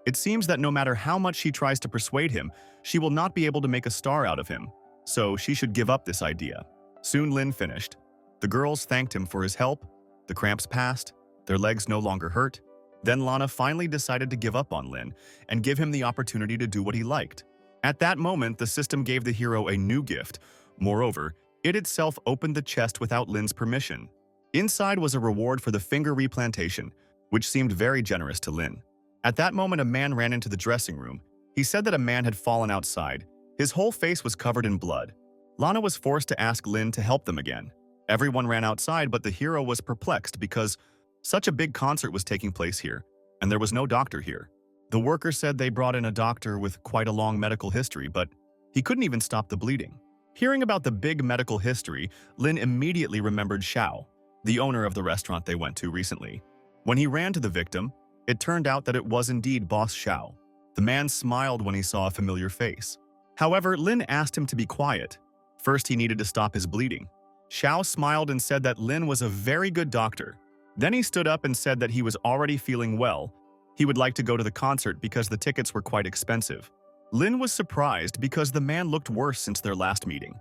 It seems that no matter how much she tries to persuade him, she will not be able to make a star out of him, so she should give up this idea. Soon Lin finished. The girls thanked him for his help. The cramps passed. Their legs no longer hurt. Then Lana finally decided to give up on Lin and give him the opportunity to do what he liked. At that moment, the system gave the hero a new gift. Moreover, it itself opened the chest without Lin's permission. Inside was a reward for the finger replantation, which seemed very generous to Lin. At that moment, a man ran into the dressing room. He said that a man had fallen outside. His whole face was covered in blood. Lana was forced to ask Lin to help them again. Everyone ran outside, but the hero was perplexed because such a big concert was taking place here, and there was no doctor here. The worker said they brought in a doctor with quite a long medical history, but he couldn't even stop the bleeding. Hearing about the big medical history, Lin immediately remembered Xiao, the owner of the restaurant they went to recently. When he ran to the victim, it turned out that it was indeed Boss Xiao. The man smiled when he saw a familiar face. However, Lin asked him to be quiet. First, he needed to stop his bleeding. Xiao smiled and said that Lin was a very good doctor. Then he stood up and said that he was already feeling well. He would like to go to the concert because the tickets were quite expensive. Lin was surprised because the man looked worse since their last meeting.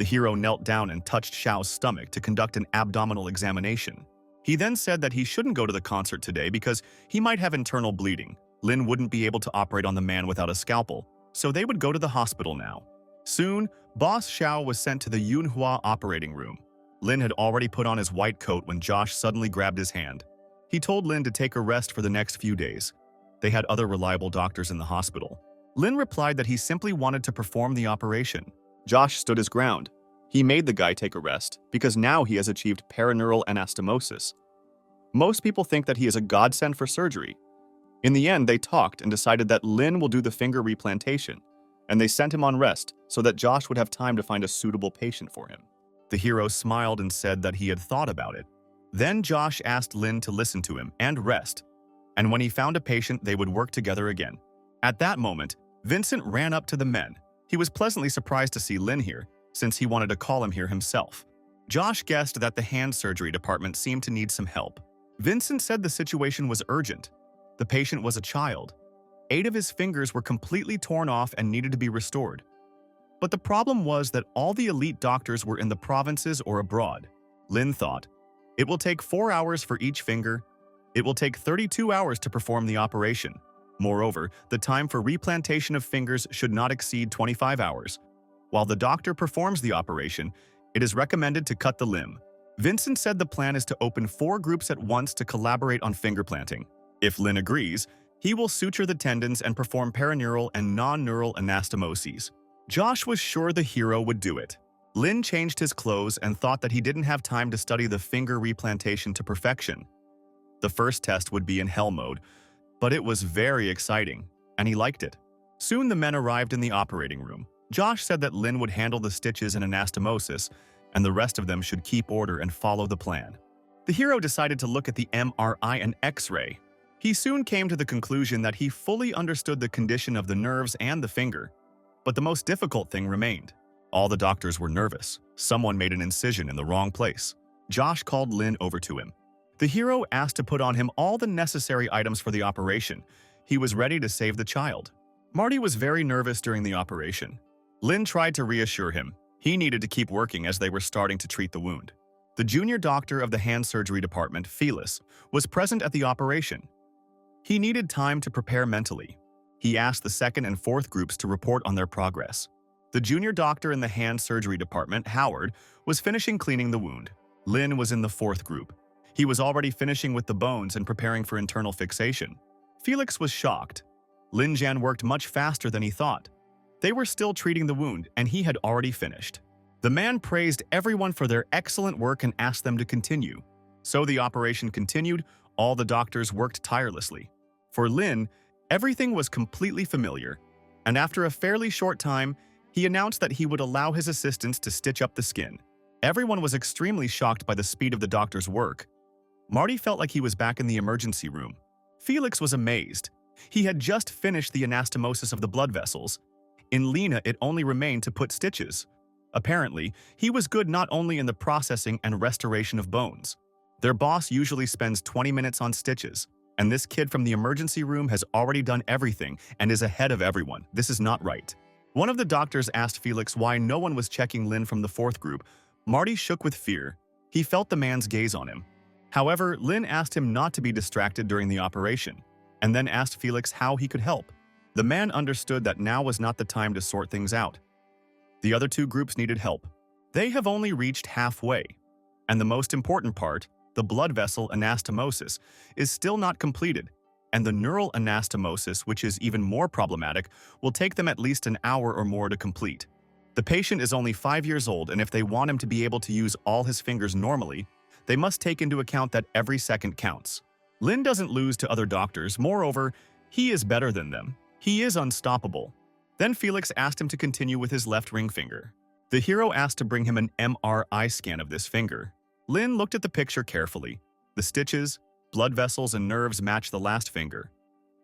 The hero knelt down and touched Xiao's stomach to conduct an abdominal examination. He then said that he shouldn't go to the concert today because he might have internal bleeding. Lin wouldn't be able to operate on the man without a scalpel, so they would go to the hospital now. Soon, Boss Xiao was sent to the Manhua operating room. Lin had already put on his white coat when Josh suddenly grabbed his hand. He told Lin to take a rest for the next few days. They had other reliable doctors in the hospital. Lin replied that he simply wanted to perform the operation. Josh stood his ground. He made the guy take a rest because now he has achieved perineural anastomosis. Most people think that he is a godsend for surgery. In the end, they talked and decided that Lin will do the finger replantation, and they sent him on rest so that Josh would have time to find a suitable patient for him. The hero smiled and said that he had thought about it. Then Josh asked Lin to listen to him and rest, and when he found a patient, they would work together again. At that moment, Vincent ran up to the men. He was pleasantly surprised to see Lin here, since he wanted to call him here himself. Josh guessed that the hand surgery department seemed to need some help. Vincent said the situation was urgent. The patient was a child. 8 of his fingers were completely torn off and needed to be restored. But the problem was that all the elite doctors were in the provinces or abroad. Lin thought, it will take 4 hours for each finger. It will take 32 hours to perform the operation. Moreover, the time for replantation of fingers should not exceed 25 hours. While the doctor performs the operation, it is recommended to cut the limb. Vincent said the plan is to open 4 groups at once to collaborate on finger planting. If Lin agrees, he will suture the tendons and perform perineural and non-neural anastomoses. Josh was sure the hero would do it. Lin changed his clothes and thought that he didn't have time to study the finger replantation to perfection. The first test would be in hell mode, but it was very exciting, and he liked it. Soon the men arrived in the operating room. Josh said that Lin would handle the stitches and anastomosis, and the rest of them should keep order and follow the plan. The hero decided to look at the MRI and X-ray. He soon came to the conclusion that he fully understood the condition of the nerves and the finger. But the most difficult thing remained. All the doctors were nervous. Someone made an incision in the wrong place. Josh called Lin over to him. The hero asked to put on him all the necessary items for the operation. He was ready to save the child. Marty was very nervous during the operation. Lin tried to reassure him. He needed to keep working as they were starting to treat the wound. The junior doctor of the hand surgery department, Felix, was present at the operation. He needed time to prepare mentally. He asked the second and fourth groups to report on their progress. The junior doctor in the hand surgery department, Howard, was finishing cleaning the wound. Lin was in the fourth group. He was already finishing with the bones and preparing for internal fixation. Felix was shocked. Lin Jian worked much faster than he thought. They were still treating the wound, and he had already finished. The man praised everyone for their excellent work and asked them to continue. So the operation continued. All the doctors worked tirelessly. For Lin, everything was completely familiar, and after a fairly short time, he announced that he would allow his assistants to stitch up the skin. Everyone was extremely shocked by the speed of the doctor's work. Marty felt like he was back in the emergency room. Felix was amazed. He had just finished the anastomosis of the blood vessels. In Lena, it only remained to put stitches. Apparently, he was good not only in the processing and restoration of bones. Their boss usually spends 20 minutes on stitches, and this kid from the emergency room has already done everything and is ahead of everyone. This is not right. One of the doctors asked Felix why no one was checking Lin from the fourth group. Marty shook with fear. He felt the man's gaze on him. However, Lin asked him not to be distracted during the operation, and then asked Felix how he could help. The man understood that now was not the time to sort things out. The other 2 groups needed help. They have only reached halfway, and the most important part, the blood vessel anastomosis, is still not completed, and the neural anastomosis, which is even more problematic, will take them at least an hour or more to complete. The patient is only 5 years old, and if they want him to be able to use all his fingers normally, they must take into account that every second counts. Lin doesn't lose to other doctors. Moreover, he is better than them. He is unstoppable. Then Felix asked him to continue with his left ring finger. The hero asked to bring him an MRI scan of this finger. Lin looked at the picture carefully. The stitches, blood vessels, and nerves match the last finger.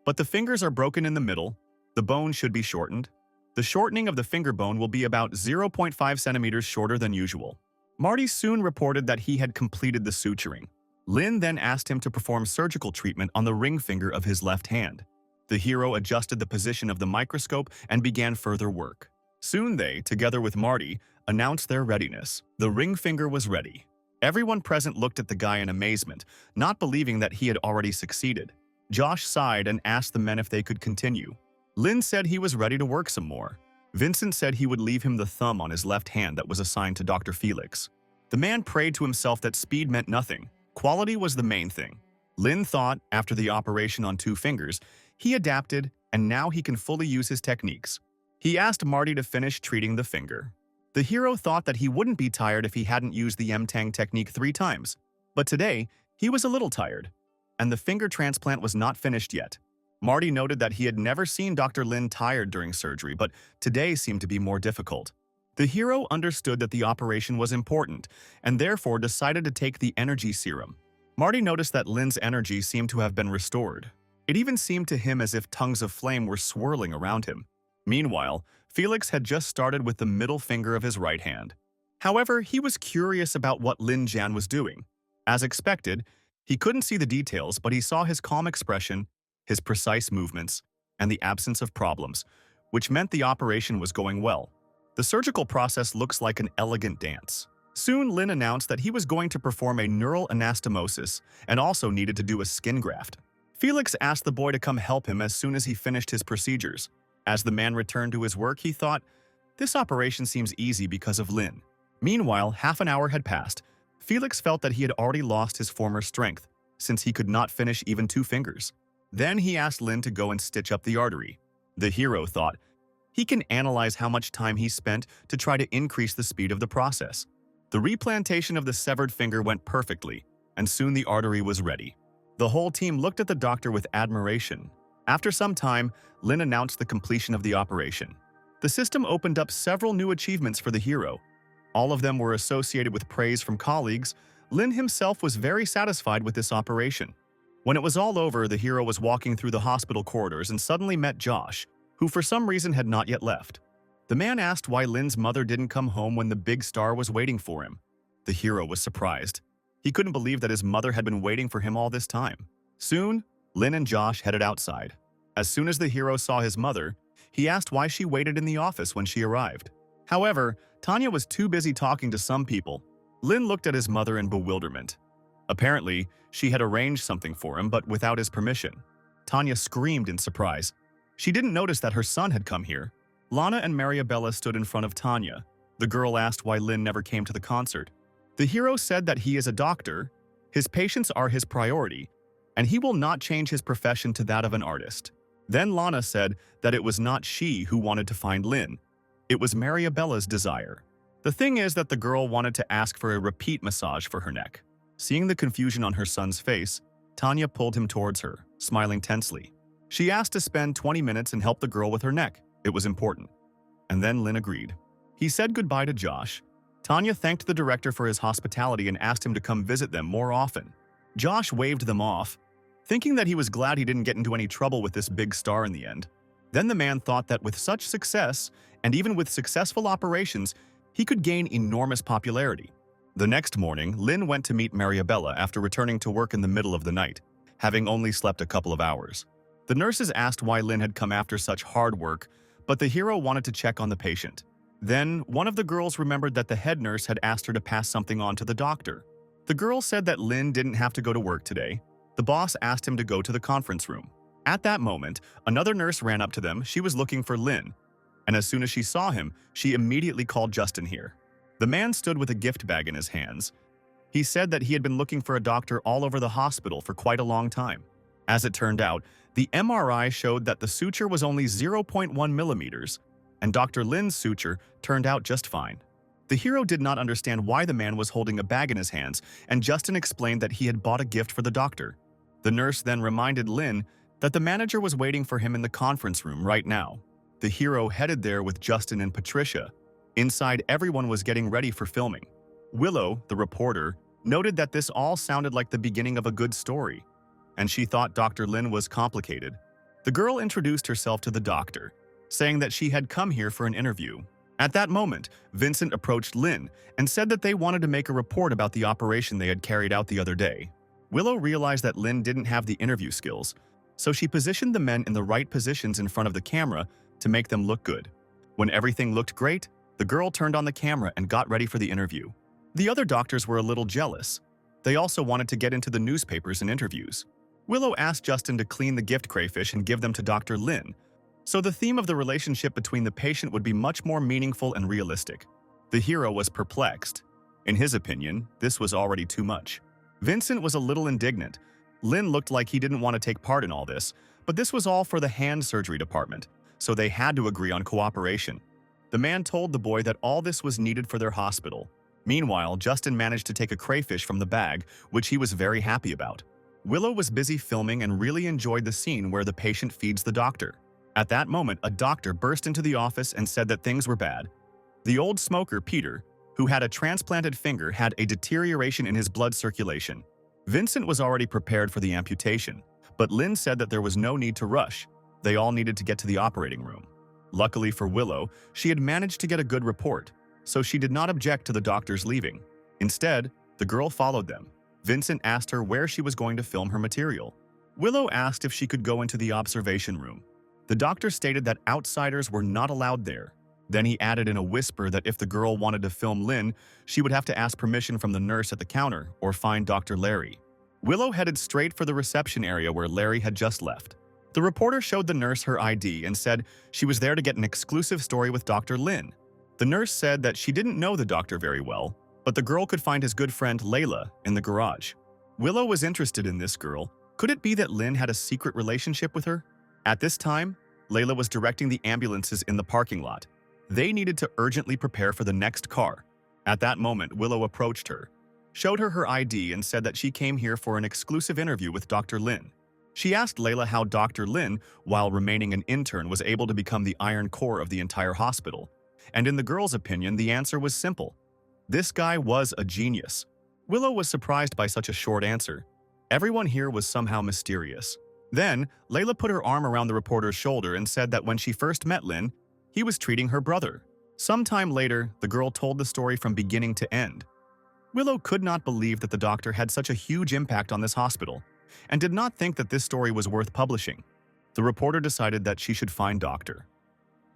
But the fingers are broken in the middle. The bone should be shortened. The shortening of the finger bone will be about 0.5 centimeters shorter than usual. Marty soon reported that he had completed the suturing. Lin then asked him to perform surgical treatment on the ring finger of his left hand. The hero adjusted the position of the microscope and began further work. Soon they, together with Marty, announced their readiness. The ring finger was ready. Everyone present looked at the guy in amazement, not believing that he had already succeeded. Josh sighed and asked the men if they could continue. Lin said he was ready to work some more. Vincent said he would leave him the thumb on his left hand that was assigned to Dr. Felix. The man prayed to himself that speed meant nothing. Quality was the main thing. Lin thought, after the operation on 2 fingers, he adapted and now he can fully use his techniques. He asked Marty to finish treating the finger. The hero thought that he wouldn't be tired if he hadn't used the M-Tang technique 3 times. But today, he was a little tired. And the finger transplant was not finished yet. Marty noted that he had never seen Dr. Lin tired during surgery, but today seemed to be more difficult. The hero understood that the operation was important, and therefore decided to take the energy serum. Marty noticed that Lin's energy seemed to have been restored. It even seemed to him as if tongues of flame were swirling around him. Meanwhile, Felix had just started with the middle finger of his right hand. However, he was curious about what Lin Jian was doing. As expected, he couldn't see the details, but he saw his calm expression, his precise movements, and the absence of problems, which meant the operation was going well. The surgical process looks like an elegant dance. Soon, Lin announced that he was going to perform a neural anastomosis and also needed to do a skin graft. Felix asked the boy to come help him as soon as he finished his procedures. As the man returned to his work, he thought, "This operation seems easy because of Lin." Meanwhile, half an hour had passed. Felix felt that he had already lost his former strength, since he could not finish even 2 fingers. Then he asked Lin to go and stitch up the artery. The hero thought, he can analyze how much time he spent to try to increase the speed of the process. The replantation of the severed finger went perfectly, and soon the artery was ready. The whole team looked at the doctor with admiration. After some time, Lin announced the completion of the operation. The system opened up several new achievements for the hero. All of them were associated with praise from colleagues. Lin himself was very satisfied with this operation. When it was all over, the hero was walking through the hospital corridors and suddenly met Josh, who for some reason had not yet left. The man asked why Lin's mother didn't come home when the big star was waiting for him. The hero was surprised. He couldn't believe that his mother had been waiting for him all this time. Soon, Lin and Josh headed outside. As soon as the hero saw his mother, he asked why she waited in the office when she arrived. However, Tanya was too busy talking to some people. Lin looked at his mother in bewilderment. Apparently, she had arranged something for him, but without his permission. Tanya screamed in surprise. She didn't notice that her son had come here. Lana and Mariabella stood in front of Tanya. The girl asked why Lin never came to the concert. The hero said that he is a doctor, his patients are his priority, and he will not change his profession to that of an artist. Then Lana said that it was not she who wanted to find Lin. It was Mariabella's desire. The thing is that the girl wanted to ask for a repeat massage for her neck. Seeing the confusion on her son's face, Tanya pulled him towards her, smiling tensely. She asked to spend 20 minutes and help the girl with her neck. It was important. And then Lin agreed. He said goodbye to Josh. Tanya thanked the director for his hospitality and asked him to come visit them more often. Josh waved them off, thinking that he was glad he didn't get into any trouble with this big star in the end. Then the man thought that with such success, and even with successful operations, he could gain enormous popularity. The next morning, Lin went to meet Mariabella after returning to work in the middle of the night, having only slept a couple of hours. The nurses asked why Lin had come after such hard work, but the hero wanted to check on the patient. Then, one of the girls remembered that the head nurse had asked her to pass something on to the doctor. The girl said that Lin didn't have to go to work today. The boss asked him to go to the conference room. At that moment, another nurse ran up to them. She was looking for Lin, and as soon as she saw him, she immediately called Justin here. The man stood with a gift bag in his hands. He said that he had been looking for a doctor all over the hospital for quite a long time. As it turned out, the MRI showed that the suture was only 0.1 millimeters, and Dr. Lin's suture turned out just fine. The hero did not understand why the man was holding a bag in his hands, and Justin explained that he had bought a gift for the doctor. The nurse then reminded Lin that the manager was waiting for him in the conference room right now. The hero headed there with Justin and Patricia. Inside, everyone was getting ready for filming. Willow, the reporter, noted that this all sounded like the beginning of a good story, and she thought Dr. Lin was complicated. The girl introduced herself to the doctor, saying that she had come here for an interview. At that moment, Vincent approached Lin and said that they wanted to make a report about the operation they had carried out the other day. Willow realized that Lin didn't have the interview skills, so she positioned the men in the right positions in front of the camera to make them look good. When everything looked great, The girl turned on the camera and got ready for the interview. The other doctors were a little jealous. They also wanted to get into the newspapers and interviews. Willow asked Justin to clean the gift crayfish and give them to Dr. Lin, so the theme of the relationship between the patient would be much more meaningful and realistic. The hero was perplexed. In his opinion, this was already too much. Vincent was a little indignant. Lin looked like he didn't want to take part in all this, but this was all for the hand surgery department, so they had to agree on cooperation. The man told the boy that all this was needed for their hospital. Meanwhile, Justin managed to take a crayfish from the bag, which he was very happy about. Willow was busy filming and really enjoyed the scene where the patient feeds the doctor. At that moment, a doctor burst into the office and said that things were bad. The old smoker, Peter, who had a transplanted finger, had a deterioration in his blood circulation. Vincent was already prepared for the amputation, but Lin said that there was no need to rush. They all needed to get to the operating room. Luckily for Willow, she had managed to get a good report, so she did not object to the doctors leaving. Instead, the girl followed them. Vincent asked her where she was going to film her material. Willow asked if she could go into the observation room. The doctor stated that outsiders were not allowed there. Then he added in a whisper that if the girl wanted to film Lin, she would have to ask permission from the nurse at the counter or find Dr. Larry. Willow headed straight for the reception area where Larry had just left. The reporter showed the nurse her ID and said she was there to get an exclusive story with Dr. Lin. The nurse said that she didn't know the doctor very well, but the girl could find his good friend Layla in the garage. Willow was interested in this girl. Could it be that Lin had a secret relationship with her? At this time, Layla was directing the ambulances in the parking lot. They needed to urgently prepare for the next car. At that moment, Willow approached her, showed her her ID, and said that she came here for an exclusive interview with Dr. Lin. She asked Layla how Dr. Lin, while remaining an intern, was able to become the iron core of the entire hospital. And in the girl's opinion, the answer was simple. This guy was a genius. Willow was surprised by such a short answer. Everyone here was somehow mysterious. Then, Layla put her arm around the reporter's shoulder and said that when she first met Lin, he was treating her brother. Sometime later, the girl told the story from beginning to end. Willow could not believe that the doctor had such a huge impact on this hospital, and did not think that this story was worth publishing. The reporter decided that she should find Dr.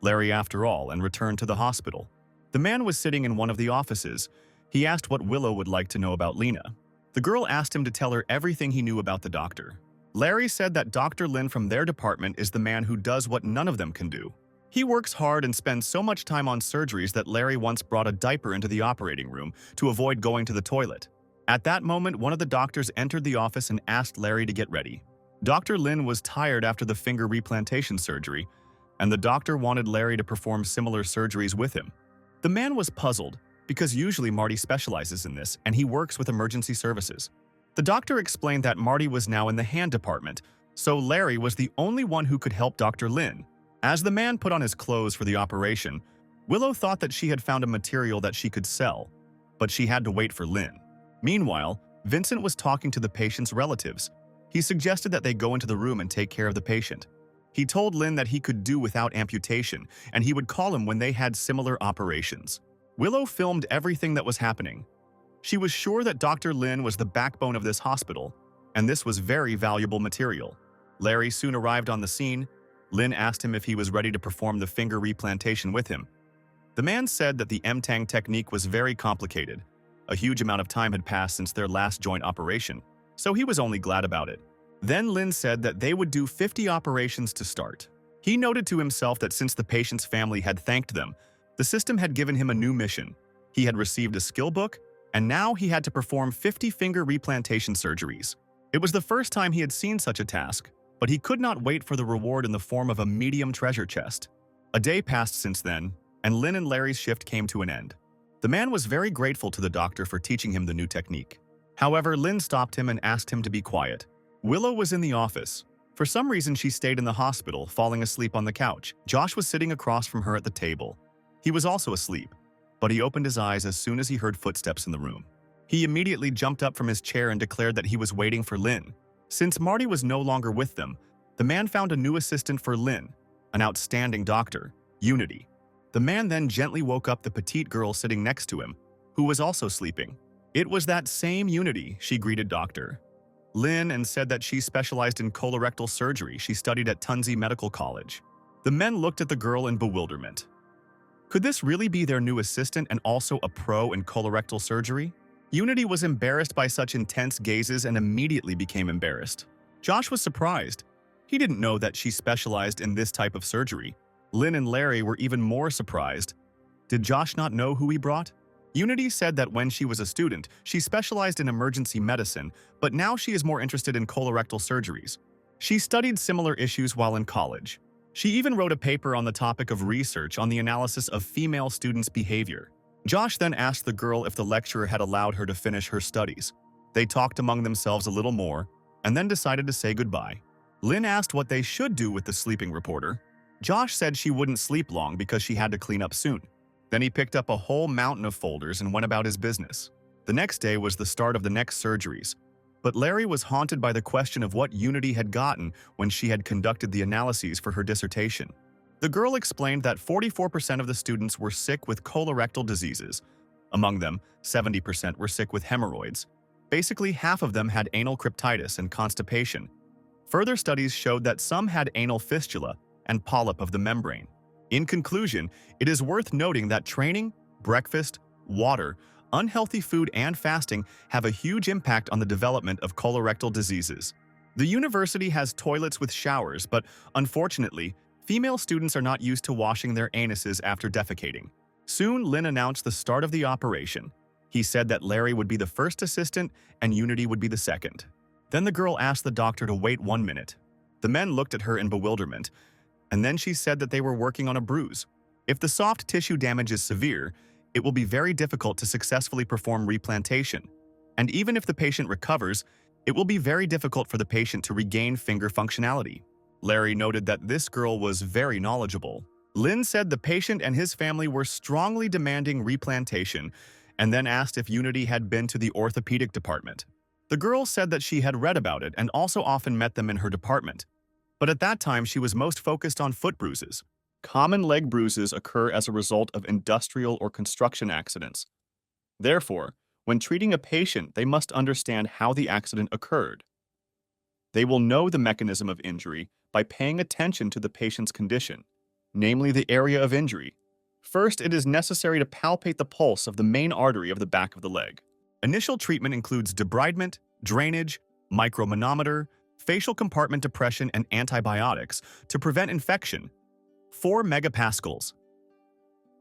Larry after all and returned to the hospital. The man was sitting in one of the offices. He asked what Willow would like to know about Lena. The girl asked him to tell her everything he knew about the doctor. Larry said that Dr. Lin from their department is the man who does what none of them can do. He works hard and spends so much time on surgeries that Larry once brought a diaper into the operating room to avoid going to the toilet. At that moment, one of the doctors entered the office and asked Larry to get ready. Dr. Lin was tired after the finger replantation surgery, and the doctor wanted Larry to perform similar surgeries with him. The man was puzzled, because usually Marty specializes in this and he works with emergency services. The doctor explained that Marty was now in the hand department, so Larry was the only one who could help Dr. Lin. As the man put on his clothes for the operation, Willow thought that she had found a material that she could sell, but she had to wait for Lin. Meanwhile, Vincent was talking to the patient's relatives. He suggested that they go into the room and take care of the patient. He told Lin that he could do without amputation, and he would call him when they had similar operations. Willow filmed everything that was happening. She was sure that Dr. Lin was the backbone of this hospital, and this was very valuable material. Larry soon arrived on the scene. Lin asked him if he was ready to perform the finger replantation with him. The man said that the M-Tang technique was very complicated. A huge amount of time had passed since their last joint operation, so he was only glad about it. Then Lin said that they would do 50 operations to start. He noted to himself that since the patient's family had thanked them, the system had given him a new mission. He had received a skill book, and now he had to perform 50 finger replantation surgeries. It was the first time he had seen such a task, but he could not wait for the reward in the form of a medium treasure chest. A day passed since then, and Lin and Larry's shift came to an end. The man was very grateful to the doctor for teaching him the new technique. However, Lin stopped him and asked him to be quiet. Willow was in the office. For some reason, she stayed in the hospital, falling asleep on the couch. Josh was sitting across from her at the table. He was also asleep, but he opened his eyes as soon as he heard footsteps in the room. He immediately jumped up from his chair and declared that he was waiting for Lin. Since Marty was no longer with them, the man found a new assistant for Lin, an outstanding doctor, Unity. The man then gently woke up the petite girl sitting next to him, who was also sleeping. It was that same Unity, she greeted Dr. Lin and said that she specialized in colorectal surgery. She studied at Tunzi Medical College. The men looked at the girl in bewilderment. Could this really be their new assistant and also a pro in colorectal surgery? Unity was embarrassed by such intense gazes and immediately became embarrassed. Josh was surprised. He didn't know that she specialized in this type of surgery. Lynn and Larry were even more surprised. Did Josh not know who he brought? Unity said that when she was a student, she specialized in emergency medicine, but now she is more interested in colorectal surgeries. She studied similar issues while in college. She even wrote a paper on the topic of research on the analysis of female students' behavior. Josh then asked the girl if the lecturer had allowed her to finish her studies. They talked among themselves a little more, and then decided to say goodbye. Lynn asked what they should do with the sleeping reporter. Josh said she wouldn't sleep long because she had to clean up soon. Then he picked up a whole mountain of folders and went about his business. The next day was the start of the next surgeries. But Larry was haunted by the question of what Unity had gotten when she had conducted the analyses for her dissertation. The girl explained that 44% of the students were sick with colorectal diseases. Among them, 70% were sick with hemorrhoids. Basically, half of them had anal cryptitis and constipation. Further studies showed that some had anal fistula and polyp of the membrane. In conclusion, it is worth noting that training, breakfast, water, unhealthy food, and fasting have a huge impact on the development of colorectal diseases. The university has toilets with showers, but unfortunately, female students are not used to washing their anuses after defecating. Soon, Lynn announced the start of the operation. He said that Larry would be the first assistant and Unity would be the second. Then the girl asked the doctor to wait 1 minute. The men looked at her in bewilderment, and then she said that they were working on a bruise. If the soft tissue damage is severe, it will be very difficult to successfully perform replantation. And even if the patient recovers, it will be very difficult for the patient to regain finger functionality. Larry noted that this girl was very knowledgeable. Lynn said the patient and his family were strongly demanding replantation, and then asked if Unity had been to the orthopedic department. The girl said that she had read about it and also often met them in her department. But at that time, she was most focused on foot bruises. Common leg bruises occur as a result of industrial or construction accidents. Therefore, when treating a patient, they must understand how the accident occurred. They will know the mechanism of injury by paying attention to the patient's condition, namely the area of injury. First, it is necessary to palpate the pulse of the main artery of the back of the leg. Initial treatment includes debridement, drainage, micromanometer, facial compartment depression, and antibiotics to prevent infection. 4 megapascals.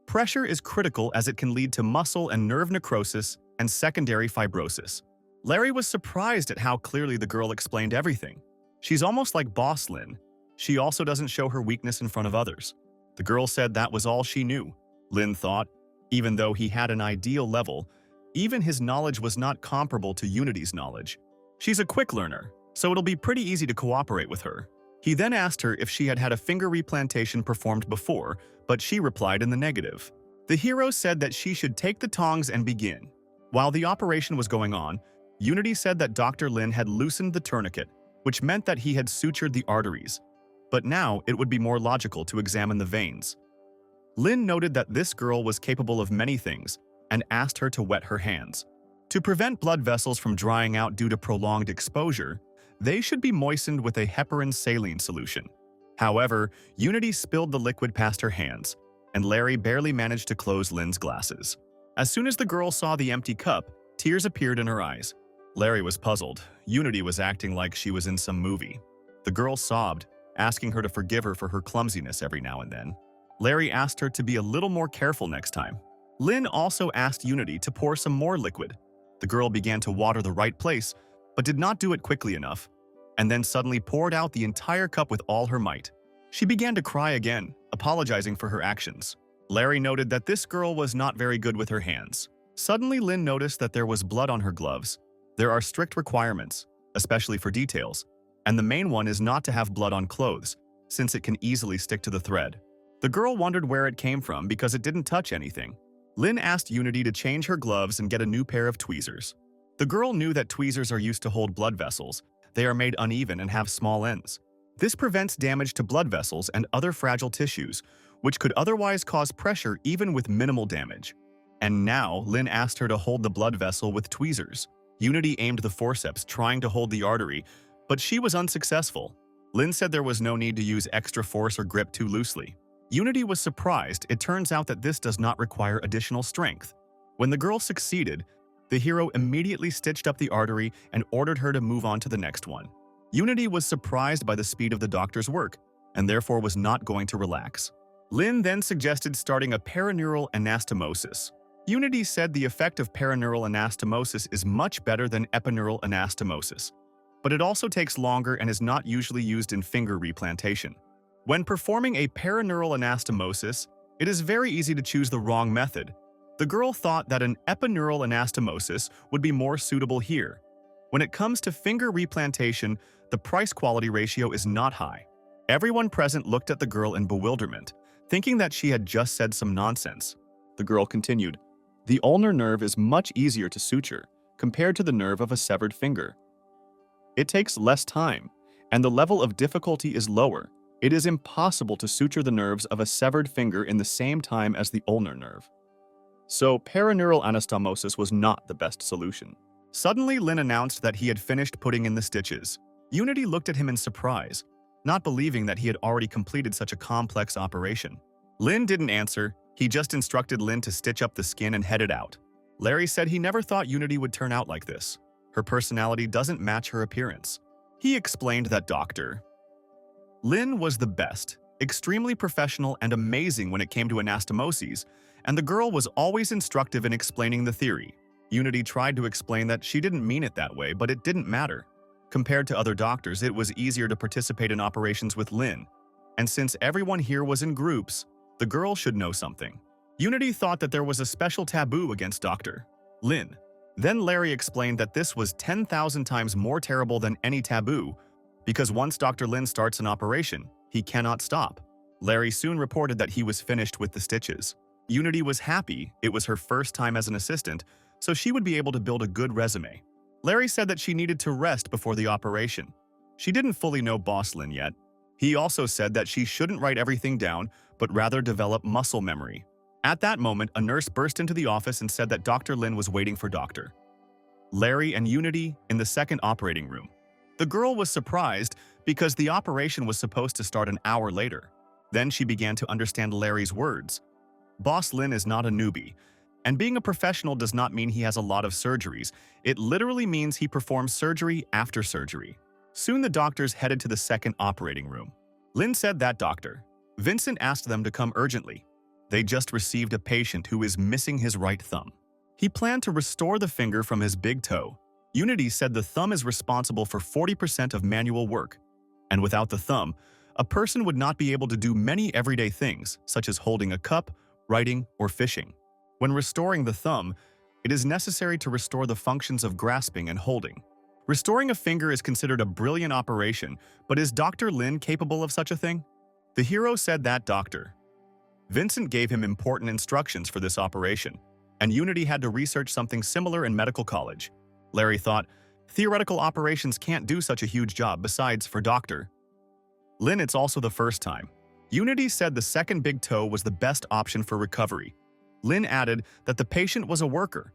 Pressure is critical as it can lead to muscle and nerve necrosis and secondary fibrosis. Larry was surprised at how clearly the girl explained everything. She's almost like Boss Lynn. She also doesn't show her weakness in front of others. The girl said that was all she knew. Lynn thought, even though he had an ideal level, even his knowledge was not comparable to Unity's knowledge. She's a quick learner, so it'll be pretty easy to cooperate with her. He then asked her if she had had a finger replantation performed before, but she replied in the negative. The hero said that she should take the tongs and begin. While the operation was going on, Unity said that Dr. Lin had loosened the tourniquet, which meant that he had sutured the arteries. But now it would be more logical to examine the veins. Lin noted that this girl was capable of many things and asked her to wet her hands. To prevent blood vessels from drying out due to prolonged exposure, they should be moistened with a heparin saline solution. However, Unity spilled the liquid past her hands, and Larry barely managed to close Lin's glasses. As soon as the girl saw the empty cup, tears appeared in her eyes. Larry was puzzled. Unity was acting like she was in some movie. The girl sobbed, asking her to forgive her for her clumsiness every now and then. Larry asked her to be a little more careful next time. Lin also asked Unity to pour some more liquid. The girl began to water the right place, but did not do it quickly enough, and then suddenly poured out the entire cup with all her might. She began to cry again, apologizing for her actions. Larry noted that this girl was not very good with her hands. Suddenly, Lin noticed that there was blood on her gloves. There are strict requirements, especially for details, and the main one is not to have blood on clothes, since it can easily stick to the thread. The girl wondered where it came from because it didn't touch anything. Lin asked Unity to change her gloves and get a new pair of tweezers. The girl knew that tweezers are used to hold blood vessels. They are made uneven and have small ends. This prevents damage to blood vessels and other fragile tissues, which could otherwise cause pressure even with minimal damage. And now, Lin asked her to hold the blood vessel with tweezers. Unity aimed the forceps, trying to hold the artery, but she was unsuccessful. Lin said there was no need to use extra force or grip too loosely. Unity was surprised. It turns out that this does not require additional strength. When the girl succeeded, the hero immediately stitched up the artery and ordered her to move on to the next one. Unity was surprised by the speed of the doctor's work, and therefore was not going to relax. Lin then suggested starting a paraneural anastomosis. Unity said the effect of paraneural anastomosis is much better than epidural anastomosis, but it also takes longer and is not usually used in finger replantation. When performing a paraneural anastomosis, it is very easy to choose the wrong method. The girl thought that an epidural anastomosis would be more suitable here. When it comes to finger replantation, the price-quality ratio is not high. Everyone present looked at the girl in bewilderment, thinking that she had just said some nonsense. The girl continued, "The ulnar nerve is much easier to suture compared to the nerve of a severed finger. It takes less time, and the level of difficulty is lower. It is impossible to suture the nerves of a severed finger in the same time as the ulnar nerve." So, paraneural anastomosis was not the best solution. Suddenly, Lin announced that he had finished putting in the stitches. Unity looked at him in surprise, not believing that he had already completed such a complex operation. Lin didn't answer. He just instructed Lin to stitch up the skin and headed out. Larry said he never thought Unity would turn out like this. Her personality doesn't match her appearance. He explained that Dr. Lin was the best, extremely professional and amazing when it came to anastomoses, and the girl was always instructive in explaining the theory. Unity tried to explain that she didn't mean it that way, but it didn't matter. Compared to other doctors, it was easier to participate in operations with Lin. And since everyone here was in groups, the girl should know something. Unity thought that there was a special taboo against Dr. Lin. Then Larry explained that this was 10,000 times more terrible than any taboo, because once Dr. Lin starts an operation, he cannot stop. Larry soon reported that he was finished with the stitches. Unity was happy. It was her first time as an assistant, so she would be able to build a good resume. Larry said that she needed to rest before the operation. She didn't fully know Boss Lin yet. He also said that she shouldn't write everything down, but rather develop muscle memory. At that moment, a nurse burst into the office and said that Dr. Lin was waiting for Dr. Larry and Unity in the second operating room. The girl was surprised because the operation was supposed to start an hour later. Then she began to understand Larry's words. Boss Lin is not a newbie, and being a professional does not mean he has a lot of surgeries. It literally means he performs surgery after surgery. Soon the doctors headed to the second operating room. Lin said that Dr. Vincent asked them to come urgently. They just received a patient who is missing his right thumb. He planned to restore the finger from his big toe. Unity said the thumb is responsible for 40% of manual work, and without the thumb, a person would not be able to do many everyday things, such as holding a cup, writing, or fishing. When restoring the thumb, it is necessary to restore the functions of grasping and holding. Restoring a finger is considered a brilliant operation, but is Dr. Lin capable of such a thing? The hero said that Dr. Vincent gave him important instructions for this operation, and Unity had to research something similar in medical college. Larry thought, theoretical operations can't do such a huge job. Besides, for Dr. Lin, it's also the first time. Unity said the second big toe was the best option for recovery. Lin added that the patient was a worker.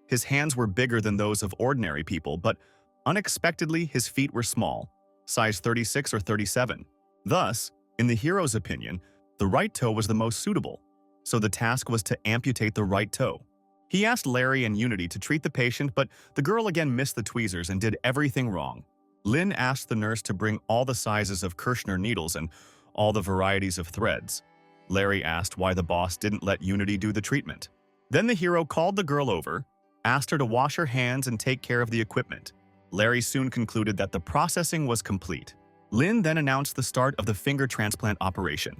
His hands were bigger than those of ordinary people, but unexpectedly his feet were small, size 36 or 37. Thus, in the hero's opinion, the right toe was the most suitable, so the task was to amputate the right toe. He asked Larry and Unity to treat the patient, but the girl again missed the tweezers and did everything wrong. Lin asked the nurse to bring all the sizes of Kirschner needles and all the varieties of threads. Larry asked why the boss didn't let Unity do the treatment. Then the hero called the girl over, asked her to wash her hands and take care of the equipment. Larry soon concluded that the processing was complete. Lin then announced the start of the finger transplant operation.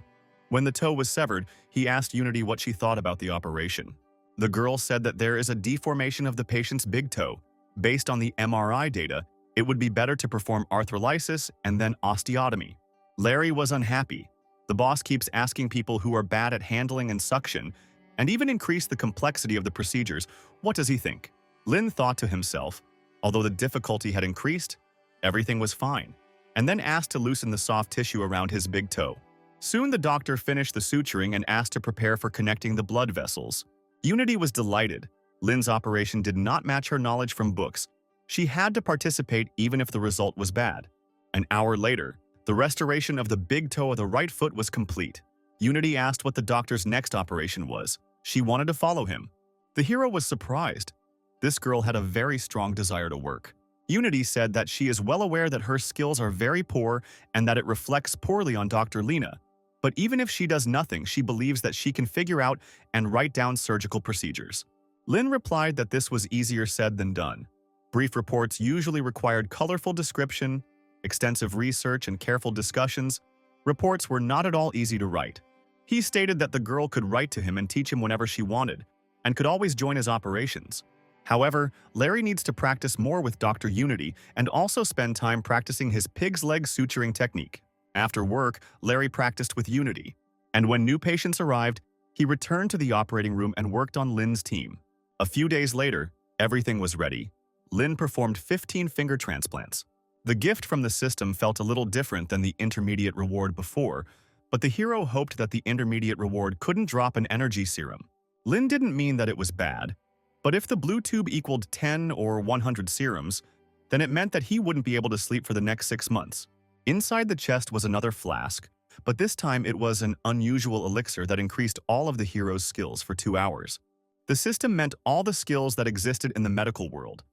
When the toe was severed, he asked Unity what she thought about the operation. The girl said that there is a deformation of the patient's big toe. Based on the MRI data, it would be better to perform arthrolysis and then osteotomy. Larry was unhappy. The boss keeps asking people who are bad at handling and suction, and even increase the complexity of the procedures. What does he think? Lin thought to himself, although the difficulty had increased, everything was fine, and then asked to loosen the soft tissue around his big toe. Soon the doctor finished the suturing and asked to prepare for connecting the blood vessels. Unity was delighted. Lin's operation did not match her knowledge from books. She had to participate even if the result was bad. An hour later, the restoration of the big toe of the right foot was complete. Unity asked what the doctor's next operation was. She wanted to follow him. The hero was surprised. This girl had a very strong desire to work. Unity said that she is well aware that her skills are very poor and that it reflects poorly on Dr. Lena. But even if she does nothing, she believes that she can figure out and write down surgical procedures. Lin replied that this was easier said than done. Brief reports usually required colorful description, extensive research, and careful discussions. Reports were not at all easy to write. He stated that the girl could write to him and teach him whenever she wanted, and could always join his operations. However, Larry needs to practice more with Dr. Unity and also spend time practicing his pig's leg suturing technique. After work, Larry practiced with Unity, and when new patients arrived, he returned to the operating room and worked on Lin's team. A few days later, everything was ready. Lin performed 15 finger transplants. The gift from the system felt a little different than the intermediate reward before, but the hero hoped that the intermediate reward couldn't drop an energy serum. Lin didn't mean that it was bad, but if the blue tube equaled 10 or 100 serums, then it meant that he wouldn't be able to sleep for the next 6 months. Inside the chest was another flask, but this time it was an unusual elixir that increased all of the hero's skills for 2 hours. The system meant all the skills that existed in the medical world,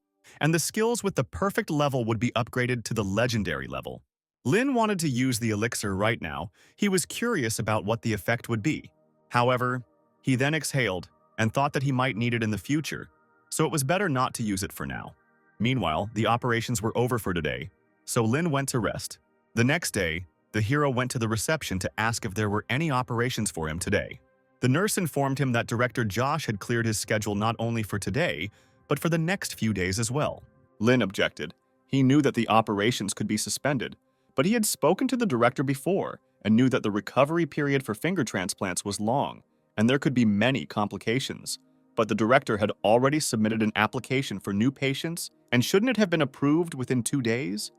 and the skills with the perfect level would be upgraded to the legendary level. Lin wanted to use the elixir right now. He was curious about what the effect would be. However, he then exhaled and thought that he might need it in the future, so it was better not to use it for now. Meanwhile, the operations were over for today, so Lin went to rest. The next day, the hero went to the reception to ask if there were any operations for him today. The nurse informed him that Director Josh had cleared his schedule not only for today, but for the next few days as well. Lin objected. He knew that the operations could be suspended, but he had spoken to the director before and knew that the recovery period for finger transplants was long, and there could be many complications. But the director had already submitted an application for new patients, and shouldn't it have been approved within 2 days?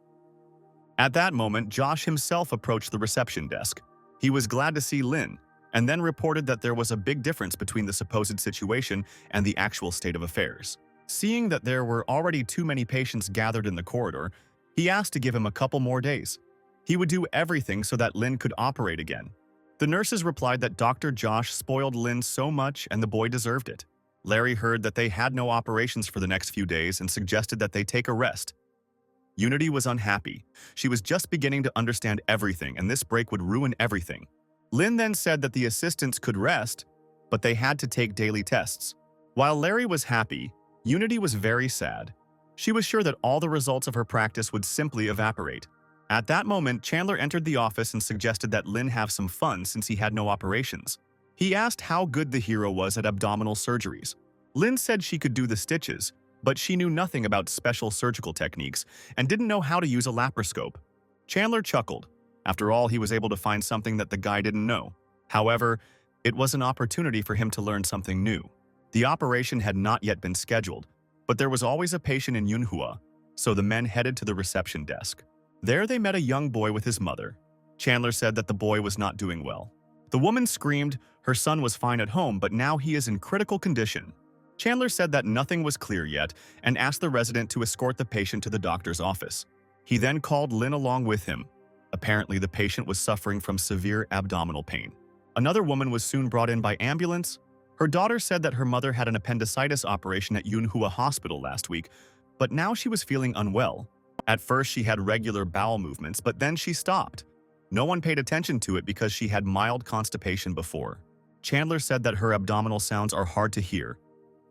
At that moment, Josh himself approached the reception desk. He was glad to see Lin, and then reported that there was a big difference between the supposed situation and the actual state of affairs. Seeing that there were already too many patients gathered in the corridor, he asked to give him a couple more days. He would do everything so that Lin could operate again. The nurses replied that Dr. Josh spoiled Lin so much and the boy deserved it. Larry heard that they had no operations for the next few days and suggested that they take a rest. Unity was unhappy. She was just beginning to understand everything, and this break would ruin everything. Lin then said that the assistants could rest, but they had to take daily tests. While Larry was happy, Unity was very sad. She was sure that all the results of her practice would simply evaporate. At that moment, Chandler entered the office and suggested that Lin have some fun since he had no operations. He asked how good the hero was at abdominal surgeries. Lin said she could do the stitches, but she knew nothing about special surgical techniques and didn't know how to use a laparoscope. Chandler chuckled. After all, he was able to find something that the guy didn't know. However, it was an opportunity for him to learn something new. The operation had not yet been scheduled, but there was always a patient in MANHUA, so the men headed to the reception desk. There they met a young boy with his mother. Chandler said that the boy was not doing well. The woman screamed her son was fine at home, but now he is in critical condition. Chandler said that nothing was clear yet and asked the resident to escort the patient to the doctor's office. He then called Lin along with him. Apparently, the patient was suffering from severe abdominal pain. Another woman was soon brought in by ambulance. Her daughter said that her mother had an appendicitis operation at Yunhua Hospital last week, but now she was feeling unwell. At first, she had regular bowel movements, but then she stopped. No one paid attention to it because she had mild constipation before. Chandler said that her abdominal sounds are hard to hear.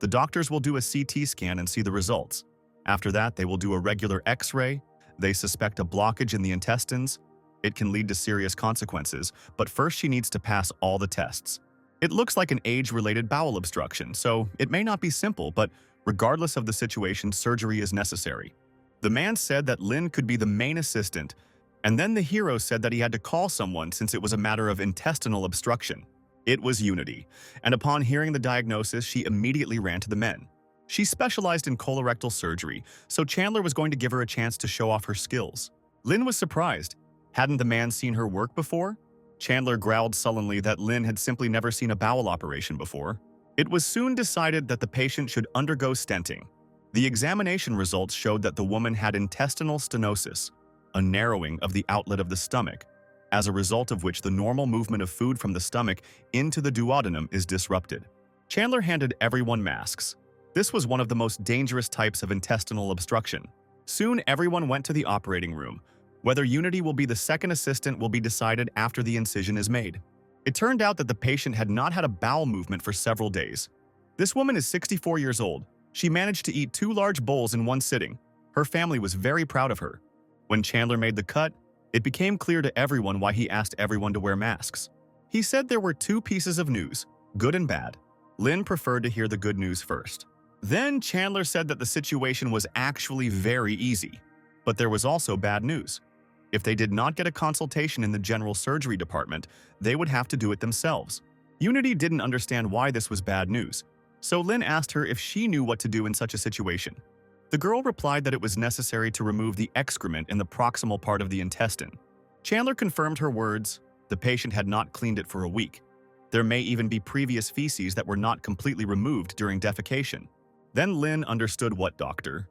The doctors will do a CT scan and see the results. After that, they will do a regular X-ray. They suspect a blockage in the intestines. It can lead to serious consequences, but first she needs to pass all the tests. It looks like an age-related bowel obstruction, so it may not be simple, but regardless of the situation, surgery is necessary. The man said that Lin could be the main assistant, and then the hero said that he had to call someone since it was a matter of intestinal obstruction. It was Unity, and upon hearing the diagnosis, she immediately ran to the men. She specialized in colorectal surgery, so Chandler was going to give her a chance to show off her skills. Lin was surprised. Hadn't the man seen her work before? Chandler growled sullenly that Lin had simply never seen a bowel operation before. It was soon decided that the patient should undergo stenting. The examination results showed that the woman had intestinal stenosis, a narrowing of the outlet of the stomach. as a result of which the normal movement of food from the stomach into the duodenum is disrupted. Chandler handed everyone masks. This was one of the most dangerous types of intestinal obstruction. Soon, everyone went to the operating room. Whether Unity will be the second assistant will be decided after the incision is made. It turned out that the patient had not had a bowel movement for several days. This woman is 64 years old. She managed to eat 2 large bowls in one sitting. Her family was very proud of her. When Chandler made the cut, it became clear to everyone why he asked everyone to wear masks. He said there were 2 pieces of news, good and bad. Lynn preferred to hear the good news first. Then Chandler said that the situation was actually very easy. But there was also bad news. If they did not get a consultation in the general surgery department, they would have to do it themselves. Unity didn't understand why this was bad news, so Lynn asked her if she knew what to do in such a situation. The girl replied that it was necessary to remove the excrement in the proximal part of the intestine. Chandler confirmed her words. The patient had not cleaned it for a week. There may even be previous feces that were not completely removed during defecation. Then Lynn understood what doctor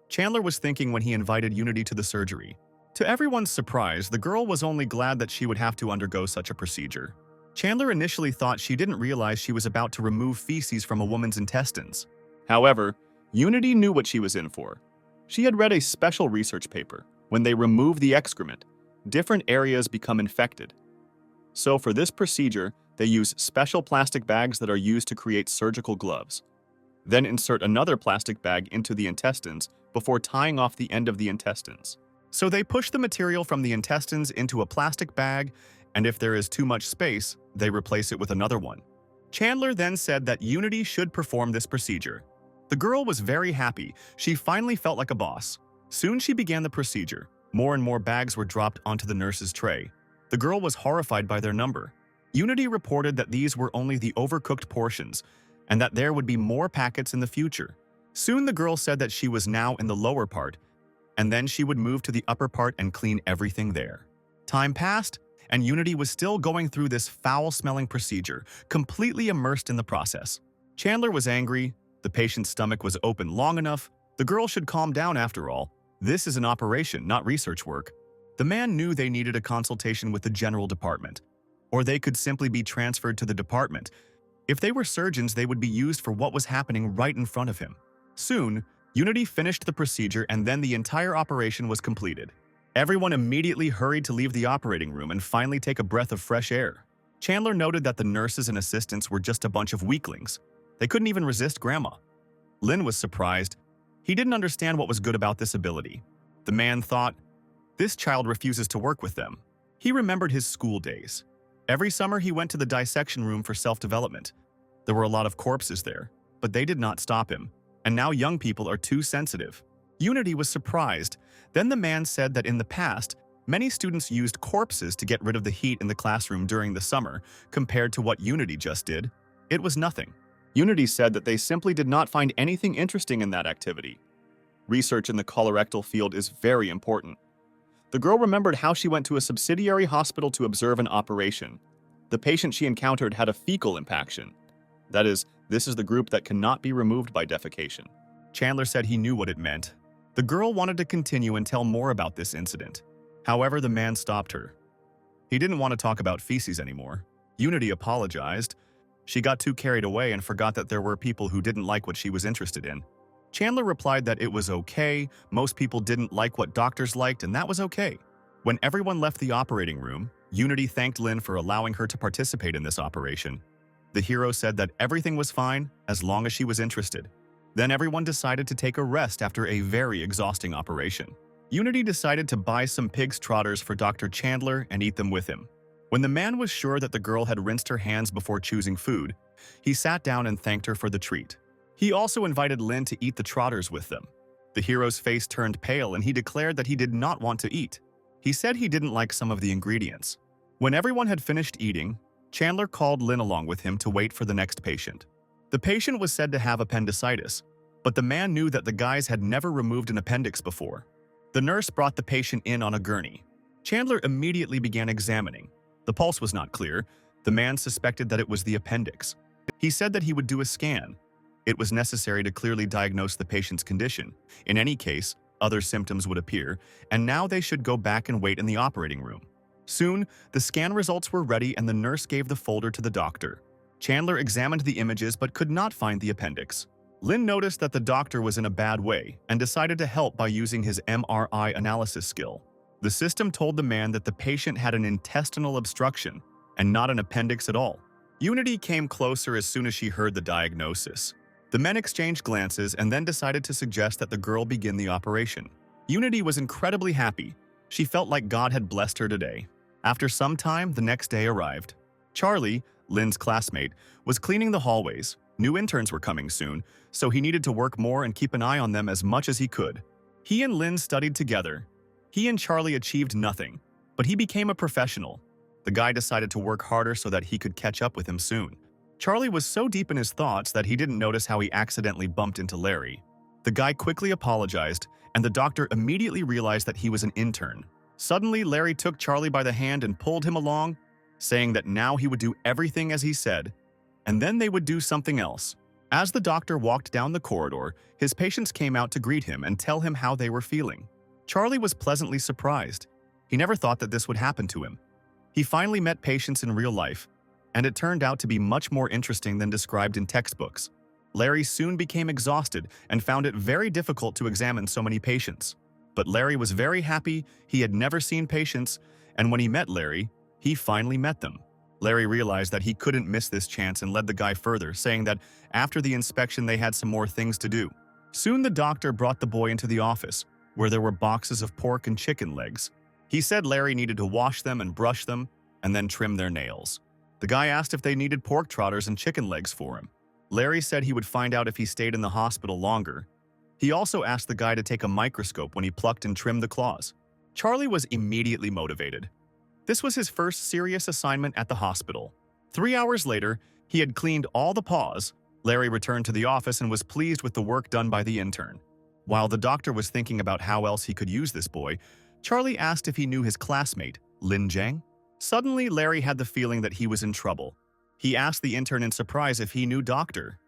Chandler was thinking when he invited Unity to the surgery. To everyone's surprise, the girl was only glad that she would have to undergo such a procedure. Chandler initially thought she didn't realize she was about to remove feces from a woman's intestines. However, Unity knew what she was in for. She had read a special research paper. When they remove the excrement, different areas become infected. So for this procedure, they use special plastic bags that are used to create surgical gloves. Then insert another plastic bag into the intestines before tying off the end of the intestines. So they push the material from the intestines into a plastic bag, and if there is too much space, they replace it with another one. Chandler then said that Unity should perform this procedure. The girl was very happy. She finally felt like a boss. Soon she began the procedure. More and more bags were dropped onto the nurse's tray. The girl was horrified by their number. Unity reported that these were only the overcooked portions, and that there would be more packets in the future. Soon the girl said that she was now in the lower part, and then she would move to the upper part and clean everything there. Time passed, and Unity was still going through this foul-smelling procedure, completely immersed in the process. Chandler was angry. The patient's stomach was open long enough. The girl should calm down after all. This is an operation, not research work. The man knew they needed a consultation with the general department, or they could simply be transferred to the department. If they were surgeons, they would be used for what was happening right in front of him. Soon, Unity finished the procedure and then the entire operation was completed. Everyone immediately hurried to leave the operating room and finally take a breath of fresh air. Chandler noted that the nurses and assistants were just a bunch of weaklings. They couldn't even resist Grandma. Lynn was surprised. He didn't understand what was good about this ability. The man thought, this child refuses to work with them. He remembered his school days. Every summer he went to the dissection room for self-development. There were a lot of corpses there, but they did not stop him. And now young people are too sensitive. Unity was surprised. Then the man said that in the past, many students used corpses to get rid of the heat in the classroom during the summer, compared to what Unity just did. It was nothing. Unity said that they simply did not find anything interesting in that activity. Research in the colorectal field is very important. The girl remembered how she went to a subsidiary hospital to observe an operation. The patient she encountered had a fecal impaction. That is, this is the group that cannot be removed by defecation. Chandler said he knew what it meant. The girl wanted to continue and tell more about this incident. However, the man stopped her. He didn't want to talk about feces anymore. Unity apologized. She got too carried away and forgot that there were people who didn't like what she was interested in. Chandler replied that it was okay, most people didn't like what doctors liked, and that was okay. When everyone left the operating room, Unity thanked Lynn for allowing her to participate in this operation. The hero said that everything was fine as long as she was interested. Then everyone decided to take a rest after a very exhausting operation. Unity decided to buy some pig's trotters for Dr. Chandler and eat them with him. When the man was sure that the girl had rinsed her hands before choosing food, he sat down and thanked her for the treat. He also invited Lynn to eat the trotters with them. The hero's face turned pale and he declared that he did not want to eat. He said he didn't like some of the ingredients. When everyone had finished eating, Chandler called Lynn along with him to wait for the next patient. The patient was said to have appendicitis, but the man knew that the guys had never removed an appendix before. The nurse brought the patient in on a gurney. Chandler immediately began examining. The pulse was not clear. The man suspected that it was the appendix. He said that he would do a scan. It was necessary to clearly diagnose the patient's condition. In any case, other symptoms would appear, and now they should go back and wait in the operating room. Soon, the scan results were ready and the nurse gave the folder to the doctor. Chandler examined the images but could not find the appendix. Lin noticed that the doctor was in a bad way and decided to help by using his MRI analysis skill. The system told the man that the patient had an intestinal obstruction and not an appendix at all. Unity came closer as soon as she heard the diagnosis. The men exchanged glances and then decided to suggest that the girl begin the operation. Unity was incredibly happy. She felt like God had blessed her today. After some time, the next day arrived. Charlie, Lin's classmate, was cleaning the hallways. New interns were coming soon, so he needed to work more and keep an eye on them as much as he could. He and Lin studied together. He and Charlie achieved nothing, but he became a professional. The guy decided to work harder so that he could catch up with him soon. Charlie was so deep in his thoughts that he didn't notice how he accidentally bumped into Larry. The guy quickly apologized, and the doctor immediately realized that he was an intern. Suddenly, Larry took Charlie by the hand and pulled him along, saying that now he would do everything as he said, and then they would do something else. As the doctor walked down the corridor, his patients came out to greet him and tell him how they were feeling. Charlie was pleasantly surprised. He never thought that this would happen to him. He finally met patients in real life, and it turned out to be much more interesting than described in textbooks. Larry soon became exhausted and found it very difficult to examine so many patients. But Larry was very happy. He had never seen patients, and when he met Larry, he finally met them. Larry realized that he couldn't miss this chance and led the guy further, saying that after the inspection they had some more things to do. Soon the doctor brought the boy into the office, where there were boxes of pork and chicken legs. He said Larry needed to wash them and brush them, and then trim their nails. The guy asked if they needed pork trotters and chicken legs for him. Larry said he would find out if he stayed in the hospital longer. He also asked the guy to take a microscope when he plucked and trimmed the claws. Charlie was immediately motivated. This was his first serious assignment at the hospital. 3 hours later, he had cleaned all the paws. Larry returned to the office and was pleased with the work done by the intern. While the doctor was thinking about how else he could use this boy, Charlie asked if he knew his classmate, Lin Jiang. Suddenly, Larry had the feeling that he was in trouble. He asked the intern in surprise if he knew Dr.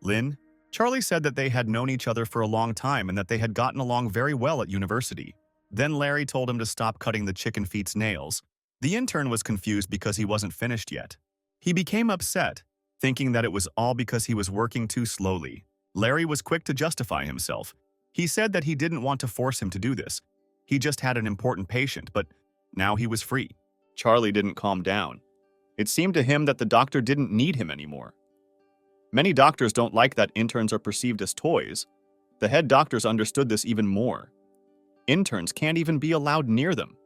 Lin. Charlie said that they had known each other for a long time and that they had gotten along very well at university. Then Larry told him to stop cutting the chicken feet's nails. The intern was confused because he wasn't finished yet. He became upset, thinking that it was all because he was working too slowly. Larry was quick to justify himself. He said that he didn't want to force him to do this. He just had an important patient, but now he was free. Charlie didn't calm down. It seemed to him that the doctor didn't need him anymore. Many doctors don't like that interns are perceived as toys. The head doctors understood this even more. Interns can't even be allowed near them.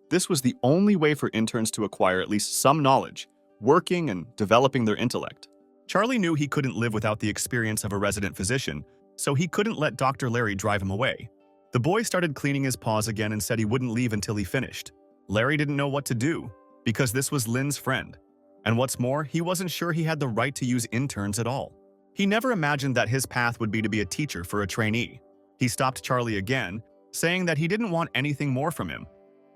This was the only way for interns to acquire at least some knowledge, working and developing their intellect. Charlie knew he couldn't live without the experience of a resident physician, so he couldn't let Dr. Larry drive him away. The boy started cleaning his paws again and said he wouldn't leave until he finished. Larry didn't know what to do, because this was Lin's friend. And what's more, he wasn't sure he had the right to use interns at all. He never imagined that his path would be to be a teacher for a trainee. He stopped Charlie again, saying that he didn't want anything more from him.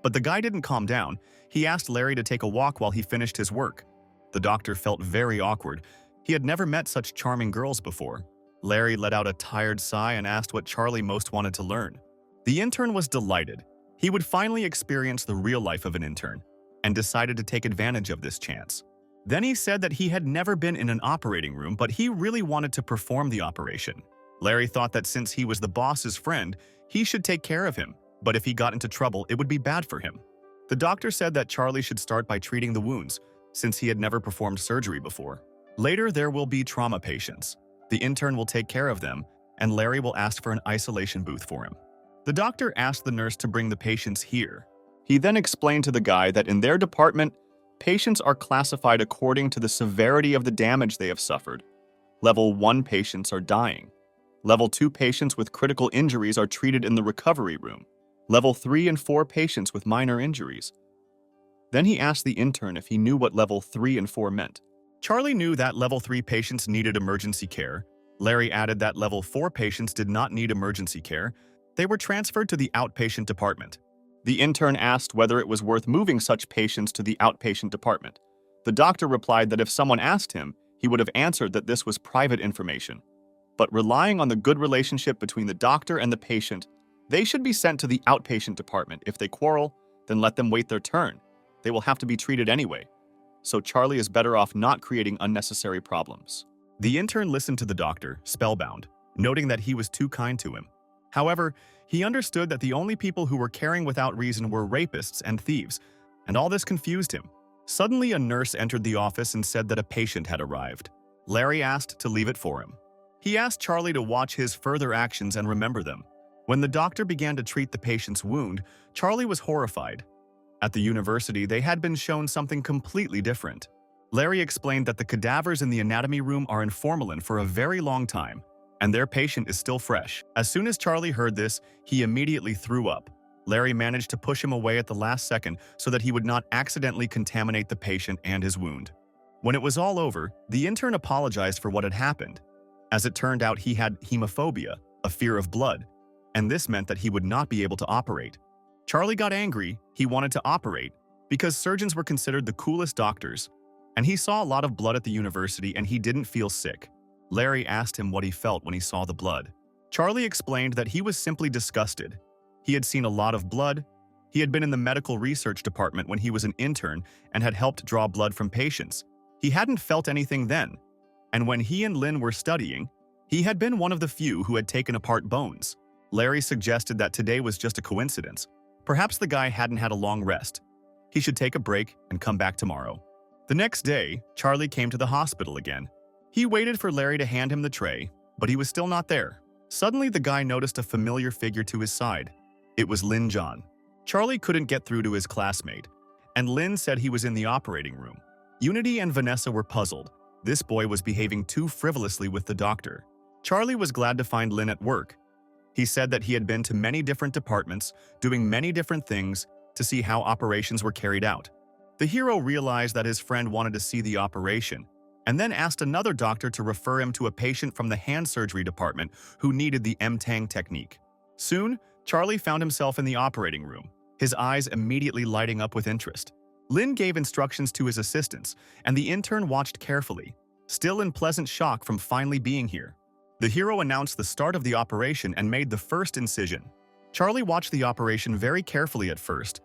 But the guy didn't calm down. He asked Larry to take a walk while he finished his work. The doctor felt very awkward. He had never met such charming girls before. Larry let out a tired sigh and asked what Charlie most wanted to learn. The intern was delighted. He would finally experience the real life of an intern, and decided to take advantage of this chance. Then he said that he had never been in an operating room, but he really wanted to perform the operation. Larry thought that since he was the boss's friend, he should take care of him, but if he got into trouble, it would be bad for him. The doctor said that Charlie should start by treating the wounds, since he had never performed surgery before. Later, there will be trauma patients. The intern will take care of them, and Larry will ask for an isolation booth for him. The doctor asked the nurse to bring the patients here. He then explained to the guy that in their department, patients are classified according to the severity of the damage they have suffered. Level 1 patients are dying. Level 2 patients with critical injuries are treated in the recovery room. Level 3 and 4 patients with minor injuries. Then he asked the intern if he knew what level 3 and 4 meant. Charlie knew that level 3 patients needed emergency care. Larry added that level 4 patients did not need emergency care. They were transferred to the outpatient department. The intern asked whether it was worth moving such patients to the outpatient department. The doctor replied that if someone asked him, he would have answered that this was private information. But relying on the good relationship between the doctor and the patient, they should be sent to the outpatient department. If they quarrel, then let them wait their turn. they will have to be treated anyway. So Charlie is better off not creating unnecessary problems. The intern listened to the doctor, spellbound, noting that he was too kind to him. However, he understood that the only people who were caring without reason were rapists and thieves, and all this confused him. Suddenly, a nurse entered the office and said that a patient had arrived. Larry asked to leave it for him. He asked Charlie to watch his further actions and remember them. When the doctor began to treat the patient's wound, Charlie was horrified. At the university, they had been shown something completely different. Larry explained that the cadavers in the anatomy room are in formalin for a very long time, and their patient is still fresh. As soon as Charlie heard this, he immediately threw up. Larry managed to push him away at the last second so that he would not accidentally contaminate the patient and his wound. When it was all over, the intern apologized for what had happened. As it turned out, he had hemophobia, a fear of blood, and this meant that he would not be able to operate. Charlie got angry. He wanted to operate because surgeons were considered the coolest doctors, and he saw a lot of blood at the university and he didn't feel sick. Larry asked him what he felt when he saw the blood. Charlie explained that he was simply disgusted. He had seen a lot of blood. He had been in the medical research department when he was an intern and had helped draw blood from patients. He hadn't felt anything then, and when he and Lynn were studying, he had been one of the few who had taken apart bones. Larry suggested that today was just a coincidence. Perhaps the guy hadn't had a long rest. He should take a break and come back tomorrow. The next day, Charlie came to the hospital again. He waited for Larry to hand him the tray, but he was still not there. Suddenly, the guy noticed a familiar figure to his side. It was Lin John. Charlie couldn't get through to his classmate, and Lin said he was in the operating room. Unity and Vanessa were puzzled. This boy was behaving too frivolously with the doctor. Charlie was glad to find Lin at work. He said that he had been to many different departments, doing many different things to see how operations were carried out. The hero realized that his friend wanted to see the operation, and then asked another doctor to refer him to a patient from the hand surgery department who needed the M-Tang technique. Soon, Charlie found himself in the operating room, his eyes immediately lighting up with interest. Lin gave instructions to his assistants, and the intern watched carefully, still in pleasant shock from finally being here. The hero announced the start of the operation and made the first incision. Charlie watched the operation very carefully at first,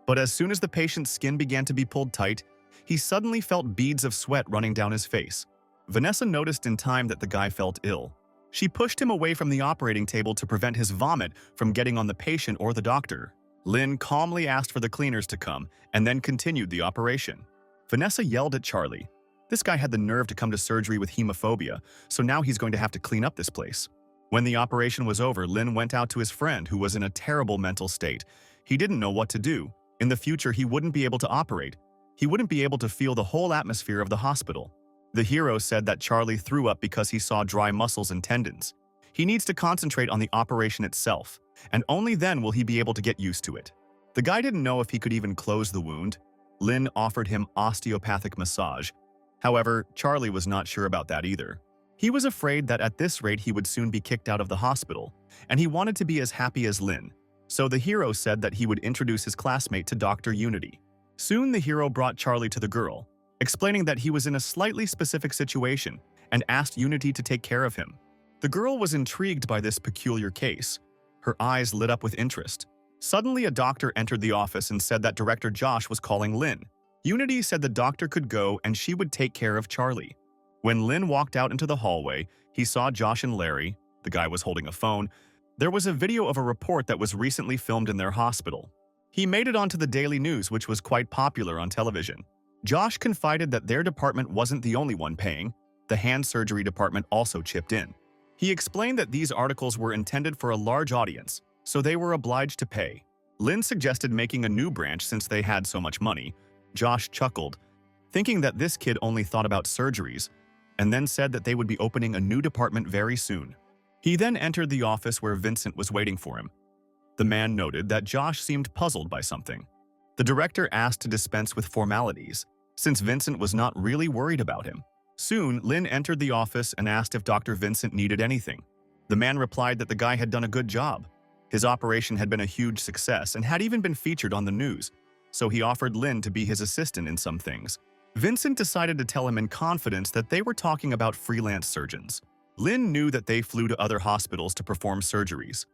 but as soon as the patient's skin began to be pulled tight, he suddenly felt beads of sweat running down his face. Vanessa noticed in time that the guy felt ill. She pushed him away from the operating table to prevent his vomit from getting on the patient or the doctor. Lin calmly asked for the cleaners to come and then continued the operation. Vanessa yelled at Charlie. This guy had the nerve to come to surgery with hemophobia, so now he's going to have to clean up this place. When the operation was over, Lin went out to his friend who was in a terrible mental state. He didn't know what to do. In the future, he wouldn't be able to operate. He wouldn't be able to feel the whole atmosphere of the hospital. The hero said that Charlie threw up because he saw dry muscles and tendons. He needs to concentrate on the operation itself, and only then will he be able to get used to it. The guy didn't know if he could even close the wound. Lin offered him osteopathic massage. However, Charlie was not sure about that either. He was afraid that at this rate he would soon be kicked out of the hospital, and he wanted to be as happy as Lin. So the hero said that he would introduce his classmate to Dr. Unity. Soon the hero brought Charlie to the girl, explaining that he was in a slightly specific situation and asked Unity to take care of him. The girl was intrigued by this peculiar case. Her eyes lit up with interest. Suddenly, a doctor entered the office and said that Director Josh was calling Lin. Unity said the doctor could go and she would take care of Charlie. When Lin walked out into the hallway, he saw Josh and Larry. The guy was holding a phone. There was a video of a report that was recently filmed in their hospital. He made it onto the Daily News, which was quite popular on television. Josh confided that their department wasn't the only one paying. The hand surgery department also chipped in. He explained that these articles were intended for a large audience, so they were obliged to pay. Lin suggested making a new branch since they had so much money. Josh chuckled, thinking that this kid only thought about surgeries, and then said that they would be opening a new department very soon. He then entered the office where Vincent was waiting for him. The man noted that Josh seemed puzzled by something. The director asked to dispense with formalities, since Vincent was not really worried about him. Soon, Lin entered the office and asked if Dr. Vincent needed anything. The man replied that the guy had done a good job. His operation had been a huge success and had even been featured on the news, so he offered Lin to be his assistant in some things. Vincent decided to tell him in confidence that they were talking about freelance surgeons. Lin knew that they flew to other hospitals to perform surgeries.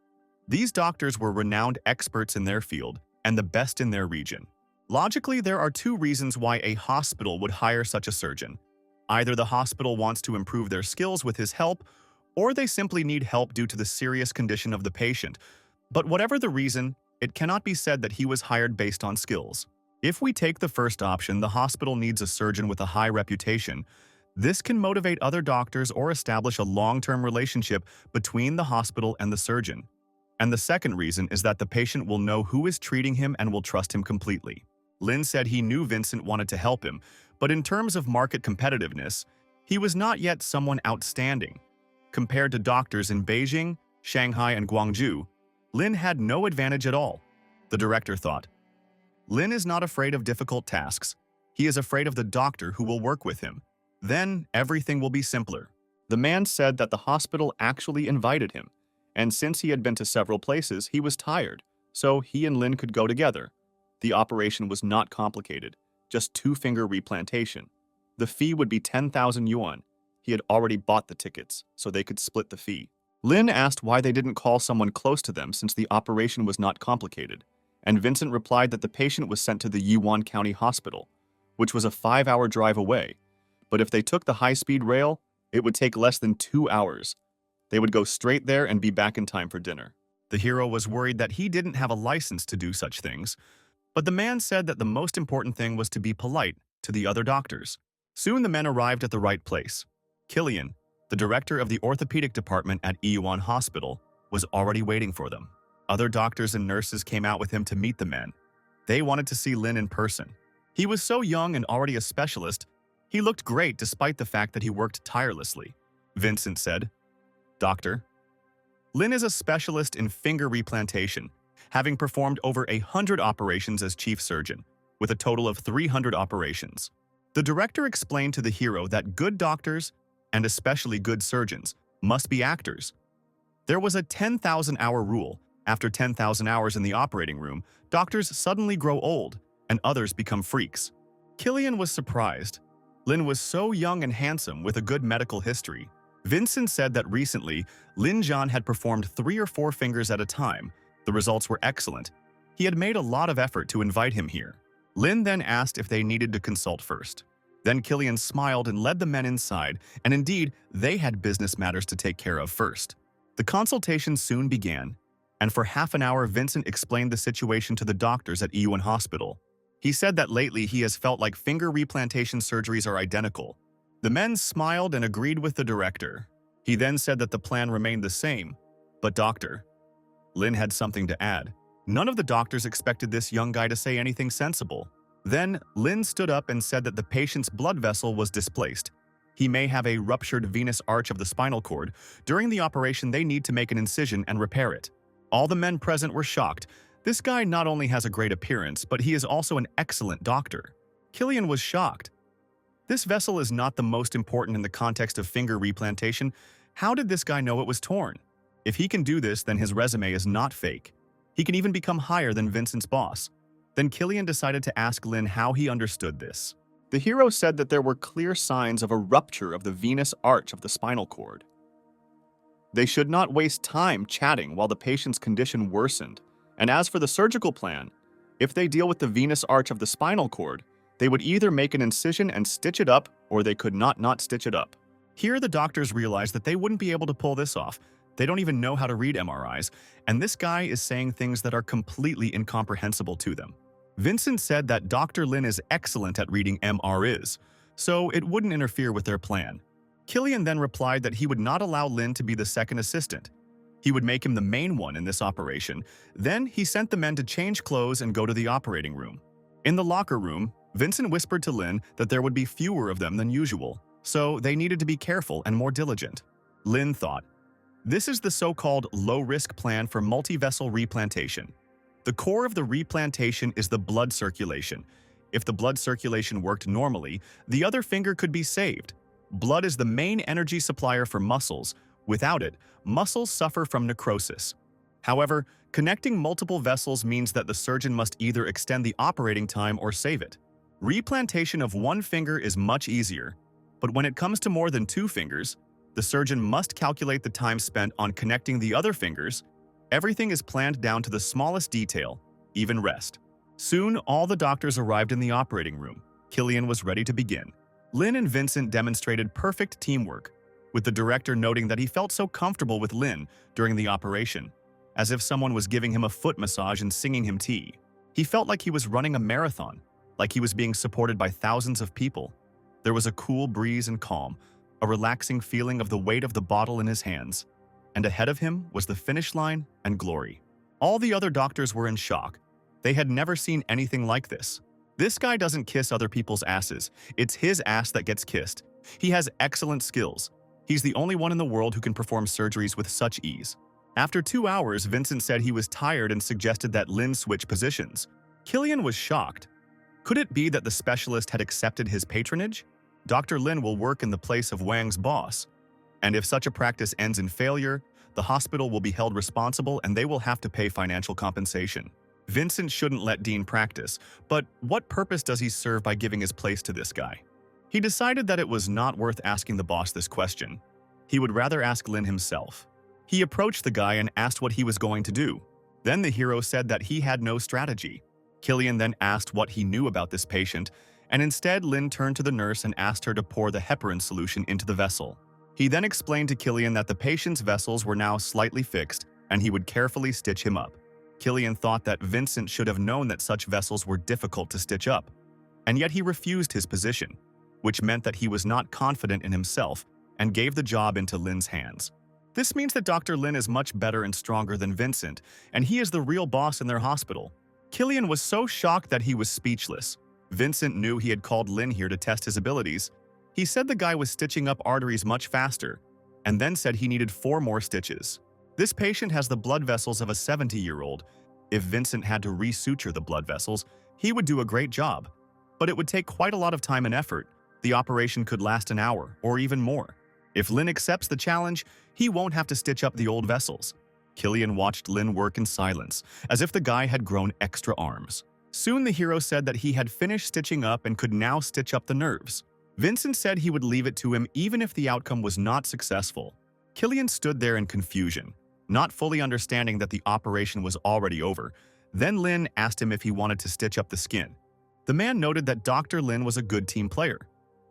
These doctors were renowned experts in their field and the best in their region. Logically, there are two reasons why a hospital would hire such a surgeon. Either the hospital wants to improve their skills with his help, or they simply need help due to the serious condition of the patient. But whatever the reason, it cannot be said that he was hired based on skills. If we take the first option, the hospital needs a surgeon with a high reputation. This can motivate other doctors or establish a long-term relationship between the hospital and the surgeon. And the second reason is that the patient will know who is treating him and will trust him completely. Lin said he knew Vincent wanted to help him, but in terms of market competitiveness, he was not yet someone outstanding. Compared to doctors in Beijing, Shanghai, and Guangzhou, Lin had no advantage at all. The director thought. Lin is not afraid of difficult tasks. He is afraid of the doctor who will work with him. Then everything will be simpler. The man said that the hospital actually invited him, and since he had been to several places, he was tired, so he and Lin could go together. The operation was not complicated, just two-finger replantation. The fee would be 10,000 yuan. He had already bought the tickets, so they could split the fee. Lin asked why they didn't call someone close to them since the operation was not complicated, and Vincent replied that the patient was sent to the Yiwan County Hospital, which was a 5-hour drive away. But if they took the high-speed rail, it would take less than 2 hours. They would go straight there and be back in time for dinner. The hero was worried that he didn't have a license to do such things, but the man said that the most important thing was to be polite to the other doctors. Soon the men arrived at the right place. Killian, the director of the orthopedic department at Yiwan Hospital, was already waiting for them. Other doctors and nurses came out with him to meet the men. They wanted to see Lin in person. He was so young and already a specialist, he looked great despite the fact that he worked tirelessly. Vincent said, "Doctor, Lin is a specialist in finger replantation, having performed over 100 operations as chief surgeon, with a total of 300 operations." The director explained to the hero that good doctors, and especially good surgeons, must be actors. There was a 10,000-hour rule. After 10,000 hours in the operating room, doctors suddenly grow old, and others become freaks. Killian was surprised. Lin was so young and handsome with a good medical history. Vincent said that recently, Lin Zhan had performed 3 or 4 fingers at a time. The results were excellent. He had made a lot of effort to invite him here. Lin then asked if they needed to consult first. Then Killian smiled and led the men inside, and indeed, they had business matters to take care of first. The consultation soon began, and for half an hour Vincent explained the situation to the doctors at Yiwan Hospital. He said that lately he has felt like finger replantation surgeries are identical. The men smiled and agreed with the director. He then said that the plan remained the same. But doctor, Lin had something to add. None of the doctors expected this young guy to say anything sensible. Then, Lin stood up and said that the patient's blood vessel was displaced. He may have a ruptured venous arch of the spinal cord. During the operation, they need to make an incision and repair it. All the men present were shocked. This guy not only has a great appearance, but he is also an excellent doctor. Killian was shocked. This vessel is not the most important in the context of finger replantation. How did this guy know it was torn? If he can do this, then his resume is not fake. He can even become higher than Vincent's boss. Then Killian decided to ask Lin how he understood this. The hero said that there were clear signs of a rupture of the venous arch of the spinal cord. They should not waste time chatting while the patient's condition worsened. And as for the surgical plan, if they deal with the venous arch of the spinal cord, they would either make an incision and stitch it up, or they could not stitch it up. Here the doctors realized that they wouldn't be able to pull this off. They don't even know how to read MRIs, and this guy is saying things that are completely incomprehensible to them. Vincent said that Dr. Lin is excellent at reading MRIs, so it wouldn't interfere with their plan. Killian then replied that he would not allow Lin to be the second assistant. He would make him the main one in this operation. Then he sent the men to change clothes and go to the operating room. In the locker room, Vincent whispered to Lin that there would be fewer of them than usual, so they needed to be careful and more diligent. Lin thought, this is the so-called low-risk plan for multi-vessel replantation. The core of the replantation is the blood circulation. If the blood circulation worked normally, the other finger could be saved. Blood is the main energy supplier for muscles. Without it, muscles suffer from necrosis. However, connecting multiple vessels means that the surgeon must either extend the operating time or save it. Replantation of one finger is much easier, but when it comes to more than 2 fingers, the surgeon must calculate the time spent on connecting the other fingers. Everything is planned down to the smallest detail, even rest. Soon, all the doctors arrived in the operating room. Killian was ready to begin. Lin and Vincent demonstrated perfect teamwork, with the director noting that he felt so comfortable with Lin during the operation, as if someone was giving him a foot massage and singing him tea. He felt like he was running a marathon, like he was being supported by thousands of people. There was a cool breeze and calm, a relaxing feeling of the weight of the bottle in his hands, and ahead of him was the finish line and glory. All the other doctors were in shock. They had never seen anything like this. This guy doesn't kiss other people's asses. It's his ass that gets kissed. He has excellent skills. He's the only one in the world who can perform surgeries with such ease. After 2 hours, Vincent said he was tired and suggested that Lin switch positions. Killian was shocked. Could it be that the specialist had accepted his patronage? Dr. Lin will work in the place of Wang's boss. And if such a practice ends in failure, the hospital will be held responsible and they will have to pay financial compensation. Vincent shouldn't let Dean practice, but what purpose does he serve by giving his place to this guy? He decided that it was not worth asking the boss this question. He would rather ask Lin himself. He approached the guy and asked what he was going to do. Then the hero said that he had no strategy. Killian then asked what he knew about this patient, and instead Lin turned to the nurse and asked her to pour the heparin solution into the vessel. He then explained to Killian that the patient's vessels were now slightly fixed and he would carefully stitch him up. Killian thought that Vincent should have known that such vessels were difficult to stitch up, and yet he refused his position, which meant that he was not confident in himself and gave the job into Lin's hands. This means that Dr. Lin is much better and stronger than Vincent, and he is the real boss in their hospital. Killian was so shocked that he was speechless. Vincent knew he had called Lin here to test his abilities. He said the guy was stitching up arteries much faster, and then said he needed 4 more stitches. This patient has the blood vessels of a 70-year-old. If Vincent had to resuture the blood vessels, he would do a great job. But it would take quite a lot of time and effort. The operation could last an hour, or even more. If Lin accepts the challenge, he won't have to stitch up the old vessels. Killian watched Lin work in silence, as if the guy had grown extra arms. Soon the hero said that he had finished stitching up and could now stitch up the nerves. Vincent said he would leave it to him even if the outcome was not successful. Killian stood there in confusion, not fully understanding that the operation was already over. Then Lin asked him if he wanted to stitch up the skin. The man noted that Dr. Lin was a good team player,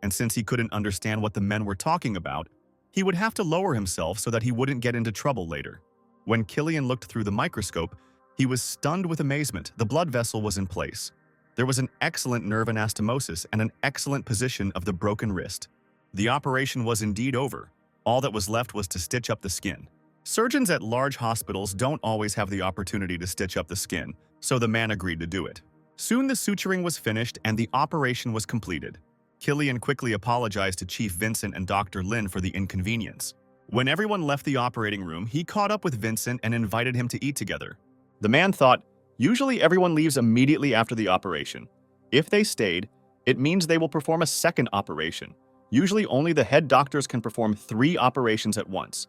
and since he couldn't understand what the men were talking about, he would have to lower himself so that he wouldn't get into trouble later. When Killian looked through the microscope, he was stunned with amazement. The blood vessel was in place. There was an excellent nerve anastomosis and an excellent position of the broken wrist. The operation was indeed over. All that was left was to stitch up the skin. Surgeons at large hospitals don't always have the opportunity to stitch up the skin, so the man agreed to do it. Soon the suturing was finished and the operation was completed. Killian quickly apologized to Chief Vincent and Dr. Lin for the inconvenience. When everyone left the operating room, he caught up with Vincent and invited him to eat together. The man thought, usually everyone leaves immediately after the operation. If they stayed, it means they will perform a second operation. Usually only the head doctors can perform 3 operations at once.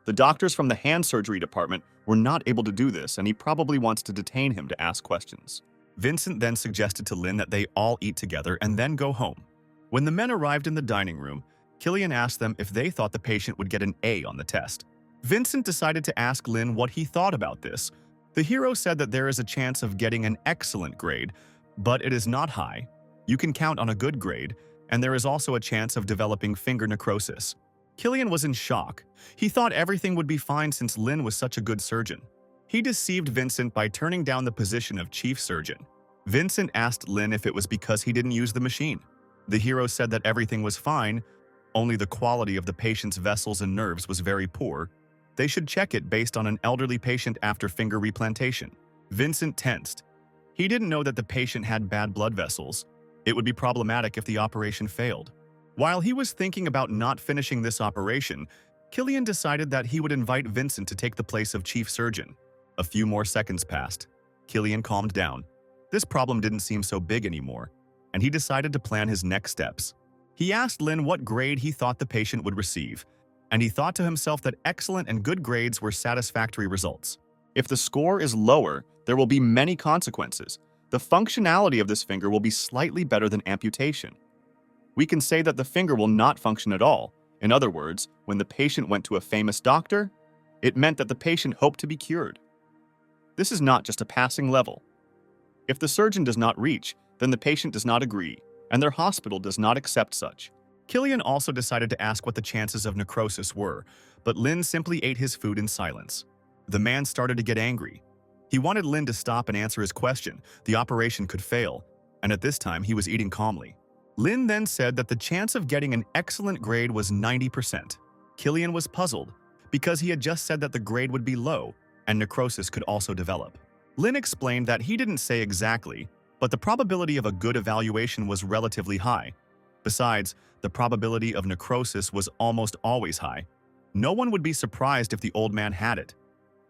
The doctors from the hand surgery department were not able to do this, and he probably wants to detain him to ask questions. Vincent then suggested to Lin that they all eat together and then go home. When the men arrived in the dining room, Killian asked them if they thought the patient would get an A on the test. Vincent decided to ask Lin what he thought about this. The hero said that there is a chance of getting an excellent grade, but it is not high. You can count on a good grade, and there is also a chance of developing finger necrosis. Killian was in shock. He thought everything would be fine since Lin was such a good surgeon. He deceived Vincent by turning down the position of chief surgeon. Vincent asked Lin if it was because he didn't use the machine. The hero said that everything was fine, only the quality of the patient's vessels and nerves was very poor. They should check it based on an elderly patient after finger replantation. Vincent tensed. He didn't know that the patient had bad blood vessels. It would be problematic if the operation failed. While he was thinking about not finishing this operation, Killian decided that he would invite Vincent to take the place of chief surgeon. A few more seconds passed. Killian calmed down. This problem didn't seem so big anymore, and he decided to plan his next steps. He asked Lin what grade he thought the patient would receive, and he thought to himself that excellent and good grades were satisfactory results. If the score is lower, there will be many consequences. The functionality of this finger will be slightly better than amputation. We can say that the finger will not function at all. In other words, when the patient went to a famous doctor, it meant that the patient hoped to be cured. This is not just a passing level. If the surgeon does not reach, then the patient does not agree, and their hospital does not accept such. Killian also decided to ask what the chances of necrosis were, but Lin simply ate his food in silence. The man started to get angry. He wanted Lin to stop and answer his question. The operation could fail, and at this time he was eating calmly. Lin then said that the chance of getting an excellent grade was 90%. Killian was puzzled, because he had just said that the grade would be low, and necrosis could also develop. Lin explained that he didn't say exactly, but the probability of a good evaluation was relatively high. Besides, the probability of necrosis was almost always high. No one would be surprised if the old man had it.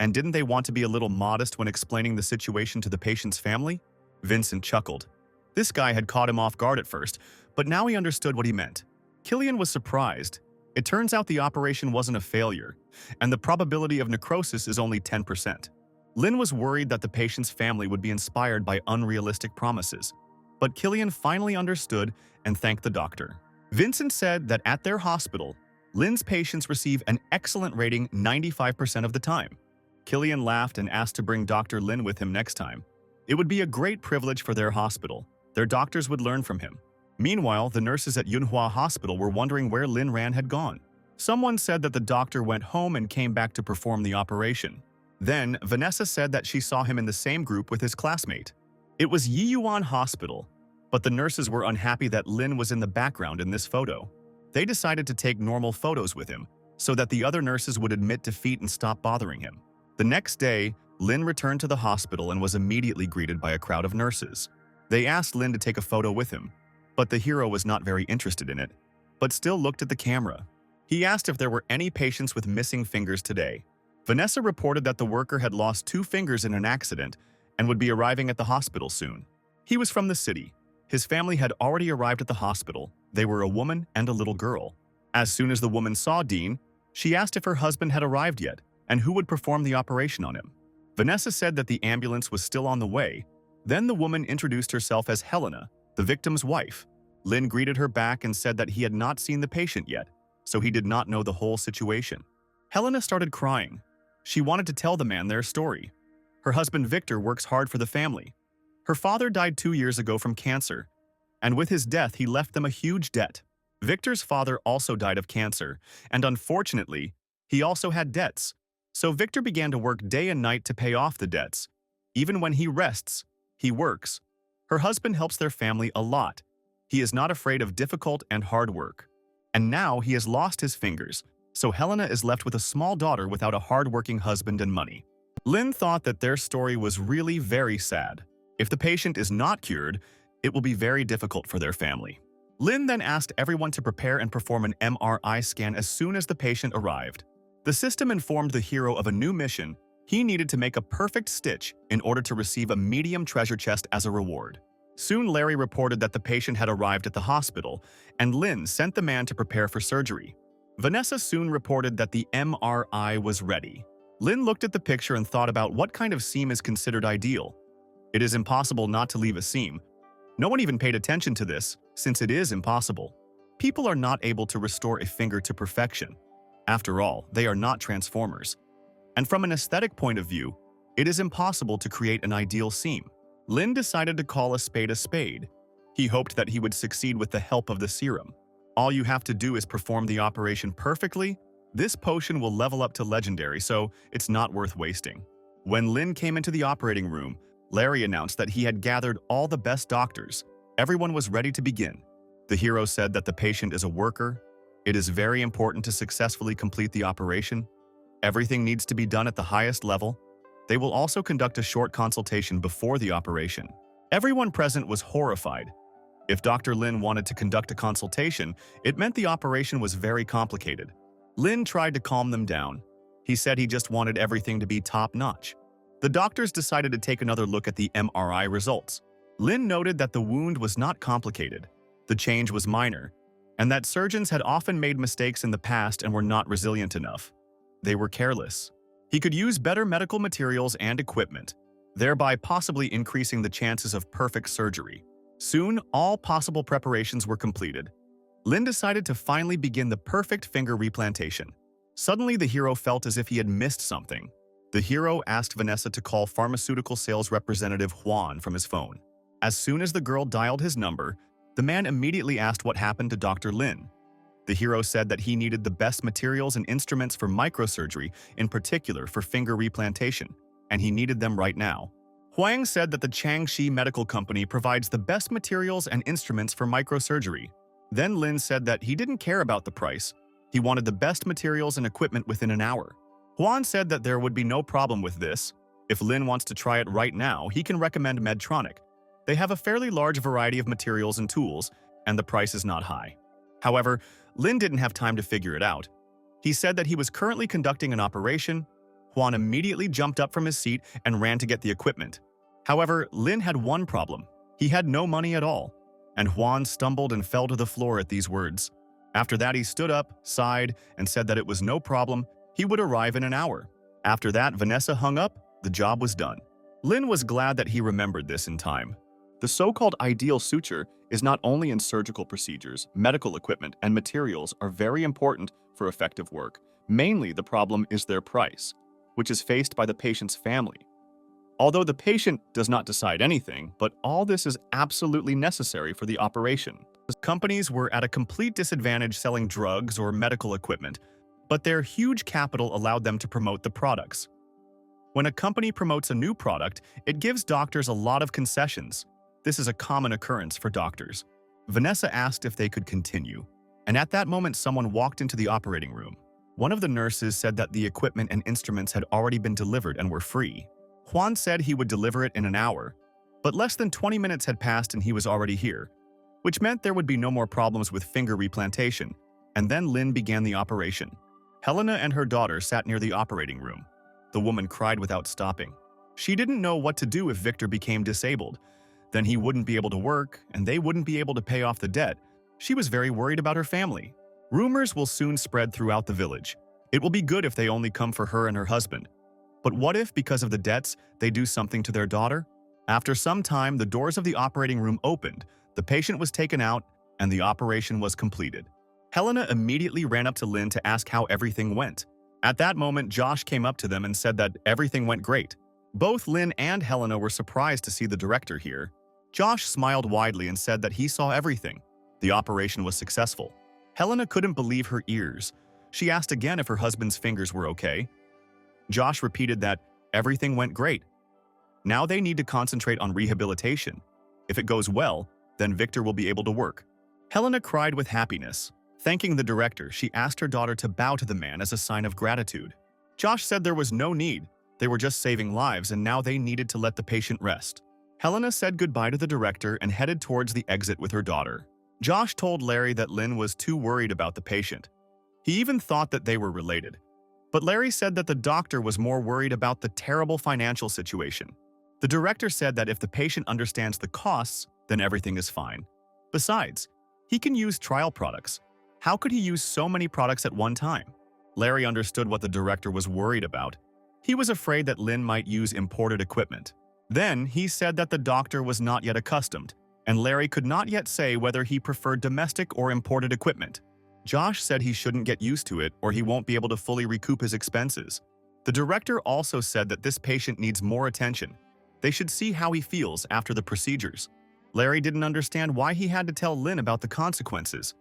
And didn't they want to be a little modest when explaining the situation to the patient's family? Vincent chuckled. This guy had caught him off guard at first, but now he understood what he meant. Killian was surprised. It turns out the operation wasn't a failure, and the probability of necrosis is only 10%. Lin was worried that the patient's family would be inspired by unrealistic promises, but Killian finally understood and thanked the doctor. Vincent said that at their hospital, Lin's patients receive an excellent rating 95% of the time. Killian laughed and asked to bring Dr. Lin with him next time. It would be a great privilege for their hospital. Their doctors would learn from him. Meanwhile, the nurses at MANHUA Hospital were wondering where Lin Ran had gone. Someone said that the doctor went home and came back to perform the operation. Then, Vanessa said that she saw him in the same group with his classmate. It was Yiyuan Hospital, but the nurses were unhappy that Lin was in the background in this photo. They decided to take normal photos with him, so that the other nurses would admit defeat and stop bothering him. The next day, Lin returned to the hospital and was immediately greeted by a crowd of nurses. They asked Lin to take a photo with him, but the hero was not very interested in it, but still looked at the camera. He asked if there were any patients with missing fingers today. Vanessa reported that the worker had lost 2 fingers in an accident and would be arriving at the hospital soon. He was from the city. His family had already arrived at the hospital. They were a woman and a little girl. As soon as the woman saw Dean, she asked if her husband had arrived yet and who would perform the operation on him. Vanessa said that the ambulance was still on the way. Then the woman introduced herself as Helena, the victim's wife. Lin greeted her back and said that he had not seen the patient yet, so he did not know the whole situation. Helena started crying. She wanted to tell the man their story. Her husband Victor works hard for the family. Her father died 2 years ago from cancer, and with his death he left them a huge debt. Victor's father also died of cancer, and unfortunately, he also had debts. So Victor began to work day and night to pay off the debts. Even when he rests, he works. Her husband helps their family a lot. He is not afraid of difficult and hard work. And now he has lost his fingers, so Helena is left with a small daughter without a hard-working husband and money. Lin thought that their story was really very sad. If the patient is not cured, it will be very difficult for their family. Lin then asked everyone to prepare and perform an MRI scan as soon as the patient arrived. The system informed the hero of a new mission. He needed to make a perfect stitch in order to receive a medium treasure chest as a reward. Soon Larry reported that the patient had arrived at the hospital, and Lin sent the man to prepare for surgery. Vanessa soon reported that the MRI was ready. Lin looked at the picture and thought about what kind of seam is considered ideal. It is impossible not to leave a seam. No one even paid attention to this, since it is impossible. People are not able to restore a finger to perfection. After all, they are not transformers. And from an aesthetic point of view, it is impossible to create an ideal seam. Lin decided to call a spade a spade. He hoped that he would succeed with the help of the serum. All you have to do is perform the operation perfectly. This potion will level up to legendary, so it's not worth wasting. When Lin came into the operating room, Larry announced that he had gathered all the best doctors. Everyone was ready to begin. The hero said that the patient is a worker. It is very important to successfully complete the operation. Everything needs to be done at the highest level. They will also conduct a short consultation before the operation. Everyone present was horrified. If Dr. Lin wanted to conduct a consultation, it meant the operation was very complicated. Lin tried to calm them down. He said he just wanted everything to be top-notch. The doctors decided to take another look at the MRI results. Lin noted that the wound was not complicated. The change was minor, and that surgeons had often made mistakes in the past and were not resilient enough. They were careless. He could use better medical materials and equipment, thereby possibly increasing the chances of perfect surgery. Soon, all possible preparations were completed. Lin decided to finally begin the perfect finger replantation. Suddenly, the hero felt as if he had missed something. The hero asked Vanessa to call pharmaceutical sales representative Juan from his phone. As soon as the girl dialed his number, the man immediately asked what happened to Dr. Lin. The hero said that he needed the best materials and instruments for microsurgery, in particular for finger replantation, and he needed them right now. Huang said that the Changxi Medical Company provides the best materials and instruments for microsurgery. Then Lin said that he didn't care about the price. He wanted the best materials and equipment within an hour. Huan said that there would be no problem with this. If Lin wants to try it right now, he can recommend Medtronic. They have a fairly large variety of materials and tools, and the price is not high. However, Lin didn't have time to figure it out. He said that he was currently conducting an operation. Juan immediately jumped up from his seat and ran to get the equipment. However, Lin had one problem. He had no money at all. And Juan stumbled and fell to the floor at these words. After that, he stood up, sighed, and said that it was no problem. He would arrive in an hour. After that, Vanessa hung up. The job was done. Lin was glad that he remembered this in time. The so-called ideal suture is not only in surgical procedures, medical equipment, and materials are very important for effective work. Mainly, the problem is their price, which is faced by the patient's family. Although the patient does not decide anything, but all this is absolutely necessary for the operation. Companies were at a complete disadvantage selling drugs or medical equipment, but their huge capital allowed them to promote the products. When a company promotes a new product, it gives doctors a lot of concessions. This is a common occurrence for doctors. Vanessa asked if they could continue, and at that moment someone walked into the operating room. One of the nurses said that the equipment and instruments had already been delivered and were free. Juan said he would deliver it in an hour, but less than 20 minutes had passed and he was already here, which meant there would be no more problems with finger replantation. And then Lin began the operation. Helena and her daughter sat near the operating room. The woman cried without stopping. She didn't know what to do if Victor became disabled. Then he wouldn't be able to work, and they wouldn't be able to pay off the debt. She was very worried about her family. Rumors will soon spread throughout the village. It will be good if they only come for her and her husband. But what if, because of the debts, they do something to their daughter? After some time, the doors of the operating room opened, the patient was taken out, and the operation was completed. Helena immediately ran up to Lin to ask how everything went. At that moment, Josh came up to them and said that everything went great. Both Lin and Helena were surprised to see the director here. Josh smiled widely and said that he saw everything. The operation was successful. Helena couldn't believe her ears. She asked again if her husband's fingers were okay. Josh repeated that everything went great. Now they need to concentrate on rehabilitation. If it goes well, then Victor will be able to work. Helena cried with happiness. Thanking the director, she asked her daughter to bow to the man as a sign of gratitude. Josh said there was no need. They were just saving lives and now they needed to let the patient rest. Helena said goodbye to the director and headed towards the exit with her daughter. Josh told Larry that Lin was too worried about the patient. He even thought that they were related. But Larry said that the doctor was more worried about the terrible financial situation. The director said that if the patient understands the costs, then everything is fine. Besides, he can use trial products. How could he use so many products at one time? Larry understood what the director was worried about. He was afraid that Lin might use imported equipment. Then, he said that the doctor was not yet accustomed, and Larry could not yet say whether he preferred domestic or imported equipment. Josh said he shouldn't get used to it or he won't be able to fully recoup his expenses. The director also said that this patient needs more attention. They should see how he feels after the procedures. Larry didn't understand why he had to tell Lin about the consequences.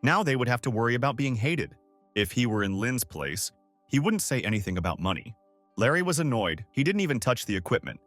Now they would have to worry about being hated. If he were in Lin's place, he wouldn't say anything about money. Larry was annoyed. He didn't even touch the equipment.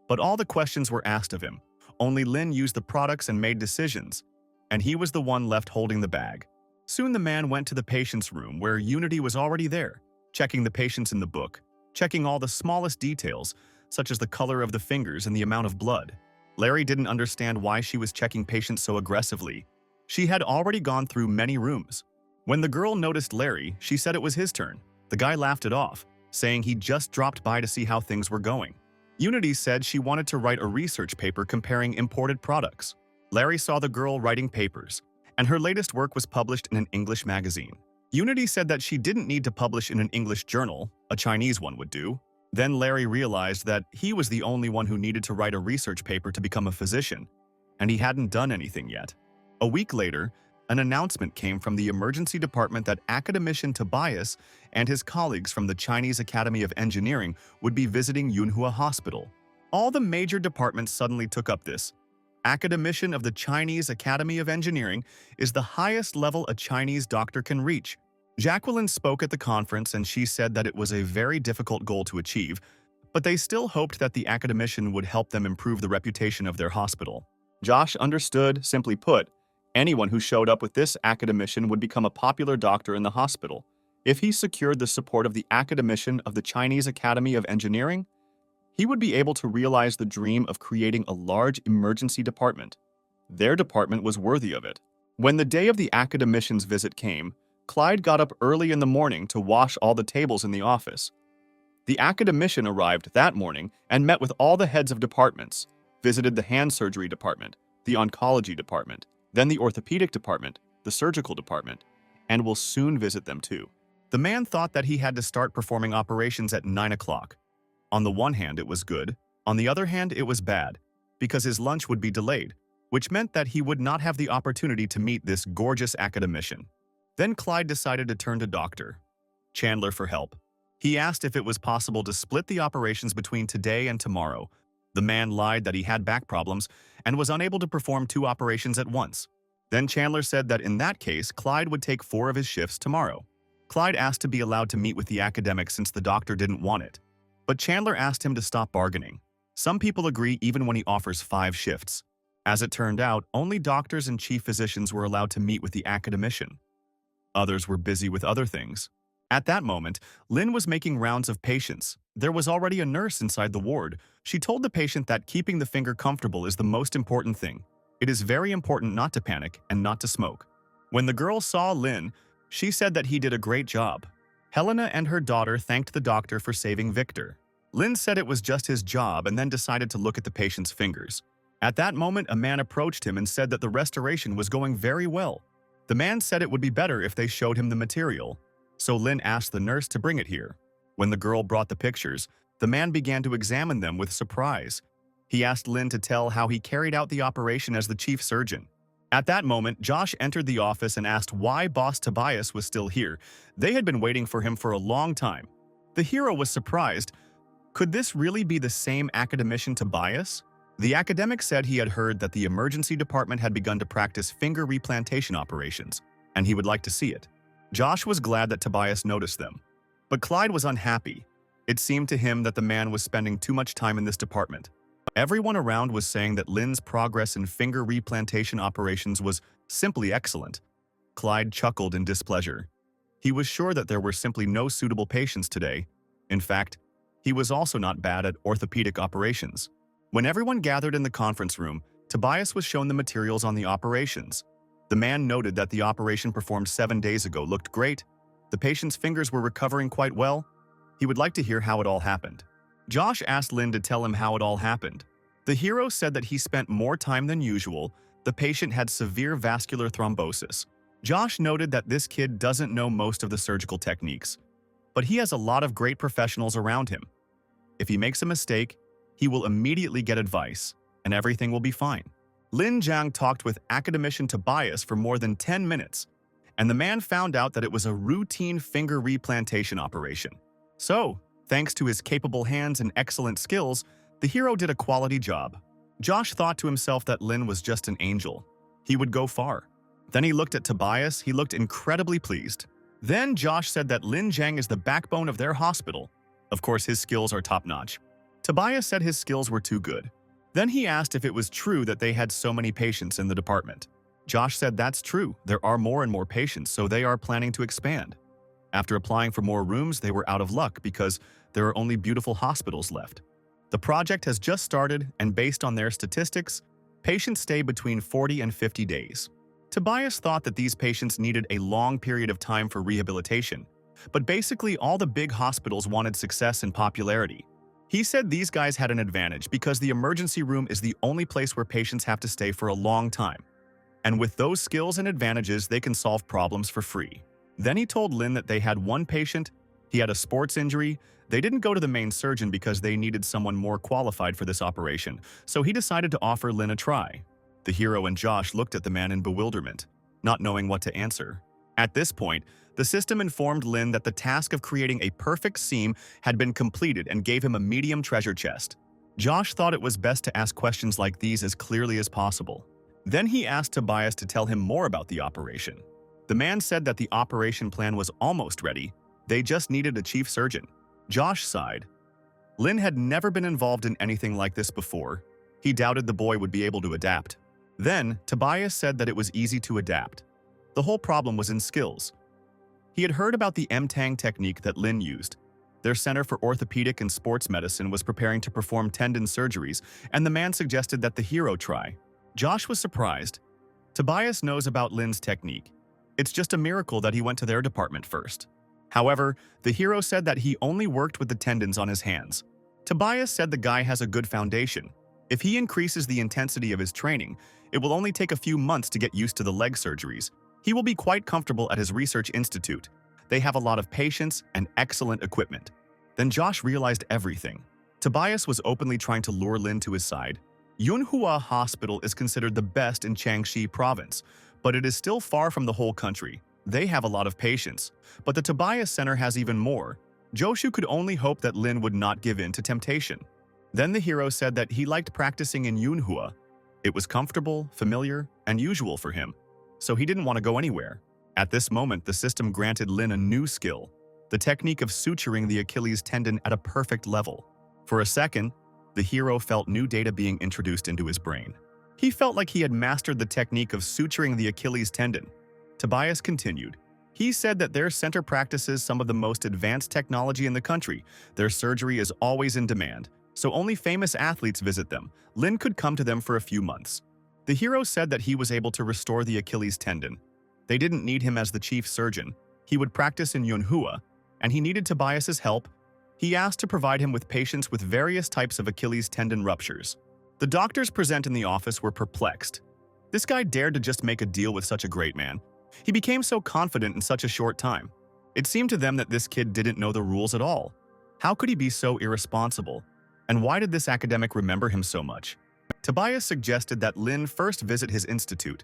But all the questions were asked of him. Only Lin used the products and made decisions, and he was the one left holding the bag. Soon the man went to the patient's room where Unity was already there, checking the patients in the book, checking all the smallest details, such as the color of the fingers and the amount of blood. Larry didn't understand why she was checking patients so aggressively. She had already gone through many rooms. When the girl noticed Larry, she said it was his turn. The guy laughed it off, saying he just dropped by to see how things were going. Unity said she wanted to write a research paper comparing imported products. Larry saw the girl writing papers, and her latest work was published in an English magazine. Unity said that she didn't need to publish in an English journal, a Chinese one would do. Then Larry realized that he was the only one who needed to write a research paper to become a physician, and he hadn't done anything yet. A week later, an announcement came from the emergency department that academician Tobias and his colleagues from the Chinese Academy of Engineering would be visiting Manhua Hospital. All the major departments suddenly took up this. Academician of the Chinese Academy of Engineering is the highest level a Chinese doctor can reach. Jacqueline spoke at the conference and she said that it was a very difficult goal to achieve, but they still hoped that the academician would help them improve the reputation of their hospital. Josh understood, simply put, anyone who showed up with this academician would become a popular doctor in the hospital. If he secured the support of the academician of the Chinese Academy of Engineering, he would be able to realize the dream of creating a large emergency department. Their department was worthy of it. When the day of the academician's visit came, Clyde got up early in the morning to wash all the tables in the office. The academician arrived that morning and met with all the heads of departments, visited the hand surgery department, the oncology department, then the orthopedic department, the surgical department, and will soon visit them too. The man thought that he had to start performing operations at 9 o'clock. On the one hand, it was good. On the other hand, it was bad, because his lunch would be delayed, which meant that he would not have the opportunity to meet this gorgeous academician. Then Clyde decided to turn to Dr. Chandler for help. He asked if it was possible to split the operations between today and tomorrow. The man lied that he had back problems and was unable to perform 2 operations at once. Then Chandler said that in that case, Clyde would take 4 of his shifts tomorrow. Clyde asked to be allowed to meet with the academic since the doctor didn't want it. But Chandler asked him to stop bargaining. Some people agree even when he offers 5 shifts. As it turned out, only doctors and chief physicians were allowed to meet with the academician. Others were busy with other things. At that moment, Lynn was making rounds of patients. There was already a nurse inside the ward. She told the patient that keeping the finger comfortable is the most important thing. It is very important not to panic and not to smoke. When the girl saw Lynn, she said that he did a great job. Helena and her daughter thanked the doctor for saving Victor. Lynn said it was just his job and then decided to look at the patient's fingers. At that moment, a man approached him and said that the restoration was going very well. The man said it would be better if they showed him the material, so Lynn asked the nurse to bring it here. When the girl brought the pictures, the man began to examine them with surprise. He asked Lynn to tell how he carried out the operation as the chief surgeon. At that moment, Josh entered the office and asked why boss Tobias was still here. They had been waiting for him for a long time. The hero was surprised. Could this really be the same academician Tobias? The academic said he had heard that the emergency department had begun to practice finger replantation operations, and he would like to see it. Josh was glad that Tobias noticed them. But Clyde was unhappy. It seemed to him that the man was spending too much time in this department. Everyone around was saying that Lynn's progress in finger replantation operations was simply excellent. Clyde chuckled in displeasure. He was sure that there were simply no suitable patients today. In fact, he was also not bad at orthopedic operations. When everyone gathered in the conference room, Tobias was shown the materials on the operations. The man noted that the operation performed 7 days ago looked great. The patient's fingers were recovering quite well. He would like to hear how it all happened. Josh asked Lynn to tell him how it all happened. The hero said that he spent more time than usual. The patient had severe vascular thrombosis. Josh noted that this kid doesn't know most of the surgical techniques, but he has a lot of great professionals around him. If he makes a mistake, he will immediately get advice, and everything will be fine. Lin Jiang talked with academician Tobias for more than 10 minutes, and the man found out that it was a routine finger replantation operation. So, thanks to his capable hands and excellent skills, the hero did a quality job. Josh thought to himself that Lin was just an angel. He would go far. Then he looked at Tobias. He looked incredibly pleased. Then Josh said that Lin Jiang is the backbone of their hospital. Of course, his skills are top-notch. Tobias said his skills were too good. Then he asked if it was true that they had so many patients in the department. Josh said that's true. There are more and more patients, so they are planning to expand. After applying for more rooms, they were out of luck because there are only beautiful hospitals left. The project has just started, and based on their statistics, patients stay between 40 and 50 days. Tobias thought that these patients needed a long period of time for rehabilitation, but basically all the big hospitals wanted success and popularity. He said these guys had an advantage because the emergency room is the only place where patients have to stay for a long time. And with those skills and advantages, they can solve problems for free. Then he told Lin that they had one patient, he had a sports injury. They didn't go to the main surgeon because they needed someone more qualified for this operation, so he decided to offer Lin a try. The hero and Josh looked at the man in bewilderment. not knowing what to answer. At this point, the system informed Lin that the task of creating a perfect seam had been completed and gave him a medium treasure chest. Josh thought it was best to ask questions like these as clearly as possible. Then he asked Tobias to tell him more about the operation. The man said that the operation plan was almost ready. They just needed a chief surgeon. Josh sighed. Lin had never been involved in anything like this before. He doubted the boy would be able to adapt. Then, Tobias said that it was easy to adapt. The whole problem was in skills. He had heard about the M-Tang technique that Lin used. Their Center for Orthopedic and Sports Medicine was preparing to perform tendon surgeries, and the man suggested that the hero try. Josh was surprised. Tobias knows about Lin's technique. It's just a miracle that he went to their department first. However, the hero said that he only worked with the tendons on his hands. Tobias said the guy has a good foundation. If he increases the intensity of his training, it will only take a few months to get used to the leg surgeries. He will be quite comfortable at his research institute. They have a lot of patience and excellent equipment. Then Josh realized everything. Tobias was openly trying to lure Lin to his side. Manhua Hospital is considered the best in Jiangxi province, but it is still far from the whole country. They have a lot of patience, but the Tobias Center has even more. Joshu could only hope that Lin would not give in to temptation. Then the hero said that he liked practicing in Manhua. It was comfortable, familiar, and usual for him, so he didn't want to go anywhere. At this moment, the system granted Lin a new skill, the technique of suturing the Achilles tendon at a perfect level. For a second, the hero felt new data being introduced into his brain. He felt like he had mastered the technique of suturing the Achilles tendon. Tobias continued. He said that their center practices some of the most advanced technology in the country. Their surgery is always in demand, so only famous athletes visit them. Lin could come to them for a few months. The hero said that he was able to restore the Achilles tendon. They didn't need him as the chief surgeon. He would practice in Manhua, and he needed Tobias's help. He asked to provide him with patients with various types of Achilles tendon ruptures. The doctors present in the office were perplexed. This guy dared to just make a deal with such a great man. He became so confident in such a short time. It seemed to them that this kid didn't know the rules at all. How could he be so irresponsible? And why did this academic remember him so much? Tobias suggested that Lin first visit his institute,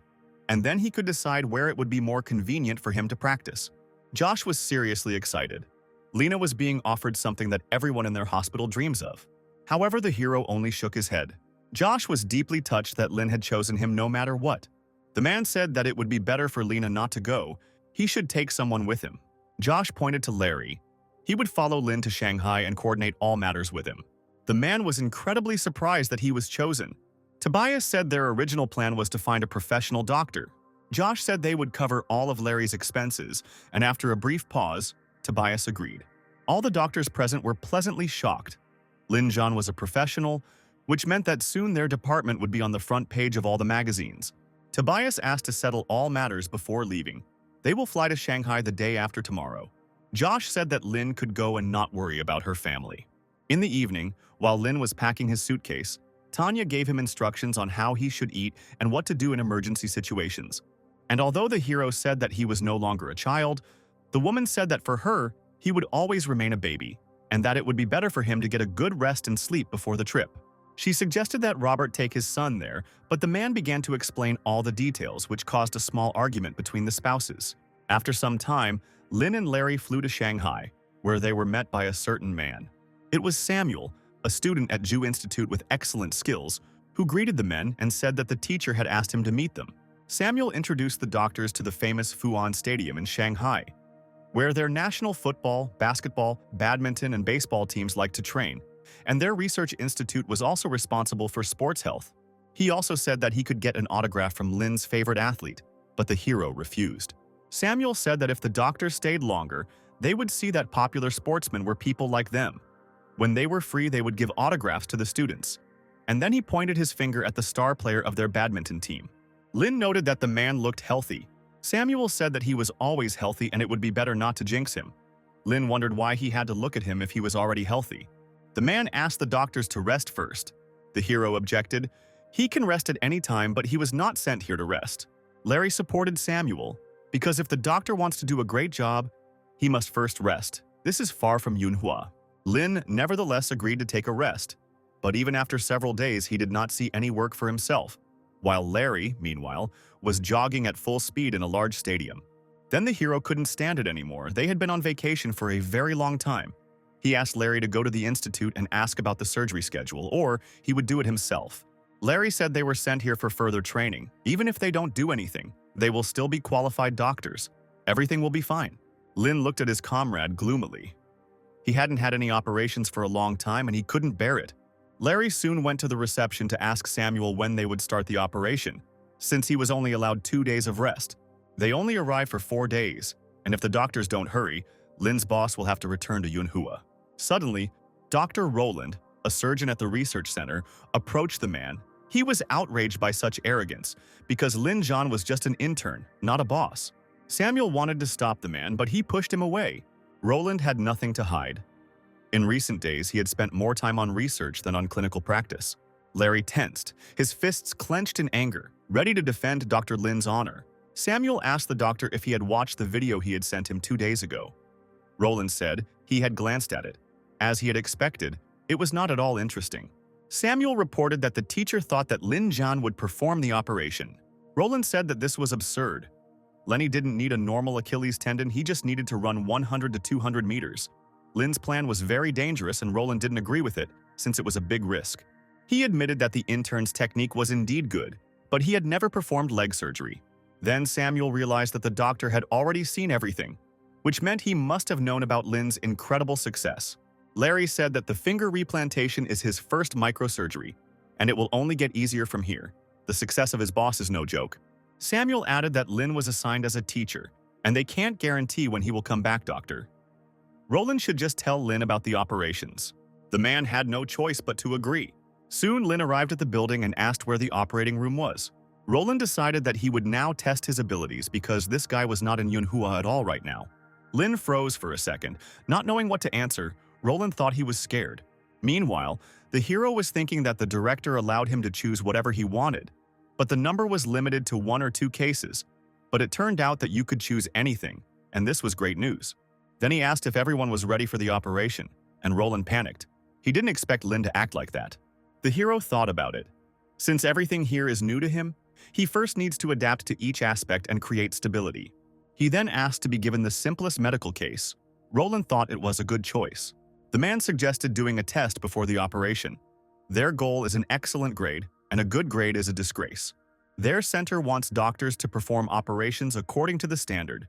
and then he could decide where it would be more convenient for him to practice. Josh was seriously excited. Lena was being offered something that everyone in their hospital dreams of. However, the hero only shook his head. Josh was deeply touched that Lin had chosen him no matter what. The man said that it would be better for Lena not to go. He should take someone with him. Josh pointed to Larry. He would follow Lin to Shanghai and coordinate all matters with him. The man was incredibly surprised that he was chosen. Tobias said their original plan was to find a professional doctor. Josh said they would cover all of Larry's expenses, and after a brief pause, Tobias agreed. All the doctors present were pleasantly shocked. Lin Zhan was a professional, which meant that soon their department would be on the front page of all the magazines. Tobias asked to settle all matters before leaving. They will fly to Shanghai the day after tomorrow. Josh said that Lin could go and not worry about her family. In the evening, while Lin was packing his suitcase, Tanya gave him instructions on how he should eat and what to do in emergency situations. And although the hero said that he was no longer a child, the woman said that for her, he would always remain a baby, and that it would be better for him to get a good rest and sleep before the trip. She suggested that Robert take his son there, but the man began to explain all the details, which caused a small argument between the spouses. After some time, Lin and Larry flew to Shanghai, where they were met by a certain man. It was Samuel, a student at Ju Institute with excellent skills, who greeted the men and said that the teacher had asked him to meet them. Samuel introduced the doctors to the famous Fuan Stadium in Shanghai, where their national football, basketball, badminton, and baseball teams like to train, and their research institute was also responsible for sports health. He also said that he could get an autograph from Lin's favorite athlete, but the hero refused. Samuel said that if the doctors stayed longer, they would see that popular sportsmen were people like them. When they were free, they would give autographs to the students. And then he pointed his finger at the star player of their badminton team. Lin noted that the man looked healthy. Samuel said that he was always healthy and it would be better not to jinx him. Lin wondered why he had to look at him if he was already healthy. The man asked the doctors to rest first. The hero objected. He can rest at any time, but he was not sent here to rest. Larry supported Samuel, because if the doctor wants to do a great job, he must first rest. This is far from Manhua. Lin nevertheless agreed to take a rest, but even after several days he did not see any work for himself. while Larry, meanwhile, was jogging at full speed in a large stadium. Then the hero couldn't stand it anymore. They had been on vacation for a very long time. He asked Larry to go to the institute and ask about the surgery schedule, or he would do it himself. Larry said they were sent here for further training. Even if they don't do anything, they will still be qualified doctors. Everything will be fine. Lin looked at his comrade gloomily. He hadn't had any operations for a long time and he couldn't bear it. Larry soon went to the reception to ask Samuel when they would start the operation, since he was only allowed 2 days of rest. They only arrive for 4 days, and if the doctors don't hurry, Lin's boss will have to return to Manhua. Suddenly, Dr. Roland, a surgeon at the research center, approached the man. He was outraged by such arrogance, because Lin Zhan was just an intern, not a boss. Samuel wanted to stop the man, but he pushed him away. Roland had nothing to hide. In recent days, he had spent more time on research than on clinical practice. Larry tensed, his fists clenched in anger, ready to defend Dr. Lin's honor. Samuel asked the doctor if he had watched the video he had sent him 2 days ago. Roland said he had glanced at it. As he had expected, it was not at all interesting. Samuel reported that the teacher thought that Lin Zhan would perform the operation. Roland said that this was absurd. Lenny didn't need a normal Achilles tendon, he just needed to run 100 to 200 meters. Lin's plan was very dangerous and Roland didn't agree with it, since it was a big risk. He admitted that the intern's technique was indeed good, but he had never performed leg surgery. Then Samuel realized that the doctor had already seen everything, which meant he must have known about Lin's incredible success. Larry said that the finger replantation is his first microsurgery, and it will only get easier from here. The success of his boss is no joke. Samuel added that Lin was assigned as a teacher, and they can't guarantee when he will come back, doctor. Roland should just tell Lin about the operations. The man had no choice but to agree. Soon Lin arrived at the building and asked where the operating room was. Roland decided that he would now test his abilities because this guy was not in Manhua at all right now. Lin froze for a second. Not knowing what to answer, Roland thought he was scared. Meanwhile, the hero was thinking that the director allowed him to choose whatever he wanted, but the number was limited to 1 or 2 cases. But it turned out that you could choose anything, and this was great news. Then he asked if everyone was ready for the operation, and Roland panicked. He didn't expect Lin to act like that. The hero thought about it. Since everything here is new to him, he first needs to adapt to each aspect and create stability. He then asked to be given the simplest medical case. Roland thought it was a good choice. The man suggested doing a test before the operation. Their goal is an excellent grade, and a good grade is a disgrace. Their center wants doctors to perform operations according to the standard.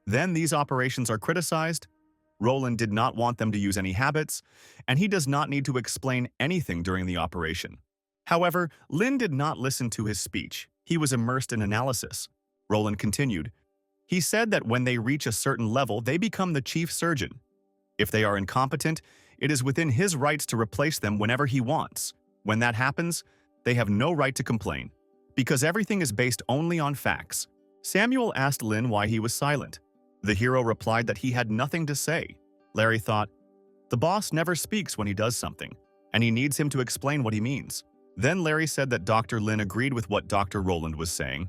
Then these operations are criticized. Roland did not want them to use any habits, and he does not need to explain anything during the operation. However, Lin did not listen to his speech. He was immersed in analysis. Roland continued. He said that when they reach a certain level, they become the chief surgeon. If they are incompetent, it is within his rights to replace them whenever he wants. When that happens, they have no right to complain, because everything is based only on facts. Samuel asked Lin why he was silent. The hero replied that he had nothing to say. Larry thought, the boss never speaks when he does something, and he needs him to explain what he means. Then Larry said that Dr. Lin agreed with what Dr. Roland was saying.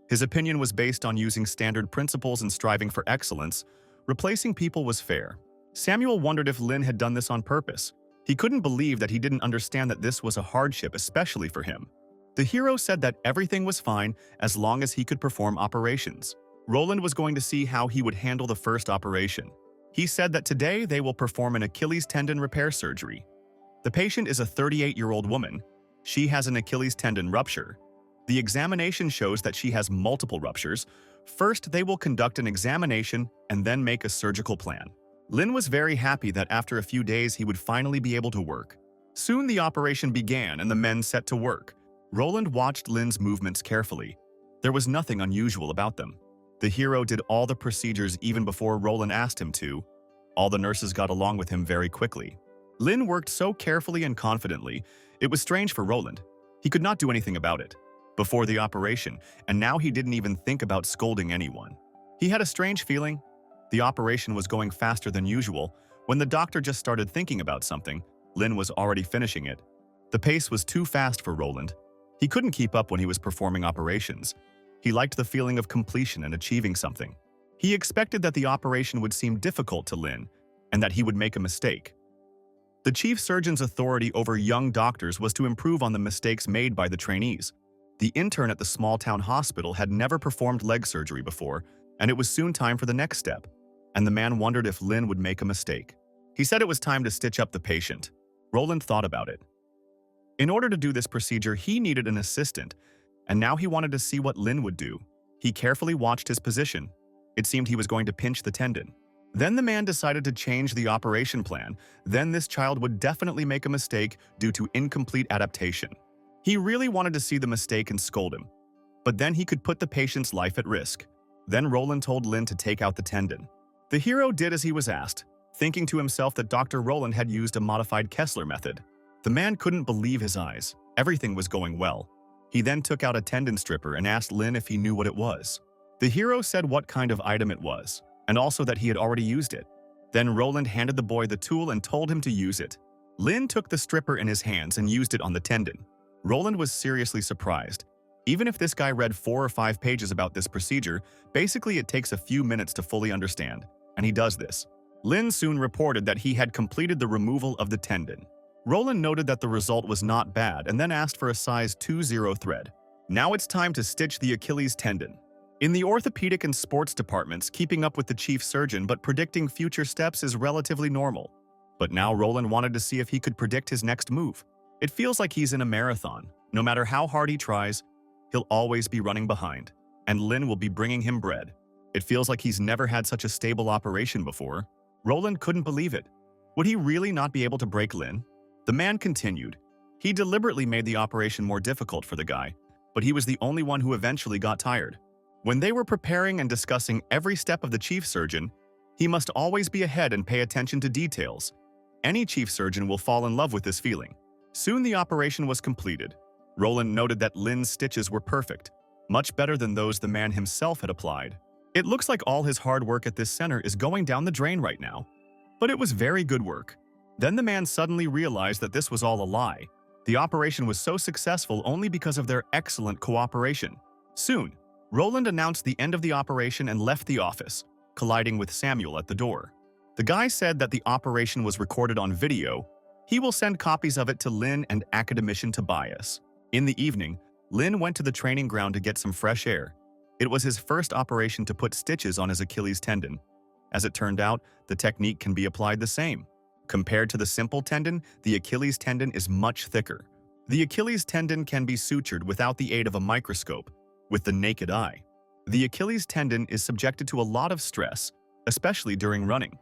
His opinion was based on using standard principles and striving for excellence. Replacing people was fair. Samuel wondered if Lin had done this on purpose. He couldn't believe that he didn't understand that this was a hardship, especially for him. The hero said that everything was fine as long as he could perform operations. Roland was going to see how he would handle the first operation. He said that today they will perform an Achilles tendon repair surgery. The patient is a 38-year-old woman. She has an Achilles tendon rupture. The examination shows that she has multiple ruptures. First, they will conduct an examination and then make a surgical plan. Lin was very happy that after a few days he would finally be able to work. Soon the operation began and the men set to work. Roland watched Lin's movements carefully. There was nothing unusual about them. The hero did all the procedures even before Roland asked him to. All the nurses got along with him very quickly. Lin worked so carefully and confidently, it was strange for Roland. He could not do anything about it before the operation, and now he didn't even think about scolding anyone. He had a strange feeling. The operation was going faster than usual. When the doctor just started thinking about something, Lin was already finishing it. The pace was too fast for Roland. He couldn't keep up when he was performing operations. He liked the feeling of completion and achieving something. He expected that the operation would seem difficult to Lin, and that he would make a mistake. The chief surgeon's authority over young doctors was to improve on the mistakes made by the trainees. The intern at the small-town hospital had never performed leg surgery before, and it was soon time for the next step. And the man wondered if Lin would make a mistake. He said it was time to stitch up the patient. Roland thought about it. In order to do this procedure, he needed an assistant, and now he wanted to see what Lin would do. He carefully watched his position. It seemed he was going to pinch the tendon. Then the man decided to change the operation plan. Then this child would definitely make a mistake due to incomplete adaptation. He really wanted to see the mistake and scold him. But then he could put the patient's life at risk. Then Roland told Lin to take out the tendon. The hero did as he was asked, thinking to himself that Dr. Roland had used a modified Kessler method. The man couldn't believe his eyes. Everything was going well. He then took out a tendon stripper and asked Lin if he knew what it was. The hero said what kind of item it was, and also that he had already used it. Then Roland handed the boy the tool and told him to use it. Lin took the stripper in his hands and used it on the tendon. Roland was seriously surprised. Even if this guy read 4 or 5 pages about this procedure, basically it takes a few minutes to fully understand, and he does this. Lin soon reported that he had completed the removal of the tendon. Roland noted that the result was not bad and then asked for a size 20 thread. Now it's time to stitch the Achilles tendon. In the orthopedic and sports departments, keeping up with the chief surgeon but predicting future steps is relatively normal. But now Roland wanted to see if he could predict his next move. It feels like he's in a marathon. No matter how hard he tries, he'll always be running behind, and Lin will be bringing him bread. It feels like he's never had such a stable operation before. Roland couldn't believe it. Would he really not be able to break Lin? The man continued. He deliberately made the operation more difficult for the guy, but he was the only one who eventually got tired. When they were preparing and discussing every step of the chief surgeon, he must always be ahead and pay attention to details. Any chief surgeon will fall in love with this feeling. Soon the operation was completed. Roland noted that Lin's stitches were perfect, much better than those the man himself had applied. It looks like all his hard work at this center is going down the drain right now. But it was very good work. Then the man suddenly realized that this was all a lie. The operation was so successful only because of their excellent cooperation. Soon, Roland announced the end of the operation and left the office, colliding with Samuel at the door. The guy said that the operation was recorded on video. He will send copies of it to Lin and academician Tobias. In the evening, Lin went to the training ground to get some fresh air. It was his first operation to put stitches on his Achilles tendon. As it turned out, the technique can be applied the same. Compared to the simple tendon, the Achilles tendon is much thicker. The Achilles tendon can be sutured without the aid of a microscope, with the naked eye. The Achilles tendon is subjected to a lot of stress, especially during running.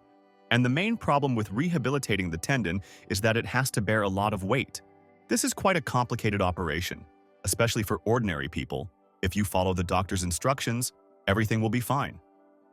And the main problem with rehabilitating the tendon is that it has to bear a lot of weight. This is quite a complicated operation, especially for ordinary people. If you follow the doctor's instructions, everything will be fine.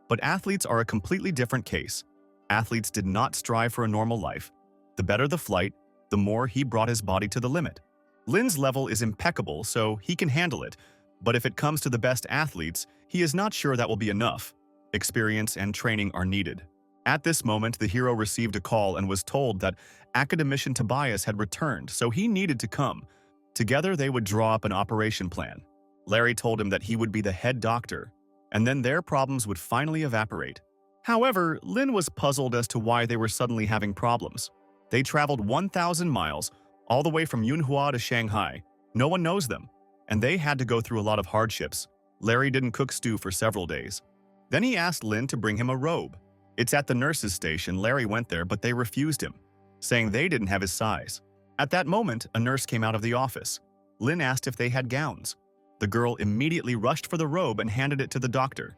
But athletes are a completely different case. Athletes did not strive for a normal life. The better the flight, the more he brought his body to the limit. Lin's level is impeccable, so he can handle it. But if it comes to the best athletes, he is not sure that will be enough. Experience and training are needed. At this moment, the hero received a call and was told that academician Tobias had returned, so he needed to come. Together, they would draw up an operation plan. Larry told him that he would be the head doctor, and then their problems would finally evaporate. However, Lin was puzzled as to why they were suddenly having problems. They traveled 1,000 miles, all the way from Manhwa to Shanghai. No one knows them, and they had to go through a lot of hardships. Larry didn't cook stew for several days. Then he asked Lin to bring him a robe. It's at the nurse's station. Larry went there, but they refused him, saying they didn't have his size. At that moment, a nurse came out of the office. Lin asked if they had gowns. The girl immediately rushed for the robe and handed it to the doctor.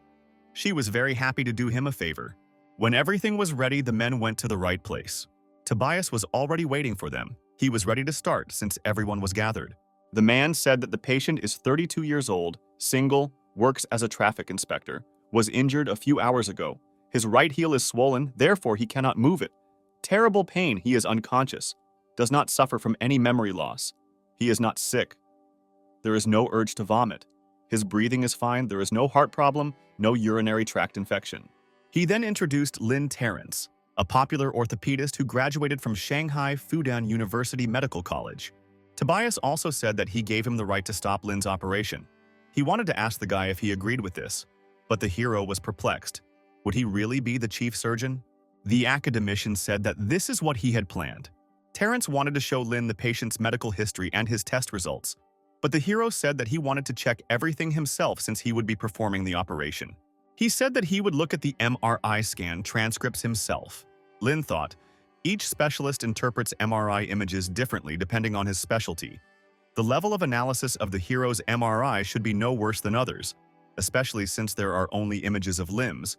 She was very happy to do him a favor. When everything was ready, the men went to the right place. Tobias was already waiting for them. He was ready to start since everyone was gathered. The man said that the patient is 32 years old, single, works as a traffic inspector, was injured a few hours ago. His right heel is swollen, therefore he cannot move it. Terrible pain, he is unconscious. Does not suffer from any memory loss. He is not sick. There is no urge to vomit. His breathing is fine, there is no heart problem, no urinary tract infection. He then introduced Lin Terrence, a popular orthopedist who graduated from Shanghai Fudan University Medical College. Tobias also said that he gave him the right to stop Lin's operation. He wanted to ask the guy if he agreed with this, but the hero was perplexed. Would he really be the chief surgeon? The academician said that this is what he had planned. Terrence wanted to show Lin the patient's medical history and his test results. But the hero said that he wanted to check everything himself since he would be performing the operation. He said that he would look at the MRI scan transcripts himself. Lin thought, each specialist interprets MRI images differently depending on his specialty. The level of analysis of the hero's MRI should be no worse than others, especially since there are only images of limbs.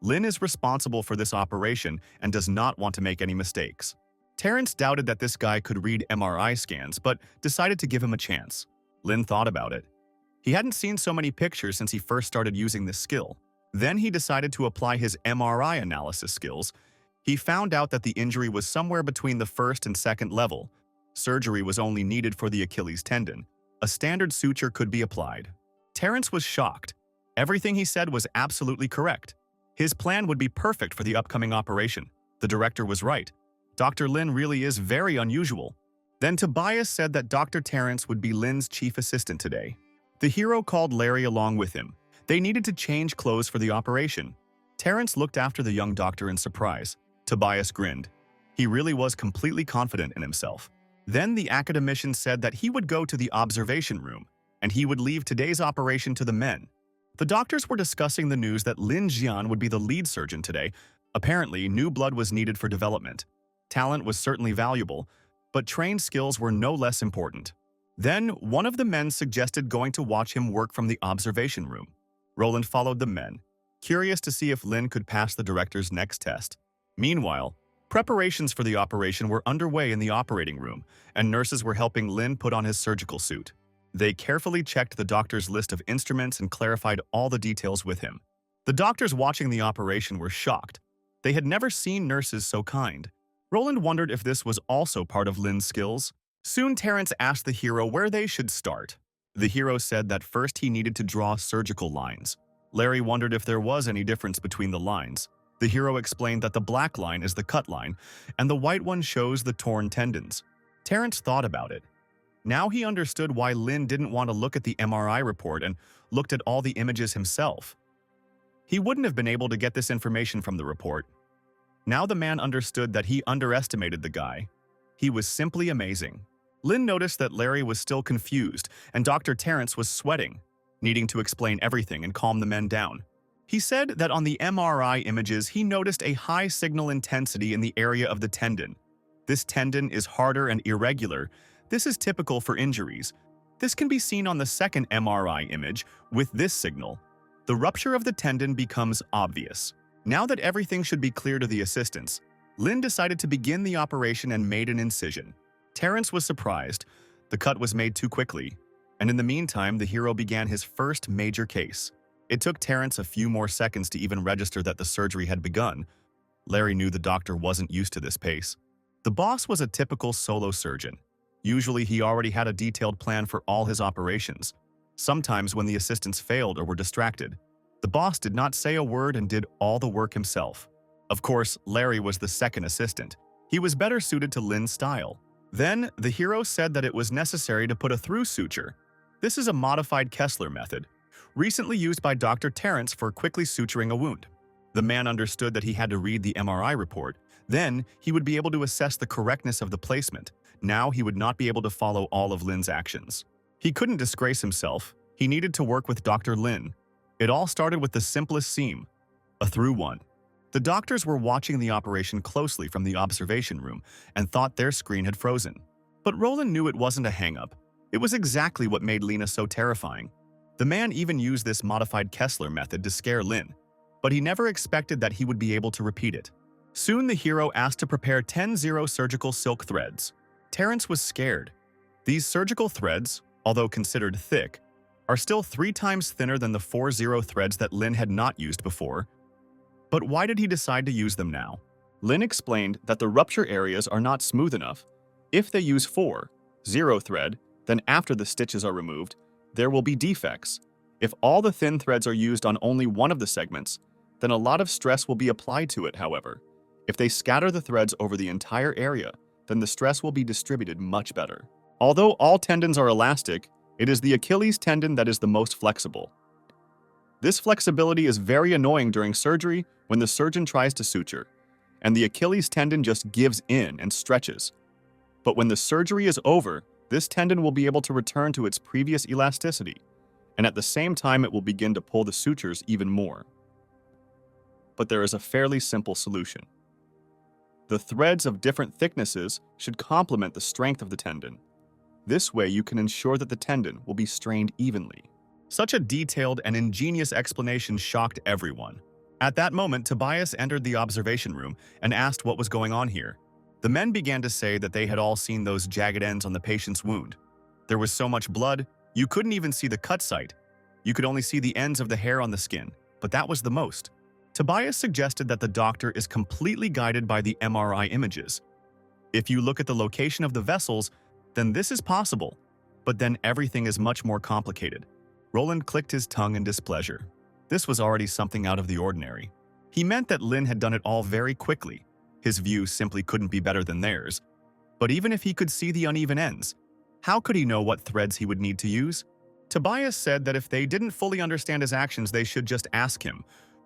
Lin is responsible for this operation and does not want to make any mistakes. Terrence doubted that this guy could read MRI scans, but decided to give him a chance. Lin thought about it. He hadn't seen so many pictures since he first started using this skill. Then he decided to apply his MRI analysis skills. He found out that the injury was somewhere between the first and second level. Surgery was only needed for the Achilles tendon. A standard suture could be applied. Terrence was shocked. Everything he said was absolutely correct. His plan would be perfect for the upcoming operation. The director was right. Dr. Lin really is very unusual. Then Tobias said that Dr. Terrence would be Lin's chief assistant today. The hero called Larry along with him. They needed to change clothes for the operation. Terrence looked after the young doctor in surprise. Tobias grinned. He really was completely confident in himself. Then the academician said that he would go to the observation room, and he would leave today's operation to the men. The doctors were discussing the news that Lin Jian would be the lead surgeon today. Apparently, new blood was needed for development. Talent was certainly valuable, but trained skills were no less important. Then, one of the men suggested going to watch him work from the observation room. Roland followed the men, curious to see if Lin could pass the director's next test. Meanwhile, preparations for the operation were underway in the operating room, and nurses were helping Lin put on his surgical suit. They carefully checked the doctor's list of instruments and clarified all the details with him. The doctors watching the operation were shocked. They had never seen nurses so kind. Roland wondered if this was also part of Lin's skills. Soon Terrence asked the hero where they should start. The hero said that first he needed to draw surgical lines. Larry wondered if there was any difference between the lines. The hero explained that the black line is the cut line, and the white one shows the torn tendons. Terrence thought about it. Now he understood why Lin didn't want to look at the MRI report and looked at all the images himself. He wouldn't have been able to get this information from the report. Now the man understood that he underestimated the guy. He was simply amazing. Lin noticed that Larry was still confused, and Dr. Terrence was sweating, needing to explain everything and calm the men down. He said that on the MRI images he noticed a high signal intensity in the area of the tendon. This tendon is harder and irregular. This is typical for injuries. This can be seen on the second MRI image with this signal. The rupture of the tendon becomes obvious. Now that everything should be clear to the assistants, Lin decided to begin the operation and made an incision. Terrence was surprised. The cut was made too quickly, and in the meantime, the hero began his first major case. It took Terrence a few more seconds to even register that the surgery had begun. Larry knew the doctor wasn't used to this pace. The boss was a typical solo surgeon. Usually, he already had a detailed plan for all his operations. Sometimes when the assistants failed or were distracted, the boss did not say a word and did all the work himself. Of course, Larry was the second assistant. He was better suited to Lin's style. Then, the hero said that it was necessary to put a through suture. This is a modified Kessler method, recently used by Dr. Terrence for quickly suturing a wound. The man understood that he had to read the MRI report. Then, he would be able to assess the correctness of the placement. Now, he would not be able to follow all of Lin's actions. He couldn't disgrace himself. He needed to work with Dr. Lin. It all started with the simplest seam, a through one. The doctors were watching the operation closely from the observation room and thought their screen had frozen. But Roland knew it wasn't a hang-up. It was exactly what made Lena so terrifying. The man even used this modified Kessler method to scare Lin, but he never expected that he would be able to repeat it. Soon the hero asked to prepare 10 surgical silk threads. Terrence was scared. These surgical threads, although considered thick, are still 3 times thinner than the 4 threads that Lin had not used before. But why did he decide to use them now? Lin explained that the rupture areas are not smooth enough. If they use 4 thread, then after the stitches are removed, there will be defects. If all the thin threads are used on only one of the segments, then a lot of stress will be applied to it, however. If they scatter the threads over the entire area, then the stress will be distributed much better. Although all tendons are elastic, it is the Achilles tendon that is the most flexible. This flexibility is very annoying during surgery when the surgeon tries to suture, and the Achilles tendon just gives in and stretches. But when the surgery is over, this tendon will be able to return to its previous elasticity, and at the same time it will begin to pull the sutures even more. But there is a fairly simple solution. The threads of different thicknesses should complement the strength of the tendon. This way you can ensure that the tendon will be strained evenly. Such a detailed and ingenious explanation shocked everyone. At that moment, Tobias entered the observation room and asked what was going on here. The men began to say that they had all seen those jagged ends on the patient's wound. There was so much blood, you couldn't even see the cut site. You could only see the ends of the hair on the skin, but that was the most. Tobias suggested that the doctor is completely guided by the MRI images. If you look at the location of the vessels, then this is possible, but then everything is much more complicated. Roland clicked his tongue in displeasure. This was already something out of the ordinary. He meant that Lin had done it all very quickly. His view simply couldn't be better than theirs. But even if he could see the uneven ends, how could he know what threads he would need to use? Tobias said that if they didn't fully understand his actions, they should just ask him.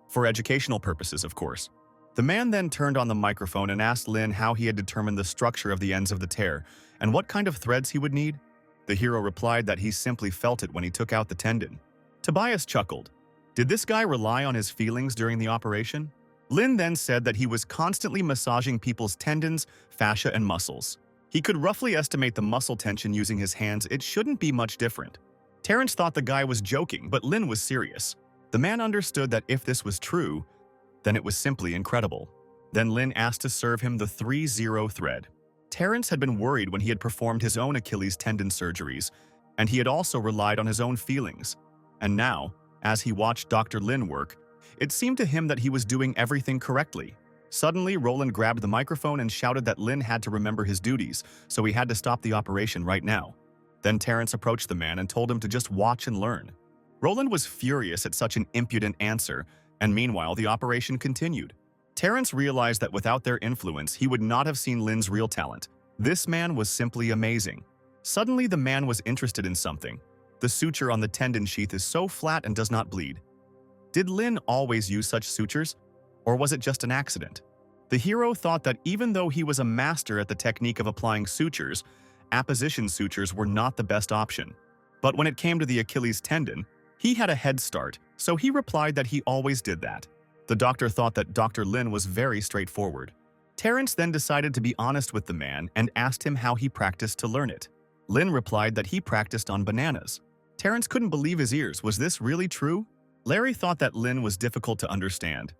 For educational purposes, of course. The man then turned on the microphone and asked Lin how he had determined the structure of the ends of the tear and what kind of threads he would need. The hero replied that he simply felt it when he took out the tendon. Tobias chuckled. Did this guy rely on his feelings during the operation? Lin then said that he was constantly massaging people's tendons, fascia, and muscles. He could roughly estimate the muscle tension using his hands. It shouldn't be much different. Terrence thought the guy was joking, but Lin was serious. The man understood that if this was true, then it was simply incredible. Then Lin asked to serve him the 3-0 thread. Terrence had been worried when he had performed his own Achilles tendon surgeries, and he had also relied on his own feelings. And now, as he watched Dr. Lin work, it seemed to him that he was doing everything correctly. Suddenly, Roland grabbed the microphone and shouted that Lin had to remember his duties, so he had to stop the operation right now. Then Terrence approached the man and told him to just watch and learn. Roland was furious at such an impudent answer, and meanwhile the operation continued. Terrence realized that without their influence, he would not have seen Lin's real talent. This man was simply amazing. Suddenly the man was interested in something. The suture on the tendon sheath is so flat and does not bleed. Did Lin always use such sutures, or was it just an accident? The hero thought that even though he was a master at the technique of applying sutures, apposition sutures were not the best option. But when it came to the Achilles tendon, he had a head start, so he replied that he always did that. The doctor thought that Dr. Lin was very straightforward. Terrence then decided to be honest with the man and asked him how he practiced to learn it. Lin replied that he practiced on bananas. Terrence couldn't believe his ears. Was this really true? Larry thought that Lin was difficult to understand,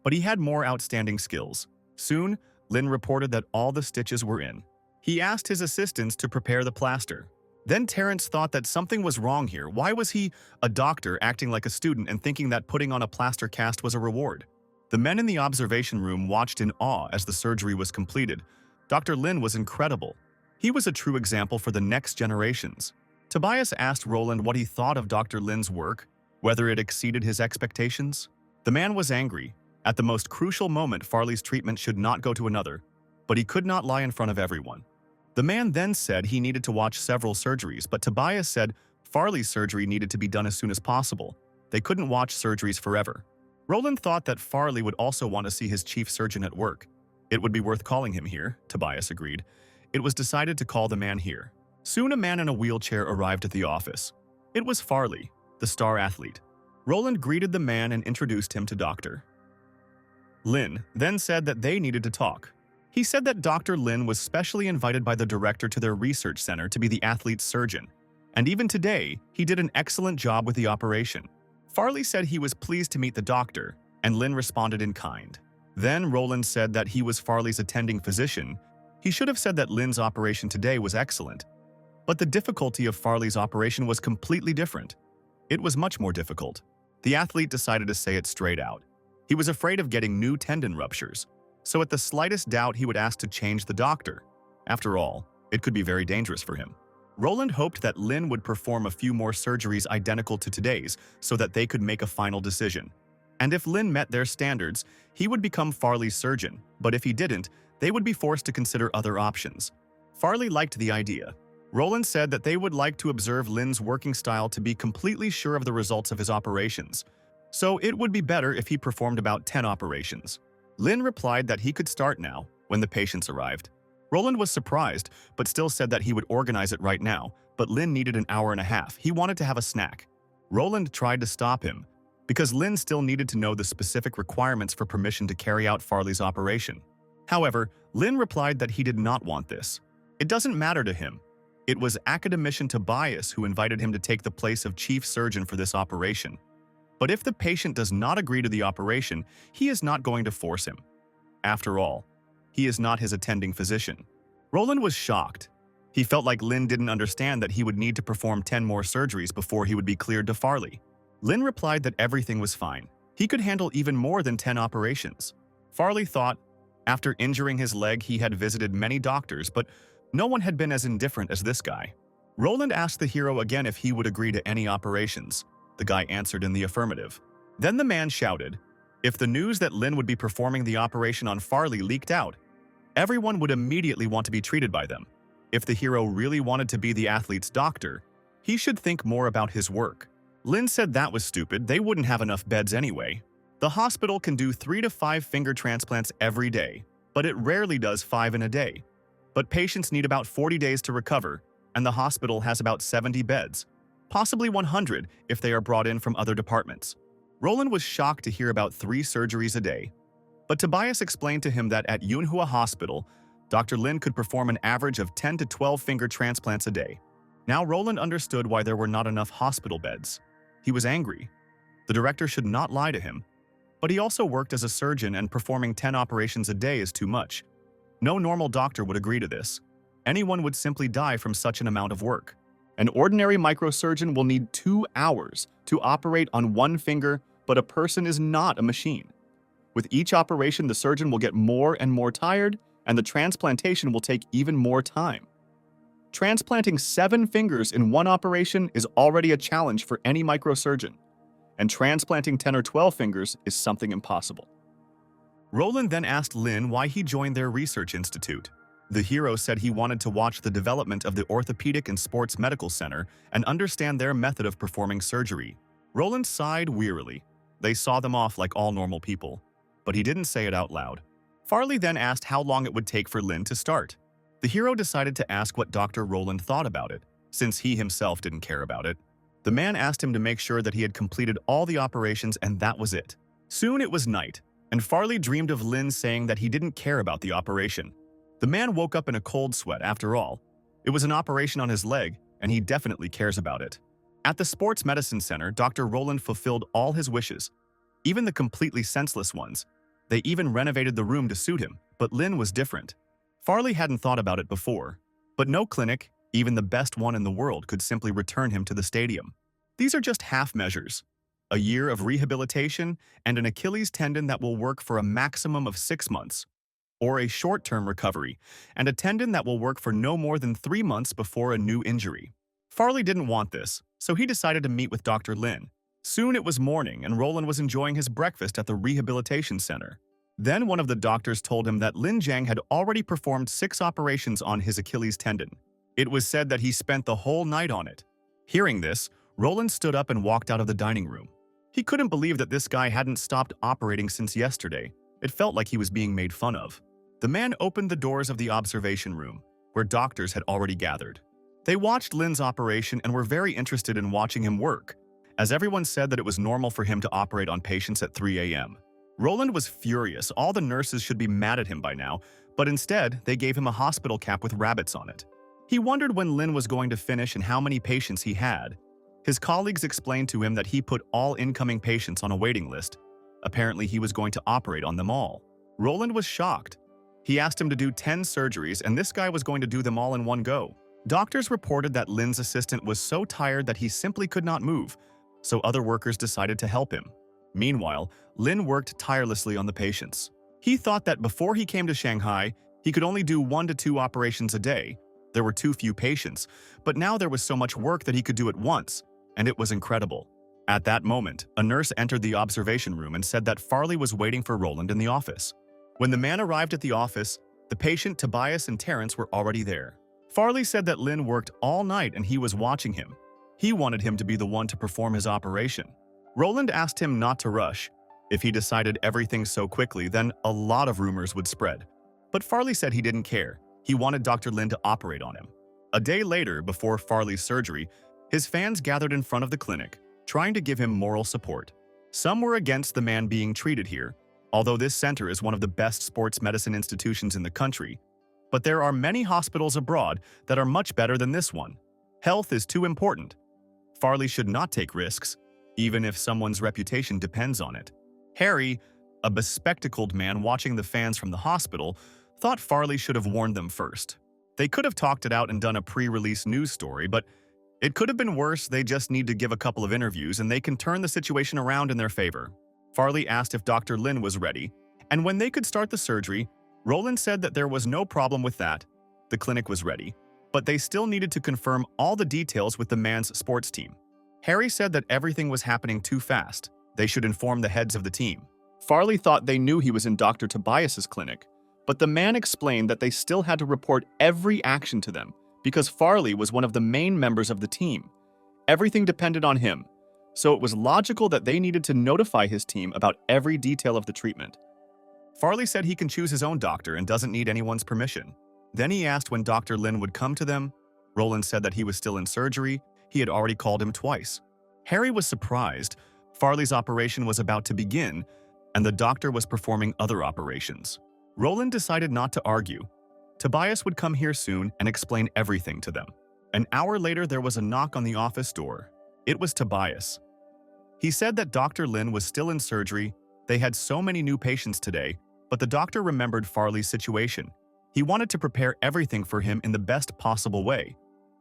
but he had more outstanding skills. Soon, Lin reported that all the stitches were in. He asked his assistants to prepare the plaster. Then Terrence thought that something was wrong here. Why was he, a doctor, acting like a student and thinking that putting on a plaster cast was a reward? The men in the observation room watched in awe as the surgery was completed. Dr. Lin was incredible. He was a true example for the next generations. Tobias asked Roland what he thought of Dr. Lin's work, whether it exceeded his expectations. The man was angry. At the most crucial moment, Farley's treatment should not go to another, but he could not lie in front of everyone. The man then said he needed to watch several surgeries, but Tobias said Farley's surgery needed to be done as soon as possible. They couldn't watch surgeries forever. Roland thought that Farley would also want to see his chief surgeon at work. It would be worth calling him here, Tobias agreed. It was decided to call the man here. Soon a man in a wheelchair arrived at the office. It was Farley, the star athlete. Roland greeted the man and introduced him to Dr. Lin, then said that they needed to talk. He said that Dr. Lin was specially invited by the director to their research center to be the athlete's surgeon. And even today, he did an excellent job with the operation. Farley said he was pleased to meet the doctor, and Lin responded in kind. Then Roland said that he was Farley's attending physician. He should have said that Lin's operation today was excellent. But the difficulty of Farley's operation was completely different. It was much more difficult. The athlete decided to say it straight out. He was afraid of getting new tendon ruptures. So at the slightest doubt, he would ask to change the doctor. After all, it could be very dangerous for him. Roland hoped that Lin would perform a few more surgeries identical to today's so that they could make a final decision. And if Lin met their standards, he would become Farley's surgeon, but if he didn't, they would be forced to consider other options. Farley liked the idea. Roland said that they would like to observe Lin's working style to be completely sure of the results of his operations. So it would be better if he performed about 10 operations. Lin replied that he could start now, when the patients arrived. Roland was surprised, but still said that he would organize it right now, but Lin needed an hour and a half. He wanted to have a snack. Roland tried to stop him, because Lin still needed to know the specific requirements for permission to carry out Farley's operation. However, Lin replied that he did not want this. It doesn't matter to him. It was academician Tobias who invited him to take the place of chief surgeon for this operation. But if the patient does not agree to the operation, he is not going to force him. After all, he is not his attending physician. Roland was shocked. He felt like Lin didn't understand that he would need to perform 10 more surgeries before he would be cleared to Farley. Lin replied that everything was fine. He could handle even more than 10 operations. Farley thought, after injuring his leg, he had visited many doctors, but no one had been as indifferent as this guy. Roland asked the hero again if he would agree to any operations. The guy answered in the affirmative. Then the man shouted, if the news that Lin would be performing the operation on Farley leaked out, everyone would immediately want to be treated by them. If the hero really wanted to be the athlete's doctor, he should think more about his work. Lin said that was stupid, they wouldn't have enough beds anyway. The hospital can do 3 to 5 finger transplants every day, but it rarely does 5 in a day. But patients need about 40 days to recover, and the hospital has about 70 beds, possibly 100 if they are brought in from other departments. Roland was shocked to hear about 3 surgeries a day. But Tobias explained to him that at MANHUA Hospital, Dr. Lin could perform an average of 10 to 12 finger transplants a day. Now Roland understood why there were not enough hospital beds. He was angry. The director should not lie to him. But he also worked as a surgeon, and performing 10 operations a day is too much. No normal doctor would agree to this. Anyone would simply die from such an amount of work. An ordinary microsurgeon will need 2 hours to operate on one finger, but a person is not a machine. With each operation, the surgeon will get more and more tired, and the transplantation will take even more time. Transplanting 7 fingers in one operation is already a challenge for any microsurgeon, and transplanting 10 or 12 fingers is something impossible. Roland then asked Lin why he joined their research institute. The hero said he wanted to watch the development of the Orthopedic and Sports Medical Center and understand their method of performing surgery. Roland sighed wearily. They saw them off like all normal people, but he didn't say it out loud. Farley then asked how long it would take for Lin to start. The hero decided to ask what Dr. Roland thought about it, since he himself didn't care about it. The man asked him to make sure that he had completed all the operations, and that was it. Soon it was night, and Farley dreamed of Lin saying that he didn't care about the operation. The man woke up in a cold sweat after all. It was an operation on his leg, and he definitely cares about it. At the Sports Medicine Center, Dr. Roland fulfilled all his wishes, even the completely senseless ones. They even renovated the room to suit him, but Lin was different. Farley hadn't thought about it before, but no clinic, even the best one in the world, could simply return him to the stadium. These are just half measures. A year of rehabilitation and an Achilles tendon that will work for a maximum of 6 months, or a short-term recovery and a tendon that will work for no more than 3 months before a new injury. Farley didn't want this, so he decided to meet with Dr. Lin. Soon it was morning, and Roland was enjoying his breakfast at the rehabilitation center. Then one of the doctors told him that Lin Jiang had already performed 6 operations on his Achilles tendon. It was said that he spent the whole night on it. Hearing this, Roland stood up and walked out of the dining room. He couldn't believe that this guy hadn't stopped operating since yesterday. It felt like he was being made fun of. The man opened the doors of the observation room, where doctors had already gathered. They watched Lin's operation and were very interested in watching him work, as everyone said that it was normal for him to operate on patients at 3 a.m. Roland was furious. All the nurses should be mad at him by now, but instead, they gave him a hospital cap with rabbits on it. He wondered when Lin was going to finish and how many patients he had. His colleagues explained to him that he put all incoming patients on a waiting list. Apparently, he was going to operate on them all. Roland was shocked. He asked him to do 10 surgeries, and this guy was going to do them all in one go. Doctors reported that Lin's assistant was so tired that he simply could not move, so other workers decided to help him. Meanwhile, Lin worked tirelessly on the patients. He thought that before he came to Shanghai, he could only do 1 to 2 operations a day. There were too few patients, but now there was so much work that he could do at once, and it was incredible. At that moment, a nurse entered the observation room and said that Farley was waiting for Roland in the office. When the man arrived at the office, the patient Tobias and Terence were already there. Farley said that Lin worked all night and he was watching him. He wanted him to be the one to perform his operation. Roland asked him not to rush. If he decided everything so quickly, then a lot of rumors would spread. But Farley said he didn't care. He wanted Dr. Lin to operate on him. A day later, before Farley's surgery, his fans gathered in front of the clinic, trying to give him moral support. Some were against the man being treated here, although this center is one of the best sports medicine institutions in the country. But there are many hospitals abroad that are much better than this one. Health is too important. Farley should not take risks, even if someone's reputation depends on it. Harry, a bespectacled man watching the fans from the hospital, thought Farley should have warned them first. They could have talked it out and done a pre-release news story, but it could have been worse. They just need to give a couple of interviews and they can turn the situation around in their favor. Farley asked if Dr. Lin was ready, and when they could start the surgery, Roland said that there was no problem with that. The clinic was ready, but they still needed to confirm all the details with the man's sports team. Harry said that everything was happening too fast. They should inform the heads of the team. Farley thought they knew he was in Dr. Tobias's clinic, but the man explained that they still had to report every action to them because Farley was one of the main members of the team. Everything depended on him, so it was logical that they needed to notify his team about every detail of the treatment. Farley said he can choose his own doctor and doesn't need anyone's permission. Then he asked when Dr. Lin would come to them. Roland said that he was still in surgery. He had already called him twice. Harry was surprised. Farley's operation was about to begin, and the doctor was performing other operations. Roland decided not to argue. Tobias would come here soon and explain everything to them. An hour later, there was a knock on the office door. It was Tobias. He said that Dr. Lin was still in surgery. They had so many new patients today, but the doctor remembered Farley's situation. He wanted to prepare everything for him in the best possible way.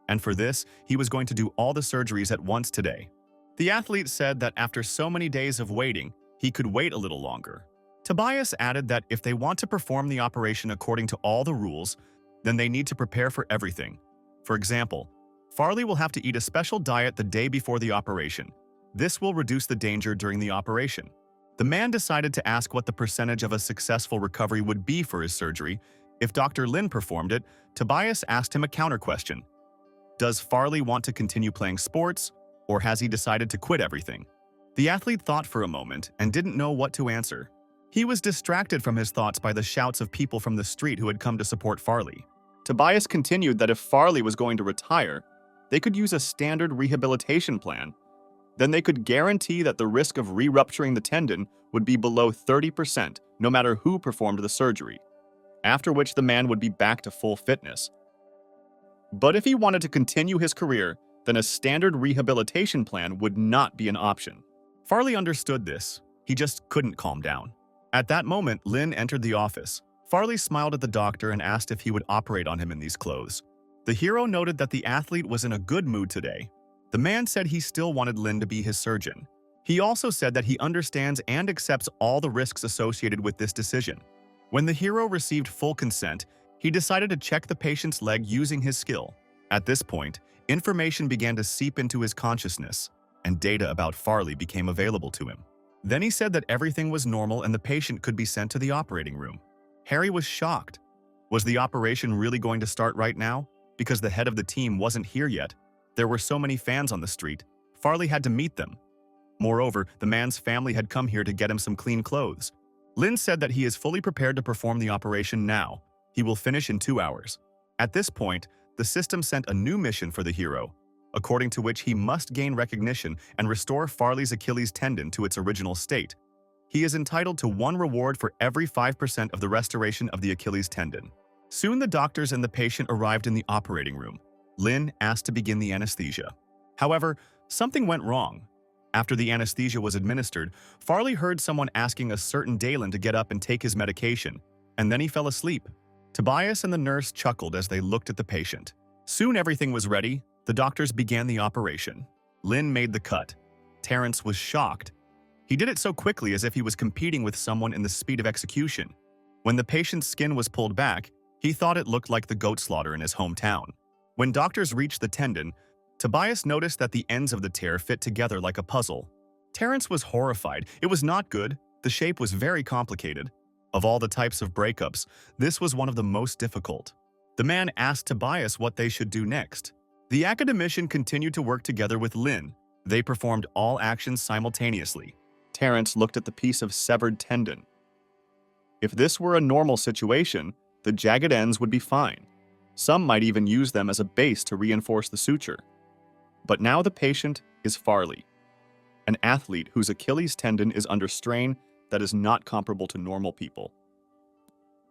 And for this, he was going to do all the surgeries at once today. The athlete said that after so many days of waiting, he could wait a little longer. Tobias added that if they want to perform the operation according to all the rules, then they need to prepare for everything. For example, Farley will have to eat a special diet the day before the operation. This will reduce the danger during the operation. The man decided to ask what the percentage of a successful recovery would be for his surgery. If Dr. Lin performed it, Tobias asked him a counter question. Does Farley want to continue playing sports, or has he decided to quit everything? The athlete thought for a moment and didn't know what to answer. He was distracted from his thoughts by the shouts of people from the street who had come to support Farley. Tobias continued that if Farley was going to retire, they could use a standard rehabilitation plan. Then they could guarantee that the risk of re-rupturing the tendon would be below 30%, no matter who performed the surgery, after which the man would be back to full fitness. But if he wanted to continue his career, then a standard rehabilitation plan would not be an option. Farley understood this. He just couldn't calm down. At that moment, Lin entered the office. Farley smiled at the doctor and asked if he would operate on him in these clothes. The hero noted that the athlete was in a good mood today. The man said he still wanted Lin to be his surgeon. He also said that he understands and accepts all the risks associated with this decision. When the hero received full consent, he decided to check the patient's leg using his skill. At this point, information began to seep into his consciousness, and data about Farley became available to him. Then he said that everything was normal and the patient could be sent to the operating room. Harry was shocked. Was the operation really going to start right now? Because the head of the team wasn't here yet. There were so many fans on the street. Farley had to meet them. Moreover, the man's family had come here to get him some clean clothes. Lin said that he is fully prepared to perform the operation now. He will finish in 2 hours. At this point, the system sent a new mission for the hero, according to which he must gain recognition and restore Farley's Achilles tendon to its original state. He is entitled to 1 reward for every 5% of the restoration of the Achilles tendon. Soon the doctors and the patient arrived in the operating room. Lin asked to begin the anesthesia. However, something went wrong. After the anesthesia was administered, Farley heard someone asking a certain Dalen to get up and take his medication, and then he fell asleep. Tobias and the nurse chuckled as they looked at the patient. Soon everything was ready. The doctors began the operation. Lin made the cut. Terrence was shocked. He did it so quickly as if he was competing with someone in the speed of execution. When the patient's skin was pulled back, he thought it looked like the goat slaughter in his hometown. When doctors reached the tendon, Tobias noticed that the ends of the tear fit together like a puzzle. Terrence was horrified. It was not good. The shape was very complicated. Of all the types of breakups, this was one of the most difficult. The man asked Tobias what they should do next. The academician continued to work together with Lin. They performed all actions simultaneously. Terrence looked at the piece of severed tendon. If this were a normal situation, the jagged ends would be fine. Some might even use them as a base to reinforce the suture. But now the patient is Farley, an athlete whose Achilles tendon is under strain that is not comparable to normal people.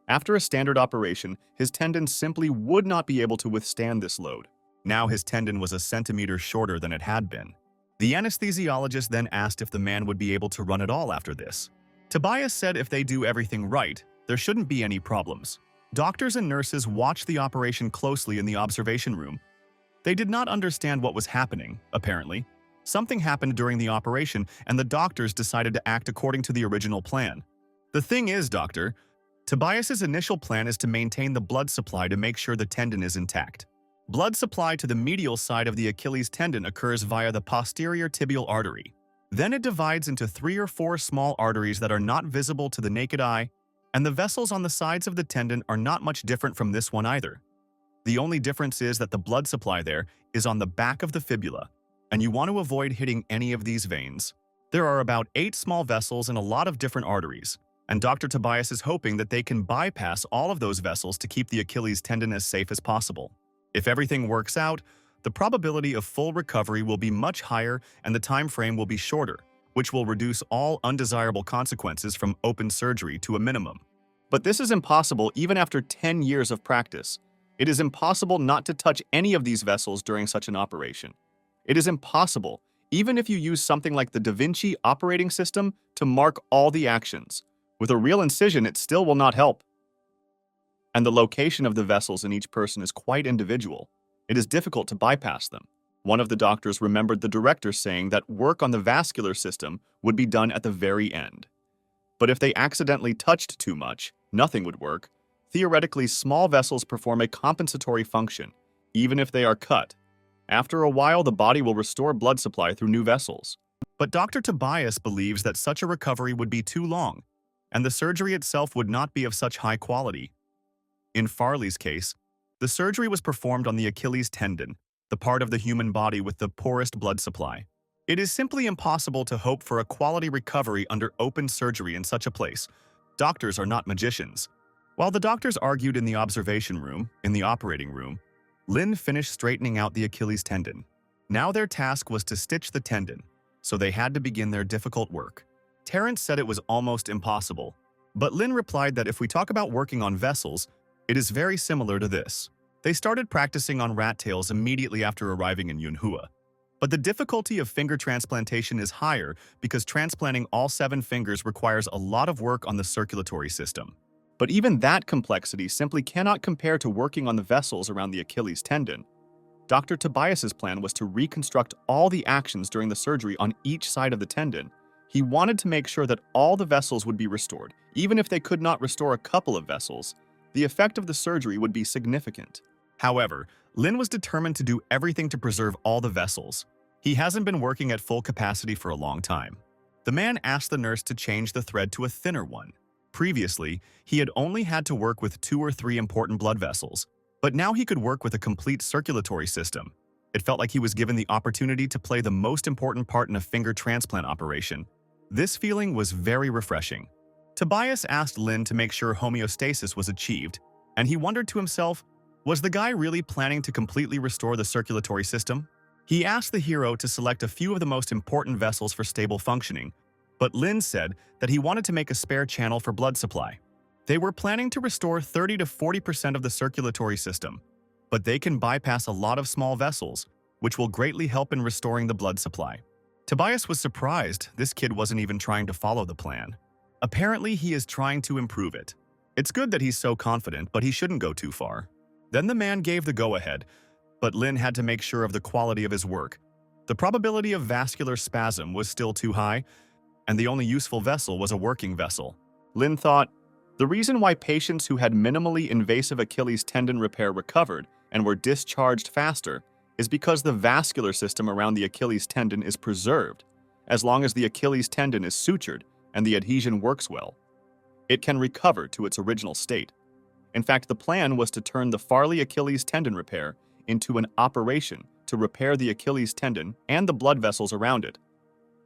After a standard operation, his tendon simply would not be able to withstand this load. Now his tendon was a centimeter shorter than it had been. The anesthesiologist then asked if the man would be able to run at all after this. Tobias said if they do everything right, there shouldn't be any problems. Doctors and nurses watched the operation closely in the observation room. They did not understand what was happening, apparently. Something happened during the operation, and the doctors decided to act according to the original plan. The thing is, Doctor, Tobias's initial plan is to maintain the blood supply to make sure the tendon is intact. Blood supply to the medial side of the Achilles tendon occurs via the posterior tibial artery. Then it divides into 3 or 4 small arteries that are not visible to the naked eye, and the vessels on the sides of the tendon are not much different from this one either. The only difference is that the blood supply there is on the back of the fibula, and you want to avoid hitting any of these veins. There are about 8 small vessels and a lot of different arteries, and Dr. Tobias is hoping that they can bypass all of those vessels to keep the Achilles tendon as safe as possible. If everything works out, the probability of full recovery will be much higher and the time frame will be shorter, which will reduce all undesirable consequences from open surgery to a minimum. But this is impossible even after 10 years of practice. It is impossible not to touch any of these vessels during such an operation. It is impossible, even if you use something like the Da Vinci operating system to mark all the actions. With a real incision, it still will not help. And the location of the vessels in each person is quite individual. It is difficult to bypass them. One of the doctors remembered the director saying that work on the vascular system would be done at the very end. But if they accidentally touched too much, nothing would work. Theoretically, small vessels perform a compensatory function, even if they are cut. After a while, the body will restore blood supply through new vessels. But Dr. Tobias believes that such a recovery would be too long, and the surgery itself would not be of such high quality. In Farley's case, the surgery was performed on the Achilles tendon, the part of the human body with the poorest blood supply. It is simply impossible to hope for a quality recovery under open surgery in such a place. Doctors are not magicians. While the doctors argued in the observation room, in the operating room, Lynn finished straightening out the Achilles tendon. Now their task was to stitch the tendon, so they had to begin their difficult work. Terrence said it was almost impossible, but Lynn replied that if we talk about working on vessels, it is very similar to this. They started practicing on rat tails immediately after arriving in MANHUA. But the difficulty of finger transplantation is higher because transplanting all 7 fingers requires a lot of work on the circulatory system. But even that complexity simply cannot compare to working on the vessels around the Achilles tendon. Dr. Tobias's plan was to reconstruct all the actions during the surgery on each side of the tendon. He wanted to make sure that all the vessels would be restored. Even if they could not restore a couple of vessels, the effect of the surgery would be significant. However, Lynn was determined to do everything to preserve all the vessels. He hasn't been working at full capacity for a long time. The man asked the nurse to change the thread to a thinner one. Previously, he had only had to work with 2 or 3 important blood vessels, but now he could work with a complete circulatory system. It felt like he was given the opportunity to play the most important part in a finger transplant operation. This feeling was very refreshing. Tobias asked Lynn to make sure homeostasis was achieved, and he wondered to himself, was the guy really planning to completely restore the circulatory system? He asked the hero to select a few of the most important vessels for stable functioning, but Lynn said that he wanted to make a spare channel for blood supply. They were planning to restore 30 to 40% of the circulatory system, but they can bypass a lot of small vessels, which will greatly help in restoring the blood supply. Tobias was surprised this kid wasn't even trying to follow the plan. Apparently, he is trying to improve it. It's good that he's so confident, but he shouldn't go too far. Then the man gave the go-ahead, but Lynn had to make sure of the quality of his work. The probability of vascular spasm was still too high, and the only useful vessel was a working vessel. Lynn thought, the reason why patients who had minimally invasive Achilles tendon repair recovered and were discharged faster is because the vascular system around the Achilles tendon is preserved. As long as the Achilles tendon is sutured and the adhesion works well, it can recover to its original state. In fact, the plan was to turn the Farley Achilles tendon repair into an operation to repair the Achilles tendon and the blood vessels around it.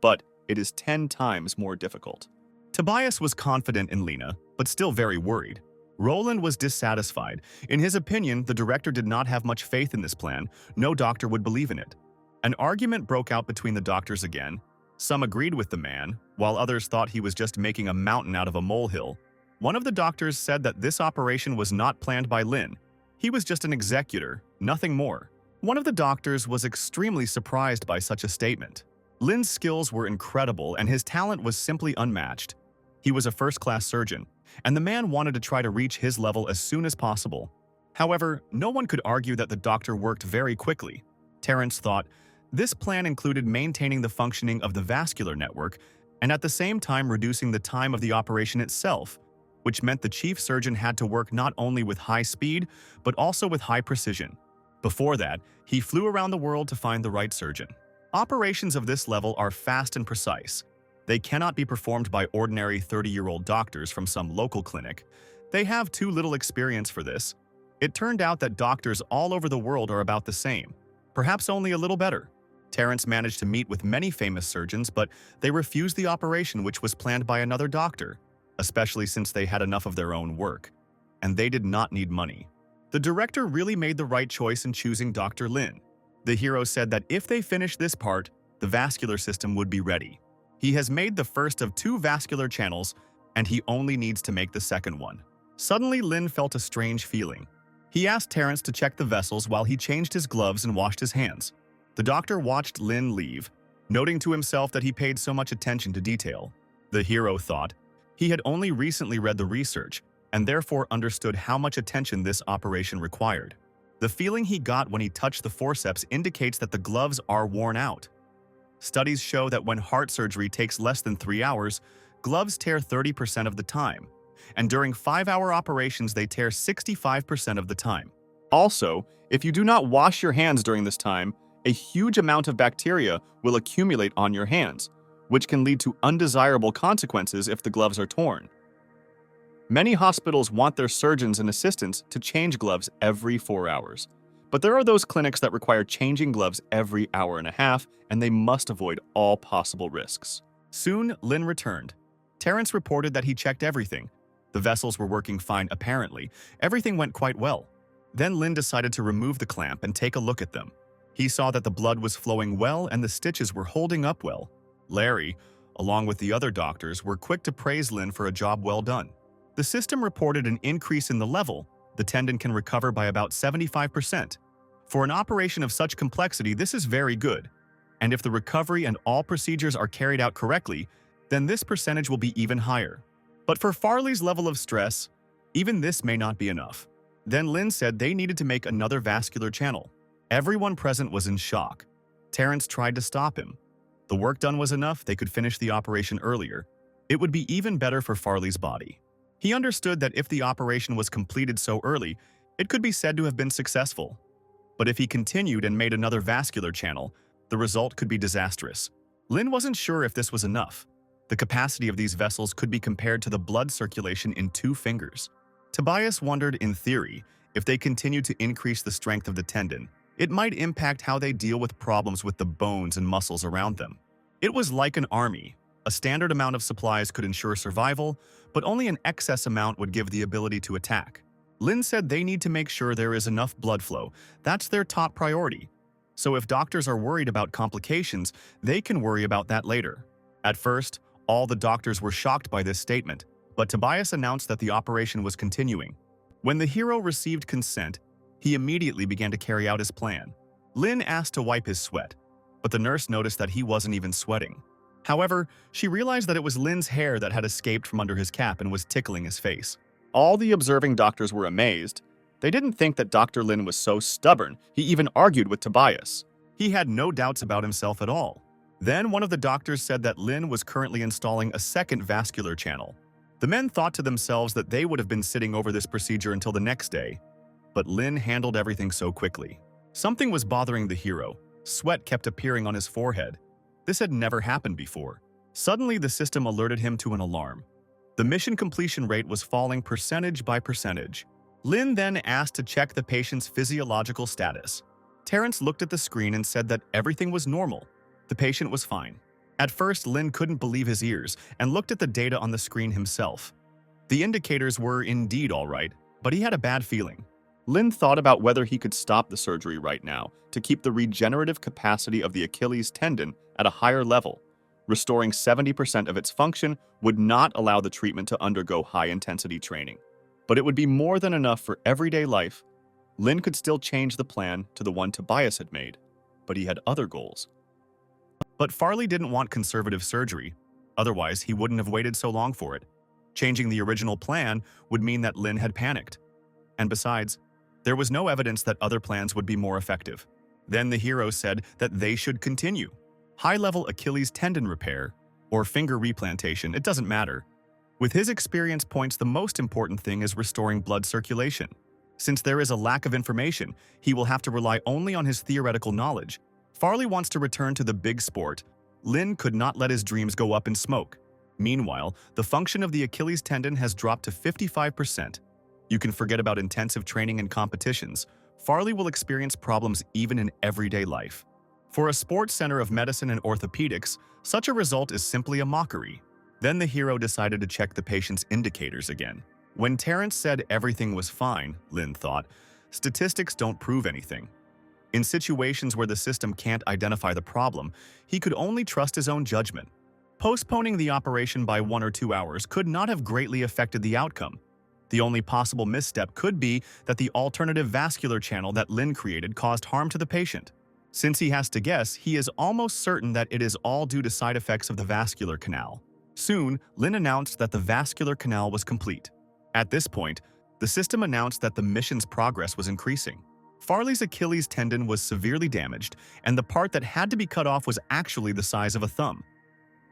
But it is 10 times more difficult. Tobias was confident in Lena, but still very worried. Roland was dissatisfied. In his opinion, the director did not have much faith in this plan. No doctor would believe in it. An argument broke out between the doctors again. Some agreed with the man, while others thought he was just making a mountain out of a molehill. One of the doctors said that this operation was not planned by Lin. He was just an executor, nothing more. One of the doctors was extremely surprised by such a statement. Lin's skills were incredible and his talent was simply unmatched. He was a first-class surgeon, and the man wanted to try to reach his level as soon as possible. However, no one could argue that the doctor worked very quickly. Terrence thought, this plan included maintaining the functioning of the vascular network and at the same time reducing the time of the operation itself, which meant the chief surgeon had to work not only with high speed, but also with high precision. Before that, he flew around the world to find the right surgeon. Operations of this level are fast and precise. They cannot be performed by ordinary 30-year-old doctors from some local clinic. They have too little experience for this. It turned out that doctors all over the world are about the same, perhaps only a little better. Terrence managed to meet with many famous surgeons, but they refused the operation which was planned by another doctor, especially since they had enough of their own work, and they did not need money. The director really made the right choice in choosing Dr. Lin. The hero said that if they finished this part, the vascular system would be ready. He has made the first of 2 vascular channels, and he only needs to make the second one. Suddenly, Lin felt a strange feeling. He asked Terrence to check the vessels while he changed his gloves and washed his hands. The doctor watched Lin leave, noting to himself that he paid so much attention to detail. The hero thought he had only recently read the research and therefore understood how much attention this operation required. The feeling he got when he touched the forceps indicates that the gloves are worn out. Studies show that when heart surgery takes less than 3 hours, gloves tear 30% of the time, and during 5-hour operations they tear 65% of the time. Also, if you do not wash your hands during this time, a huge amount of bacteria will accumulate on your hands, which can lead to undesirable consequences if the gloves are torn. Many hospitals want their surgeons and assistants to change gloves every 4 hours. But there are those clinics that require changing gloves every hour and a half, and they must avoid all possible risks. Soon, Lin returned. Terrence reported that he checked everything. The vessels were working fine apparently. Everything went quite well. Then Lin decided to remove the clamp and take a look at them. He saw that the blood was flowing well and the stitches were holding up well. Larry, along with the other doctors, were quick to praise Lin for a job well done. The system reported an increase in the level. The tendon can recover by about 75%. For an operation of such complexity, this is very good. And if the recovery and all procedures are carried out correctly, then this percentage will be even higher. But for Farley's level of stress, even this may not be enough. Then Lin said they needed to make another vascular channel. Everyone present was in shock. Terrence tried to stop him. The work done was enough, they could finish the operation earlier. It would be even better for Farley's body. He understood that if the operation was completed so early, it could be said to have been successful. But if he continued and made another vascular channel, the result could be disastrous. Lin wasn't sure if this was enough. The capacity of these vessels could be compared to the blood circulation in 2 fingers. Tobias wondered, in theory, if they continued to increase the strength of the tendon, it might impact how they deal with problems with the bones and muscles around them. It was like an army. A standard amount of supplies could ensure survival, but only an excess amount would give the ability to attack. Lin said they need to make sure there is enough blood flow. That's their top priority. So if doctors are worried about complications, they can worry about that later. At first, all the doctors were shocked by this statement, but Tobias announced that the operation was continuing. When the hero received consent, he immediately began to carry out his plan. Lin asked to wipe his sweat, but the nurse noticed that he wasn't even sweating. However, she realized that it was Lin's hair that had escaped from under his cap and was tickling his face. All the observing doctors were amazed. They didn't think that Dr. Lin was so stubborn. He even argued with Tobias. He had no doubts about himself at all. Then one of the doctors said that Lin was currently installing a second vascular channel. The men thought to themselves that they would have been sitting over this procedure until the next day. But Lin handled everything so quickly. Something was bothering the hero. Sweat kept appearing on his forehead. This had never happened before. Suddenly, the system alerted him to an alarm. The mission completion rate was falling percentage by percentage. Lin then asked to check the patient's physiological status. Terrence looked at the screen and said that everything was normal. The patient was fine. At first, Lin couldn't believe his ears and looked at the data on the screen himself. The indicators were indeed all right, but he had a bad feeling. Lin thought about whether he could stop the surgery right now to keep the regenerative capacity of the Achilles tendon at a higher level. Restoring 70% of its function would not allow the treatment to undergo high-intensity training. But it would be more than enough for everyday life. Lin could still change the plan to the one Tobias had made, but he had other goals. But Farley didn't want conservative surgery, otherwise he wouldn't have waited so long for it. Changing the original plan would mean that Lin had panicked. And besides, there was no evidence that other plans would be more effective. Then the hero said that they should continue. High-level Achilles tendon repair, or finger replantation, it doesn't matter. With his experience points, the most important thing is restoring blood circulation. Since there is a lack of information, he will have to rely only on his theoretical knowledge. Farley wants to return to the big sport. Lin could not let his dreams go up in smoke. Meanwhile, the function of the Achilles tendon has dropped to 55%. You can forget about intensive training and competitions. Farley will experience problems even in everyday life. For a sports center of medicine and orthopedics, such a result is simply a mockery. Then the hero decided to check the patient's indicators again. When Terrence said everything was fine, Lin thought, statistics don't prove anything. In situations where the system can't identify the problem, he could only trust his own judgment. Postponing the operation by 1 or 2 hours could not have greatly affected the outcome. The only possible misstep could be that the alternative vascular channel that Lin created caused harm to the patient. Since he has to guess, he is almost certain that it is all due to side effects of the vascular canal. Soon, Lin announced that the vascular canal was complete. At this point, the system announced that the mission's progress was increasing. Farley's Achilles tendon was severely damaged, and the part that had to be cut off was actually the size of a thumb.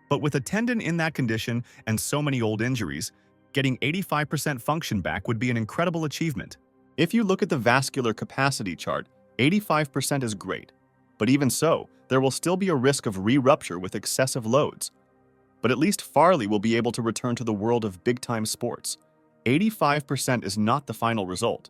But with a tendon in that condition and so many old injuries, getting 85% function back would be an incredible achievement. If you look at the vascular capacity chart, 85% is great. But even so, there will still be a risk of re-rupture with excessive loads. But at least Farley will be able to return to the world of big-time sports. 85% is not the final result.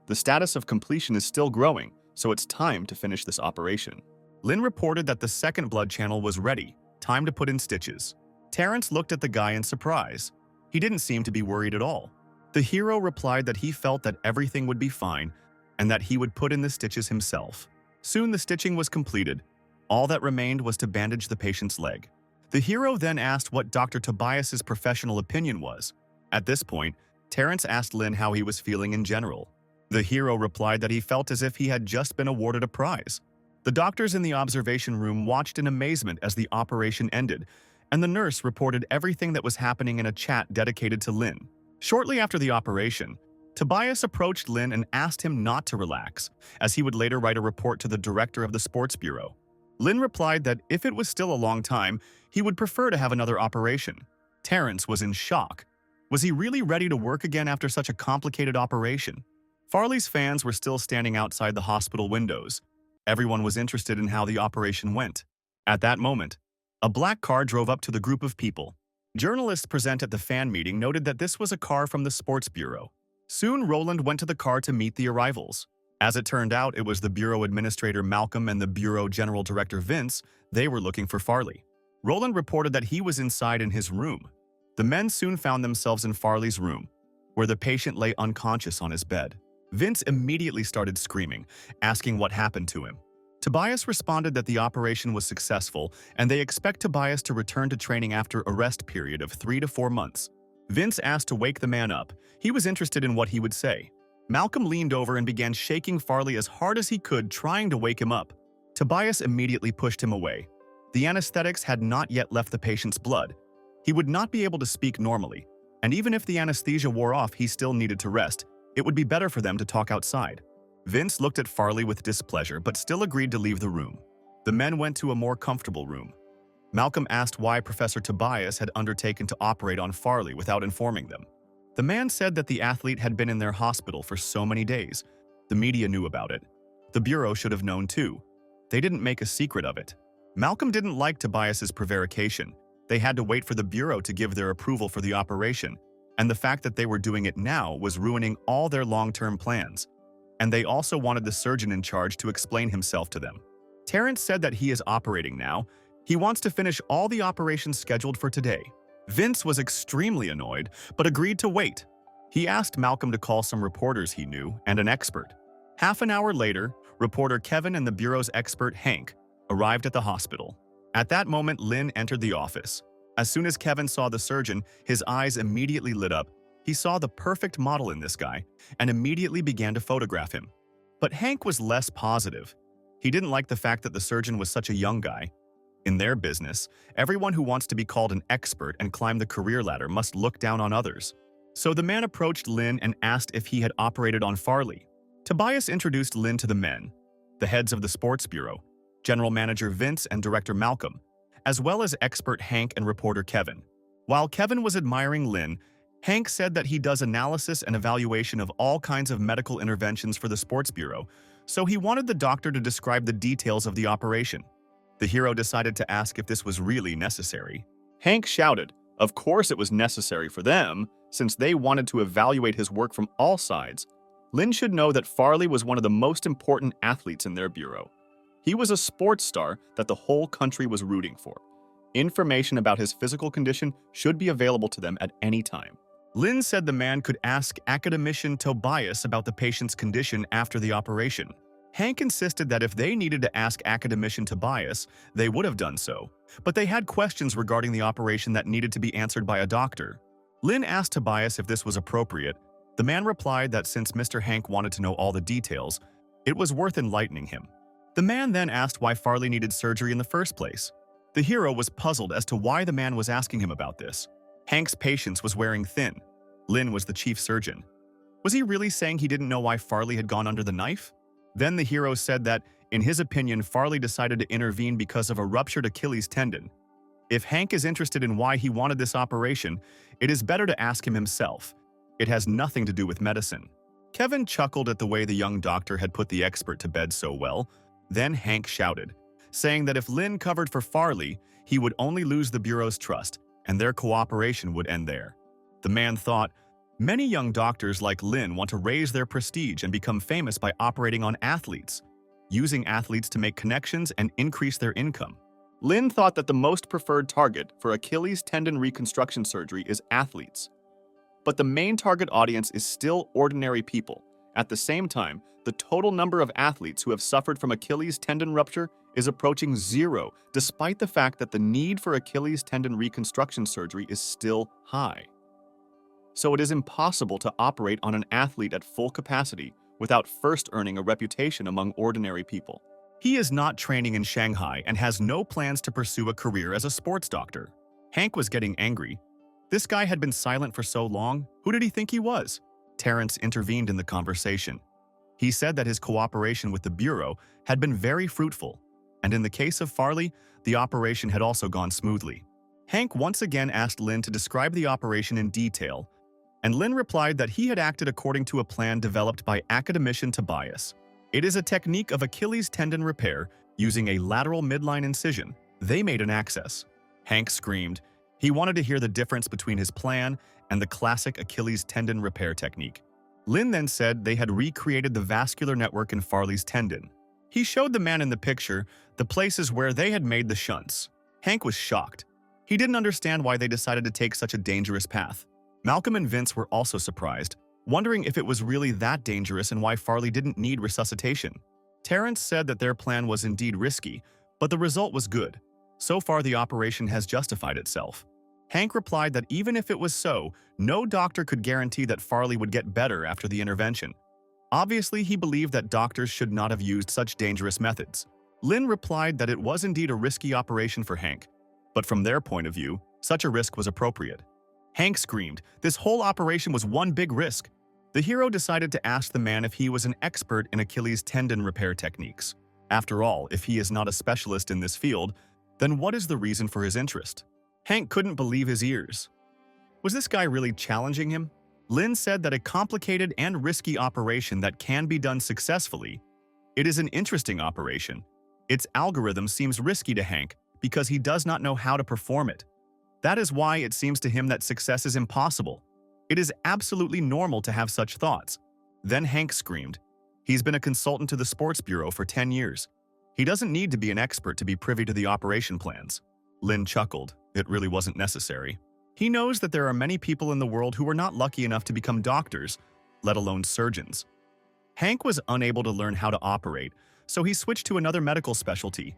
The status of completion is still growing, so it's time to finish this operation. Lin reported that the second blood channel was ready, time to put in stitches. Terrence looked at the guy in surprise. He didn't seem to be worried at all. The hero replied that he felt that everything would be fine and that he would put in the stitches himself. Soon the stitching was completed. All that remained was to bandage the patient's leg. The hero then asked what Dr. Tobias's professional opinion was. At this point, Terrence asked Lin how he was feeling in general. The hero replied that he felt as if he had just been awarded a prize. The doctors in the observation room watched in amazement as the operation ended, and the nurse reported everything that was happening in a chat dedicated to Lin. Shortly after the operation, Tobias approached Lin and asked him not to relax, as he would later write a report to the director of the sports bureau. Lin replied that if it was still a long time, he would prefer to have another operation. Terrence was in shock. Was he really ready to work again after such a complicated operation? Farley's fans were still standing outside the hospital windows. Everyone was interested in how the operation went. At that moment, a black car drove up to the group of people. Journalists present at the fan meeting noted that this was a car from the sports bureau. Soon, Roland went to the car to meet the arrivals. As it turned out, it was the bureau administrator Malcolm and the bureau general director Vince. They were looking for Farley. Roland reported that he was inside in his room. The men soon found themselves in Farley's room, where the patient lay unconscious on his bed. Vince immediately started screaming, asking what happened to him. Tobias responded that the operation was successful, and they expect Tobias to return to training after a rest period of 3 to 4 months. Vince asked to wake the man up. He was interested in what he would say. Malcolm leaned over and began shaking Farley as hard as he could, trying to wake him up. Tobias immediately pushed him away. The anesthetics had not yet left the patient's blood. He would not be able to speak normally, and even if the anesthesia wore off, he still needed to rest. It would be better for them to talk outside. Vince looked at Farley with displeasure, but still agreed to leave the room. The men went to a more comfortable room. Malcolm asked why Professor Tobias had undertaken to operate on Farley without informing them. The man said that the athlete had been in their hospital for so many days. The media knew about it. The bureau should have known too. They didn't make a secret of it. Malcolm didn't like Tobias's prevarication. They had to wait for the bureau to give their approval for the operation, and the fact that they were doing it now was ruining all their long-term plans. And they also wanted the surgeon in charge to explain himself to them. Terrence said that he is operating now. He wants to finish all the operations scheduled for today. Vince was extremely annoyed, but agreed to wait. He asked Malcolm to call some reporters he knew and an expert. Half an hour later, reporter Kevin and the bureau's expert Hank arrived at the hospital. At that moment, Lin entered the office. As soon as Kevin saw the surgeon, his eyes immediately lit up. He saw the perfect model in this guy and immediately began to photograph him. But Hank was less positive. He didn't like the fact that the surgeon was such a young guy. In their business, everyone who wants to be called an expert and climb the career ladder must look down on others. So the man approached Lin and asked if he had operated on Farley. Tobias introduced Lin to the men, the heads of the sports bureau, general manager Vince and director Malcolm, as well as expert Hank and reporter Kevin. While Kevin was admiring Lin, Hank said that he does analysis and evaluation of all kinds of medical interventions for the sports bureau, so he wanted the doctor to describe the details of the operation. The hero decided to ask if this was really necessary. Hank shouted, of course it was necessary for them, since they wanted to evaluate his work from all sides. Lin should know that Farley was one of the most important athletes in their bureau. He was a sports star that the whole country was rooting for. Information about his physical condition should be available to them at any time. Lin said the man could ask academician Tobias about the patient's condition after the operation. Hank insisted that if they needed to ask academician Tobias, they would have done so, but they had questions regarding the operation that needed to be answered by a doctor. Lin asked Tobias if this was appropriate. The man replied that since Mr. Hank wanted to know all the details, it was worth enlightening him. The man then asked why Farley needed surgery in the first place. The hero was puzzled as to why the man was asking him about this. Hank's patience was wearing thin. Lin was the chief surgeon. Was he really saying he didn't know why Farley had gone under the knife? Then the hero said that, in his opinion, Farley decided to intervene because of a ruptured Achilles tendon. If Hank is interested in why he wanted this operation, it is better to ask him himself. It has nothing to do with medicine. Kevin chuckled at the way the young doctor had put the expert to bed so well. Then Hank shouted, saying that if Lin covered for Farley, he would only lose the bureau's trust, and their cooperation would end there. The man thought, many young doctors like Lin want to raise their prestige and become famous by operating on athletes, using athletes to make connections and increase their income. Lin thought that the most preferred target for Achilles tendon reconstruction surgery is athletes. But the main target audience is still ordinary people. At the same time, the total number of athletes who have suffered from Achilles tendon rupture is approaching 0, despite the fact that the need for Achilles tendon reconstruction surgery is still high. So it is impossible to operate on an athlete at full capacity without first earning a reputation among ordinary people. He is not training in Shanghai and has no plans to pursue a career as a sports doctor. Hank was getting angry. This guy had been silent for so long. Who did he think he was? Terrence intervened in the conversation. He said that his cooperation with the Bureau had been very fruitful, and in the case of Farley, the operation had also gone smoothly. Hank once again asked Lin to describe the operation in detail, and Lin replied that he had acted according to a plan developed by academician Tobias. It is a technique of Achilles tendon repair using a lateral midline incision. They made an access. Hank screamed. He wanted to hear the difference between his plan and the classic Achilles tendon repair technique. Lin then said they had recreated the vascular network in Farley's tendon. He showed the man in the picture the places where they had made the shunts. Hank was shocked. He didn't understand why they decided to take such a dangerous path. Malcolm and Vince were also surprised, wondering if it was really that dangerous and why Farley didn't need resuscitation. Terrence said that their plan was indeed risky, but the result was good. So far, the operation has justified itself. Hank replied that even if it was so, no doctor could guarantee that Farley would get better after the intervention. Obviously, he believed that doctors should not have used such dangerous methods. Lin replied that it was indeed a risky operation for Hank, but from their point of view, such a risk was appropriate. Hank screamed, this whole operation was one big risk. The hero decided to ask the man if he was an expert in Achilles tendon repair techniques. After all, if he is not a specialist in this field, then what is the reason for his interest? Hank couldn't believe his ears. Was this guy really challenging him? Lin said that a complicated and risky operation that can be done successfully. It is an interesting operation. Its algorithm seems risky to Hank because he does not know how to perform it. That is why it seems to him that success is impossible. It is absolutely normal to have such thoughts. Then Hank screamed. He's been a consultant to the Sports Bureau for 10 years. He doesn't need to be an expert to be privy to the operation plans. Lin chuckled. It really wasn't necessary. He knows that there are many people in the world who are not lucky enough to become doctors, let alone surgeons. Hank was unable to learn how to operate, so he switched to another medical specialty.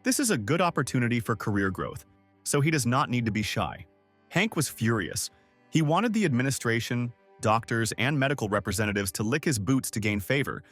This is a good opportunity for career growth, so he does not need to be shy. Hank was furious. He wanted the administration, doctors, and medical representatives to lick his boots to gain favor,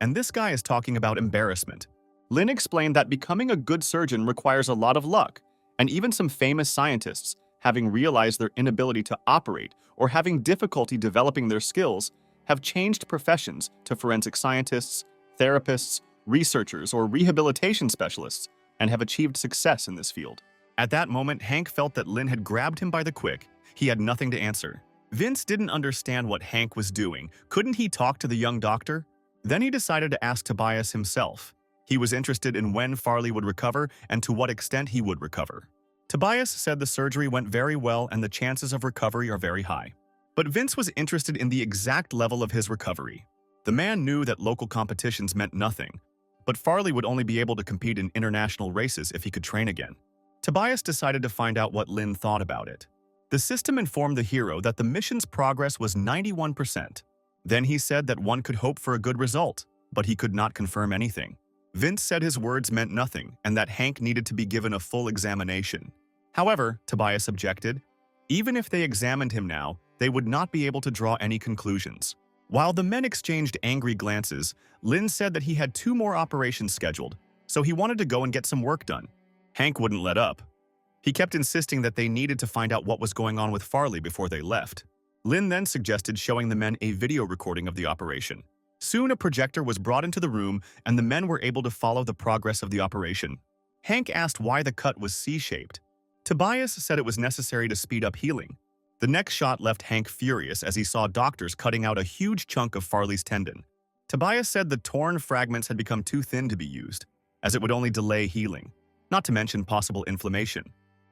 and this guy is talking about embarrassment. Lin explained that becoming a good surgeon requires a lot of luck, and even some famous scientists, having realized their inability to operate or having difficulty developing their skills, have changed professions to forensic scientists, therapists, researchers, or rehabilitation specialists, and have achieved success in this field. At that moment, Hank felt that Lin had grabbed him by the quick. He had nothing to answer. Vince didn't understand what Hank was doing. Couldn't he talk to the young doctor? Then he decided to ask Tobias himself. He was interested in when Farley would recover and to what extent he would recover. Tobias said the surgery went very well and the chances of recovery are very high. But Vince was interested in the exact level of his recovery. The man knew that local competitions meant nothing, but Farley would only be able to compete in international races if he could train again. Tobias decided to find out what Lin thought about it. The system informed the hero that the mission's progress was 91%. Then he said that one could hope for a good result, but he could not confirm anything. Vince said his words meant nothing and that Hank needed to be given a full examination. However, Tobias objected. Even if they examined him now, they would not be able to draw any conclusions. While the men exchanged angry glances, Lin said that he had 2 more operations scheduled, so he wanted to go and get some work done. Hank wouldn't let up. He kept insisting that they needed to find out what was going on with Farley before they left. Lin then suggested showing the men a video recording of the operation. Soon a projector was brought into the room and the men were able to follow the progress of the operation. Hank asked why the cut was C-shaped. Tobias said it was necessary to speed up healing. The next shot left Hank furious as he saw doctors cutting out a huge chunk of Farley's tendon. Tobias said the torn fragments had become too thin to be used, as it would only delay healing, not to mention possible inflammation.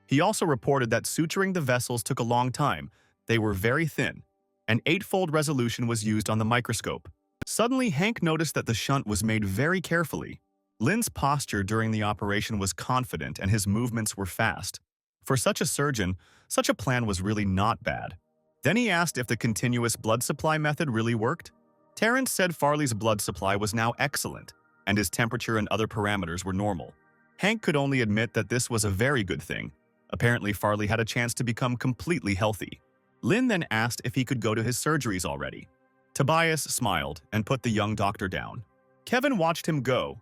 He also reported that suturing the vessels took a long time. They were very thin. An 8-fold resolution was used on the microscope. Suddenly, Hank noticed that the shunt was made very carefully. Lin's posture during the operation was confident and his movements were fast. For such a surgeon, such a plan was really not bad. Then he asked if the continuous blood supply method really worked. Terrence said Farley's blood supply was now excellent, and his temperature and other parameters were normal. Hank could only admit that this was a very good thing. Apparently, Farley had a chance to become completely healthy. Lin then asked if he could go to his surgeries already. Tobias smiled and put the young doctor down. Kevin watched him go.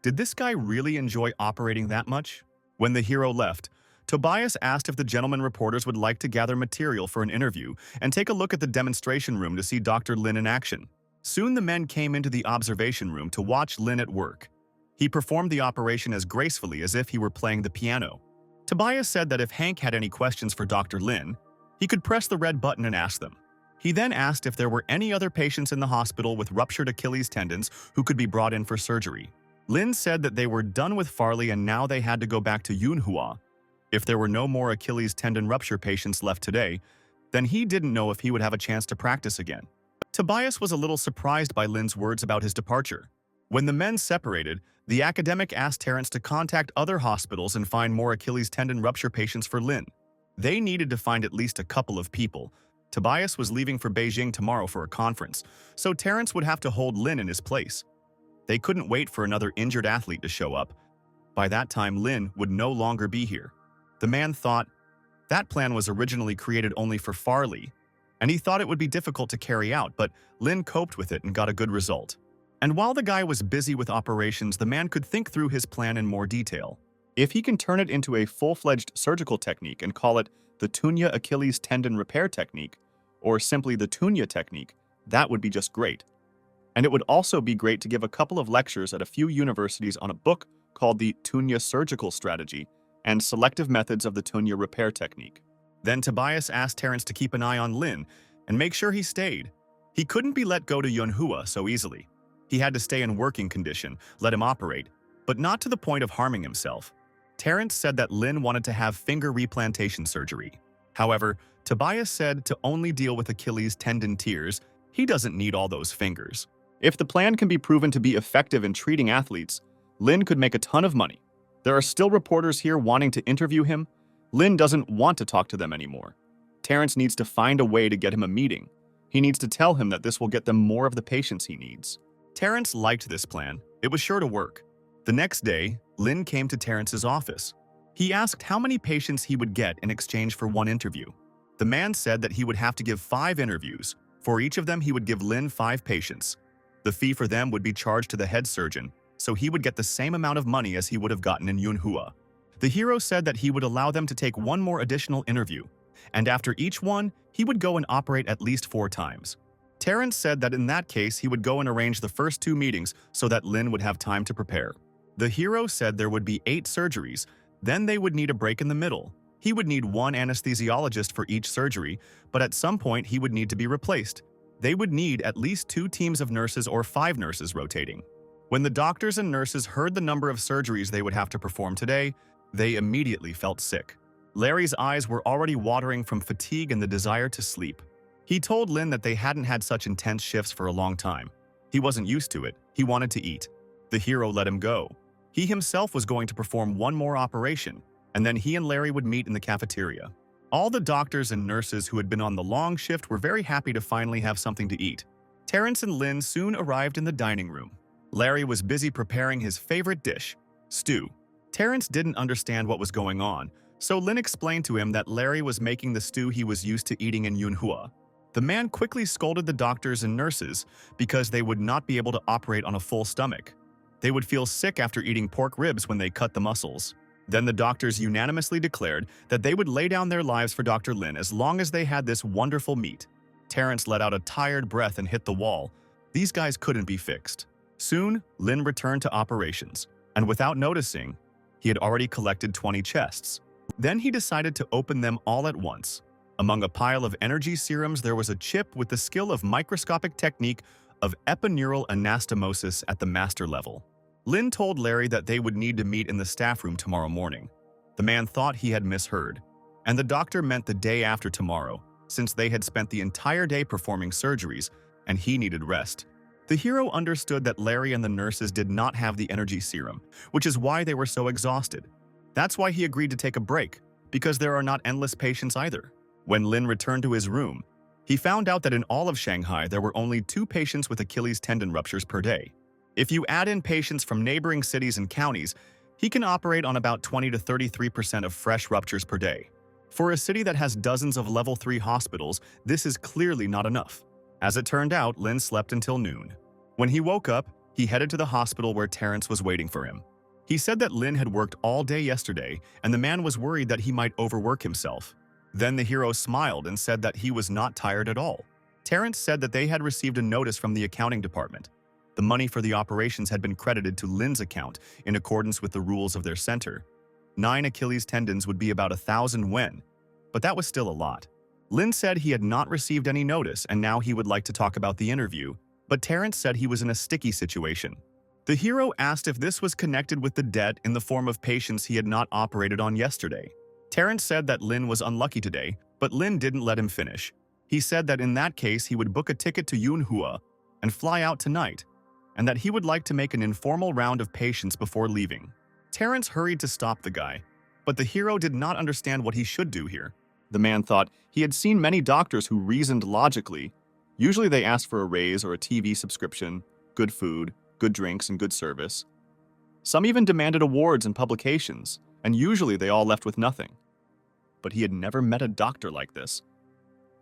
Did this guy really enjoy operating that much? When the hero left, Tobias asked if the gentleman reporters would like to gather material for an interview and take a look at the demonstration room to see Dr. Lin in action. Soon the men came into the observation room to watch Lin at work. He performed the operation as gracefully as if he were playing the piano. Tobias said that if Hank had any questions for Dr. Lin, he could press the red button and ask them. He then asked if there were any other patients in the hospital with ruptured Achilles tendons who could be brought in for surgery. Lin said that they were done with Farley and now they had to go back to Manhwa. If there were no more Achilles tendon rupture patients left today, then he didn't know if he would have a chance to practice again. Tobias was a little surprised by Lin's words about his departure. When the men separated, the academic asked Terrence to contact other hospitals and find more Achilles tendon rupture patients for Lin. They needed to find at least a couple of people. Tobias was leaving for Beijing tomorrow for a conference, so Terrence would have to hold Lin in his place. They couldn't wait for another injured athlete to show up. By that time, Lin would no longer be here. The man thought that plan was originally created only for Farley, and he thought it would be difficult to carry out, but Lin coped with it and got a good result. And while the guy was busy with operations, the man could think through his plan in more detail. If he can turn it into a full-fledged surgical technique and call it the Tunya Achilles tendon repair technique, or simply the Tunya technique, that would be just great. And it would also be great to give a couple of lectures at a few universities on a book called the Tunya Surgical Strategy and Selective Methods of the Tunya Repair Technique. Then Tobias asked Terrence to keep an eye on Lin and make sure he stayed. He couldn't be let go to Manhua so easily. He had to stay in working condition, let him operate, but not to the point of harming himself. Terrence said that Lin wanted to have finger replantation surgery. However, Tobias said to only deal with Achilles tendon tears, he doesn't need all those fingers. If the plan can be proven to be effective in treating athletes, Lin could make a ton of money. There are still reporters here wanting to interview him. Lin doesn't want to talk to them anymore. Terrence needs to find a way to get him a meeting. He needs to tell him that this will get them more of the patients he needs. Terrence liked this plan. It was sure to work. The next day, Lin came to Terrence's office. He asked how many patients he would get in exchange for one interview. The man said that he would have to give 5 interviews. For each of them, he would give Lin 5 patients. The fee for them would be charged to the head surgeon, so he would get the same amount of money as he would have gotten in MANHUA. The hero said that he would allow them to take one more additional interview, and after each one, he would go and operate at least 4 times. Terrence said that in that case, he would go and arrange the first 2 meetings so that Lin would have time to prepare. The hero said there would be 8 surgeries, then they would need a break in the middle. He would need 1 anesthesiologist for each surgery, but at some point he would need to be replaced. They would need at least 2 teams of nurses or 5 nurses rotating. When the doctors and nurses heard the number of surgeries they would have to perform today, they immediately felt sick. Larry's eyes were already watering from fatigue and the desire to sleep. He told Lin that they hadn't had such intense shifts for a long time. He wasn't used to it. He wanted to eat. The hero let him go. He himself was going to perform one more operation, and then he and Larry would meet in the cafeteria. All the doctors and nurses who had been on the long shift were very happy to finally have something to eat. Terrence and Lin soon arrived in the dining room. Larry was busy preparing his favorite dish, stew. Terrence didn't understand what was going on, so Lin explained to him that Larry was making the stew he was used to eating in MANHUA. The man quickly scolded the doctors and nurses because they would not be able to operate on a full stomach. They would feel sick after eating pork ribs when they cut the muscles. Then the doctors unanimously declared that they would lay down their lives for Dr. Lin as long as they had this wonderful meat. Terrence let out a tired breath and hit the wall. These guys couldn't be fixed. Soon, Lin returned to operations, and without noticing, he had already collected 20 chests. Then he decided to open them all at once. Among a pile of energy serums, there was a chip with the skill of microscopic technique of epineural anastomosis at the master level. Lin told Larry that they would need to meet in the staff room tomorrow morning. The man thought he had misheard, and the doctor meant the day after tomorrow, since they had spent the entire day performing surgeries, and he needed rest. The hero understood that Larry and the nurses did not have the energy serum, which is why they were so exhausted. That's why he agreed to take a break, because there are not endless patients either. When Lin returned to his room, he found out that in all of Shanghai there were only 2 patients with Achilles tendon ruptures per day. If you add in patients from neighboring cities and counties, he can operate on about 20 to 33% of fresh ruptures per day. For a city that has dozens of level 3 hospitals, this is clearly not enough. As it turned out, Lin slept until noon. When he woke up, he headed to the hospital where Terrence was waiting for him. He said that Lin had worked all day yesterday, and the man was worried that he might overwork himself. Then the hero smiled and said that he was not tired at all. Terrence said that they had received a notice from the accounting department. The money for the operations had been credited to Lin's account in accordance with the rules of their center. 9 Achilles tendons would be about 1,000 yuan, but that was still a lot. Lin said he had not received any notice and now he would like to talk about the interview, but Terrence said he was in a sticky situation. The hero asked if this was connected with the debt in the form of patients he had not operated on yesterday. Terrence said that Lin was unlucky today, but Lin didn't let him finish. He said that in that case he would book a ticket to MANHUA and fly out tonight, and that he would like to make an informal round of patients before leaving. Terrence hurried to stop the guy, but the hero did not understand what he should do here. The man thought he had seen many doctors who reasoned logically. Usually they asked for a raise or a TV subscription, good food, good drinks, and good service. Some even demanded awards and publications, and usually they all left with nothing. But he had never met a doctor like this.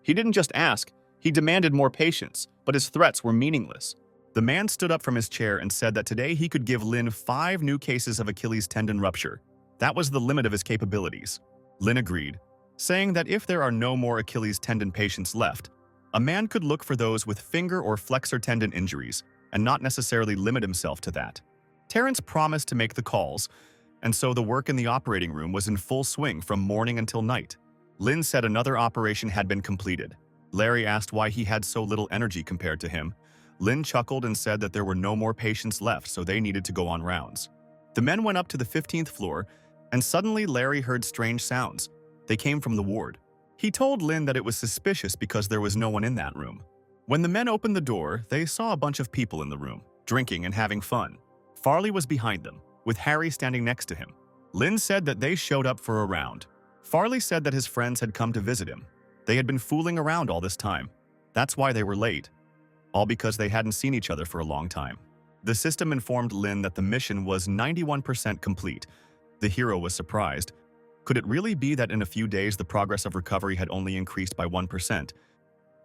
He didn't just ask, he demanded more patients, but his threats were meaningless. The man stood up from his chair and said that today he could give Lin 5 new cases of Achilles tendon rupture. That was the limit of his capabilities. Lin agreed, saying that if there are no more Achilles tendon patients left, a man could look for those with finger or flexor tendon injuries and not necessarily limit himself to that. Terrence promised to make the calls, and so the work in the operating room was in full swing from morning until night. Lin said another operation had been completed. Larry asked why he had so little energy compared to him. Lin chuckled and said that there were no more patients left, so they needed to go on rounds. The men went up to the 15th floor, and suddenly Larry heard strange sounds. They came from the ward. He told Lin that it was suspicious because there was no one in that room. When the men opened the door, they saw a bunch of people in the room, drinking and having fun. Farley was behind them, with Harry standing next to him. Lin said that they showed up for a round. Farley said that his friends had come to visit him. They had been fooling around all this time. That's why they were late. All because they hadn't seen each other for a long time. The system informed Lin that the mission was 91% complete. The hero was surprised. Could it really be that in a few days the progress of recovery had only increased by 1%?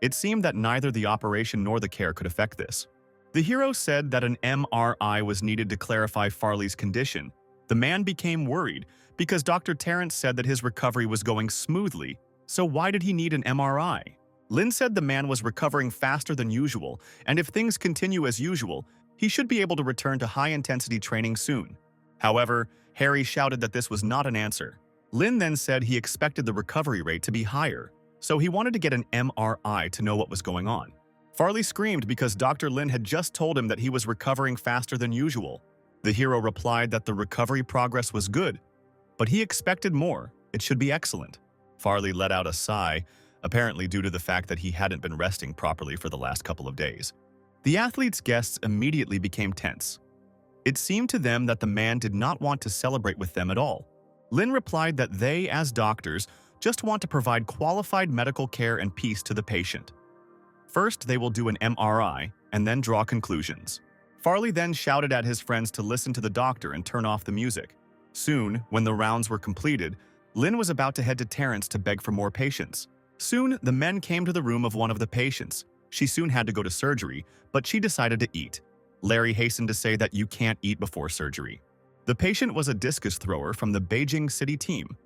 It seemed that neither the operation nor the care could affect this. The hero said that an MRI was needed to clarify Farley's condition. The man became worried because Dr. Terrence said that his recovery was going smoothly, so why did he need an MRI? Lin said the man was recovering faster than usual, and if things continue as usual, he should be able to return to high-intensity training soon. However, Harry shouted that this was not an answer. Lin then said he expected the recovery rate to be higher, so he wanted to get an MRI to know what was going on. Farley screamed because Dr. Lin had just told him that he was recovering faster than usual. The hero replied that the recovery progress was good, but he expected more. It should be excellent. Farley let out a sigh, apparently due to the fact that he hadn't been resting properly for the last couple of days. The athlete's guests immediately became tense. It seemed to them that the man did not want to celebrate with them at all. Lin replied that they, as doctors, just want to provide qualified medical care and peace to the patient. First, they will do an MRI and then draw conclusions. Farley then shouted at his friends to listen to the doctor and turn off the music. Soon, when the rounds were completed, Lin was about to head to Terrence to beg for more patients. Soon, the men came to the room of one of the patients. She soon had to go to surgery, but she decided to eat. Larry hastened to say that you can't eat before surgery. The patient was a discus thrower from the Beijing City team.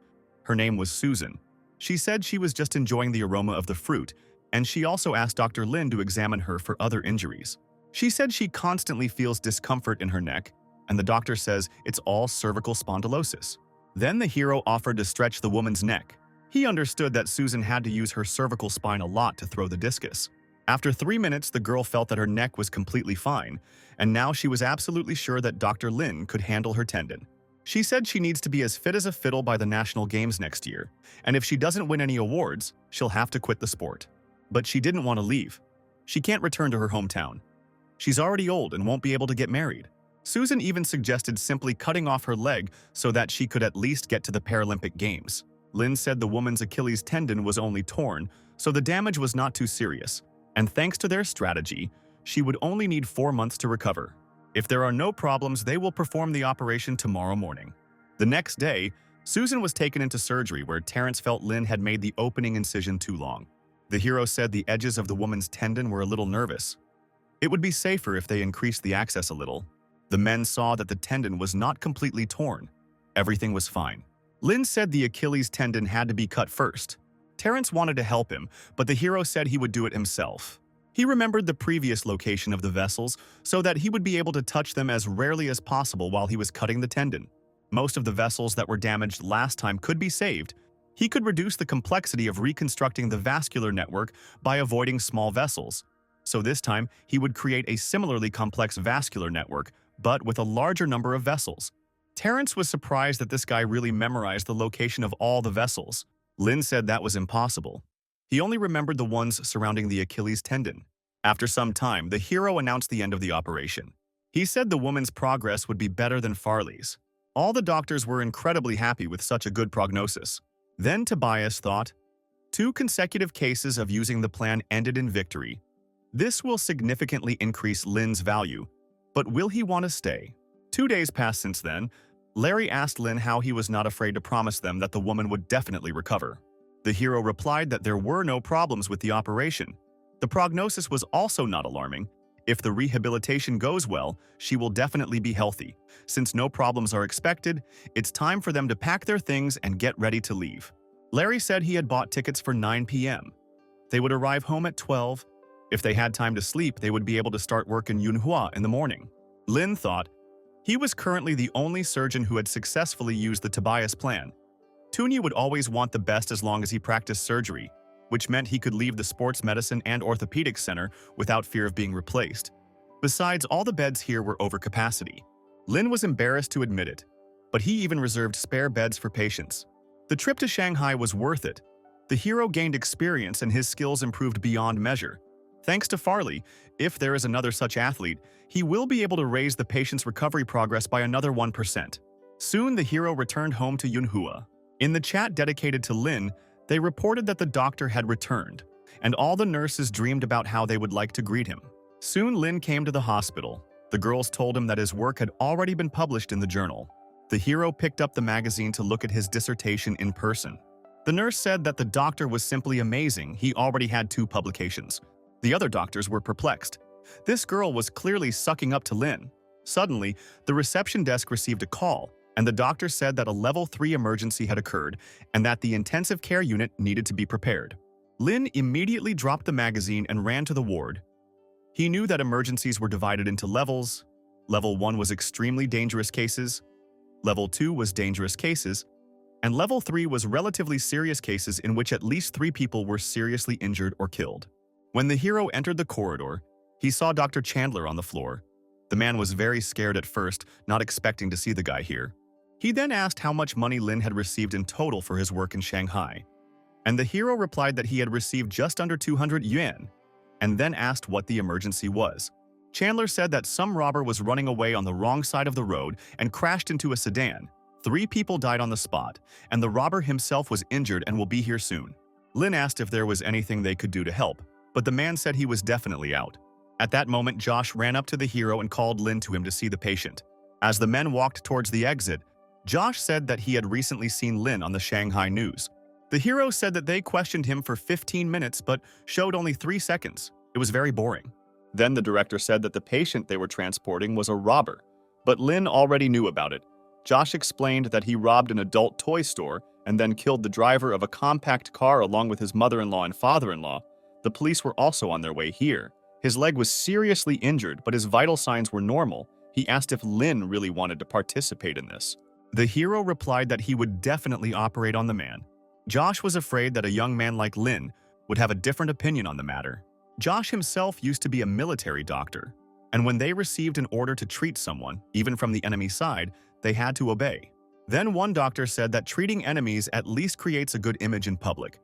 Her name was Susan. She said she was just enjoying the aroma of the fruit, and she also asked Dr. Lin to examine her for other injuries. She said she constantly feels discomfort in her neck, and the doctor says it's all cervical spondylosis. Then the hero offered to stretch the woman's neck. He understood that Susan had to use her cervical spine a lot to throw the discus. After 3 minutes, the girl felt that her neck was completely fine, and now she was absolutely sure that Dr. Lin could handle her tendon. She said she needs to be as fit as a fiddle by the National Games next year, and if she doesn't win any awards, she'll have to quit the sport. But she didn't want to leave. She can't return to her hometown. She's already old and won't be able to get married. Susan even suggested simply cutting off her leg so that she could at least get to the Paralympic Games. Lin said the woman's Achilles tendon was only torn, so the damage was not too serious. And thanks to their strategy, she would only need 4 months to recover. If there are no problems, they will perform the operation tomorrow morning. The next day, Susan was taken into surgery where Terrence felt Lin had made the opening incision too long. The hero said the edges of the woman's tendon were a little nervous. It would be safer if they increased the access a little. The men saw that the tendon was not completely torn. Everything was fine. Lin said the Achilles tendon had to be cut first. Terrence wanted to help him, but the hero said he would do it himself. He remembered the previous location of the vessels so that he would be able to touch them as rarely as possible while he was cutting the tendon. Most of the vessels that were damaged last time could be saved. He could reduce the complexity of reconstructing the vascular network by avoiding small vessels. So this time, he would create a similarly complex vascular network, but with a larger number of vessels. Terrence was surprised that this guy really memorized the location of all the vessels. Lin said that was impossible. He only remembered the ones surrounding the Achilles tendon. After some time, the hero announced the end of the operation. He said the woman's progress would be better than Farley's. All the doctors were incredibly happy with such a good prognosis. Then Tobias thought, 2 consecutive cases of using the plan ended in victory. This will significantly increase Lin's value, but will he want to stay? 2 days passed since then. Larry asked Lin how he was not afraid to promise them that the woman would definitely recover. The hero replied that there were no problems with the operation. The prognosis was also not alarming. If the rehabilitation goes well, she will definitely be healthy. Since no problems are expected, it's time for them to pack their things and get ready to leave. Larry said he had bought tickets for 9 p.m. They would arrive home at 12. If they had time to sleep, they would be able to start work in MANHUA in the morning. Lin thought he was currently the only surgeon who had successfully used the Tobias plan. Tunya would always want the best as long as he practiced surgery, which meant he could leave the sports medicine and orthopedic center without fear of being replaced. Besides, all the beds here were over capacity. Lin was embarrassed to admit it, but he even reserved spare beds for patients. The trip to Shanghai was worth it. The hero gained experience and his skills improved beyond measure. Thanks to Farley, if there is another such athlete, he will be able to raise the patient's recovery progress by another 1%. Soon, the hero returned home to MANHUA. In the chat dedicated to Lin, They reported that the doctor had returned, and all the nurses dreamed about how they would like to greet him. Soon Lin came to the hospital. The girls told him that his work had already been published in the journal. The hero picked up the magazine to look at his dissertation in person. The nurse said that the doctor was simply amazing. He already had 2 publications. The other doctors were perplexed. This girl was clearly sucking up to Lin. Suddenly, the reception desk received a call, and the doctor said that a level 3 emergency had occurred and that the intensive care unit needed to be prepared. Lin immediately dropped the magazine and ran to the ward. He knew that emergencies were divided into levels. Level 1 was extremely dangerous cases, Level 2 was dangerous cases, and Level 3 was relatively serious cases in which at least 3 people were seriously injured or killed. When the hero entered the corridor, he saw Dr. Chandler on the floor. The man was very scared at first, not expecting to see the guy here. He then asked how much money Lin had received in total for his work in Shanghai. And the hero replied that he had received just under 200 yuan, and then asked what the emergency was. Chandler said that some robber was running away on the wrong side of the road and crashed into a sedan. 3 people died on the spot, and the robber himself was injured and will be here soon. Lin asked if there was anything they could do to help, but the man said he was definitely out. At that moment, Josh ran up to the hero and called Lin to him to see the patient. As the men walked towards the exit, Josh said that he had recently seen Lin on the Shanghai news. The hero said that they questioned him for 15 minutes but showed only 3 seconds. It was very boring. Then the director said that the patient they were transporting was a robber, but Lin already knew about it. Josh explained that he robbed an adult toy store and then killed the driver of a compact car along with his mother-in-law and father-in-law. The police were also on their way here. His leg was seriously injured, but his vital signs were normal. He asked if Lin really wanted to participate in this. The hero replied that he would definitely operate on the man. Josh was afraid that a young man like Lin would have a different opinion on the matter. Josh himself used to be a military doctor, and when they received an order to treat someone, even from the enemy side, they had to obey. Then one doctor said that treating enemies at least creates a good image in public,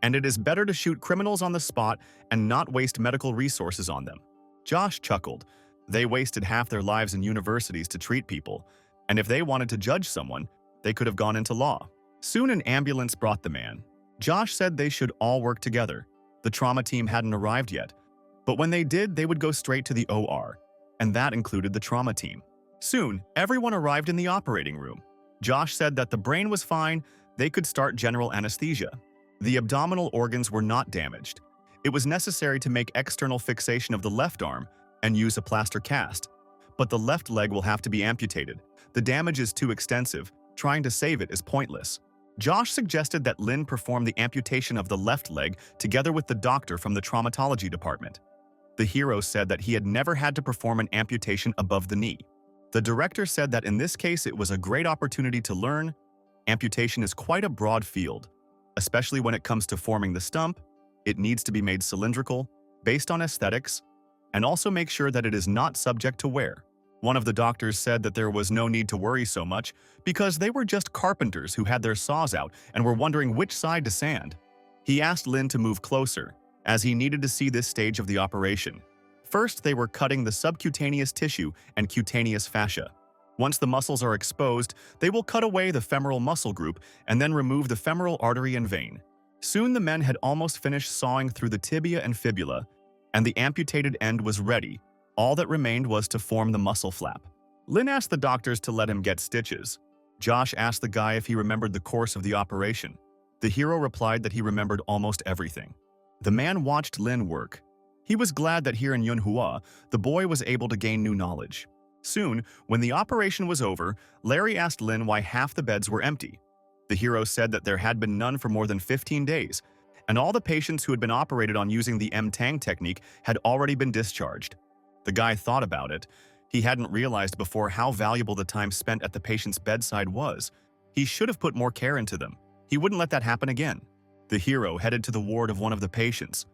and it is better to shoot criminals on the spot and not waste medical resources on them. Josh chuckled. They wasted half their lives in universities to treat people, and if they wanted to judge someone, they could have gone into law. Soon an ambulance brought the man. Josh said they should all work together. The trauma team hadn't arrived yet, but when they did, they would go straight to the OR, and that included the trauma team. Soon, everyone arrived in the operating room. Josh said that the brain was fine, they could start general anesthesia. The abdominal organs were not damaged. It was necessary to make external fixation of the left arm and use a plaster cast, but the left leg will have to be amputated. The damage is too extensive, trying to save it is pointless. Josh suggested that Lin perform the amputation of the left leg together with the doctor from the traumatology department. The hero said that he had never had to perform an amputation above the knee. The director said that in this case it was a great opportunity to learn. Amputation is quite a broad field, especially when it comes to forming the stump. It needs to be made cylindrical, based on aesthetics, and also make sure that it is not subject to wear. One of the doctors said that there was no need to worry so much because they were just carpenters who had their saws out and were wondering which side to sand. He asked Lin to move closer, as he needed to see this stage of the operation. First, they were cutting the subcutaneous tissue and cutaneous fascia. Once the muscles are exposed, they will cut away the femoral muscle group and then remove the femoral artery and vein. Soon the men had almost finished sawing through the tibia and fibula, and the amputated end was ready. All that remained was to form the muscle flap. Lin asked the doctors to let him get stitches. Josh asked the guy if he remembered the course of the operation. The hero replied that he remembered almost everything. The man watched Lin work. He was glad that here in Manhua, the boy was able to gain new knowledge. Soon, when the operation was over, Larry asked Lin why half the beds were empty. The hero said that there had been none for more than 15 days, and all the patients who had been operated on using the M-Tang technique had already been discharged. The guy thought about it. He hadn't realized before how valuable the time spent at the patient's bedside was. He should have put more care into them. He wouldn't let that happen again. The hero headed to the ward of one of the patients.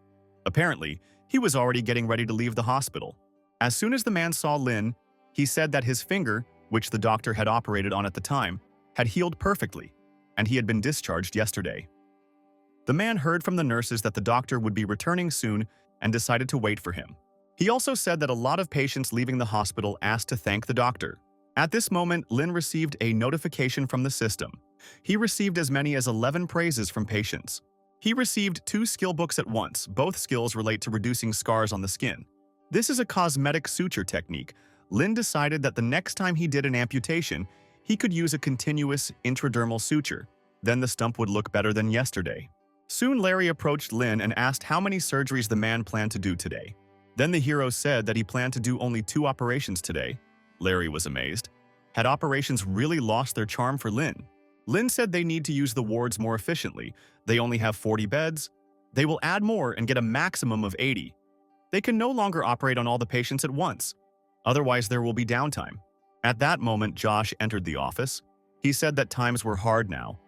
Apparently, he was already getting ready to leave the hospital. As soon as the man saw Lin, he said that his finger, which the doctor had operated on at the time, had healed perfectly, and he had been discharged yesterday. The man heard from the nurses that the doctor would be returning soon and decided to wait for him. He also said that a lot of patients leaving the hospital asked to thank the doctor. At this moment, Lin received a notification from the system. He received as many as 11 praises from patients. He received 2 skill books at once. Both skills relate to reducing scars on the skin. This is a cosmetic suture technique. Lin decided that the next time he did an amputation, he could use a continuous intradermal suture. Then the stump would look better than yesterday. Soon Larry approached Lin and asked how many surgeries the man planned to do today. Then the hero said that he planned to do only 2 operations today. Larry was amazed. Had operations really lost their charm for Lin? Lin said they need to use the wards more efficiently. They only have 40 beds. They will add more and get a maximum of 80. They can no longer operate on all the patients at once. Otherwise, there will be downtime. At that moment, Josh entered the office. He said that times were hard now,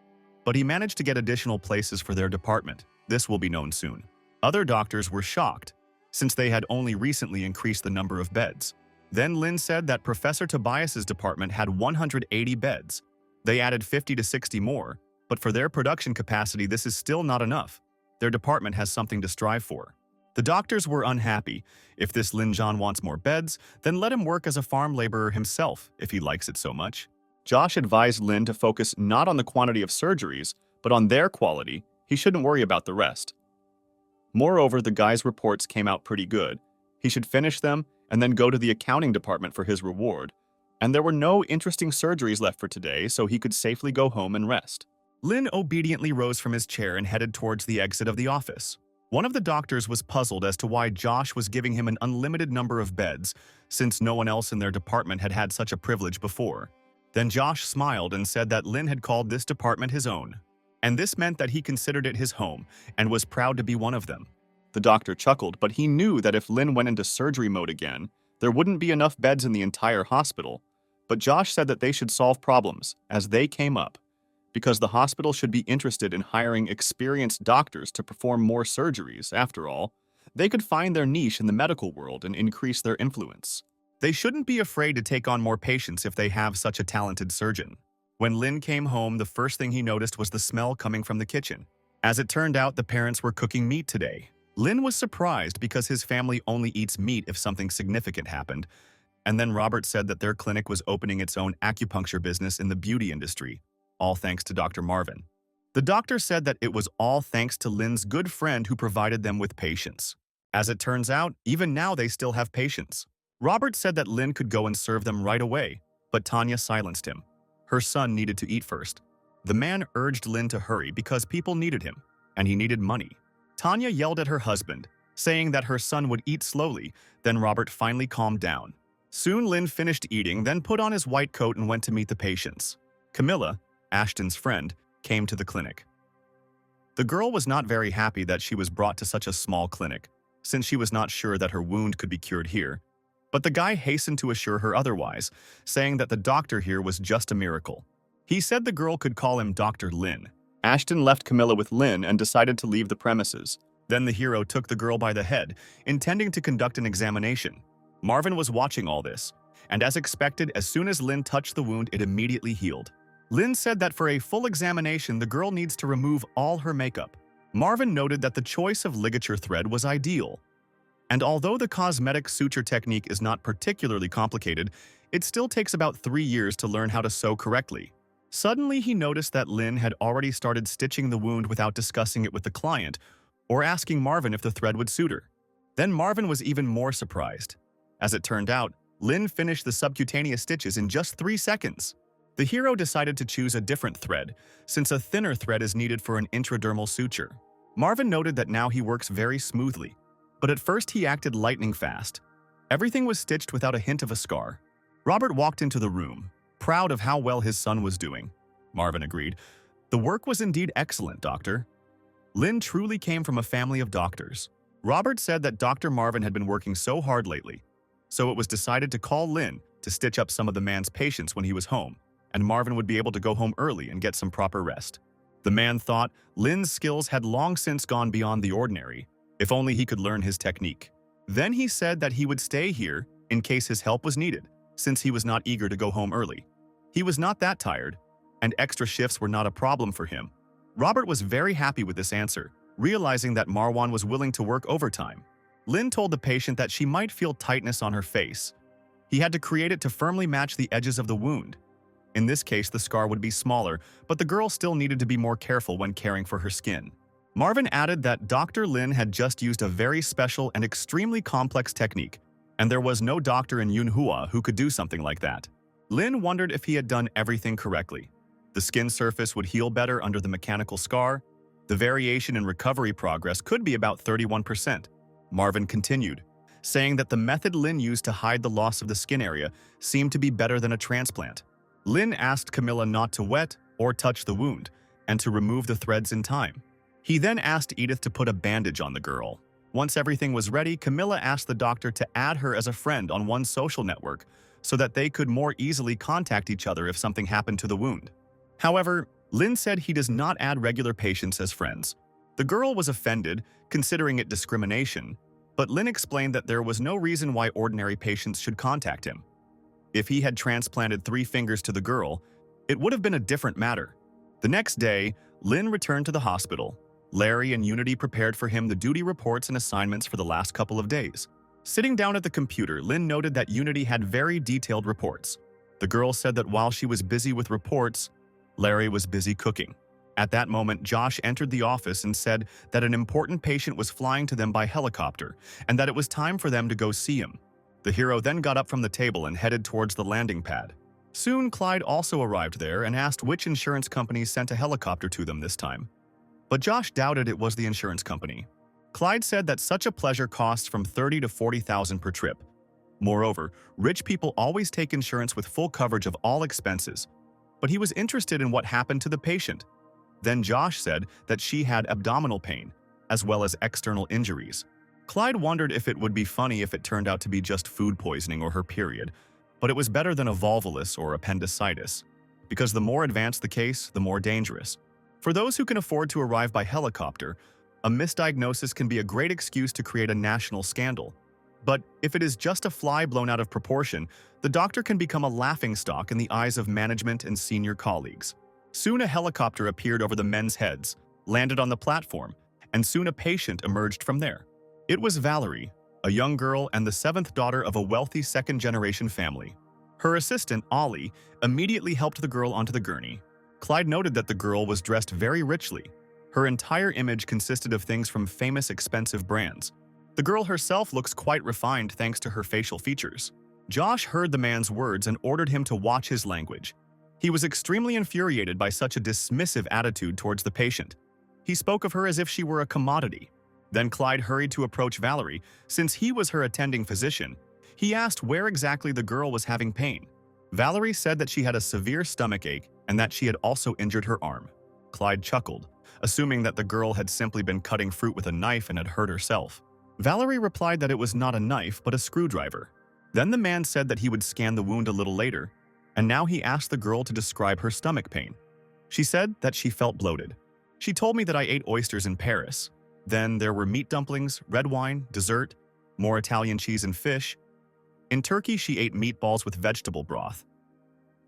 but he managed to get additional places for their department. This will be known soon. Other doctors were shocked, since they had only recently increased the number of beds. Then Lin said that Professor Tobias's department had 180 beds. They added 50 to 60 more, but for their production capacity, this is still not enough. Their department has something to strive for. The doctors were unhappy. If this Lin John wants more beds, then let him work as a farm laborer himself if he likes it so much. Josh advised Lin to focus not on the quantity of surgeries, but on their quality. He shouldn't worry about the rest. Moreover, the guy's reports came out pretty good. He should finish them and then go to the accounting department for his reward. And there were no interesting surgeries left for today, so he could safely go home and rest. Lin obediently rose from his chair and headed towards the exit of the office. One of the doctors was puzzled as to why Josh was giving him an unlimited number of beds, since no one else in their department had had such a privilege before. Then Josh smiled and said that Lin had called this department his own, and this meant that he considered it his home and was proud to be one of them. The doctor chuckled, but he knew that if Lin went into surgery mode again, there wouldn't be enough beds in the entire hospital. But Josh said that they should solve problems as they came up, because the hospital should be interested in hiring experienced doctors to perform more surgeries. After all, they could find their niche in the medical world and increase their influence. They shouldn't be afraid to take on more patients if they have such a talented surgeon. When Lin came home, the first thing he noticed was the smell coming from the kitchen. As it turned out, the parents were cooking meat today. Lin was surprised because his family only eats meat if something significant happened. And then Robert said that their clinic was opening its own acupuncture business in the beauty industry, all thanks to Dr. Marvin. The doctor said that it was all thanks to Lin's good friend who provided them with patients. As it turns out, even now they still have patients. Robert said that Lin could go and serve them right away, but Tanya silenced him. Her son needed to eat first. The man urged Lin to hurry because people needed him, and he needed money. Tanya yelled at her husband, saying that her son would eat slowly. Then Robert finally calmed down. Soon Lin finished eating, then put on his white coat and went to meet the patients. Camilla, Ashton's friend, came to the clinic. The girl was not very happy that she was brought to such a small clinic, since she was not sure that her wound could be cured here. But the guy hastened to assure her otherwise, saying that the doctor here was just a miracle. He said the girl could call him Dr. Lin. Ashton left Camilla with Lin and decided to leave the premises. Then the hero took the girl by the head, intending to conduct an examination. Marvin was watching all this, and as expected, as soon as Lin touched the wound, it immediately healed. Lin said that for a full examination, the girl needs to remove all her makeup. Marvin noted that the choice of ligature thread was ideal. And although the cosmetic suture technique is not particularly complicated, it still takes about 3 years to learn how to sew correctly. Suddenly, he noticed that Lin had already started stitching the wound without discussing it with the client or asking Marvin if the thread would suit her. Then Marvin was even more surprised. As it turned out, Lin finished the subcutaneous stitches in just 3 seconds. The hero decided to choose a different thread, since a thinner thread is needed for an intradermal suture. Marvin noted that now he works very smoothly, but at first he acted lightning fast. Everything was stitched without a hint of a scar. Robert walked into the room, proud of how well his son was doing. Marvin agreed. The work was indeed excellent, Doctor. Lin truly came from a family of doctors. Robert said that Dr. Marvin had been working so hard lately, so it was decided to call Lin to stitch up some of the man's patients when he was home, and Marvin would be able to go home early and get some proper rest. The man thought Lin's skills had long since gone beyond the ordinary, if only he could learn his technique. Then he said that he would stay here in case his help was needed, since he was not eager to go home early. He was not that tired, and extra shifts were not a problem for him. Robert was very happy with this answer, realizing that Marwan was willing to work overtime. Lin told the patient that she might feel tightness on her face. He had to create it to firmly match the edges of the wound. In this case, the scar would be smaller, but the girl still needed to be more careful when caring for her skin. Marvin added that Dr. Lin had just used a very special and extremely complex technique, and there was no doctor in Manhua who could do something like that. Lin wondered if he had done everything correctly. The skin surface would heal better under the mechanical scar. The variation in recovery progress could be about 31%. Marvin continued, saying that the method Lin used to hide the loss of the skin area seemed to be better than a transplant. Lin asked Camilla not to wet or touch the wound and to remove the threads in time. He then asked Edith to put a bandage on the girl. Once everything was ready, Camilla asked the doctor to add her as a friend on one social network so that they could more easily contact each other if something happened to the wound. However, Lin said he does not add regular patients as friends. The girl was offended, considering it discrimination, but Lin explained that there was no reason why ordinary patients should contact him. If he had transplanted 3 fingers to the girl, it would have been a different matter. The next day, Lin returned to the hospital. Larry and Unity prepared for him the duty reports and assignments for the last couple of days. Sitting down at the computer, Lin noted that Unity had very detailed reports. The girl said that while she was busy with reports, Larry was busy cooking. At that moment, Josh entered the office and said that an important patient was flying to them by helicopter and that it was time for them to go see him. The hero then got up from the table and headed towards the landing pad. Soon, Clyde also arrived there and asked which insurance company sent a helicopter to them this time. But Josh doubted it was the insurance company. Clyde said that such a pleasure costs from $30,000 to $40,000 per trip. Moreover, rich people always take insurance with full coverage of all expenses. But he was interested in what happened to the patient. Then Josh said that she had abdominal pain, as well as external injuries. Clyde wondered if it would be funny if it turned out to be just food poisoning or her period, but it was better than a volvulus or appendicitis, because the more advanced the case, the more dangerous. For those who can afford to arrive by helicopter, a misdiagnosis can be a great excuse to create a national scandal. But if it is just a fly blown out of proportion, the doctor can become a laughingstock in the eyes of management and senior colleagues. Soon a helicopter appeared over the men's heads, landed on the platform, and soon a patient emerged from there. It was Valerie, a young girl and the 7th daughter of a wealthy second-generation family. Her assistant, Ollie, immediately helped the girl onto the gurney. Clyde noted that the girl was dressed very richly. Her entire image consisted of things from famous expensive brands. The girl herself looks quite refined thanks to her facial features. Josh heard the man's words and ordered him to watch his language. He was extremely infuriated by such a dismissive attitude towards the patient. He spoke of her as if she were a commodity. Then Clyde hurried to approach Valerie. Since he was her attending physician, he asked where exactly the girl was having pain. Valerie said that she had a severe stomach ache and that she had also injured her arm. Clyde chuckled, assuming that the girl had simply been cutting fruit with a knife and had hurt herself. Valerie replied that it was not a knife but a screwdriver. Then the man said that he would scan the wound a little later, and now he asked the girl to describe her stomach pain. She said that she felt bloated. She told me that I ate oysters in Paris. Then there were meat dumplings, red wine, dessert, more Italian cheese and fish. In Turkey, she ate meatballs with vegetable broth.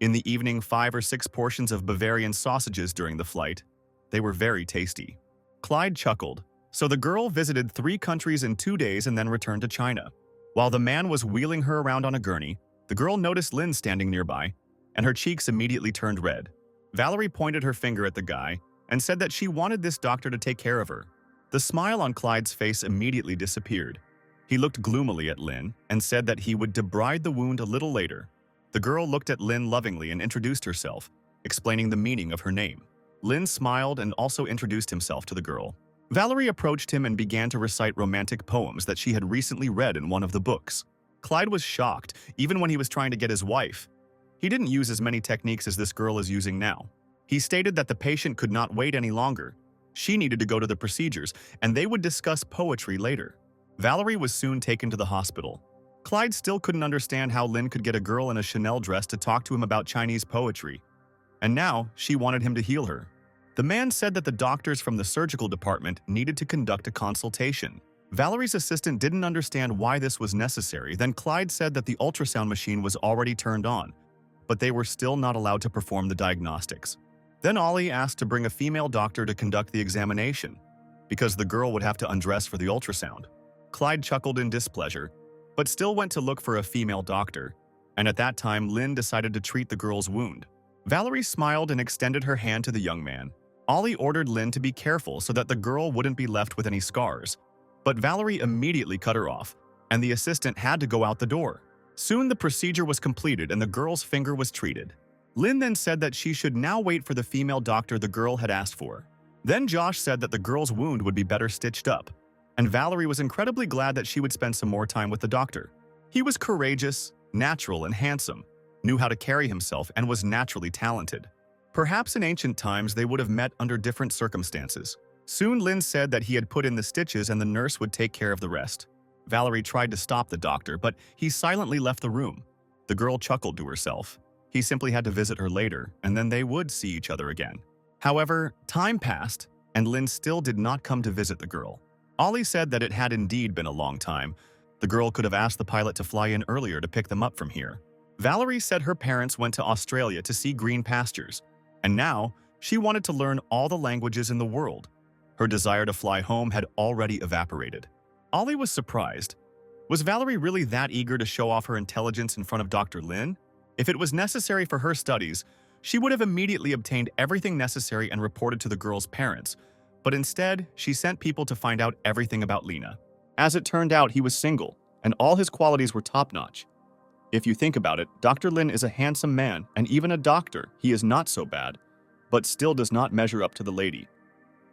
In the evening, 5 or 6 portions of Bavarian sausages during the flight. They were very tasty. Clyde chuckled. So the girl visited 3 countries in 2 days and then returned to China. While the man was wheeling her around on a gurney, the girl noticed Lin standing nearby, and her cheeks immediately turned red. Valerie pointed her finger at the guy and said that she wanted this doctor to take care of her. The smile on Clyde's face immediately disappeared. He looked gloomily at Lin and said that he would debride the wound a little later. The girl looked at Lin lovingly and introduced herself, explaining the meaning of her name. Lin smiled and also introduced himself to the girl. Valerie approached him and began to recite romantic poems that she had recently read in one of the books. Clyde was shocked, even when he was trying to get his wife. He didn't use as many techniques as this girl is using now. He stated that the patient could not wait any longer. She needed to go to the procedures, and they would discuss poetry later. Valerie was soon taken to the hospital. Clyde still couldn't understand how Lin could get a girl in a Chanel dress to talk to him about Chinese poetry. And now, she wanted him to heal her. The man said that the doctors from the surgical department needed to conduct a consultation. Valerie's assistant didn't understand why this was necessary. Then Clyde said that the ultrasound machine was already turned on, but they were still not allowed to perform the diagnostics. Then Ollie asked to bring a female doctor to conduct the examination, because the girl would have to undress for the ultrasound. Clyde chuckled in displeasure, but still went to look for a female doctor, and at that time Lin decided to treat the girl's wound. Valerie smiled and extended her hand to the young man. Ollie ordered Lynn to be careful so that the girl wouldn't be left with any scars. But Valerie immediately cut her off, and the assistant had to go out the door. Soon the procedure was completed and the girl's finger was treated. Lynn then said that she should now wait for the female doctor the girl had asked for. Then Josh said that the girl's wound would be better stitched up, and Valerie was incredibly glad that she would spend some more time with the doctor. He was courageous, natural, and handsome, knew how to carry himself, and was naturally talented. Perhaps in ancient times they would have met under different circumstances. Soon Lynn said that he had put in the stitches and the nurse would take care of the rest. Valerie tried to stop the doctor, but he silently left the room. The girl chuckled to herself. He simply had to visit her later, and then they would see each other again. However, time passed, and Lynn still did not come to visit the girl. Ollie said that it had indeed been a long time. The girl could have asked the pilot to fly in earlier to pick them up from here. Valerie said her parents went to Australia to see green pastures, and now she wanted to learn all the languages in the world. Her desire to fly home had already evaporated. Ollie was surprised. Was Valerie really that eager to show off her intelligence in front of Dr. Lin? If it was necessary for her studies, she would have immediately obtained everything necessary and reported to the girl's parents, but instead, she sent people to find out everything about Lena. As it turned out, he was single, and all his qualities were top-notch. If you think about it, Dr. Lin is a handsome man, and even a doctor, he is not so bad, but still does not measure up to the lady.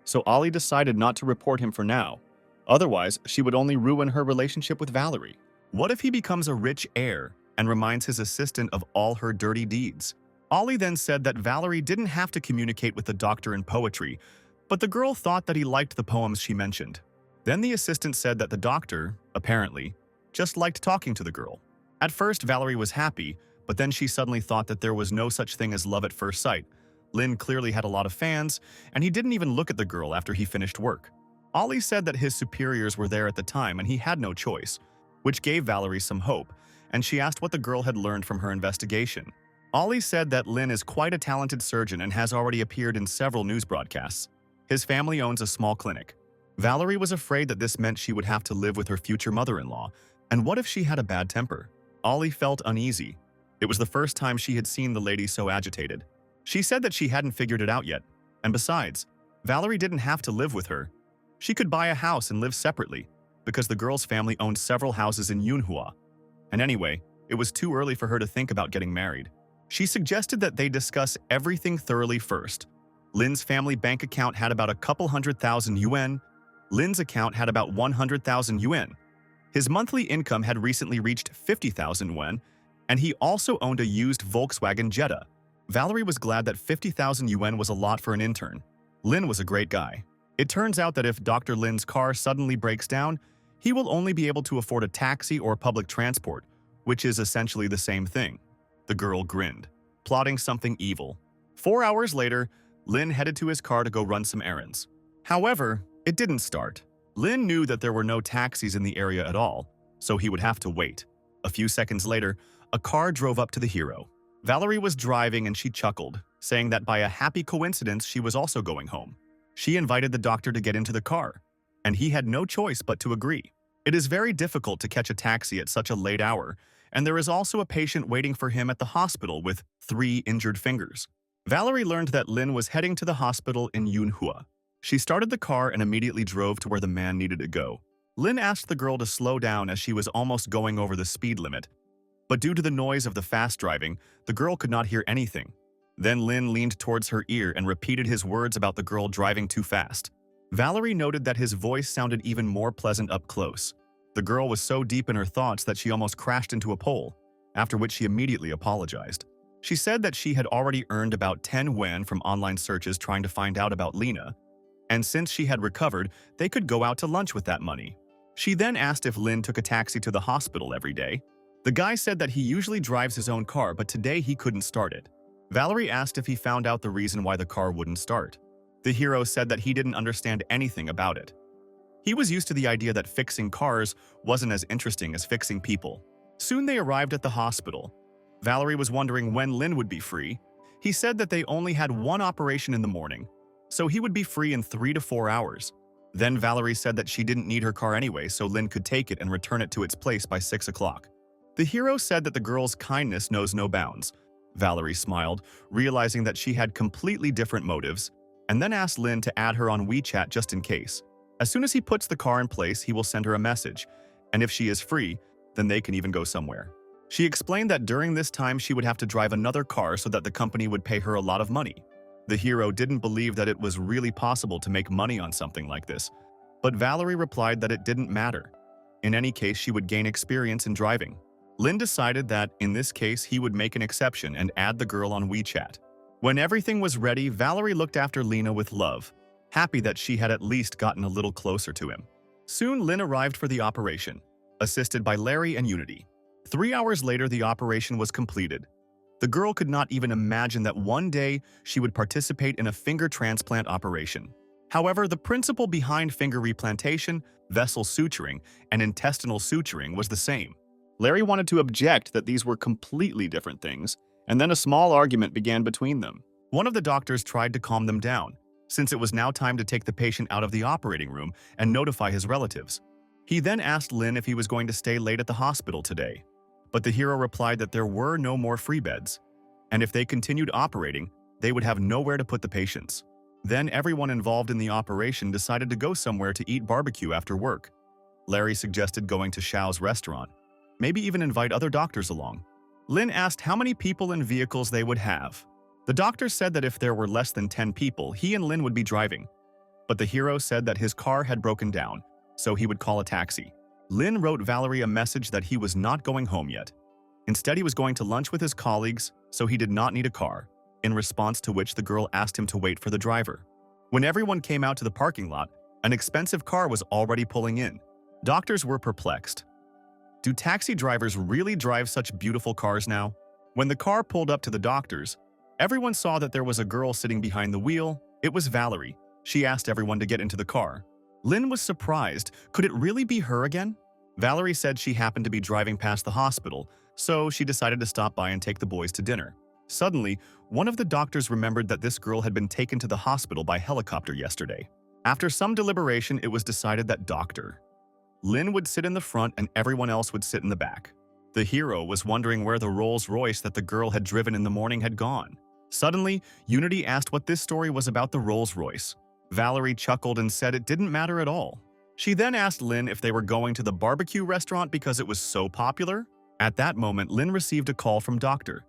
So Ollie decided not to report him for now. Otherwise, she would only ruin her relationship with Valerie. What if he becomes a rich heir and reminds his assistant of all her dirty deeds? Ollie then said that Valerie didn't have to communicate with the doctor in poetry, but the girl thought that he liked the poems she mentioned. Then the assistant said that the doctor, apparently, just liked talking to the girl. At first, Valerie was happy, but then she suddenly thought that there was no such thing as love at first sight. Lin clearly had a lot of fans, and he didn't even look at the girl after he finished work. Ollie said that his superiors were there at the time and he had no choice, which gave Valerie some hope, and she asked what the girl had learned from her investigation. Ollie said that Lin is quite a talented surgeon and has already appeared in several news broadcasts. His family owns a small clinic. Valerie was afraid that this meant she would have to live with her future mother-in-law, and what if she had a bad temper? Ollie felt uneasy. It was the first time she had seen the lady so agitated. She said that she hadn't figured it out yet, and besides, Valerie didn't have to live with her. She could buy a house and live separately, because the girl's family owned several houses in Manhua. And anyway, it was too early for her to think about getting married. She suggested that they discuss everything thoroughly first. Lin's family bank account had about a couple $100,000. Lin's account had about 100,000 yuan. His monthly income had recently reached 50,000 yuan, and he also owned a used Volkswagen Jetta. Valerie was glad that 50,000 yuan was a lot for an intern. Lin was a great guy. It turns out that if Dr. Lin's car suddenly breaks down, he will only be able to afford a taxi or public transport, which is essentially the same thing. The girl grinned, plotting something evil. 4 hours later, Lin headed to his car to go run some errands. However, it didn't start. Lin knew that there were no taxis in the area at all, so he would have to wait. A few seconds later, a car drove up to the hero. Valerie was driving and she chuckled, saying that by a happy coincidence she was also going home. She invited the doctor to get into the car, and he had no choice but to agree. It is very difficult to catch a taxi at such a late hour, and there is also a patient waiting for him at the hospital with 3 injured fingers. Valerie learned that Lin was heading to the hospital in Manhua. She started the car and immediately drove to where the man needed to go. Lin asked the girl to slow down as she was almost going over the speed limit, but due to the noise of the fast driving, the girl could not hear anything. Then Lin leaned towards her ear and repeated his words about the girl driving too fast. Valerie noted that his voice sounded even more pleasant up close. The girl was so deep in her thoughts that she almost crashed into a pole, after which she immediately apologized. She said that she had already earned about 10 yuan from online searches trying to find out about Lena, and since she had recovered, they could go out to lunch with that money. She then asked if Lin took a taxi to the hospital every day. The guy said that he usually drives his own car, but today he couldn't start it. Valerie asked if he found out the reason why the car wouldn't start. The hero said that he didn't understand anything about it. He was used to the idea that fixing cars wasn't as interesting as fixing people. Soon they arrived at the hospital. Valerie was wondering when Lin would be free. He said that they only had one operation in the morning, so he would be free in 3 to 4 hours. Then Valerie said that she didn't need her car anyway, so Lin could take it and return it to its place by 6 o'clock. The hero said that the girl's kindness knows no bounds. Valerie smiled, realizing that she had completely different motives, and then asked Lin to add her on WeChat just in case. As soon as he puts the car in place, he will send her a message, and if she is free, then they can even go somewhere. She explained that during this time she would have to drive another car so that the company would pay her a lot of money. The hero didn't believe that it was really possible to make money on something like this, but Valerie replied that it didn't matter. In any case, she would gain experience in driving. Lin decided that, in this case, he would make an exception and add the girl on WeChat. When everything was ready, Valerie looked after Lena with love, happy that she had at least gotten a little closer to him. Soon, Lin arrived for the operation, assisted by Larry and Unity. 3 hours later, the operation was completed. The girl could not even imagine that one day she would participate in a finger transplant operation. However, the principle behind finger replantation, vessel suturing, and intestinal suturing was the same. Larry wanted to object that these were completely different things, and then a small argument began between them. One of the doctors tried to calm them down, since it was now time to take the patient out of the operating room and notify his relatives. He then asked Lin if he was going to stay late at the hospital today, but the hero replied that there were no more free beds, and if they continued operating, they would have nowhere to put the patients. Then everyone involved in the operation decided to go somewhere to eat barbecue after work. Larry suggested going to Xiao's restaurant, maybe even invite other doctors along. Lin asked how many people and vehicles they would have. The doctor said that if there were less than 10 people, he and Lin would be driving. But the hero said that his car had broken down, so he would call a taxi. Lin wrote Valerie a message that he was not going home yet. Instead, he was going to lunch with his colleagues, so he did not need a car, in response to which the girl asked him to wait for the driver. When everyone came out to the parking lot, an expensive car was already pulling in. Doctors were perplexed. Do taxi drivers really drive such beautiful cars now? When the car pulled up to the doctors, everyone saw that there was a girl sitting behind the wheel. It was Valerie. She asked everyone to get into the car. Lin was surprised. Could it really be her again? Valerie said she happened to be driving past the hospital, so she decided to stop by and take the boys to dinner. Suddenly, one of the doctors remembered that this girl had been taken to the hospital by helicopter yesterday. After some deliberation, it was decided that Dr. Lin would sit in the front and everyone else would sit in the back. The hero was wondering where the Rolls-Royce that the girl had driven in the morning had gone. Suddenly, Unity asked what this story was about the Rolls-Royce. Valerie chuckled and said it didn't matter at all. She then asked Lin if they were going to the barbecue restaurant because it was so popular. At that moment, Lin received a call from Dr.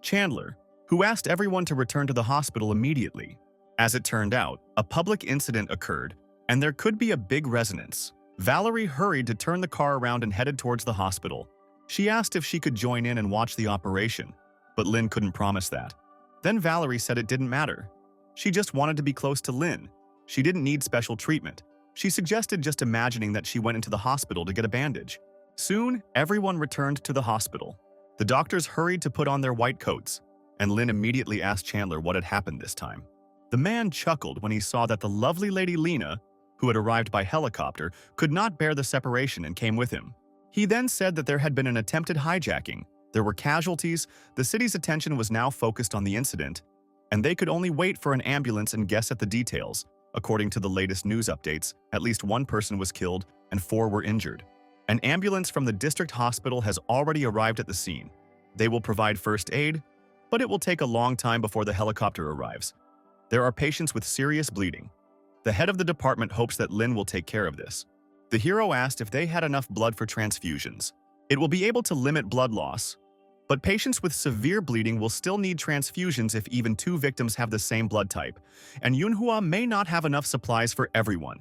Chandler, who asked everyone to return to the hospital immediately. As it turned out, a public incident occurred, and there could be a big resonance. Valerie hurried to turn the car around and headed towards the hospital. She asked if she could join in and watch the operation, but Lin couldn't promise that. Then Valerie said it didn't matter. She just wanted to be close to Lin. She didn't need special treatment. She suggested just imagining that she went into the hospital to get a bandage. Soon, everyone returned to the hospital. The doctors hurried to put on their white coats, and Lin immediately asked Chandler what had happened this time. The man chuckled when he saw that the lovely Lady Lena, who had arrived by helicopter, could not bear the separation and came with him. He then said that there had been an attempted hijacking, there were casualties, the city's attention was now focused on the incident, and they could only wait for an ambulance and guess at the details. According to the latest news updates, at least one person was killed and 4 were injured. An ambulance from the district hospital has already arrived at the scene. They will provide first aid, but it will take a long time before the helicopter arrives. There are patients with serious bleeding. The head of the department hopes that Lin will take care of this. The hero asked if they had enough blood for transfusions. It will be able to limit blood loss, but patients with severe bleeding will still need transfusions if even 2 victims have the same blood type, and Manhua may not have enough supplies for everyone.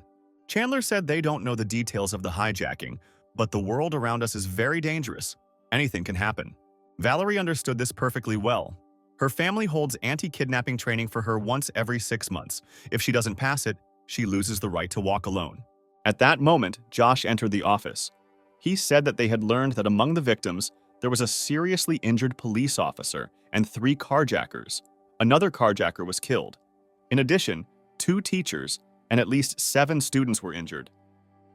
Chandler said they don't know the details of the hijacking, but the world around us is very dangerous. Anything can happen. Valerie understood this perfectly well. Her family holds anti-kidnapping training for her once every 6 months. If she doesn't pass it, she loses the right to walk alone. At that moment, Josh entered the office. He said that they had learned that among the victims, there was a seriously injured police officer and 3 carjackers. Another carjacker was killed. In addition, 2 teachers and at least 7 students were injured.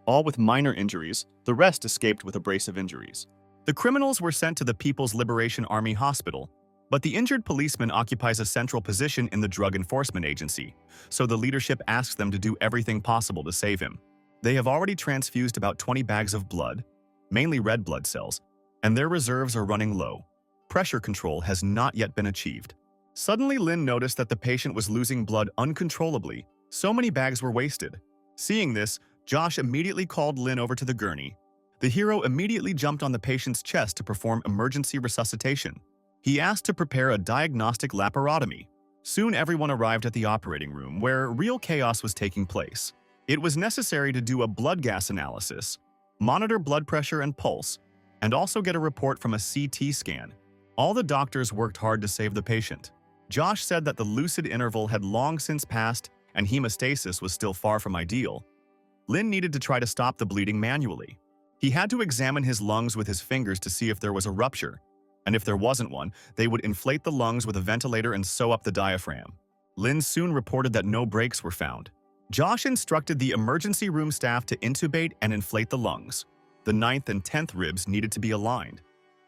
All with minor injuries, the rest escaped with abrasive injuries. The criminals were sent to the People's Liberation Army Hospital, but the injured policeman occupies a central position in the Drug Enforcement Agency, so the leadership asks them to do everything possible to save him. They have already transfused about 20 bags of blood, mainly red blood cells, and their reserves are running low. Pressure control has not yet been achieved. Suddenly, Lin noticed that the patient was losing blood uncontrollably. So many bags were wasted. Seeing this, Josh immediately called Lin over to the gurney. The hero immediately jumped on the patient's chest to perform emergency resuscitation. He asked to prepare a diagnostic laparotomy. Soon everyone arrived at the operating room, where real chaos was taking place. It was necessary to do a blood gas analysis, monitor blood pressure and pulse, and also get a report from a CT scan. All the doctors worked hard to save the patient. Josh said that the lucid interval had long since passed and hemostasis was still far from ideal. Lin needed to try to stop the bleeding manually. He had to examine his lungs with his fingers to see if there was a rupture, and if there wasn't one, they would inflate the lungs with a ventilator and sew up the diaphragm. Lin soon reported that no breaks were found. Josh instructed the emergency room staff to intubate and inflate the lungs. The 9th and 10th ribs needed to be aligned.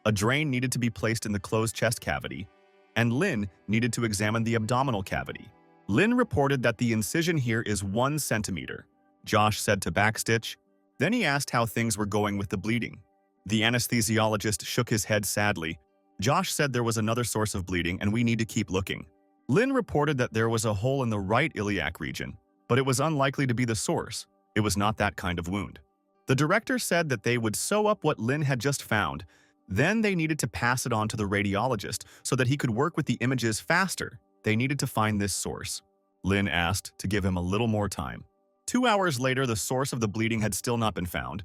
A drain needed to be placed in the closed chest cavity, and Lin needed to examine the abdominal cavity. Lin reported that the incision here is 1 centimeter. Josh said to backstitch. Then he asked how things were going with the bleeding. The anesthesiologist shook his head sadly. Josh said there was another source of bleeding and we need to keep looking. Lin reported that there was a hole in the right iliac region, but it was unlikely to be the source. It was not that kind of wound. The director said that they would sew up what Lin had just found. Then they needed to pass it on to the radiologist so that he could work with the images faster. They needed to find this source. Lin asked to give him a little more time. 2 hours later, the source of the bleeding had still not been found,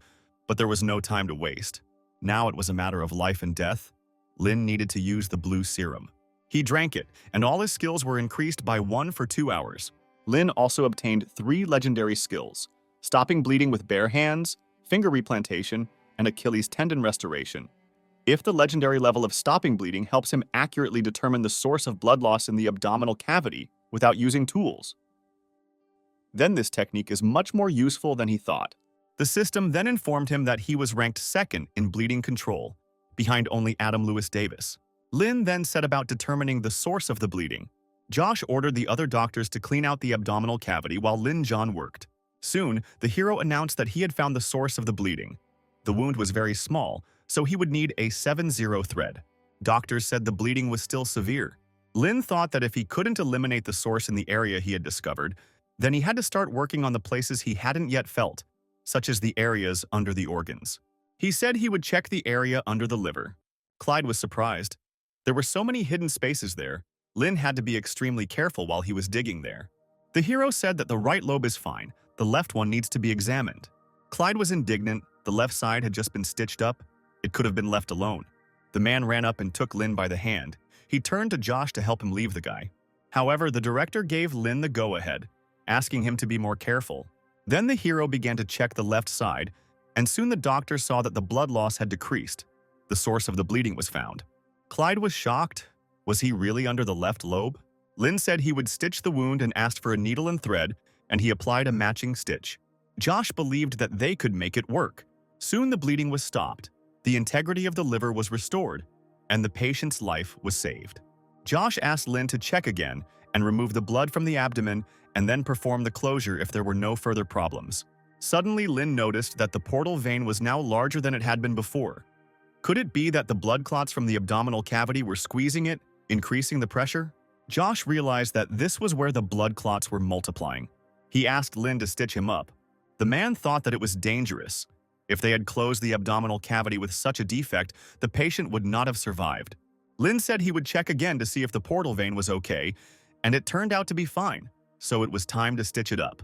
but there was no time to waste. Now it was a matter of life and death. Lin needed to use the blue serum. He drank it, and all his skills were increased by 1 for 2 hours. Lin also obtained 3 legendary skills: stopping bleeding with bare hands, finger replantation, and Achilles tendon restoration. If the legendary level of stopping bleeding helps him accurately determine the source of blood loss in the abdominal cavity without using tools, then this technique is much more useful than he thought. The system then informed him that he was ranked 2nd in bleeding control, behind only Adam Lewis Davis. Lin then set about determining the source of the bleeding. Josh ordered the other doctors to clean out the abdominal cavity while Lin John worked. Soon, the hero announced that he had found the source of the bleeding. The wound was very small, so he would need a 7-0 thread. Doctors said the bleeding was still severe. Lin thought that if he couldn't eliminate the source in the area he had discovered, then he had to start working on the places he hadn't yet felt, such as the areas under the organs. He said he would check the area under the liver. Clyde was surprised. There were so many hidden spaces there. Lin had to be extremely careful while he was digging there. The hero said that the right lobe is fine, the left one needs to be examined. Clyde was indignant. The left side had just been stitched up. It could have been left alone. The man ran up and took Lin by the hand. He turned to Josh to help him leave the guy. However, the director gave Lin the go-ahead, asking him to be more careful. Then the hero began to check the left side, and soon the doctor saw that the blood loss had decreased. The source of the bleeding was found. Clyde was shocked. Was he really under the left lobe? Lin said he would stitch the wound and asked for a needle and thread, and he applied a matching stitch. Josh believed that they could make it work. Soon the bleeding was stopped. The integrity of the liver was restored, and the patient's life was saved. Josh asked Lin to check again and remove the blood from the abdomen and then perform the closure if there were no further problems. Suddenly, Lin noticed that the portal vein was now larger than it had been before. Could it be that the blood clots from the abdominal cavity were squeezing it, increasing the pressure? Josh realized that this was where the blood clots were multiplying. He asked Lin to stitch him up. The man thought that it was dangerous. If they had closed the abdominal cavity with such a defect, the patient would not have survived. Lin said he would check again to see if the portal vein was okay, and it turned out to be fine, so it was time to stitch it up.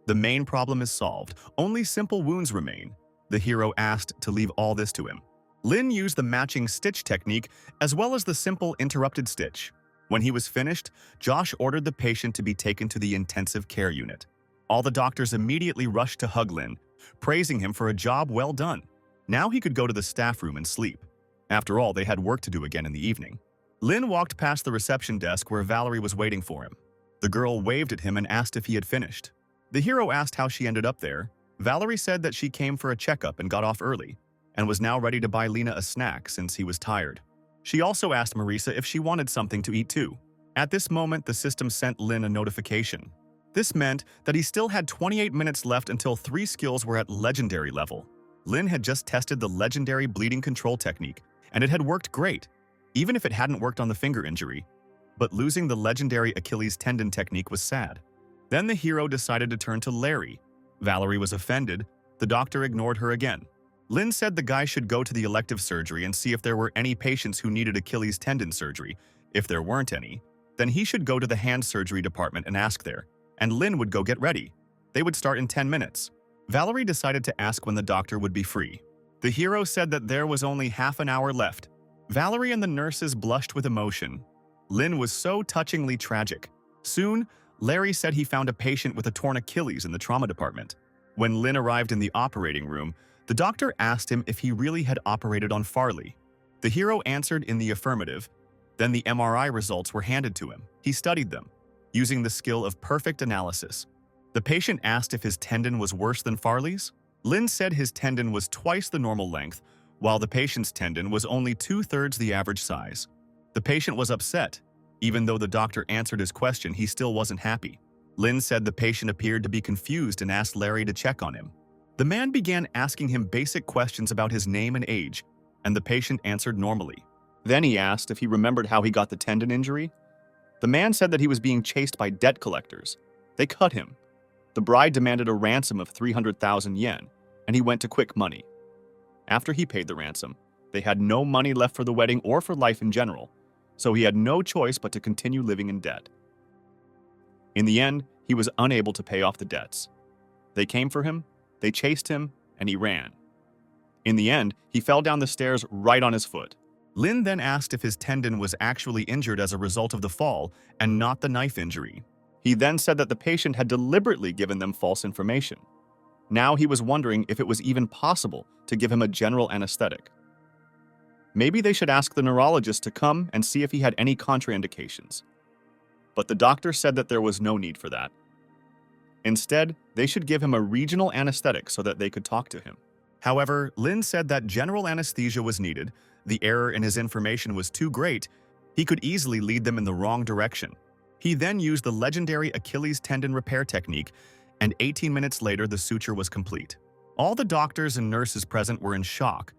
The main problem is solved. Only simple wounds remain. The hero asked to leave all this to him. Lin used the matching stitch technique as well as the simple interrupted stitch. When he was finished, Josh ordered the patient to be taken to the intensive care unit. All the doctors immediately rushed to hug Lin, praising him for a job well done. Now he could go to the staff room and sleep. After all, they had work to do again in the evening. Lin walked past the reception desk where Valerie was waiting for him. The girl waved at him and asked if he had finished. The hero asked how she ended up there. Valerie said that she came for a checkup and got off early, and was now ready to buy Lena a snack since he was tired. She also asked Marisa if she wanted something to eat too. At this moment, the system sent Lin a notification. This meant that he still had 28 minutes left until 3 skills were at legendary level. Lin had just tested the legendary bleeding control technique, and it had worked great, even if it hadn't worked on the finger injury. but losing the legendary Achilles tendon technique was sad. Then the hero decided to turn to Larry. Valerie was offended. The doctor ignored her again. Lynn said the guy should go to the elective surgery and see if there were any patients who needed Achilles tendon surgery. If there weren't any, then he should go to the hand surgery department and ask there, and Lynn would go get ready. They would start in 10 minutes. Valerie decided to ask when the doctor would be free. The hero said that there was only half an hour left. Valerie and the nurses blushed with emotion. Lynn was so touchingly tragic. Soon, Larry said he found a patient with a torn Achilles in the trauma department. When Lynn arrived in the operating room, the doctor asked him if he really had operated on Farley. The hero answered in the affirmative. Then the MRI results were handed to him. He studied them, using the skill of perfect analysis. The patient asked if his tendon was worse than Farley's. Lynn said his tendon was twice the normal length, while the patient's tendon was only 2/3 the average size. The patient was upset. Even though the doctor answered his question, he still wasn't happy. Lynn said the patient appeared to be confused and asked Larry to check on him. The man began asking him basic questions about his name and age, and the patient answered normally. Then he asked if he remembered how he got the tendon injury. The man said that he was being chased by debt collectors. They cut him. The bride demanded a ransom of 300,000 yen, and he went to quick money. After he paid the ransom, they had no money left for the wedding or for life in general, so he had no choice but to continue living in debt. In the end, he was unable to pay off the debts. They came for him, they chased him, and he ran. In the end, he fell down the stairs right on his foot. Lynn then asked if his tendon was actually injured as a result of the fall and not the knife injury. He then said that the patient had deliberately given them false information. Now he was wondering if it was even possible to give him a general anesthetic. Maybe they should ask the neurologist to come and see if he had any contraindications. But the doctor said that there was no need for that. Instead, they should give him a regional anesthetic so that they could talk to him. However, Lynn said that general anesthesia was needed, the error in his information was too great, he could easily lead them in the wrong direction. He then used the legendary Achilles tendon repair technique, and 18 minutes later the suture was complete. All the doctors and nurses present were in shock.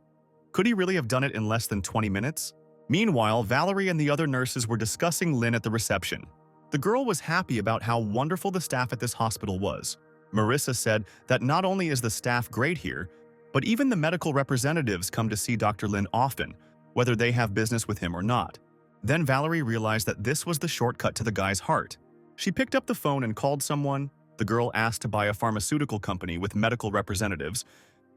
Could he really have done it in less than 20 minutes? Meanwhile, Valerie and the other nurses were discussing Lynn at the reception. The girl was happy about how wonderful the staff at this hospital was. Marissa said that not only is the staff great here, but even the medical representatives come to see Dr. Lin often, whether they have business with him or not. Then Valerie realized that this was the shortcut to the guy's heart. She picked up the phone and called someone. The girl asked to buy a pharmaceutical company with medical representatives.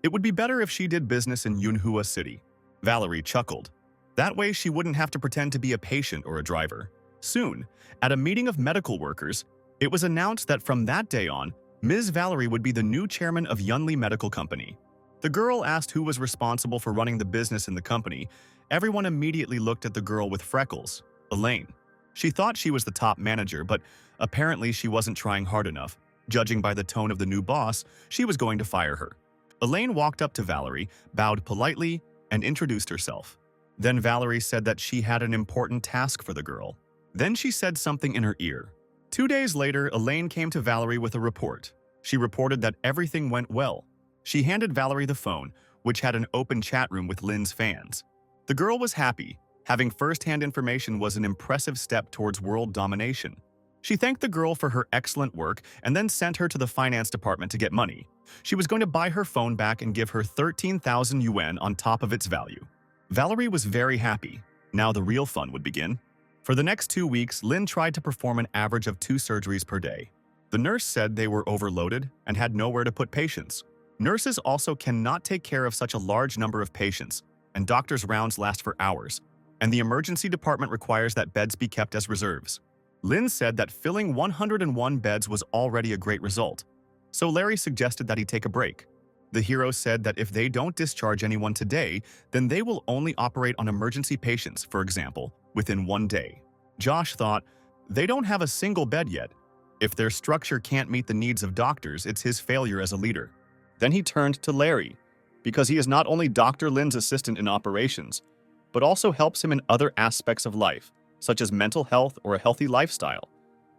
It would be better if she did business in Manhua City. Valerie chuckled. That way she wouldn't have to pretend to be a patient or a driver. Soon, at a meeting of medical workers, it was announced that from that day on, Ms. Valerie would be the new chairman of Yunli Medical Company. The girl asked who was responsible for running the business in the company. Everyone immediately looked at the girl with freckles, Elaine. She thought she was the top manager, but apparently she wasn't trying hard enough. Judging by the tone of the new boss, she was going to fire her. Elaine walked up to Valerie, bowed politely, and introduced herself. Then Valerie said that she had an important task for the girl. Then she said something in her ear. 2 days later, Elaine came to Valerie with a report. She reported that everything went well. She handed Valerie the phone, which had an open chat room with Lynn's fans. The girl was happy. Having first-hand information was an impressive step towards world domination. She thanked the girl for her excellent work and then sent her to the finance department to get money. She was going to buy her phone back and give her 13,000 yuan on top of its value. Valerie was very happy. Now the real fun would begin. For the next 2 weeks, Lynn tried to perform an average of 2 surgeries per day. The nurse said they were overloaded and had nowhere to put patients. Nurses also cannot take care of such a large number of patients, and doctors' rounds last for hours, and the emergency department requires that beds be kept as reserves. Lynn said that filling 101 beds was already a great result, so Larry suggested that he take a break. The hero said that if they don't discharge anyone today, then they will only operate on emergency patients, for example, within 1 day. Josh thought, they don't have a single bed yet. If their structure can't meet the needs of doctors, it's his failure as a leader. Then he turned to Larry, because he is not only Dr. Lin's assistant in operations, but also helps him in other aspects of life, such as mental health or a healthy lifestyle.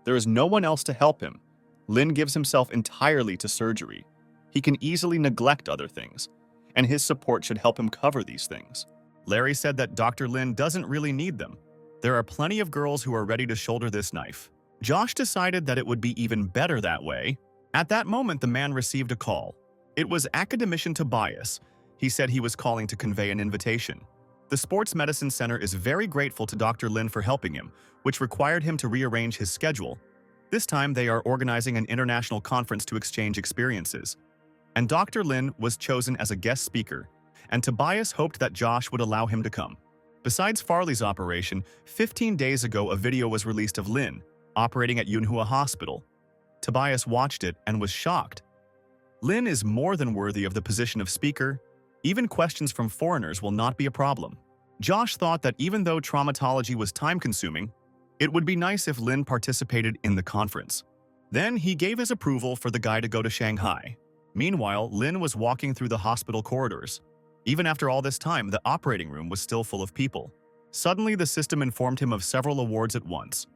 There is no one else to help him. Lin gives himself entirely to surgery. He can easily neglect other things, and his support should help him cover these things. Larry said that Dr. Lin doesn't really need them. There are plenty of girls who are ready to shoulder this knife. Josh decided that it would be even better that way. At that moment, the man received a call. It was academician Tobias. He said he was calling to convey an invitation. The Sports Medicine Center is very grateful to Dr. Lin for helping him, which required him to rearrange his schedule. This time, they are organizing an international conference to exchange experiences. And Dr. Lin was chosen as a guest speaker, and Tobias hoped that Josh would allow him to come. Besides Farley's operation, 15 days ago a video was released of Lin, operating at MANHUA Hospital. Tobias watched it and was shocked. Lin is more than worthy of the position of speaker. Even questions from foreigners will not be a problem. Josh thought that even though traumatology was time-consuming, it would be nice if Lin participated in the conference. Then he gave his approval for the guy to go to Shanghai. Meanwhile, Lin was walking through the hospital corridors. Even after all this time, the operating room was still full of people. Suddenly, the system informed him of several awards at once.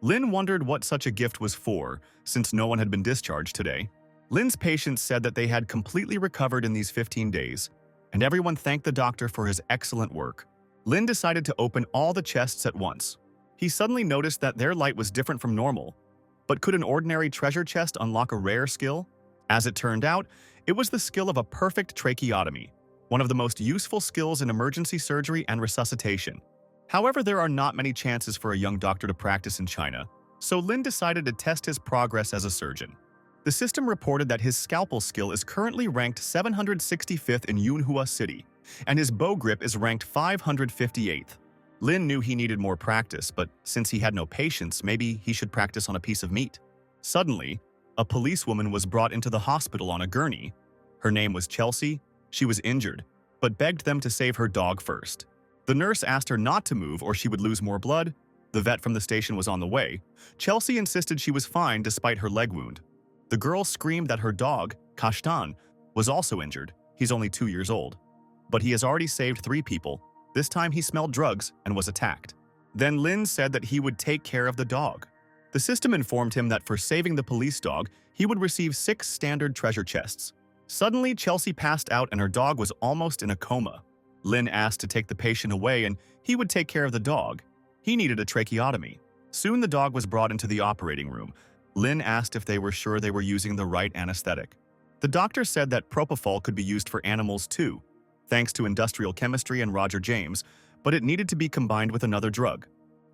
Lin wondered what such a gift was for, since no one had been discharged today. Lin's patients said that they had completely recovered in these 15 days, and everyone thanked the doctor for his excellent work. Lin decided to open all the chests at once. He suddenly noticed that their light was different from normal. But could an ordinary treasure chest unlock a rare skill? As it turned out, it was the skill of a perfect tracheotomy, one of the most useful skills in emergency surgery and resuscitation. However, there are not many chances for a young doctor to practice in China, so Lin decided to test his progress as a surgeon. The system reported that his scalpel skill is currently ranked 765th in Yunhua City, and his bow grip is ranked 558th. Lin knew he needed more practice, but since he had no patience, maybe he should practice on a piece of meat. Suddenly, a policewoman was brought into the hospital on a gurney. Her name was Chelsea. She was injured, but begged them to save her dog first. The nurse asked her not to move or she would lose more blood. The vet from the station was on the way. Chelsea insisted she was fine despite her leg wound. The girl screamed that her dog, Kashtan, was also injured. He's only 2 years old. But he has already saved 3 people. This time he smelled drugs and was attacked. Then Lin said that he would take care of the dog. The system informed him that for saving the police dog, he would receive 6 standard treasure chests. Suddenly, Chelsea passed out and her dog was almost in a coma. Lin asked to take the patient away and he would take care of the dog. He needed a tracheotomy. Soon the dog was brought into the operating room. Lin asked if they were sure they were using the right anesthetic. The doctor said that propofol could be used for animals too, thanks to industrial chemistry and Roger James, but it needed to be combined with another drug.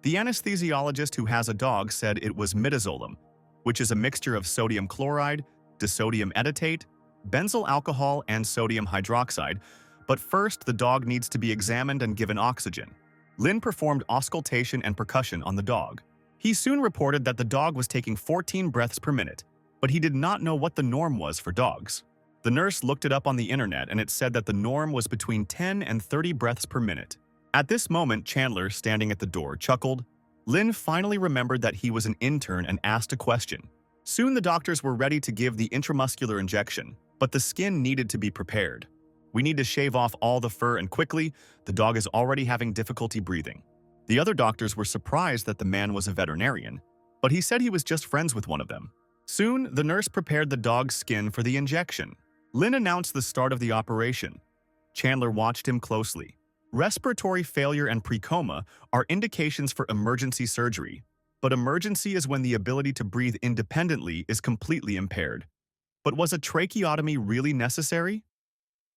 The anesthesiologist who has a dog said it was midazolam, which is a mixture of sodium chloride, disodium edetate, benzyl alcohol, and sodium hydroxide, but first the dog needs to be examined and given oxygen. Lin performed auscultation and percussion on the dog. He soon reported that the dog was taking 14 breaths per minute, but he did not know what the norm was for dogs. The nurse looked it up on the internet and it said that the norm was between 10 and 30 breaths per minute. At this moment, Chandler, standing at the door, chuckled. Lin finally remembered that he was an intern and asked a question. Soon the doctors were ready to give the intramuscular injection, but the skin needed to be prepared. We need to shave off all the fur and quickly, the dog is already having difficulty breathing. The other doctors were surprised that the man was a veterinarian, but he said he was just friends with one of them. Soon, the nurse prepared the dog's skin for the injection. Lin announced the start of the operation. Chandler watched him closely. Respiratory failure and precoma are indications for emergency surgery, but emergency is when the ability to breathe independently is completely impaired. But was a tracheotomy really necessary?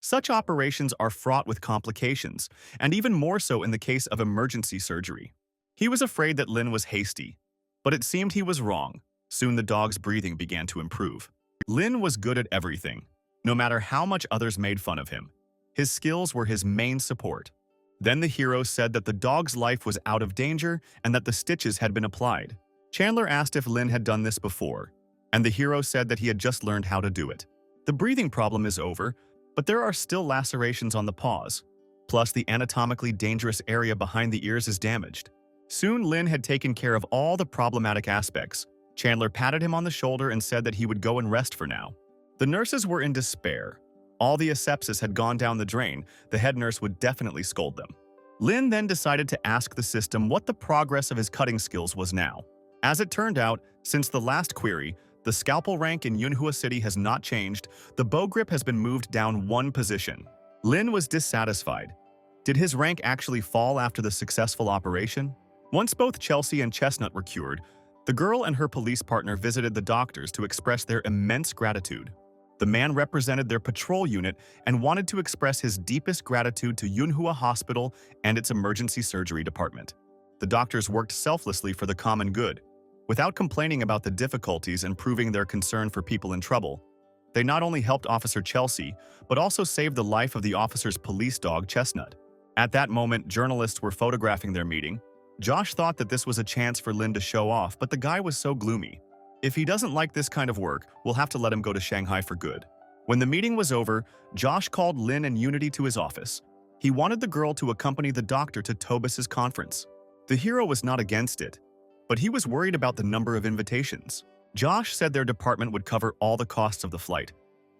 Such operations are fraught with complications, and even more so in the case of emergency surgery. He was afraid that Lin was hasty, but it seemed he was wrong. Soon the dog's breathing began to improve. Lin was good at everything, no matter how much others made fun of him. His skills were his main support. Then the hero said that the dog's life was out of danger and that the stitches had been applied. Chandler asked if Lin had done this before, and the hero said that he had just learned how to do it. The breathing problem is over, but there are still lacerations on the paws. Plus, the anatomically dangerous area behind the ears is damaged. Soon, Lin had taken care of all the problematic aspects. Chandler patted him on the shoulder and said that he would go and rest for now. The nurses were in despair. All the asepsis had gone down the drain. The head nurse would definitely scold them. Lin then decided to ask the system what the progress of his cutting skills was now. As it turned out, since the last query, the scalpel rank in Yunhua City has not changed. The bow grip has been moved down 1 position. Lin was dissatisfied. Did his rank actually fall after the successful operation? Once both Chelsea and Chestnut were cured, the girl and her police partner visited the doctors to express their immense gratitude. The man represented their patrol unit and wanted to express his deepest gratitude to Manhwa Hospital and its emergency surgery department. The doctors worked selflessly for the common good. Without complaining about the difficulties and proving their concern for people in trouble, they not only helped Officer Chelsea, but also saved the life of the officer's police dog, Chestnut. At that moment, journalists were photographing their meeting. Josh thought that this was a chance for Lin to show off, but the guy was so gloomy. If he doesn't like this kind of work, we'll have to let him go to Shanghai for good. When the meeting was over, Josh called Lin and Unity to his office. He wanted the girl to accompany the doctor to Tobis's conference. The hero was not against it, but he was worried about the number of invitations. Josh said their department would cover all the costs of the flight.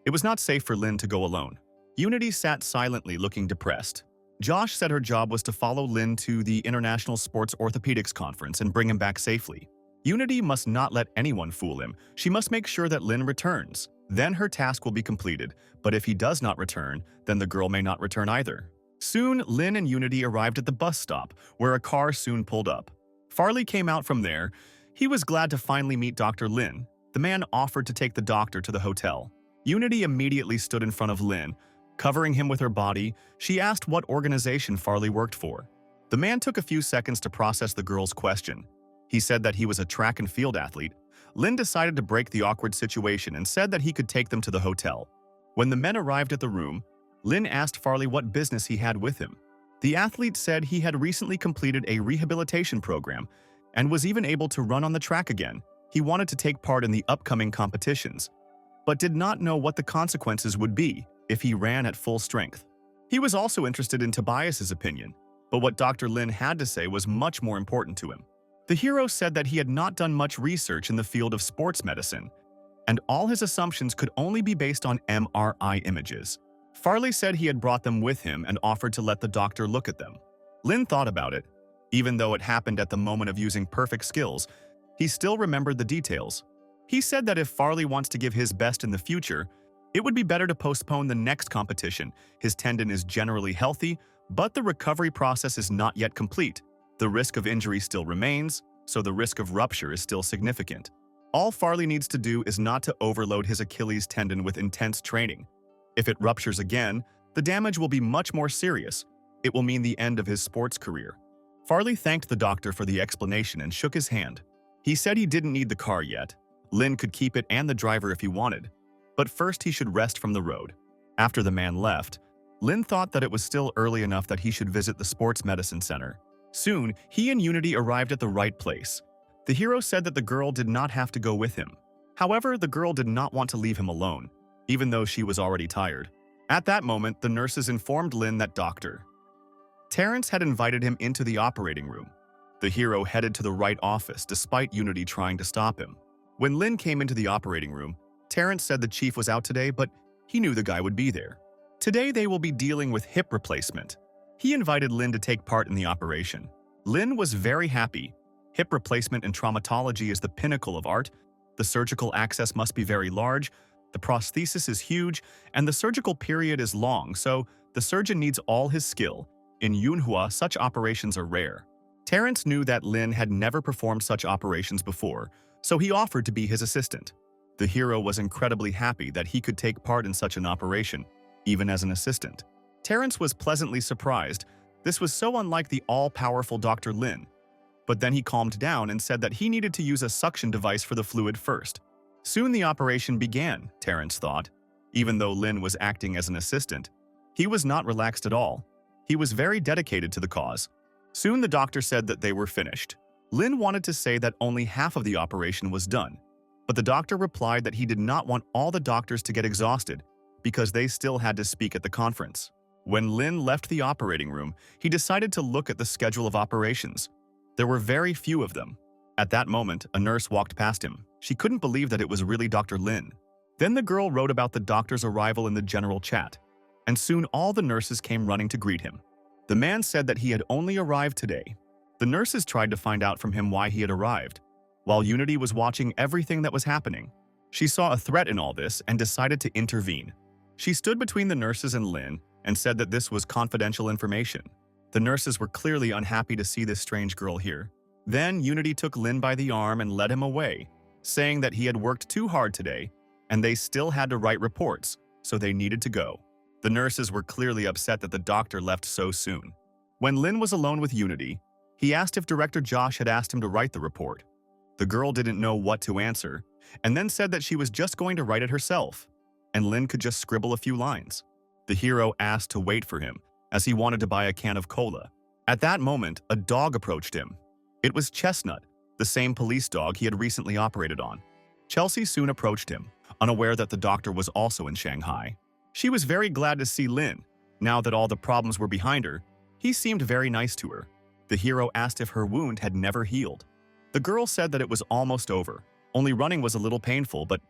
It was not safe for Lin to go alone. Unity sat silently, looking depressed. Josh said her job was to follow Lin to the International Sports Orthopedics Conference and bring him back safely. Unity must not let anyone fool him. She must make sure that Lin returns. Then her task will be completed, but if he does not return, then the girl may not return either. Soon, Lin and Unity arrived at the bus stop, where a car soon pulled up. Farley came out from there. He was glad to finally meet Dr. Lin. The man offered to take the doctor to the hotel. Unity immediately stood in front of Lin. Covering him with her body, she asked what organization Farley worked for. The man took a few seconds to process the girl's question. He said that he was a track and field athlete. Lin decided to break the awkward situation and said that he could take them to the hotel. When the men arrived at the room, Lin asked Farley what business he had with him. The athlete said he had recently completed a rehabilitation program and was even able to run on the track again. He wanted to take part in the upcoming competitions, but did not know what the consequences would be if he ran at full strength. He was also interested in Tobias's opinion, but what Dr. Lin had to say was much more important to him. The hero said that he had not done much research in the field of sports medicine, and all his assumptions could only be based on MRI images. Farley said he had brought them with him and offered to let the doctor look at them. Lin thought about it. Even though it happened at the moment of using perfect skills, he still remembered the details. He said that if Farley wants to give his best in the future, it would be better to postpone the next competition. His tendon is generally healthy, but the recovery process is not yet complete. The risk of injury still remains, so the risk of rupture is still significant. All Farley needs to do is not to overload his Achilles tendon with intense training. If it ruptures again, the damage will be much more serious. It will mean the end of his sports career. Farley thanked the doctor for the explanation and shook his hand. He said he didn't need the car yet. Lin could keep it and the driver if he wanted. But first he should rest from the road. After the man left, Lin thought that it was still early enough that he should visit the sports medicine center. Soon, he and Unity arrived at the right place. The hero said that the girl did not have to go with him. However, the girl did not want to leave him alone, even though she was already tired. At that moment, the nurses informed Lin that Dr. Terrence had invited him into the operating room. The hero headed to the right office despite Unity trying to stop him. When Lin came into the operating room, Terrence said the chief was out today, but he knew the guy would be there. Today they will be dealing with hip replacement. He invited Lin to take part in the operation. Lin was very happy. Hip replacement in traumatology is the pinnacle of art. The surgical access must be very large, the prosthesis is huge, and the surgical period is long, so the surgeon needs all his skill. In Manhwa, such operations are rare. Terrence knew that Lin had never performed such operations before, so he offered to be his assistant. The hero was incredibly happy that he could take part in such an operation, even as an assistant. Terrence was pleasantly surprised. This was so unlike the all-powerful Dr. Lin. But then he calmed down and said that he needed to use a suction device for the fluid first. Soon the operation began, Terrence thought. Even though Lin was acting as an assistant, he was not relaxed at all. He was very dedicated to the cause. Soon the doctor said that they were finished. Lin wanted to say that only half of the operation was done, but the doctor replied that he did not want all the doctors to get exhausted because they still had to speak at the conference. When Lin left the operating room, he decided to look at the schedule of operations. There were very few of them. At that moment, a nurse walked past him. She couldn't believe that it was really Dr. Lin. Then the girl wrote about the doctor's arrival in the general chat, and soon all the nurses came running to greet him. The man said that he had only arrived today. The nurses tried to find out from him why he had arrived. While Unity was watching everything that was happening, she saw a threat in all this and decided to intervene. She stood between the nurses and Lin and said that this was confidential information. The nurses were clearly unhappy to see this strange girl here. Then Unity took Lin by the arm and led him away, saying that he had worked too hard today and they still had to write reports, so they needed to go. The nurses were clearly upset that the doctor left so soon. When Lin was alone with Unity, he asked if Director Josh had asked him to write the report. The girl didn't know what to answer, and then said that she was just going to write it herself, and Lin could just scribble a few lines. The hero asked to wait for him, as he wanted to buy a can of cola. At that moment, a dog approached him. It was Chestnut, the same police dog he had recently operated on. Chelsea soon approached him, unaware that the doctor was also in Shanghai. She was very glad to see Lin. Now that all the problems were behind her, he seemed very nice to her. The hero asked if her wound had never healed. The girl said that it was almost over. Only running was a little painful, but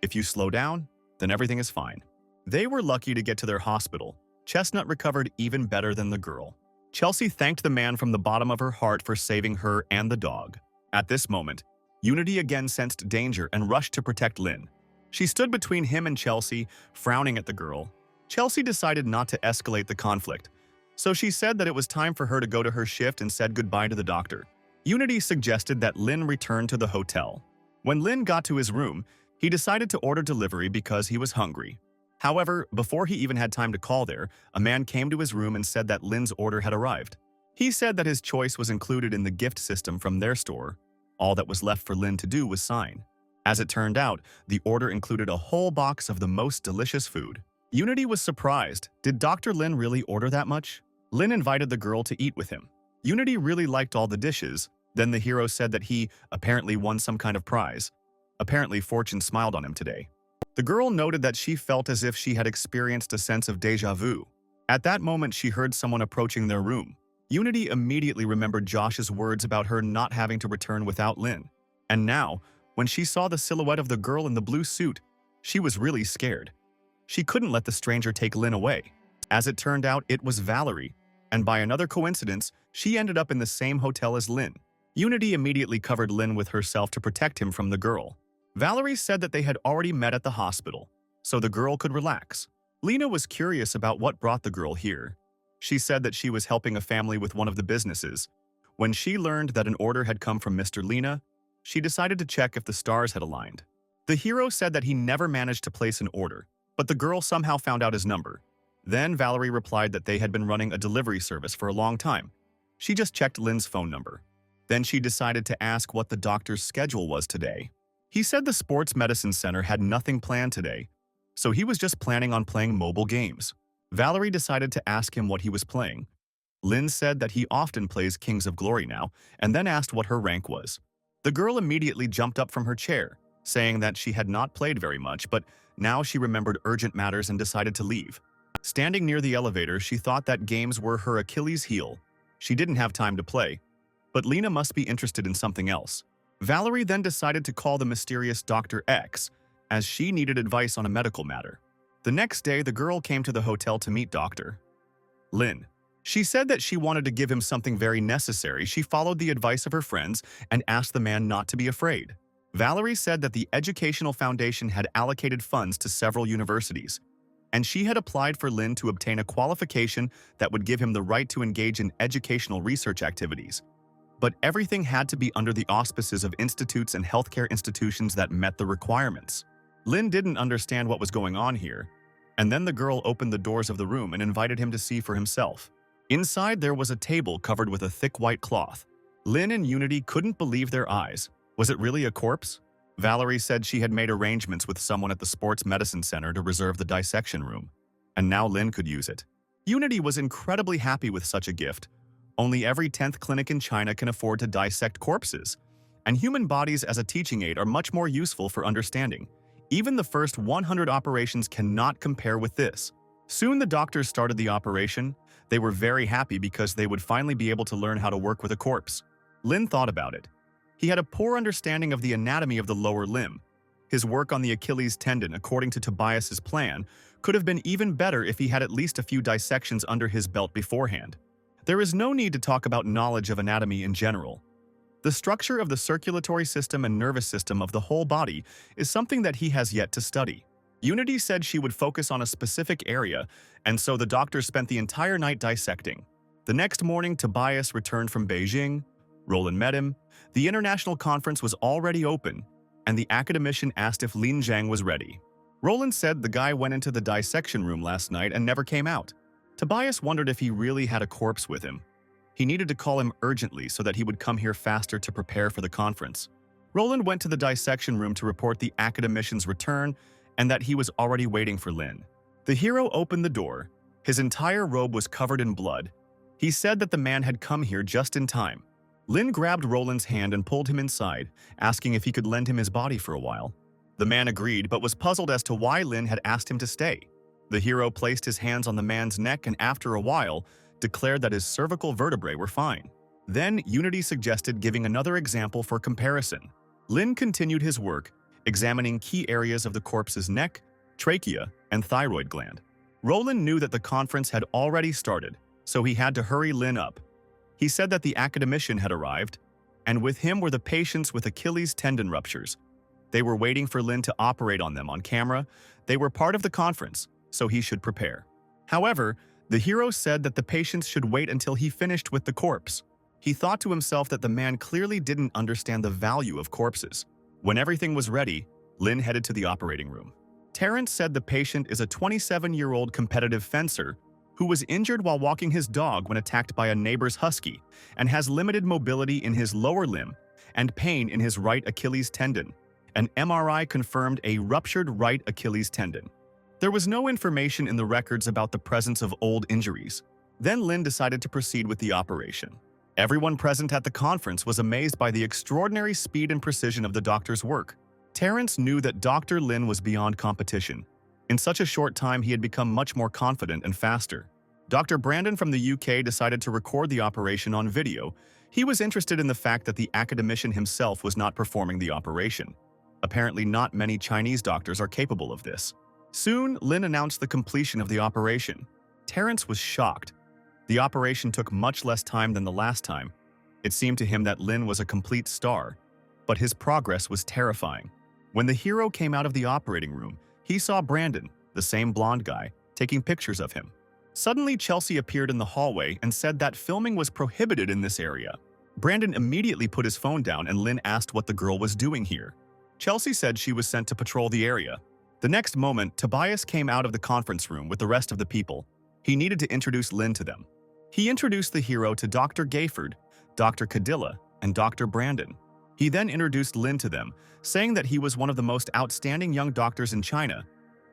if you slow down, then everything is fine. They were lucky to get to their hospital. Chestnut recovered even better than the girl. Chelsea thanked the man from the bottom of her heart for saving her and the dog. At this moment, Unity again sensed danger and rushed to protect Lin. She stood between him and Chelsea, frowning at the girl. Chelsea decided not to escalate the conflict, so she said that it was time for her to go to her shift and said goodbye to the doctor. Unity suggested that Lin return to the hotel. When Lin got to his room, he decided to order delivery because he was hungry. However, before he even had time to call there, a man came to his room and said that Lin's order had arrived. He said that his choice was included in the gift system from their store. All that was left for Lin to do was sign. As it turned out, the order included a whole box of the most delicious food. Unity was surprised. Did Dr. Lin really order that much? Lin invited the girl to eat with him. Unity really liked all the dishes. Then the hero said that he apparently won some kind of prize. Apparently, fortune smiled on him today. The girl noted that she felt as if she had experienced a sense of déjà vu. At that moment, she heard someone approaching their room. Unity immediately remembered Josh's words about her not having to return without Lin. And now, when she saw the silhouette of the girl in the blue suit, she was really scared. She couldn't let the stranger take Lin away. As it turned out, it was Valerie, and by another coincidence, she ended up in the same hotel as Lin. Unity immediately covered Lin with herself to protect him from the girl. Valerie said that they had already met at the hospital, so the girl could relax. Lena was curious about what brought the girl here. She said that she was helping a family with one of the businesses. When she learned that an order had come from Mr. Lena, she decided to check if the stars had aligned. The hero said that he never managed to place an order, but the girl somehow found out his number. Then Valerie replied that they had been running a delivery service for a long time. She just checked Lin's phone number. Then she decided to ask what the doctor's schedule was today. He said the sports medicine center had nothing planned today, so he was just planning on playing mobile games. Valerie decided to ask him what he was playing. Lin said that he often plays Kings of Glory now, and then asked what her rank was. The girl immediately jumped up from her chair, saying that she had not played very much, but now she remembered urgent matters and decided to leave. Standing near the elevator, she thought that games were her Achilles' heel. She didn't have time to play, but Lena must be interested in something else. Valerie then decided to call the mysterious Dr. X, as she needed advice on a medical matter. The next day, the girl came to the hotel to meet Dr. Lin. She said that she wanted to give him something very necessary. She followed the advice of her friends and asked the man not to be afraid. Valerie said that the Educational Foundation had allocated funds to several universities, and she had applied for Lin to obtain a qualification that would give him the right to engage in educational research activities. But everything had to be under the auspices of institutes and healthcare institutions that met the requirements. Lin didn't understand what was going on here, and then the girl opened the doors of the room and invited him to see for himself. Inside, there was a table covered with a thick white cloth. Lin and Unity couldn't believe their eyes. Was it really a corpse? Valerie said she had made arrangements with someone at the sports medicine center to reserve the dissection room, and now Lin could use it. Unity was incredibly happy with such a gift. Only every 10th clinic in China can afford to dissect corpses, and human bodies as a teaching aid are much more useful for understanding. Even the first 100 operations cannot compare with this. Soon the doctors started the operation. They were very happy because they would finally be able to learn how to work with a corpse. Lin thought about it. He had a poor understanding of the anatomy of the lower limb. His work on the Achilles tendon, according to Tobias's plan, could have been even better if he had at least a few dissections under his belt beforehand. There is no need to talk about knowledge of anatomy in general. The structure of the circulatory system and nervous system of the whole body is something that he has yet to study. Unity said she would focus on a specific area, and so the doctor spent the entire night dissecting. The next morning, Tobias returned from Beijing. Roland met him. The international conference was already open, and the academician asked if Lin Zhang was ready. Roland said the guy went into the dissection room last night and never came out. Tobias wondered if he really had a corpse with him. He needed to call him urgently so that he would come here faster to prepare for the conference. Roland went to the dissection room to report the academician's return and that he was already waiting for Lin. The hero opened the door. His entire robe was covered in blood. He said that the man had come here just in time. Lin grabbed Roland's hand and pulled him inside, asking if he could lend him his body for a while. The man agreed, but was puzzled as to why Lin had asked him to stay. The hero placed his hands on the man's neck and after a while, declared that his cervical vertebrae were fine. Then Unity suggested giving another example for comparison. Lin continued his work, examining key areas of the corpse's neck, trachea, and thyroid gland. Roland knew that the conference had already started, so he had to hurry Lin up. He said that the academician had arrived, and with him were the patients with Achilles tendon ruptures. They were waiting for Lin to operate on them on camera. They were part of the conference, so he should prepare. However, the hero said that the patients should wait until he finished with the corpse. He thought to himself that the man clearly didn't understand the value of corpses. When everything was ready, Lin headed to the operating room. Terrence said the patient is a 27-year-old competitive fencer who was injured while walking his dog when attacked by a neighbor's husky and has limited mobility in his lower limb and pain in his right Achilles tendon. An MRI confirmed a ruptured right Achilles tendon. There was no information in the records about the presence of old injuries. Then Lin decided to proceed with the operation. Everyone present at the conference was amazed by the extraordinary speed and precision of the doctor's work. Terrence knew that Dr. Lin was beyond competition. In such a short time, he had become much more confident and faster. Dr. Brandon from the UK decided to record the operation on video. He was interested in the fact that the academician himself was not performing the operation. Apparently, not many Chinese doctors are capable of this. Soon, Lin announced the completion of the operation. Terrence was shocked. The operation took much less time than the last time. It seemed to him that Lin was a complete star, but his progress was terrifying. When the hero came out of the operating room, he saw Brandon, the same blonde guy, taking pictures of him. Suddenly, Chelsea appeared in the hallway and said that filming was prohibited in this area. Brandon immediately put his phone down and Lin asked what the girl was doing here. Chelsea said she was sent to patrol the area. The next moment, Tobias came out of the conference room with the rest of the people. He needed to introduce Lin to them. He introduced the hero to Dr. Gayford, Dr. Cadilla, and Dr. Brandon. He then introduced Lin to them, saying that he was one of the most outstanding young doctors in China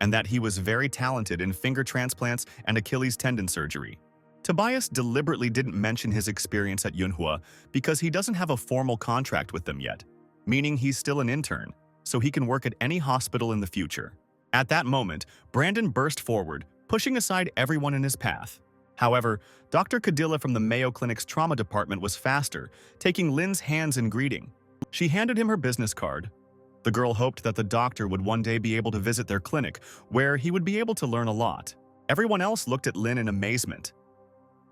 and that he was very talented in finger transplants and Achilles tendon surgery. Tobias deliberately didn't mention his experience at MANHUA because he doesn't have a formal contract with them yet, meaning he's still an intern, so he can work at any hospital in the future. At that moment, Brandon burst forward, pushing aside everyone in his path. However, Dr. Cadilla from the Mayo Clinic's trauma department was faster, taking Lin's hands in greeting. She handed him her business card. The girl hoped that the doctor would one day be able to visit their clinic, where he would be able to learn a lot. Everyone else looked at Lin in amazement.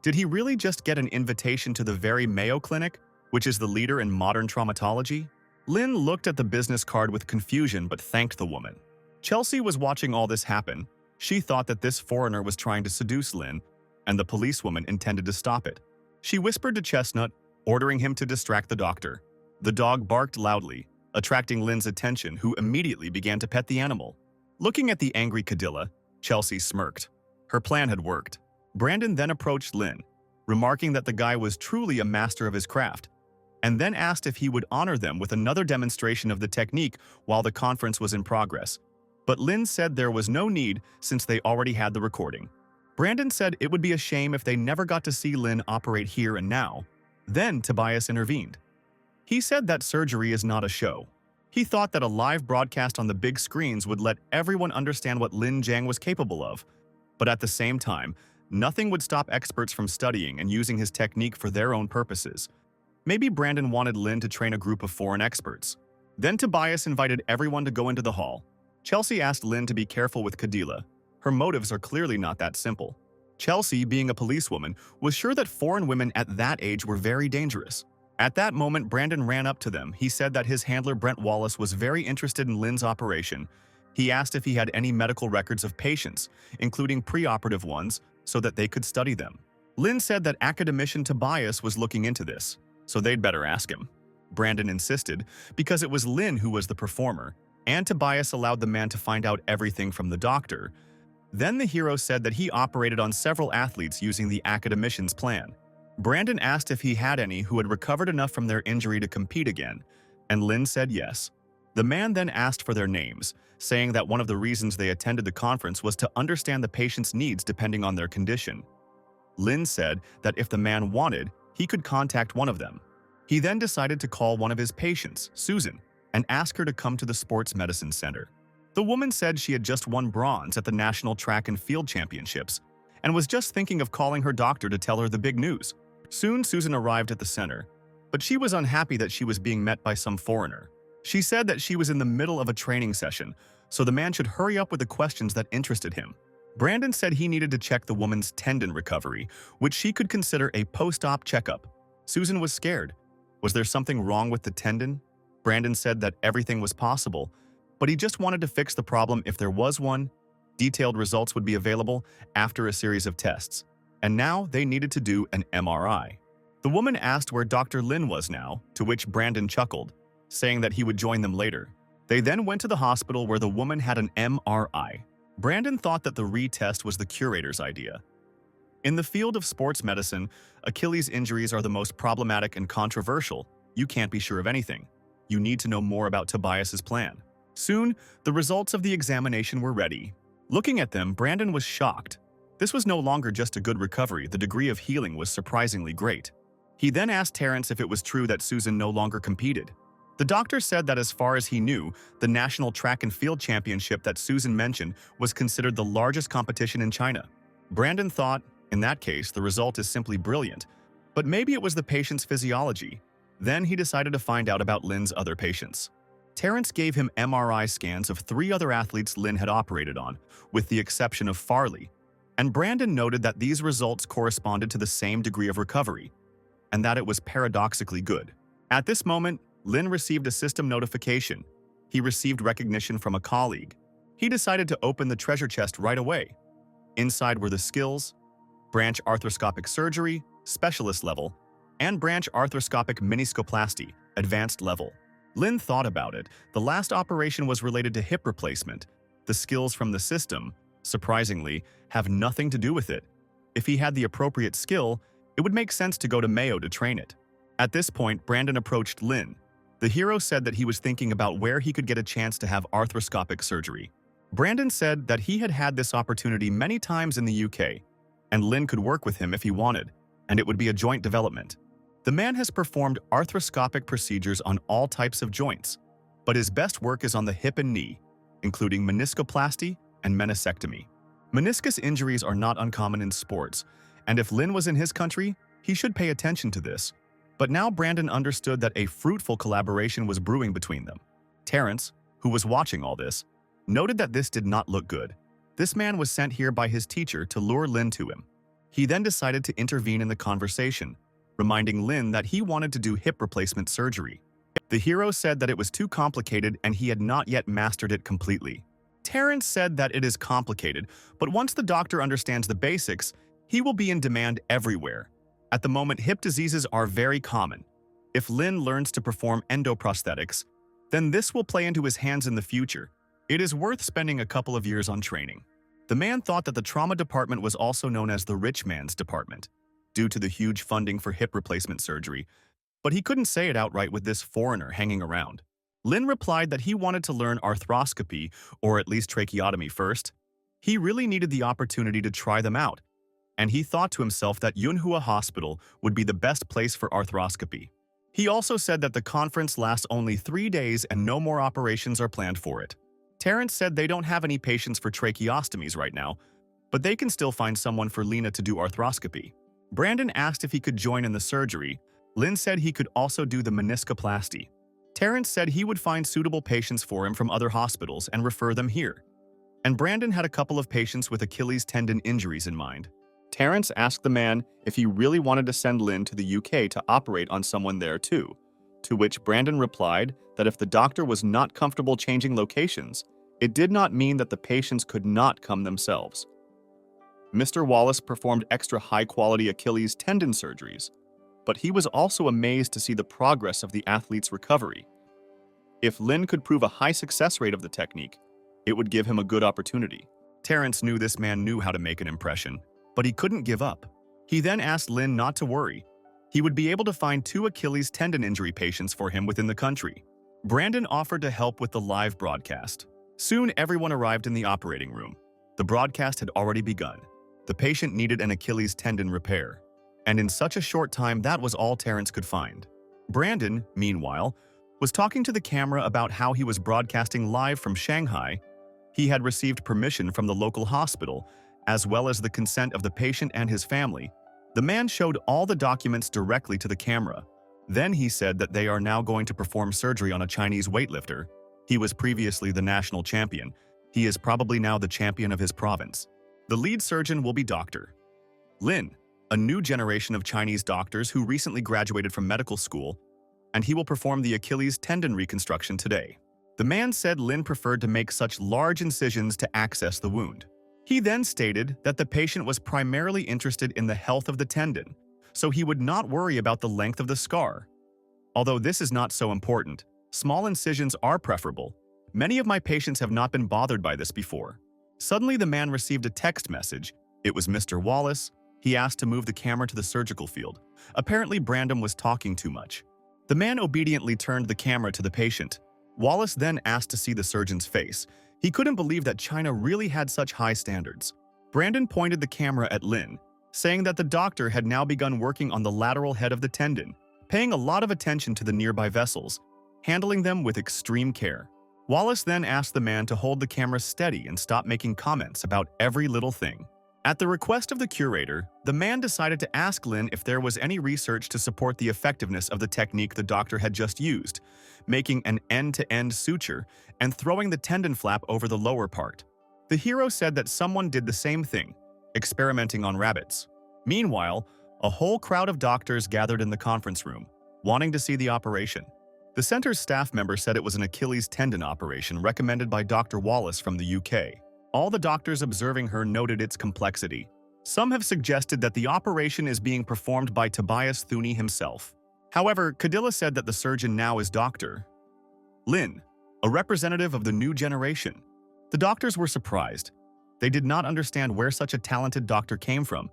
Did he really just get an invitation to the very Mayo Clinic, which is the leader in modern traumatology? Lin looked at the business card with confusion but thanked the woman. Chelsea was watching all this happen. She thought that this foreigner was trying to seduce Lin, and the policewoman intended to stop it. She whispered to Chestnut, ordering him to distract the doctor. The dog barked loudly, attracting Lin's attention, who immediately began to pet the animal. Looking at the angry Cadilla, Chelsea smirked. Her plan had worked. Brandon then approached Lin, remarking that the guy was truly a master of his craft, and then asked if he would honor them with another demonstration of the technique while the conference was in progress. But Lin said there was no need since they already had the recording. Brandon said it would be a shame if they never got to see Lin operate here and now. Then Tobias intervened. He said that surgery is not a show. He thought that a live broadcast on the big screens would let everyone understand what Lin Zhang was capable of. But at the same time, nothing would stop experts from studying and using his technique for their own purposes. Maybe Brandon wanted Lin to train a group of foreign experts. Then Tobias invited everyone to go into the hall. Chelsea asked Lin to be careful with Cadilla. Her motives are clearly not that simple. Chelsea, being a policewoman, was sure that foreign women at that age were very dangerous. At that moment, Brandon ran up to them. He said that his handler Brent Wallace was very interested in Lin's operation. He asked if he had any medical records of patients, including preoperative ones, so that they could study them. Lin said that academician Tobias was looking into this. so they'd better ask him. Brandon insisted because it was Lin who was the performer, and Tobias allowed the man to find out everything from the doctor. Then the hero said that he operated on several athletes using the academician's plan. Brandon asked if he had any who had recovered enough from their injury to compete again, and Lin said yes. The man then asked for their names, saying that one of the reasons they attended the conference was to understand the patient's needs depending on their condition. Lin said that if the man wanted, he could contact one of them. He then decided to call one of his patients, Susan, and ask her to come to the sports medicine center. The woman said she had just won bronze at the National Track and Field Championships and was just thinking of calling her doctor to tell her the big news. Soon Susan arrived at the center, but she was unhappy that she was being met by some foreigner. She said that she was in the middle of a training session, so the man should hurry up with the questions that interested him. Brandon said he needed to check the woman's tendon recovery, which she could consider a post-op checkup. Susan was scared. Was there something wrong with the tendon? Brandon said that everything was possible, but he just wanted to fix the problem if there was one. Detailed results would be available after a series of tests, and now they needed to do an MRI. The woman asked where Dr. Lin was now, to which Brandon chuckled, saying that he would join them later. They then went to the hospital where the woman had an MRI. Brandon thought that the retest was the curator's idea. In the field of sports medicine, Achilles injuries are the most problematic and controversial. You can't be sure of anything. You need to know more about Tobias's plan. Soon, the results of the examination were ready. Looking at them, Brandon was shocked. This was no longer just a good recovery, the degree of healing was surprisingly great. He then asked Terrence if it was true that Susan no longer competed. The doctor said that as far as he knew, the National Track and Field Championship that Susan mentioned was considered the largest competition in China. Brandon thought, in that case, the result is simply brilliant. But maybe it was the patient's physiology. Then he decided to find out about Lin's other patients. Terrence gave him MRI scans of 3 other athletes Lin had operated on, with the exception of Farley. And Brandon noted that these results corresponded to the same degree of recovery, and that it was paradoxically good. At this moment, Lin received a system notification. He received recognition from a colleague. He decided to open the treasure chest right away. Inside were the skills, branch arthroscopic surgery, specialist level, and branch arthroscopic meniscoplasty, advanced level. Lin thought about it. The last operation was related to hip replacement. The skills from the system, surprisingly, have nothing to do with it. If he had the appropriate skill, it would make sense to go to Mayo to train it. At this point, Brandon approached Lin. The hero said that he was thinking about where he could get a chance to have arthroscopic surgery. Brandon said that he had had this opportunity many times in the UK, and Lin could work with him if he wanted, and it would be a joint development. The man has performed arthroscopic procedures on all types of joints, but his best work is on the hip and knee, including meniscoplasty and meniscectomy. Meniscus injuries are not uncommon in sports, and if Lin was in his country, he should pay attention to this. But now Brandon understood that a fruitful collaboration was brewing between them. Terrence, who was watching all this, noted that this did not look good. This man was sent here by his teacher to lure Lin to him. He then decided to intervene in the conversation, reminding Lin that he wanted to do hip replacement surgery. The hero said that it was too complicated and he had not yet mastered it completely. Terrence said that it is complicated, but once the doctor understands the basics, he will be in demand everywhere. At the moment, hip diseases are very common. If Lin learns to perform endoprosthetics, then this will play into his hands in the future. It is worth spending a couple of years on training. The man thought that the trauma department was also known as the rich man's department, due to the huge funding for hip replacement surgery, but he couldn't say it outright with this foreigner hanging around. Lin replied that he wanted to learn arthroscopy, or at least tracheotomy first. He really needed the opportunity to try them out, and he thought to himself that MANHUA Hospital would be the best place for arthroscopy. He also said that the conference lasts only 3 days and no more operations are planned for it. Terrence said they don't have any patients for tracheostomies right now, but they can still find someone for Lena to do arthroscopy. Brandon asked if he could join in the surgery. Lin said he could also do the meniscoplasty. Terrence said he would find suitable patients for him from other hospitals and refer them here. And Brandon had a couple of patients with Achilles tendon injuries in mind. Terrence asked the man if he really wanted to send Lin to the UK to operate on someone there too, to which Brandon replied that if the doctor was not comfortable changing locations, it did not mean that the patients could not come themselves. Mr. Wallace performed extra high-quality Achilles tendon surgeries, but he was also amazed to see the progress of the athlete's recovery. If Lin could prove a high success rate of the technique, it would give him a good opportunity. Terrence knew this man knew how to make an impression, but he couldn't give up. He then asked Lin not to worry. He would be able to find 2 Achilles tendon injury patients for him within the country. Brandon offered to help with the live broadcast. Soon, everyone arrived in the operating room. The broadcast had already begun. The patient needed an Achilles tendon repair, and in such a short time, that was all Terrence could find. Brandon, meanwhile, was talking to the camera about how he was broadcasting live from Shanghai. He had received permission from the local hospital, as well as the consent of the patient and his family. The man showed all the documents directly to the camera. Then he said that they are now going to perform surgery on a Chinese weightlifter. He was previously the national champion. He is probably now the champion of his province. The lead surgeon will be Dr. Lin, a new generation of Chinese doctors who recently graduated from medical school, and he will perform the Achilles tendon reconstruction today. The man said Lin preferred to make such large incisions to access the wound. He then stated that the patient was primarily interested in the health of the tendon, so he would not worry about the length of the scar. Although this is not so important, small incisions are preferable. Many of my patients have not been bothered by this before. Suddenly, the man received a text message. It was Mr. Wallace. He asked to move the camera to the surgical field. Apparently, Brandon was talking too much. The man obediently turned the camera to the patient. Wallace then asked to see the surgeon's face. He couldn't believe that China really had such high standards. Brandon pointed the camera at Lin, saying that the doctor had now begun working on the lateral head of the tendon, paying a lot of attention to the nearby vessels, handling them with extreme care. Wallace then asked the man to hold the camera steady and stop making comments about every little thing. At the request of the curator, the man decided to ask Lin if there was any research to support the effectiveness of the technique the doctor had just used, making an end-to-end suture and throwing the tendon flap over the lower part. The hero said that someone did the same thing, experimenting on rabbits. Meanwhile, a whole crowd of doctors gathered in the conference room, wanting to see the operation. The center's staff member said it was an Achilles tendon operation recommended by Dr. Wallace from the UK. All the doctors observing her noted its complexity. Some have suggested that the operation is being performed by Tobias Thune himself. However, Cadilla said that the surgeon now is Dr. Lin, a representative of the new generation. The doctors were surprised. They did not understand where such a talented doctor came from,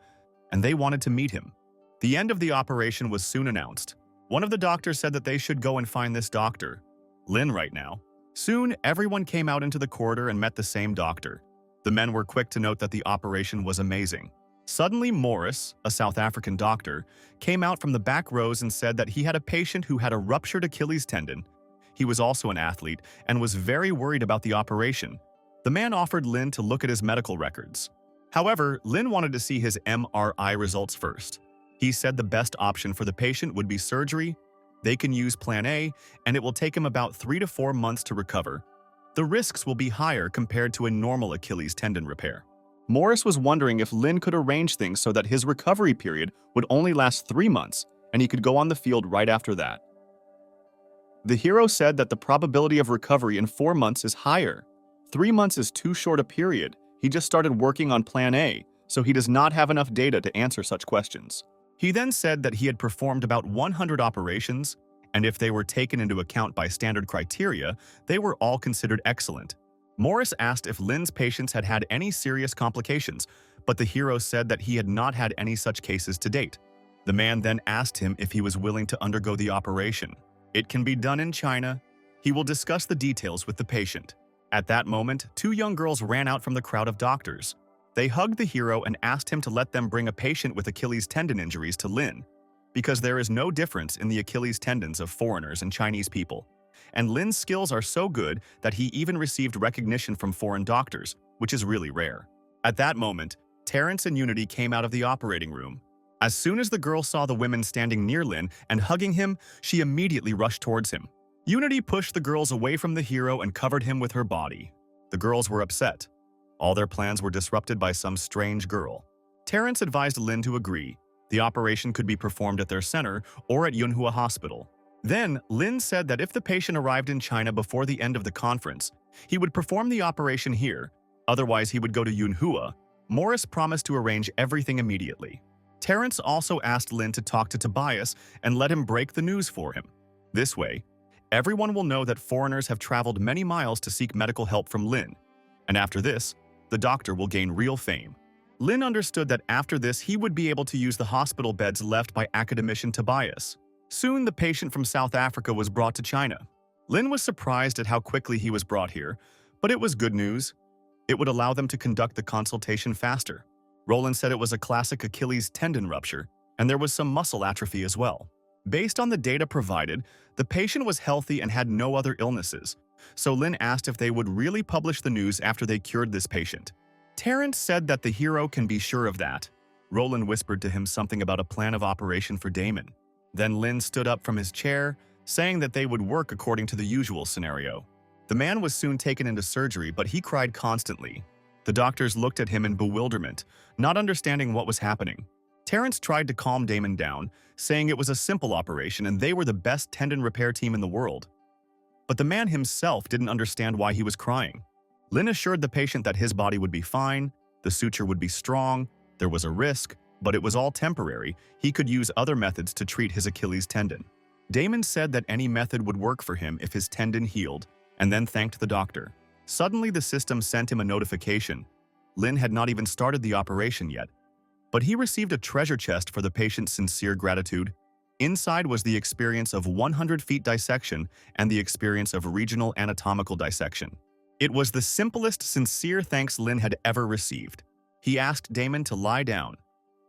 and they wanted to meet him. The end of the operation was soon announced. One of the doctors said that they should go and find this Dr. Lin right now. Soon, everyone came out into the corridor and met the same doctor. The men were quick to note that the operation was amazing. Suddenly, Morris, a South African doctor, came out from the back rows and said that he had a patient who had a ruptured Achilles tendon. He was also an athlete and was very worried about the operation. The man offered Lin to look at his medical records. However, Lin wanted to see his MRI results first. He said the best option for the patient would be surgery. They can use Plan A, and it will take him about 3 to 4 months to recover. The risks will be higher compared to a normal Achilles tendon repair. Morris was wondering if Lin could arrange things so that his recovery period would only last 3 months, and he could go on the field right after that. The hero said that the probability of recovery in 4 months is higher. 3 months is too short a period. He just started working on Plan A, so he does not have enough data to answer such questions. He then said that he had performed about 100 operations, and if they were taken into account by standard criteria, they were all considered excellent. Morris asked if Lin's patients had had any serious complications, but the hero said that he had not had any such cases to date. The man then asked him if he was willing to undergo the operation. It can be done in China. He will discuss the details with the patient. At that moment, 2 young girls ran out from the crowd of doctors. They hugged the hero and asked him to let them bring a patient with Achilles tendon injuries to Lin, because there is no difference in the Achilles tendons of foreigners and Chinese people. And Lin's skills are so good that he even received recognition from foreign doctors, which is really rare. At that moment, Terrence and Unity came out of the operating room. As soon as the girl saw the women standing near Lin and hugging him, she immediately rushed towards him. Unity pushed the girls away from the hero and covered him with her body. The girls were upset. All their plans were disrupted by some strange girl. Terrence advised Lin to agree. The operation could be performed at their center or at MANHUA Hospital. Then, Lin said that if the patient arrived in China before the end of the conference, he would perform the operation here, otherwise he would go to MANHUA. Morris promised to arrange everything immediately. Terrence also asked Lin to talk to Tobias and let him break the news for him. This way, everyone will know that foreigners have traveled many miles to seek medical help from Lin, and after this, the doctor will gain real fame. Lin understood that after this he would be able to use the hospital beds left by academician Tobias. Soon the patient from South Africa was brought to China. Lin was surprised at how quickly he was brought here, but it was good news. It would allow them to conduct the consultation faster. Roland said it was a classic Achilles tendon rupture, and there was some muscle atrophy as well. Based on the data provided, the patient was healthy and had no other illnesses, so Lin asked if they would really publish the news after they cured this patient. Terrence said that the hero can be sure of that. Roland whispered to him something about a plan of operation for Damon. Then Lin stood up from his chair, saying that they would work according to the usual scenario. The man was soon taken into surgery, but he cried constantly. The doctors looked at him in bewilderment, not understanding what was happening. Terrence tried to calm Damon down, saying it was a simple operation and they were the best tendon repair team in the world. But the man himself didn't understand why he was crying. Lin assured the patient that his body would be fine, the suture would be strong, there was a risk, but it was all temporary. He could use other methods to treat his Achilles tendon. Damon said that any method would work for him if his tendon healed, and then thanked the doctor. Suddenly, the system sent him a notification. Lin had not even started the operation yet, but he received a treasure chest for the patient's sincere gratitude. Inside was the experience of 100 feet dissection and the experience of regional anatomical dissection. It was the simplest, sincere thanks Lin had ever received. He asked Damon to lie down.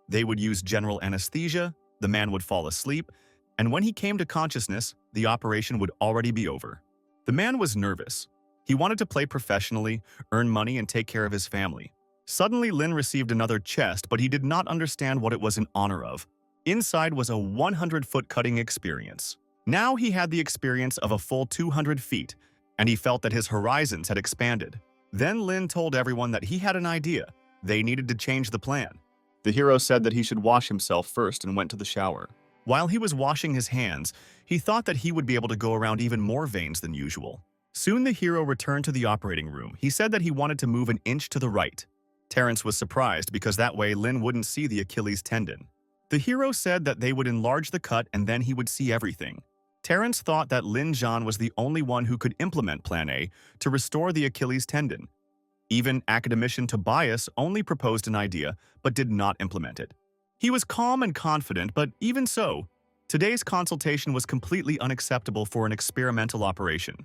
They would use general anesthesia, the man would fall asleep, and when he came to consciousness, the operation would already be over. The man was nervous. He wanted to play professionally, earn money, and take care of his family. Suddenly, Lin received another chest, but he did not understand what it was in honor of. Inside was a 100-foot cutting experience. Now he had the experience of a full 200 feet, and he felt that his horizons had expanded. Then Lin told everyone that he had an idea. They needed to change the plan. The hero said that he should wash himself first and went to the shower. While he was washing his hands, he thought that he would be able to go around even more veins than usual. Soon the hero returned to the operating room. He said that he wanted to move an inch to the right. Terrence was surprised because that way Lin wouldn't see the Achilles tendon. The hero said that they would enlarge the cut and then he would see everything. Terrence thought that Lin Zhan was the only one who could implement Plan A to restore the Achilles tendon. Even academician Tobias only proposed an idea but did not implement it. He was calm and confident, but even so, today's consultation was completely unacceptable for an experimental operation.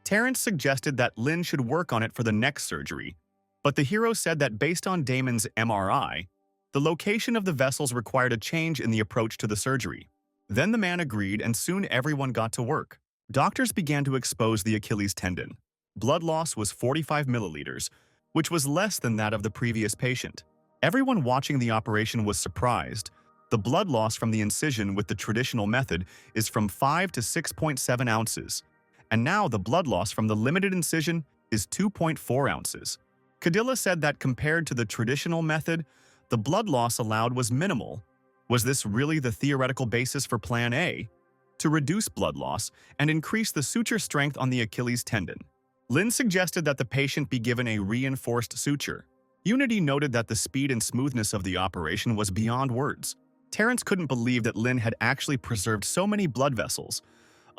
Terrence suggested that Lin should work on it for the next surgery, but the hero said that based on Damon's MRI, the location of the vessels required a change in the approach to the surgery. Then the man agreed and soon everyone got to work. Doctors began to expose the Achilles tendon. Blood loss was 45 milliliters, which was less than that of the previous patient. Everyone watching the operation was surprised. The blood loss from the incision with the traditional method is from 5 to 6.7 ounces, and now the blood loss from the limited incision is 2.4 ounces. Cadilla said that compared to the traditional method, the blood loss allowed was minimal. Was this really the theoretical basis for Plan A? To reduce blood loss and increase the suture strength on the Achilles tendon. Lin suggested that the patient be given a reinforced suture. Unity noted that the speed and smoothness of the operation was beyond words. Terrence couldn't believe that Lin had actually preserved so many blood vessels,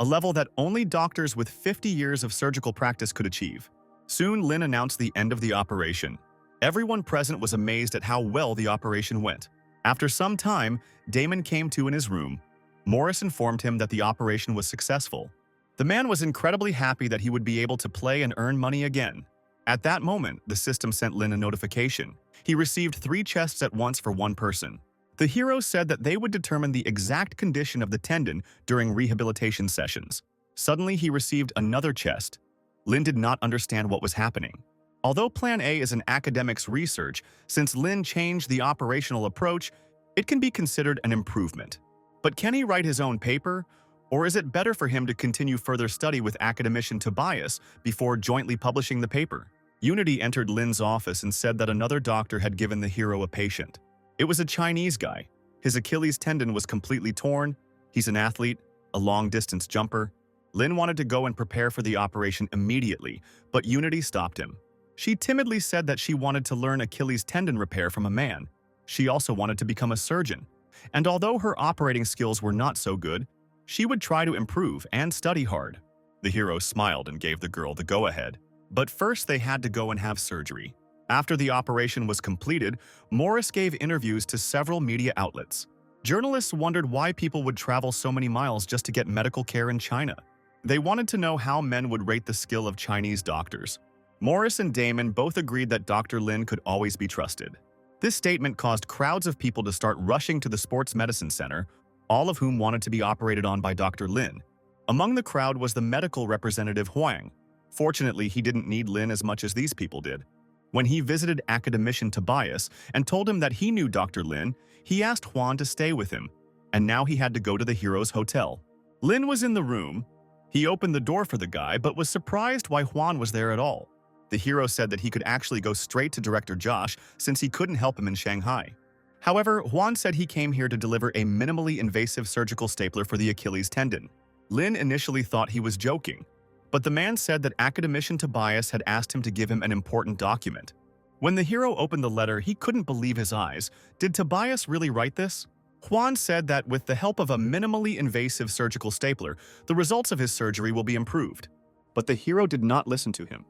a level that only doctors with 50 years of surgical practice could achieve. Soon, Lin announced the end of the operation. Everyone present was amazed at how well the operation went. After some time, Damon came to in his room. Morris informed him that the operation was successful. The man was incredibly happy that he would be able to play and earn money again. At that moment, the system sent Lin a notification. He received 3 chests at once for one person. The hero said that they would determine the exact condition of the tendon during rehabilitation sessions. Suddenly, he received another chest. Lin did not understand what was happening. Although Plan A is an academic's research, since Lin changed the operational approach, it can be considered an improvement. But can he write his own paper? Or is it better for him to continue further study with academician Tobias before jointly publishing the paper? Unity entered Lin's office and said that another doctor had given the hero a patient. It was a Chinese guy. His Achilles tendon was completely torn. He's an athlete, a long-distance jumper. Lin wanted to go and prepare for the operation immediately, but Unity stopped him. She timidly said that she wanted to learn Achilles tendon repair from a man. She also wanted to become a surgeon. and although her operating skills were not so good, she would try to improve and study hard. The hero smiled and gave the girl the go-ahead. But first they had to go and have surgery. After the operation was completed, Morris gave interviews to several media outlets. Journalists wondered why people would travel so many miles just to get medical care in China. They wanted to know how men would rate the skill of Chinese doctors. Morris and Damon both agreed that Dr. Lin could always be trusted. This statement caused crowds of people to start rushing to the sports medicine center, all of whom wanted to be operated on by Dr. Lin. Among the crowd was the medical representative Huang. Fortunately, he didn't need Lin as much as these people did. When he visited academician Tobias and told him that he knew Dr. Lin, he asked Huang to stay with him, and now he had to go to the hero's hotel. Lin was in the room. He opened the door for the guy, but was surprised why Huang was there at all. The hero said that he could actually go straight to director Josh since he couldn't help him in Shanghai. However, Huang said he came here to deliver a minimally invasive surgical stapler for the Achilles tendon. Lin initially thought he was joking, but the man said that academician Tobias had asked him to give him an important document. When the hero opened the letter, he couldn't believe his eyes. Did Tobias really write this? Huang said that with the help of a minimally invasive surgical stapler, the results of his surgery will be improved. But the hero did not listen to him.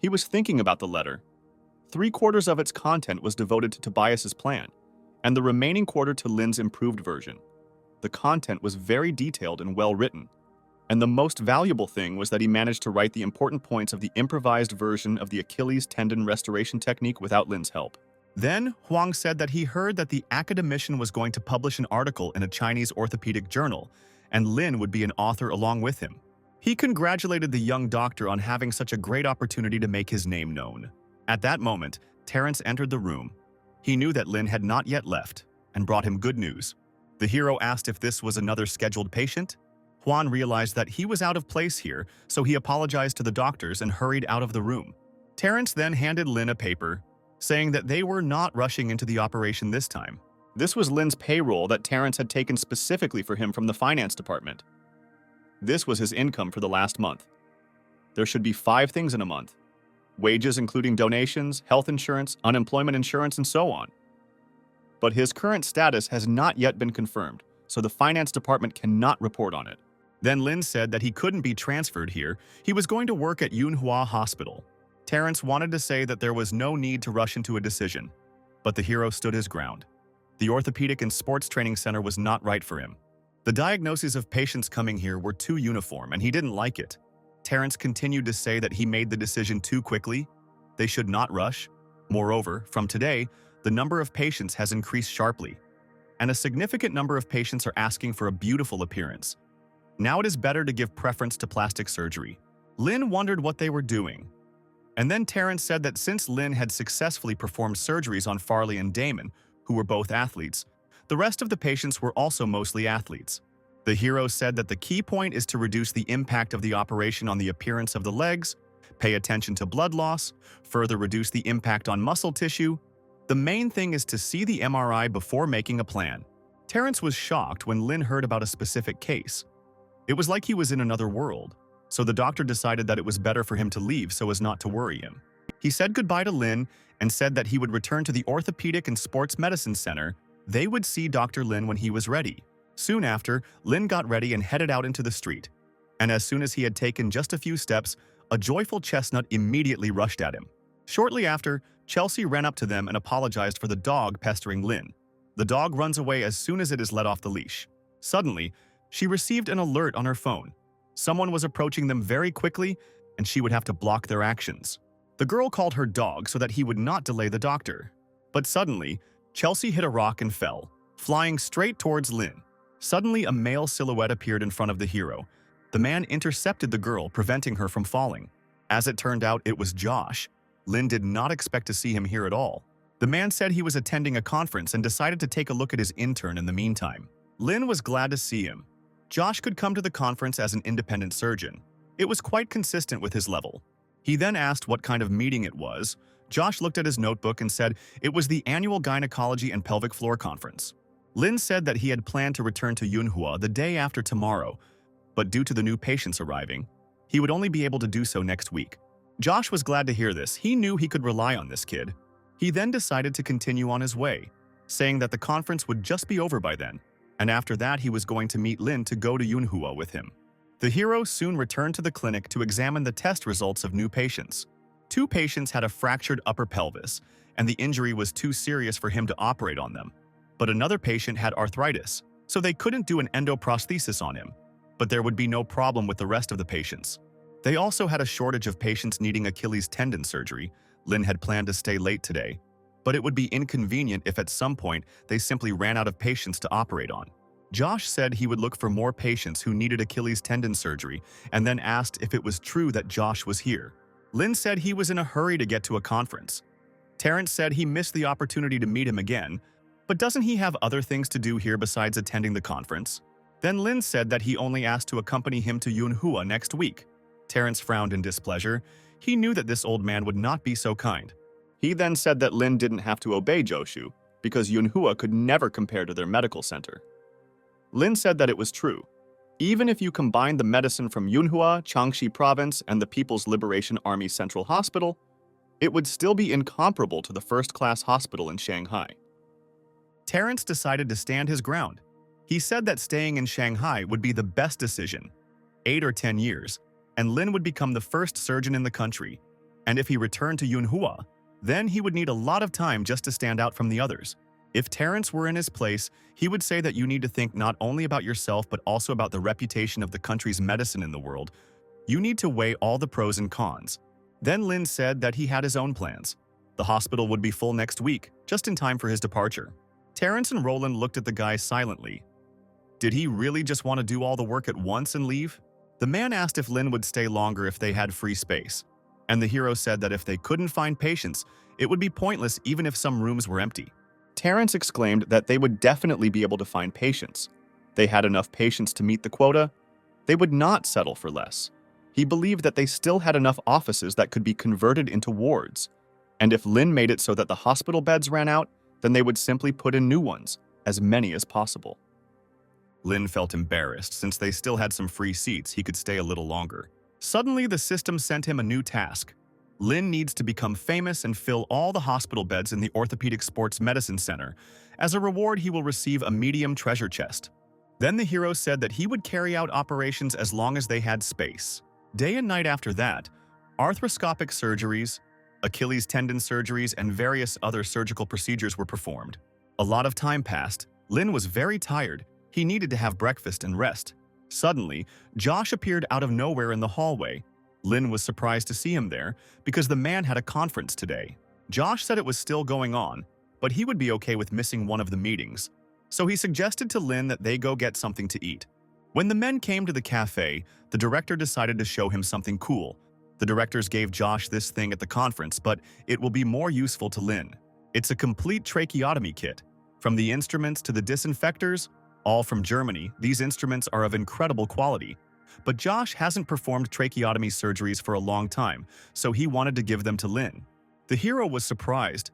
He was thinking about the letter. 3/4 of its content was devoted to Tobias's plan, and the remaining quarter to Lin's improved version. The content was very detailed and well written, and the most valuable thing was that he managed to write the important points of the improvised version of the Achilles tendon restoration technique without Lin's help. Then, Huang said that he heard that the academician was going to publish an article in a Chinese orthopedic journal, and Lin would be an author along with him. He congratulated the young doctor on having such a great opportunity to make his name known. At that moment, Terrence entered the room. He knew that Lin had not yet left, and brought him good news. The hero asked if this was another scheduled patient. Huang realized that he was out of place here, so he apologized to the doctors and hurried out of the room. Terrence then handed Lin a paper, saying that they were not rushing into the operation this time. This was Lin's payroll that Terrence had taken specifically for him from the finance department. This was his income for the last month. There should be 5 things in a month: wages including donations, health insurance, unemployment insurance, and so on. But his current status has not yet been confirmed, so the finance department cannot report on it. Then Lin said that he couldn't be transferred here. He was going to work at Manhua Hospital. Terrence wanted to say that there was no need to rush into a decision, but the hero stood his ground. The orthopedic and sports training center was not right for him. The diagnoses of patients coming here were too uniform, and he didn't like it. Terrence continued to say that he made the decision too quickly. They should not rush. Moreover, from today, the number of patients has increased sharply, and a significant number of patients are asking for a beautiful appearance. Now it is better to give preference to plastic surgery. Lin wondered what they were doing. And then Terrence said that since Lin had successfully performed surgeries on Farley and Damon, who were both athletes, the rest of the patients were also mostly athletes. The hero said that the key point is to reduce the impact of the operation on the appearance of the legs, pay attention to blood loss, further reduce the impact on muscle tissue. The main thing is to see the MRI before making a plan. Terrence was shocked when Lin heard about a specific case. It was like he was in another world, so the doctor decided that it was better for him to leave so as not to worry him. He said goodbye to Lin and said that he would return to the Orthopedic and Sports Medicine Center. They would see Dr. Lin when he was ready. Soon after, Lin got ready and headed out into the street. And as soon as he had taken just a few steps, a joyful chestnut immediately rushed at him. Shortly after, Chelsea ran up to them and apologized for the dog pestering Lin. The dog runs away as soon as it is let off the leash. Suddenly, she received an alert on her phone. Someone was approaching them very quickly, and she would have to block their actions. The girl called her dog so that he would not delay the doctor. But suddenly, Chelsea hit a rock and fell, flying straight towards Lin. Suddenly, a male silhouette appeared in front of the hero. The man intercepted the girl, preventing her from falling. As it turned out, it was Josh. Lin did not expect to see him here at all. The man said he was attending a conference and decided to take a look at his intern in the meantime. Lin was glad to see him. Josh could come to the conference as an independent surgeon. It was quite consistent with his level. He then asked what kind of meeting it was. Josh looked at his notebook and said it was the annual Gynecology and Pelvic Floor Conference. Lin said that he had planned to return to Manhua the day after tomorrow, but due to the new patients arriving, he would only be able to do so next week. Josh was glad to hear this. He knew he could rely on this kid. He then decided to continue on his way. saying that the conference would just be over by then, and after that he was going to meet Lin to go to Manhua with him. The hero soon returned to the clinic to examine the test results of new patients. 2 patients had a fractured upper pelvis, and the injury was too serious for him to operate on them. But another patient had arthritis, so they couldn't do an endoprosthesis on him. But there would be no problem with the rest of the patients. They also had a shortage of patients needing Achilles tendon surgery. Lin had planned to stay late today, but it would be inconvenient if at some point they simply ran out of patients to operate on. Josh said he would look for more patients who needed Achilles tendon surgery and then asked if it was true that Josh was here. Lin said he was in a hurry to get to a conference. Terrence said he missed the opportunity to meet him again, but doesn't he have other things to do here besides attending the conference? Then Lin said that he only asked to accompany him to Manhua next week. Terrence frowned in displeasure. He knew that this old man would not be so kind. He then said that Lin didn't have to obey Joshu because Manhua could never compare to their medical center. Lin said that it was true. Even if you combined the medicine from Manhua, Changsha Province, and the People's Liberation Army Central Hospital, it would still be incomparable to the first-class hospital in Shanghai. Terrence decided to stand his ground. He said that staying in Shanghai would be the best decision. 8 or 10 years, and Lin would become the first surgeon in the country. And if he returned to Manhua, then he would need a lot of time just to stand out from the others. If Terrence were in his place, he would say that you need to think not only about yourself but also about the reputation of the country's medicine in the world. You need to weigh all the pros and cons. Then Lin said that he had his own plans. The hospital would be full next week, just in time for his departure. Terrence and Roland looked at the guy silently. Did he really just want to do all the work at once and leave? The man asked if Lin would stay longer if they had free space. And the hero said that if they couldn't find patients, it would be pointless even if some rooms were empty. Terrence exclaimed that they would definitely be able to find patients. They had enough patients to meet the quota. They would not settle for less. He believed that they still had enough offices that could be converted into wards. And if Lin made it so that the hospital beds ran out, then they would simply put in new ones, as many as possible. Lin felt embarrassed. Since they still had some free seats, he could stay a little longer. Suddenly, the system sent him a new task. Lin needs to become famous and fill all the hospital beds in the Orthopedic Sports Medicine Center. As a reward, he will receive a medium treasure chest. Then the hero said that he would carry out operations as long as they had space. Day and night after that, arthroscopic surgeries, Achilles tendon surgeries, and various other surgical procedures were performed. A lot of time passed. Lin was very tired. He needed to have breakfast and rest. Suddenly, Josh appeared out of nowhere in the hallway. Lin was surprised to see him there because the man had a conference today. Josh said it was still going on, but he would be okay with missing one of the meetings. So he suggested to Lin that they go get something to eat. When the men came to the cafe, the director decided to show him something cool. The directors gave Josh this thing at the conference, but it will be more useful to Lin. It's a complete tracheotomy kit. From the instruments to the disinfectors, all from Germany. These instruments are of incredible quality. But Josh hasn't performed tracheotomy surgeries for a long time, so he wanted to give them to Lin. The hero was surprised.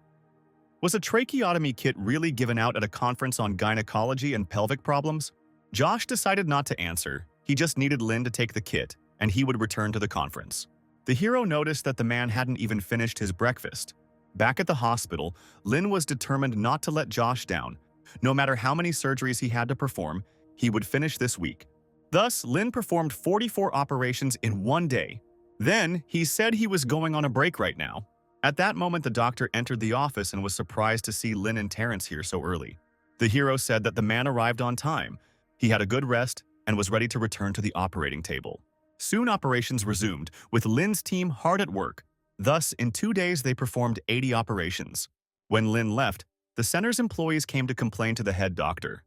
Was a tracheotomy kit really given out at a conference on gynecology and pelvic problems? Josh decided not to answer. He just needed Lin to take the kit, and he would return to the conference. The hero noticed that the man hadn't even finished his breakfast. Back at the hospital, Lin was determined not to let Josh down. No matter how many surgeries he had to perform, he would finish this week. Thus, Lin performed 44 operations in one day. Then, he said he was going on a break right now. At that moment, the doctor entered the office and was surprised to see Lin and Terrence here so early. The hero said that the man arrived on time. He had a good rest and was ready to return to the operating table. Soon operations resumed, with Lin's team hard at work. Thus, in 2 days, they performed 80 operations. When Lin left, the center's employees came to complain to the head doctor.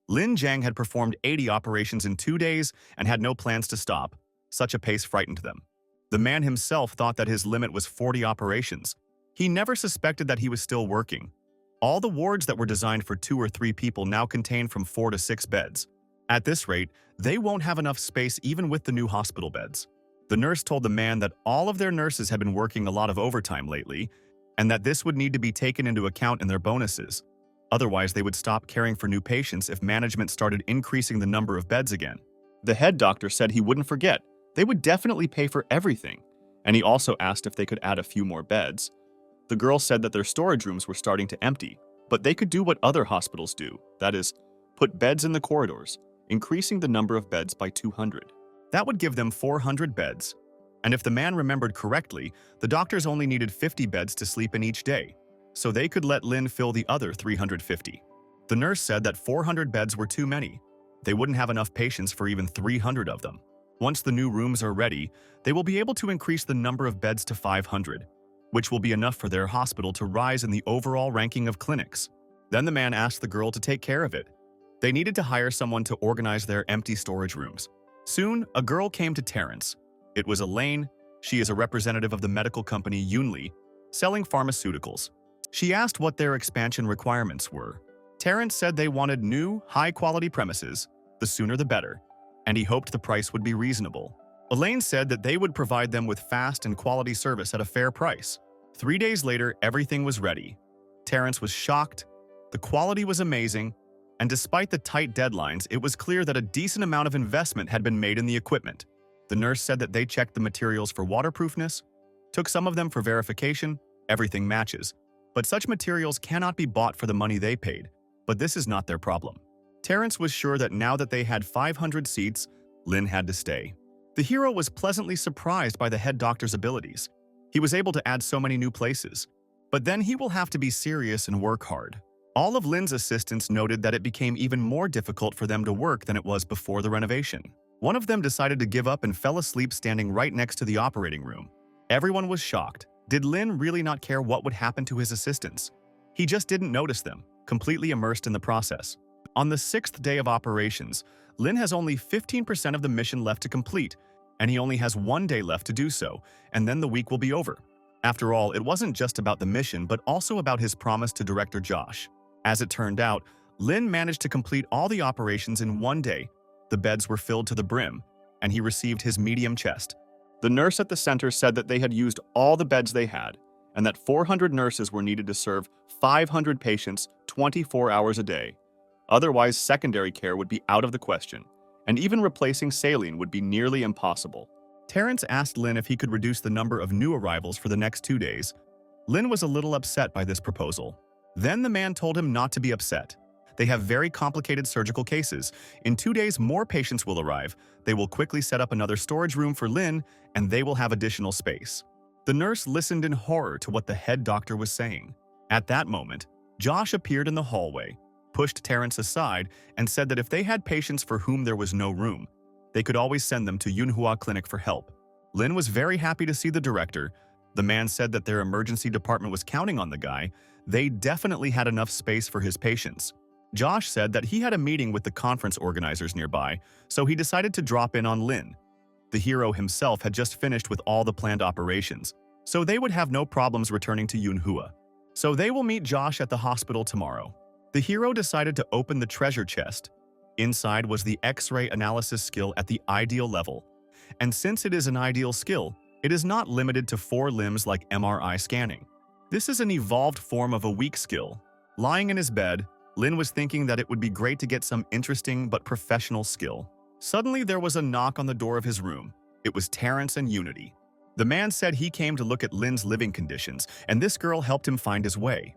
Lin Jiang had performed 80 operations in 2 days and had no plans to stop. Such a pace frightened them. The man himself thought that his limit was 40 operations. He never suspected that he was still working. All the wards that were designed for 2 or 3 people now contain from 4 to 6 beds. At this rate, they won't have enough space even with the new hospital beds. The nurse told the man that all of their nurses had been working a lot of overtime lately, and that this would need to be taken into account in their bonuses. Otherwise, they would stop caring for new patients if management started increasing the number of beds again. The head doctor said he wouldn't forget. They would definitely pay for everything. And he also asked if they could add a few more beds. The girl said that their storage rooms were starting to empty. But they could do what other hospitals do, that is, put beds in the corridors, increasing the number of beds by 200. That would give them 400 beds. And if the man remembered correctly, the doctors only needed 50 beds to sleep in each day, so they could let Lin fill the other 350. The nurse said that 400 beds were too many. They wouldn't have enough patients for even 300 of them. Once the new rooms are ready, they will be able to increase the number of beds to 500, which will be enough for their hospital to rise in the overall ranking of clinics. Then the man asked the girl to take care of it. They needed to hire someone to organize their empty storage rooms. Soon, a girl came to Terrence. It was Elaine. She is a representative of the medical company Yunli, selling pharmaceuticals. She asked what their expansion requirements were. Terrence said they wanted new, high-quality premises, the sooner the better, and he hoped the price would be reasonable. Elaine said that they would provide them with fast and quality service at a fair price. 3 days later, everything was ready. Terrence was shocked. The quality was amazing, and despite the tight deadlines, it was clear that a decent amount of investment had been made in the equipment. The nurse said that they checked the materials for waterproofness, took some of them for verification, everything matches. But such materials cannot be bought for the money they paid. But this is not their problem. Terrence was sure that now that they had 500 seats, Lin had to stay. The hero was pleasantly surprised by the head doctor's abilities. He was able to add so many new places. But then he will have to be serious and work hard. All of Lin's assistants noted that it became even more difficult for them to work than it was before the renovation. One of them decided to give up and fell asleep standing right next to the operating room. Everyone was shocked. Did Lin really not care what would happen to his assistants? He just didn't notice them, completely immersed in the process. On the 6th day of operations, Lin has only 15% of the mission left to complete, and he only has 1 day left to do so, and then the week will be over. After all, it wasn't just about the mission, but also about his promise to Director Josh. As it turned out, Lin managed to complete all the operations in 1 day. The beds were filled to the brim, and he received his medium chest. The nurse at the center said that they had used all the beds they had, and that 400 nurses were needed to serve 500 patients 24 hours a day. Otherwise, secondary care would be out of the question, and even replacing saline would be nearly impossible. Terrence asked Lin if he could reduce the number of new arrivals for the next 2 days. Lin was a little upset by this proposal. Then the man told him not to be upset. They have very complicated surgical cases. In 2 days, more patients will arrive. They will quickly set up another storage room for Lin, and they will have additional space. The nurse listened in horror to what the head doctor was saying. At that moment, Josh appeared in the hallway, pushed Terrence aside, and said that if they had patients for whom there was no room, they could always send them to Manhua Clinic for help. Lin was very happy to see the director. The man said that their emergency department was counting on the guy. They definitely had enough space for his patients. Josh said that he had a meeting with the conference organizers nearby, so he decided to drop in on Lin. The hero himself had just finished with all the planned operations, so they would have no problems returning to Manhua. So they will meet Josh at the hospital tomorrow. The hero decided to open the treasure chest. Inside was the X-ray analysis skill at the ideal level. And since it is an ideal skill, it is not limited to 4 limbs like MRI scanning. This is an evolved form of a weak skill. Lying in his bed, Lin was thinking that it would be great to get some interesting but professional skill. Suddenly, there was a knock on the door of his room. It was Terrence and Unity. The man said he came to look at Lin's living conditions, and this girl helped him find his way.